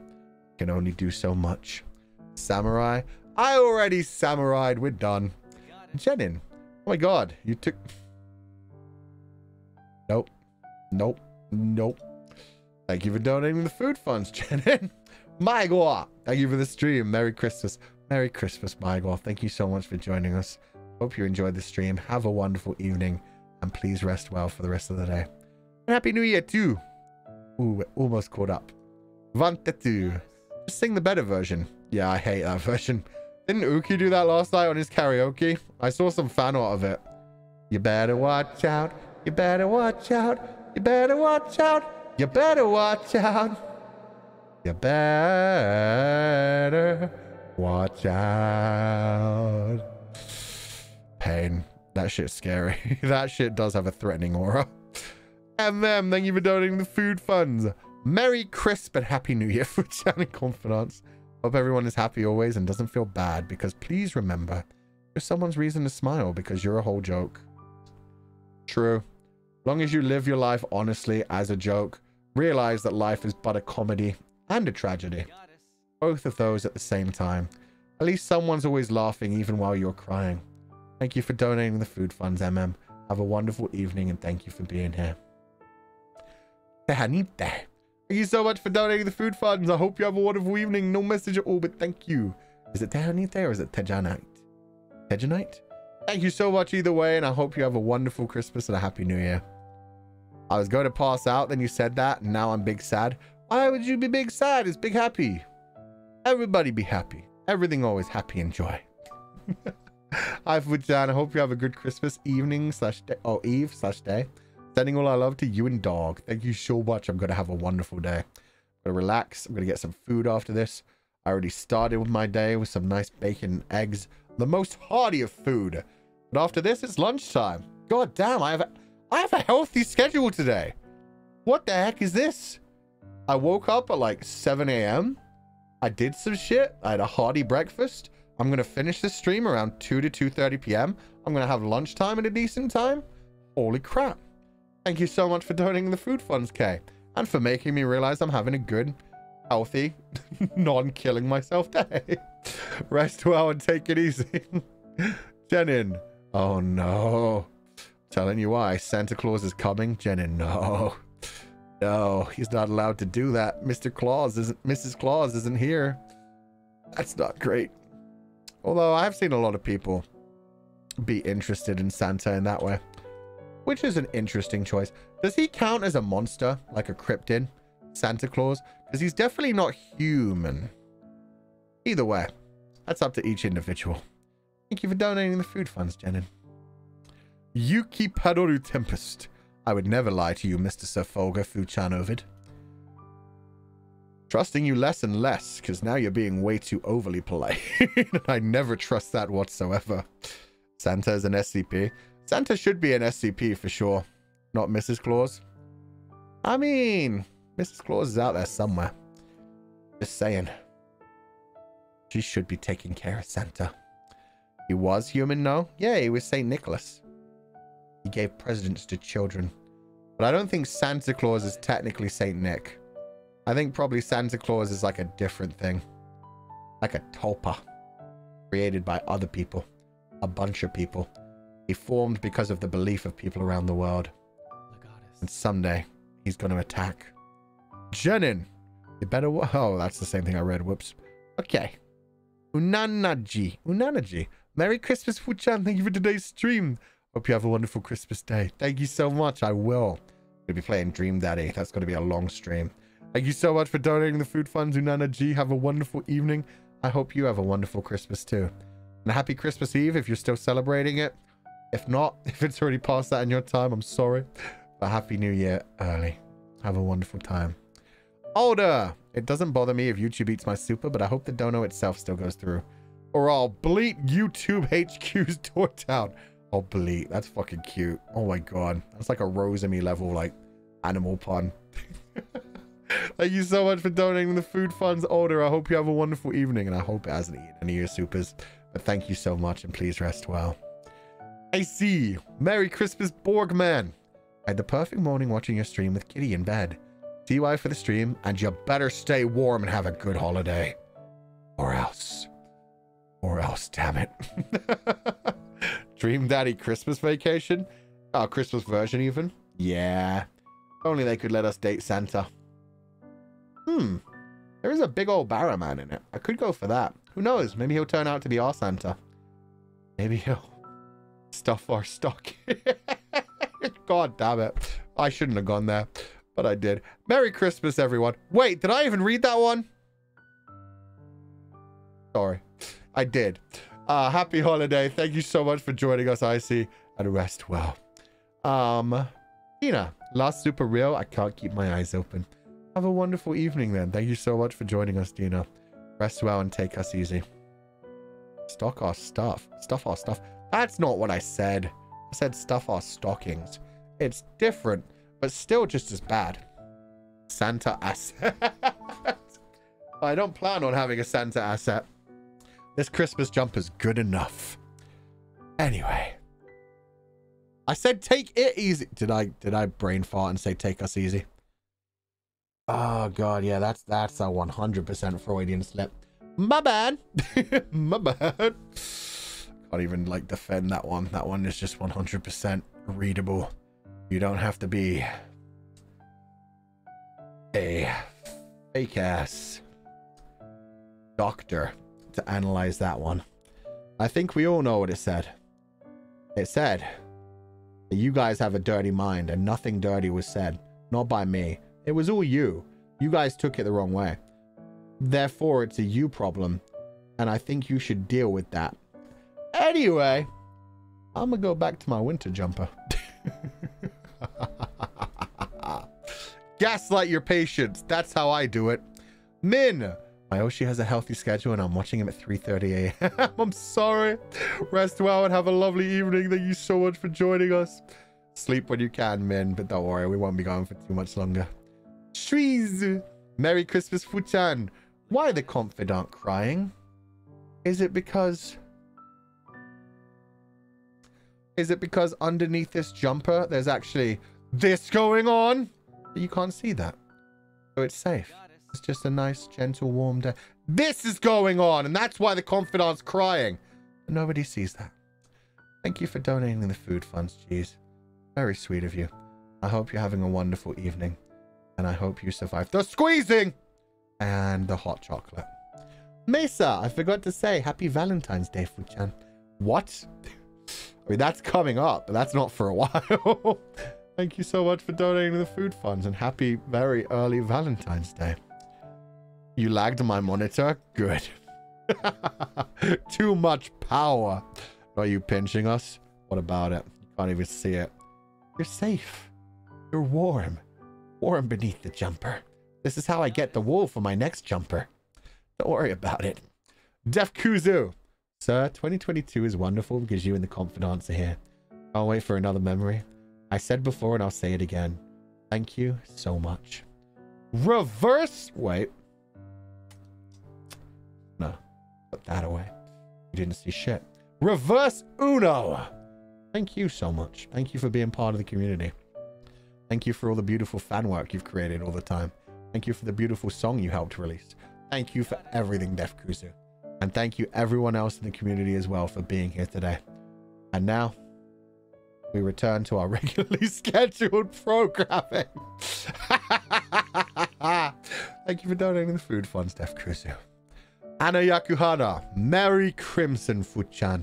Can only do so much. Samurai? I already samurai'd. We're done. Jenin. Oh my god. You took... Nope. Nope. Nope. Thank you for donating the food funds, Jenin. My god. Thank you for the stream. Merry Christmas. Merry Christmas, my god. Thank you so much for joining us. Hope you enjoyed the stream. Have a wonderful evening. And please rest well for the rest of the day. And Happy New Year too. Ooh, we're almost caught up. Vantatu. Just sing the better version. Yeah, I hate that version. Didn't Uki do that last night on his karaoke? I saw some fan art of it. You better watch out. You better watch out. You better watch out. You better watch out. You better watch out. Pain. That shit's scary. That shit does have a threatening aura. MM, thank you for donating the food funds. Merry Crisp and Happy New Year for channeling confidence. Hope everyone is happy always and doesn't feel bad, because please remember, you're someone's reason to smile because you're a whole joke. True. As long as you live your life honestly as a joke, realize that life is but a comedy and a tragedy. Both of those at the same time. At least someone's always laughing even while you're crying. Thank you for donating the food funds, MM. Have a wonderful evening and thank you for being here. Thank you so much for donating the food funds. I hope you have a wonderful evening. No message at all, but thank you. Is it Tehanite or is it Tejanite? Tejanite? Thank you so much either way, and I hope you have a wonderful Christmas and a Happy New Year. I was going to pass out, then you said that, and now I'm big sad. Why would you be big sad? It's big happy. Everybody be happy. Everything always happy and joy. Hi, Fujan. I hope you have a good Christmas evening slash day, or eve slash day. Sending all our love to you and dog. Thank you so much. I'm going to have a wonderful day. I'm going to relax. I'm going to get some food after this. I already started with my day with some nice bacon and eggs. The most hearty of food. But after this, it's lunchtime. God damn, I have a healthy schedule today. What the heck is this? I woke up at like 7 a.m. I did some shit. I had a hearty breakfast. I'm going to finish the stream around 2 to 2:30 p.m. I'm going to have lunchtime at a decent time. Holy crap. Thank you so much for donating the food funds, Kay. And for making me realize I'm having a good, healthy, non-killing myself day. Rest well and take it easy. Jenin. Oh no. Telling you why. Santa Claus is coming. Jenin, no. No, he's not allowed to do that. Mrs. Claus isn't here. That's not great. Although I've seen a lot of people be interested in Santa in that way. Which is an interesting choice. Does he count as a monster? Like a cryptid? Santa Claus? Because he's definitely not human. Either way. That's up to each individual. Thank you for donating the food funds, Jenin. Yuki Padoru Tempest. I would never lie to you, Mr. Sir Fulgur Ovid. Trusting you less and less, because now you're being way too overly polite. I never trust that whatsoever. Santa is an SCP. Santa should be an SCP for sure. Not Mrs. Claus. I mean, Mrs. Claus is out there somewhere. Just saying. She should be taking care of Santa. He was human, no? Yeah, he was St. Nicholas. He gave presents to children. But I don't think Santa Claus is technically St. Nick. I think probably Santa Claus is like a different thing. Like a tulpa. Created by other people. A bunch of people. He formed because of the belief of people around the world. And someday, he's going to attack. Jenin! You better... Oh, that's the same thing I read. Whoops. Okay. Unanaji. Unanaji. Merry Christmas, Fuchan. Thank you for today's stream. Hope you have a wonderful Christmas day. Thank you so much. I will. I'm going to be playing Dream Daddy. That's going to be a long stream. Thank you so much for donating the food funds, Unanaji. Have a wonderful evening. I hope you have a wonderful Christmas too. And a happy Christmas Eve if you're still celebrating it. If not, if it's already past that in your time, I'm sorry. But Happy New Year early. Have a wonderful time. Older! It doesn't bother me if YouTube eats my super, but I hope the dono itself still goes through. Or I'll bleat YouTube HQ's door down. Oh, bleat. That's fucking cute. Oh my god. That's like a Rosemi level, like, animal pun. Thank you so much for donating the food funds, Older. I hope you have a wonderful evening, and I hope it hasn't eaten any of your supers. But thank you so much, and please rest well. I see. Merry Christmas, Borgman. I had the perfect morning watching your stream with Kitty in bed. TY for the stream, and you better stay warm and have a good holiday. Or else. Or else, damn it. Dream Daddy Christmas vacation? Oh, Christmas version even? Yeah. If only they could let us date Santa. There is a big old Barrowman in it. I could go for that. Who knows? Maybe he'll turn out to be our Santa. Maybe he'll stuff our stock. God damn it. I shouldn't have gone there, but I did. Merry Christmas, everyone. Wait, did I even read that one? Sorry. I did. Happy holiday. Thank you so much for joining us, Icy, and rest well. Tina, last super real. I can't keep my eyes open. Have a wonderful evening then. Thank you so much for joining us, Dina. Rest well and take us easy. Stock our stuff. Stuff our stuff. That's not what I said. I said stuff our stockings. It's different, but still just as bad. Santa asset. I don't plan on having a Santa asset. This Christmas jumper's good enough. Anyway. I said take it easy. Did I brain fart and say take us easy? Oh god, yeah, that's a 100% Freudian slip. My bad. My bad. Can't even like defend that one. That one is just 100% readable. You don't have to be a fake ass doctor to analyze that one. I think we all know what it said. It said that you guys have a dirty mind and nothing dirty was said. Not by me. It was all you. You guys took it the wrong way. Therefore, it's a you problem. And I think you should deal with that. Anyway, I'm gonna go back to my winter jumper. Gaslight your patience. That's how I do it. Min! My Oshi has a healthy schedule and I'm watching him at 3:30 a.m. I'm sorry. Rest well and have a lovely evening. Thank you so much for joining us. Sleep when you can, Min, but don't worry, we won't be going for too much longer. Shreeze! Merry Christmas, Fuchan. Why the confidant crying? Is it because underneath this jumper there's actually this going on? But you can't see that. So it's safe. It's just a nice, gentle, warm day. This is going on, and that's why the confidant's crying. But nobody sees that. Thank you for donating the food funds, Cheese. Very sweet of you. I hope you're having a wonderful evening. And I hope you survive the squeezing and the hot chocolate. Mesa, I forgot to say happy Valentine's Day, Fuchan. What? I mean, that's coming up, but that's not for a while. Thank you so much for donating the food funds and happy very early Valentine's Day. You lagged my monitor? Good. Too much power. Are you pinching us? What about it? You can't even see it. You're safe. You're warm. Warm beneath the jumper. This is how I get the wool for my next jumper. Don't worry about it. Def Kuzu. Sir, 2022 is wonderful because you and the confidants are here. I'll wait for another memory. I said before and I'll say it again. Thank you so much. Reverse. Wait. No. Put that away. You didn't see shit. Reverse Uno. Thank you so much. Thank you for being part of the community. Thank you for all the beautiful fan work you've created all the time. Thank you for the beautiful song you helped release. Thank you for everything, Def Kuzu. And thank you everyone else in the community as well for being here today. And now, we return to our regularly scheduled programming. Thank you for donating the food funds, Def Kuzu. Anna Yakuhana, Merry Crimson Fuchan.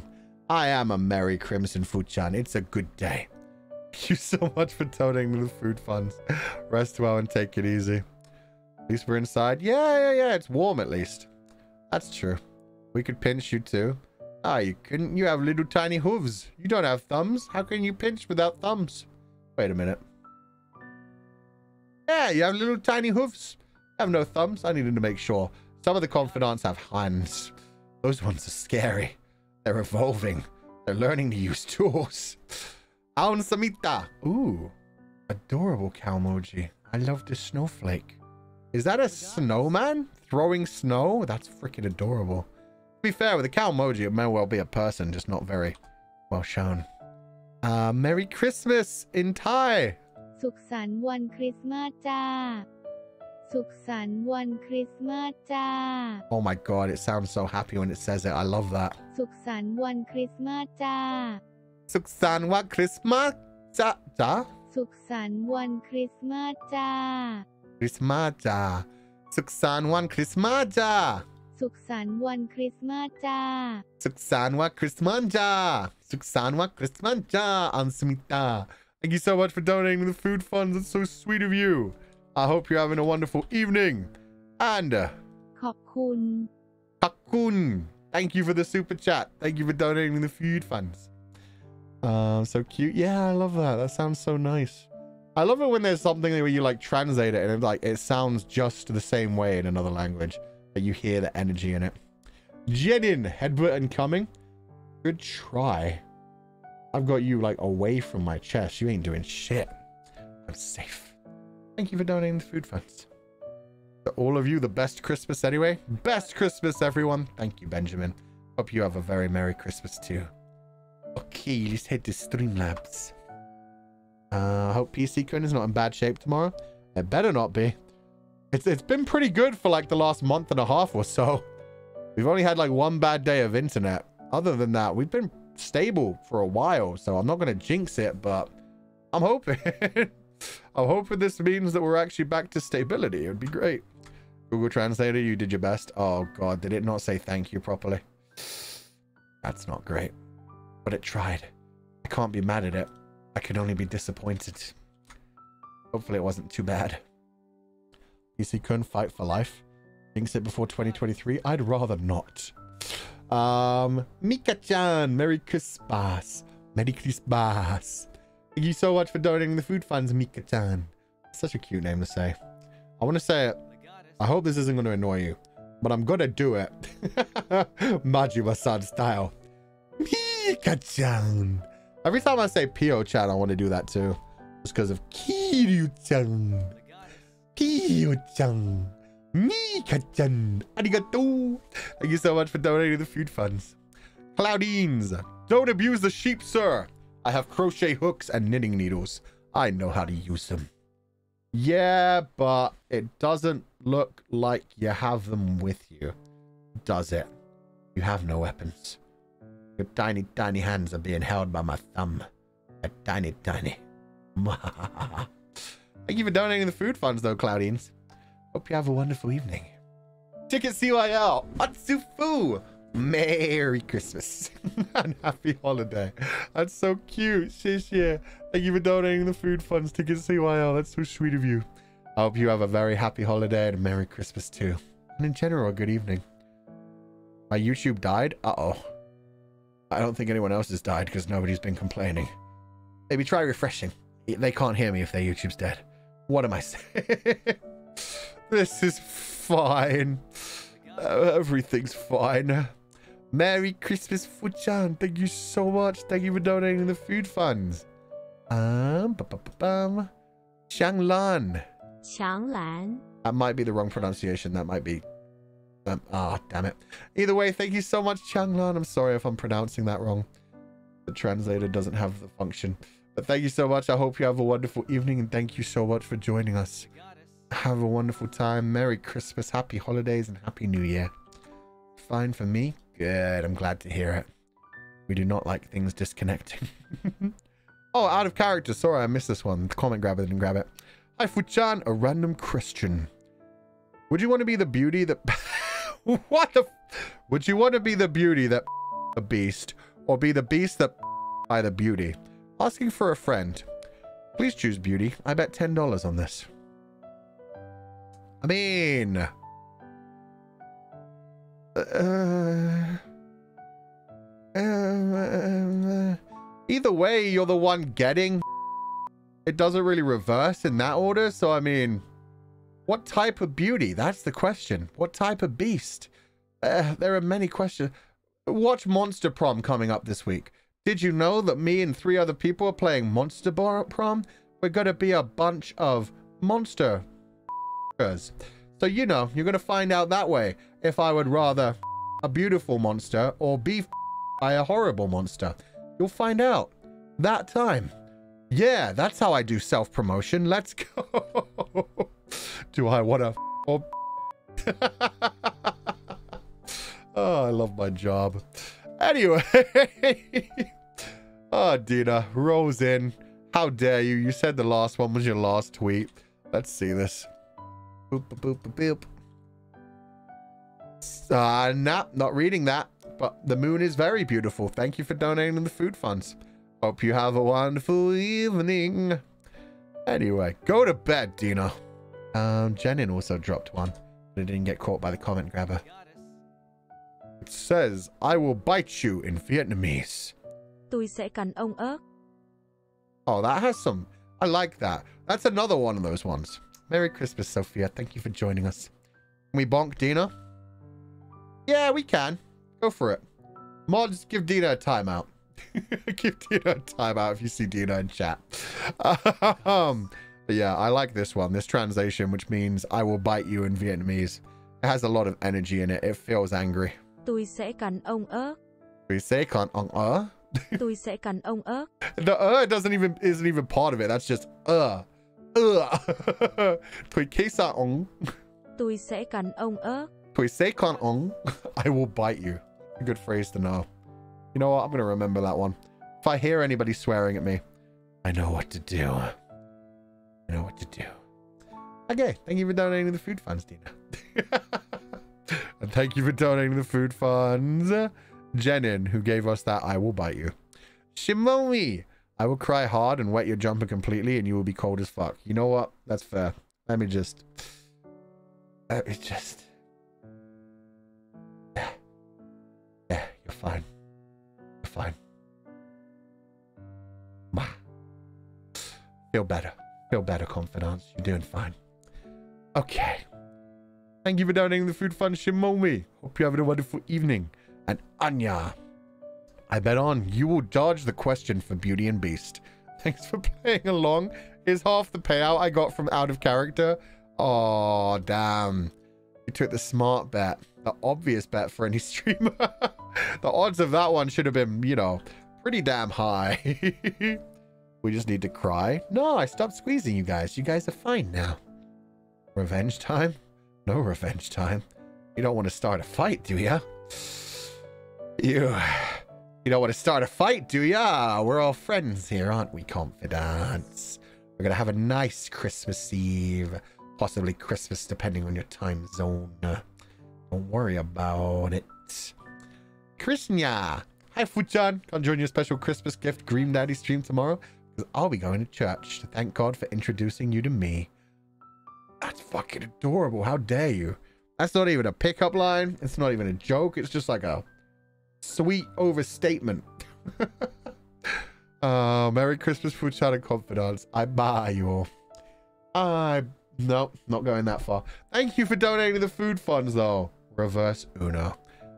I am a Merry Crimson Fuchan. It's a good day. Thank you so much for donating the food funds. Rest well and take it easy. At least we're inside. Yeah. It's warm at least. That's true. We could pinch you too. Ah, you couldn't. You have little tiny hooves. You don't have thumbs. How can you pinch without thumbs? Wait a minute. Yeah, you have little tiny hoofs. I have no thumbs. I needed to make sure. Some of the confidants have hands. Those ones are scary. They're evolving. They're learning to use tools. Aun Samita. Ooh. Adorable cow emoji. I love this snowflake. Is that a snowman throwing snow? That's freaking adorable. To be fair, with a cow emoji, it may well be a person, just not very well shown. Merry Christmas in Thai. สุขสันต์วันคริสต์มาสจ้า สุขสันต์วันคริสต์มาสจ้า Oh my god, it sounds so happy when it says it. I love that. สุขสันต์วันคริสต์มาสจ้า Suksan wa Christmas ja ja สุขสันต์วันคริสต์มาสจ้า Christmas ja Suksan wan Christmas ja สุขสันต์วันคริสต์มาสจ้า Suksan wa Christmas ja Suksan wa Christmas ja Ansmita. Thank you so much for donating to the food funds. It's so sweet of you. I hope you're having a wonderful evening. And ขอบคุณ Takun. Thank you for the super chat. Thank you for donating to the food funds. So cute. Yeah, I love that. That sounds so nice. I love it when there's something where you like translate it and it sounds just the same way in another language, but you hear the energy in it. Jenin, headbutt and coming. Good try. I've got you like away from my chest. You ain't doing shit. I'm safe. Thank you for donating the food funds. To all of you, the best Christmas anyway. Best Christmas, everyone. Thank you, Benjamin. Hope you have a very Merry Christmas too. Okay, let's head to Streamlabs. I hope PC-Kun is not in bad shape tomorrow. It better not be. It's been pretty good for like the last month and a half or so. We've only had like one bad day of internet. Other than that, we've been stable for a while, so I'm not going to jinx it, but I'm hoping. I'm hoping this means that we're actually back to stability. It would be great. Google Translator, you did your best. Oh god, did it not say thank you properly? That's not great. But it tried. I can't be mad at it. I can only be disappointed. Hopefully it wasn't too bad. PC couldn't fight for life. Jinx it before 2023. I'd rather not. Mika-chan, Merry Christmas. Merry Christmas. Thank you so much for donating the food funds, Mika-chan. Such a cute name to say. I want to say it. I hope this isn't going to annoy you, but I'm going to do it. Majima-san style. Mika-chan. Every time I say Pio-chan, I want to do that too. Just because of Kiryu-chan. Pio-chan. Mika-chan. Arigato. Thank you so much for donating the food funds. Cloudines. Don't abuse the sheep, sir. I have crochet hooks and knitting needles. I know how to use them. Yeah, but it doesn't look like you have them with you, does it? You have no weapons. Your tiny, tiny hands are being held by my thumb. A tiny, tiny. Thank you for donating the food funds, though, Cloudines. Hope you have a wonderful evening. Ticket CYL. Atsufu. Merry Christmas. And happy holiday. That's so cute. Shishie. Thank you for donating the food funds. Ticket CYL. That's so sweet of you. I hope you have a very happy holiday and a Merry Christmas too. And in general, a good evening. My YouTube died? Uh-oh. I don't think anyone else has died because nobody's been complaining. Maybe try refreshing. They can't hear me if their YouTube's dead. What am I saying? This is fine. Everything's fine. Merry Christmas, Fuchan. Thank you so much. Thank you for donating the food funds. Xianglan. Xianglan. That might be the wrong pronunciation. That might be... damn it. Either way, thank you so much, Xianglan. I'm sorry if I'm pronouncing that wrong. The translator doesn't have the function. But thank you so much. I hope you have a wonderful evening. And thank you so much for joining us. Have a wonderful time. Merry Christmas, happy holidays, and happy New Year. Fine for me. Good. I'm glad to hear it. We do not like things disconnecting. Oh, out of character. Sorry, I missed this one. The comment grabber didn't grab it. Hi, Fuchan, a random Christian. Would you want to be the beauty that... What the... Would you want to be the beauty that a beast, or be the beast that by the beauty? Asking for a friend. Please choose beauty. I bet $10 on this. I mean... either way, you're the one getting it doesn't really reverse in that order. So, I mean, what type of beauty? That's the question. What type of beast? There are many questions. Watch Monster Prom coming up this week. Did you know that me and 3 other people are playing Monster Prom? We're going to be a bunch of monster. So, you know, you're going to find out that way if I would rather a beautiful monster or be by a horrible monster. You'll find out that time. Yeah, that's how I do self-promotion. Let's go. Do I want to or oh, I love my job. Anyway. Oh, Dina, rolls in. How dare you? You said the last one was your last tweet. Let's see this. Boop, boop, boop, boop. Nah, not reading that. But the moon is very beautiful. Thank you for donating the food funds. Hope you have a wonderful evening. Anyway, go to bed, Dina. Jenin also dropped one, but it didn't get caught by the comment grabber. It says, I will bite you in Vietnamese. Tôi sẽ cắn ông ớt. Oh, that has some. I like that. That's another one of those ones. Merry Christmas, Sophia. Thank you for joining us. Can we bonk Dina? Yeah, we can. Go for it. Mods, give Dina a timeout. Give Dina a timeout if you see Dina in chat. But yeah, I like this one. This translation, which means I will bite you in Vietnamese. It has a lot of energy in it. It feels angry. Tôi sẽ cắn ông ớt. Tôi sẽ cắn ông ớt. Tôi sẽ cắn ông ớt. The isn't even part of it. That's just Tôi sẽ ông. Tôi sẽ cắn ông ớt. Tôi sẽ cắn ông. I will bite you. A good phrase to know. You know what? I'm going to remember that one. If I hear anybody swearing at me, I know what to do. I know what to do. Okay, thank you for donating the food funds, Dina. And thank you for donating the food funds, Jenin, who gave us that I will bite you. Shimomi, I will cry hard and wet your jumper completely and you will be cold as fuck. You know what? That's fair. Let me just... Yeah, you're fine. You're fine. Feel better. Feel better, confidants. You're doing fine. Okay. Thank you for donating the food fund, Shimomi. Hope you're having a wonderful evening. And Anya, I bet on you will dodge the question for Beauty and Beast. Thanks for playing along. Here's half the payout I got from out of character. Oh, damn. You took the smart bet. The obvious bet for any streamer. The odds of that one should have been, you know, pretty damn high. We just need to cry. No, I stopped squeezing you guys. You guys are fine now. Revenge time? No revenge time. You don't want to start a fight, do ya? You don't want to start a fight, do ya? We're all friends here, aren't we, confidants? We're going to have a nice Christmas Eve. Possibly Christmas, depending on your time zone. Don't worry about it. Krishna! Hi, Fuchan. Can't join your special Christmas gift Green Daddy stream tomorrow because I'll be going to church to thank God for introducing you to me. That's fucking adorable. How dare you? That's not even a pickup line. It's not even a joke. It's just like a sweet overstatement. Merry Christmas, Fuchan and confidants. I buy you all. Nope, not going that far. Thank you for donating the food funds, though. Reverse Uno.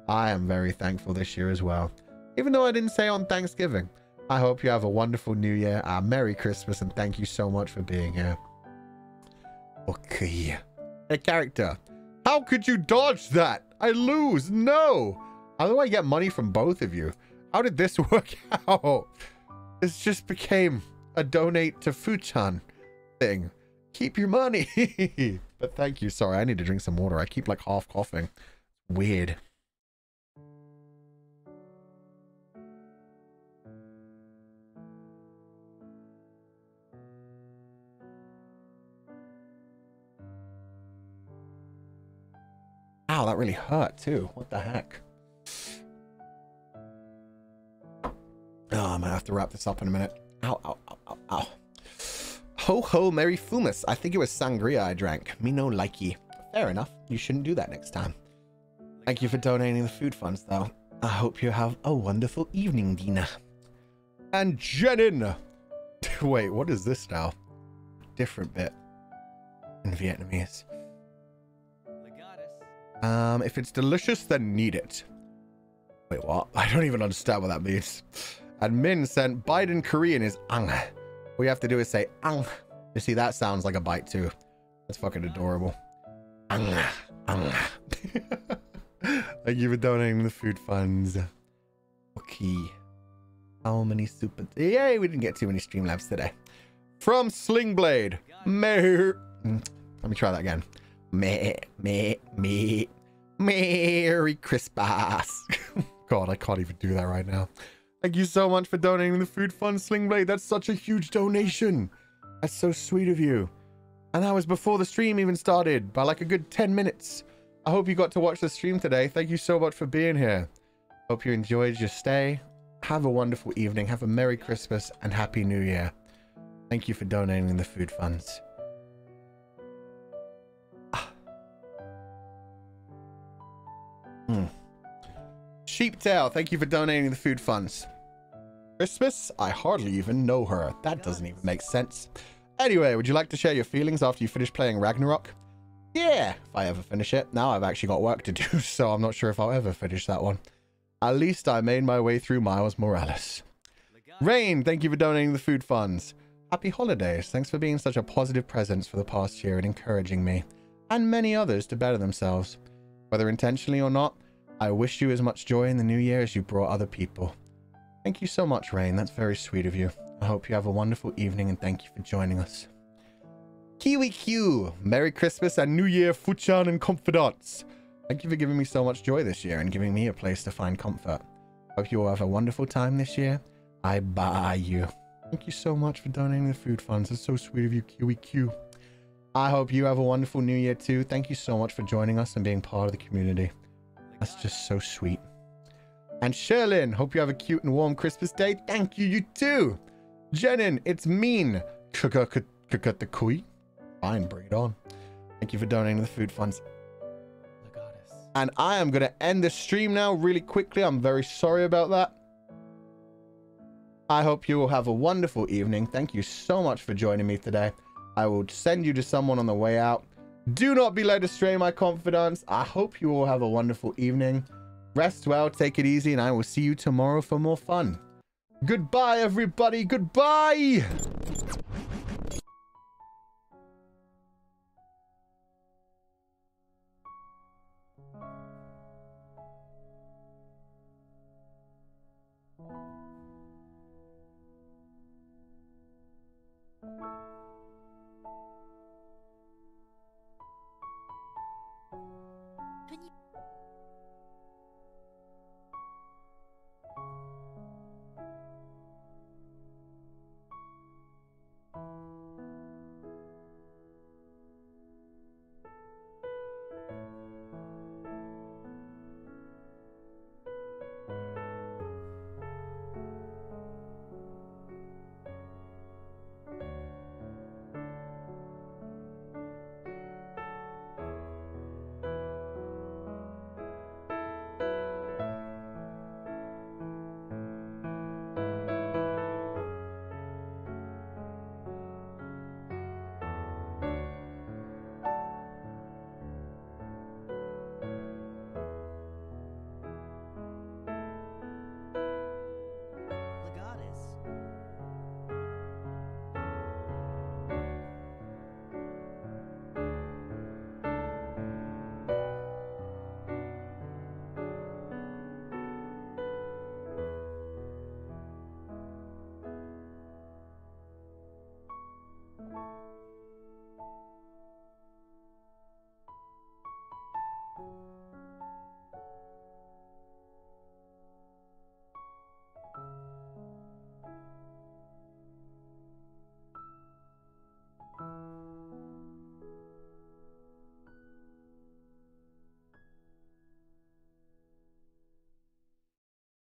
I am very thankful this year as well. Even though I didn't say on Thanksgiving. I hope you have a wonderful New Year. Merry Christmas, and thank you so much for being here. Okay. A character. How could you dodge that? I lose. No. How do I get money from both of you? How did this work out? This just became a donate to Fuchan thing. Keep your money. But thank you. Sorry, I need to drink some water. I keep like half coughing. Weird. Ow, that really hurt too. What the heck? Oh, I'm gonna have to wrap this up in a minute. Ow, ow, ow, ow, ow. Ho ho, Merry Fumus. I think it was sangria I drank. Me no likey. Fair enough. You shouldn't do that next time. Thank you for donating the food funds, though. I hope you have a wonderful evening, Dina. And Jenin, Wait, what is this now? Different bit in Vietnamese. If it's delicious, then need it. Wait, what? I don't even understand what that means. And Min sent Biden Korean is ang. All you have to do is say ang. You see, that sounds like a bite too. That's fucking adorable. Ang, ang. Thank you for donating the food funds. Okay. How many super... Yay, we didn't get too many Streamlabs today. From Slingblade. Let me try that again. Merry Christmas. God, I can't even do that right now. Thank you so much for donating the food fund, Slingblade. That's such a huge donation. That's so sweet of you. And that was before the stream even started, by like a good 10 minutes. I hope you got to watch the stream today. Thank you so much for being here. Hope you enjoyed your stay. Have a wonderful evening. Have a Merry Christmas and Happy New Year. Thank you for donating the food funds. Sheeptail, thank you for donating the food funds. Christmas? I hardly even know her. That doesn't even make sense. Anyway, would you like to share your feelings after you finish playing Ragnarok? Yeah, if I ever finish it. Now I've actually got work to do, so I'm not sure if I'll ever finish that one. At least I made my way through Miles Morales. Rain, thank you for donating the food funds. Happy holidays. Thanks for being such a positive presence for the past year and encouraging me, and many others, to better themselves. Whether intentionally or not, I wish you as much joy in the new year as you brought other people. Thank you so much, Rain. That's very sweet of you. I hope you have a wonderful evening and thank you for joining us. Kiwi Q, Merry Christmas and New Year, Fuchan and Confidants. Thank you for giving me so much joy this year and giving me a place to find comfort. Hope you all have a wonderful time this year. I buy you. Thank you so much for donating the food funds. That's so sweet of you, Kiwi Q. I hope you have a wonderful new year too. Thank you so much for joining us and being part of the community. That's just so sweet. And Sherlyn, hope you have a cute and warm Christmas day. Thank you, you too. Jenin, it's mean. The kui. Fine, bring it on. Thank you for donating the food funds. And I am going to end the stream now really quickly. I'm very sorry about that. I hope you will have a wonderful evening. Thank you so much for joining me today. I will send you to someone on the way out. Do not be led astray, my confidants. I hope you all have a wonderful evening. Rest well, take it easy, and I will see you tomorrow for more fun. Goodbye, everybody. Goodbye.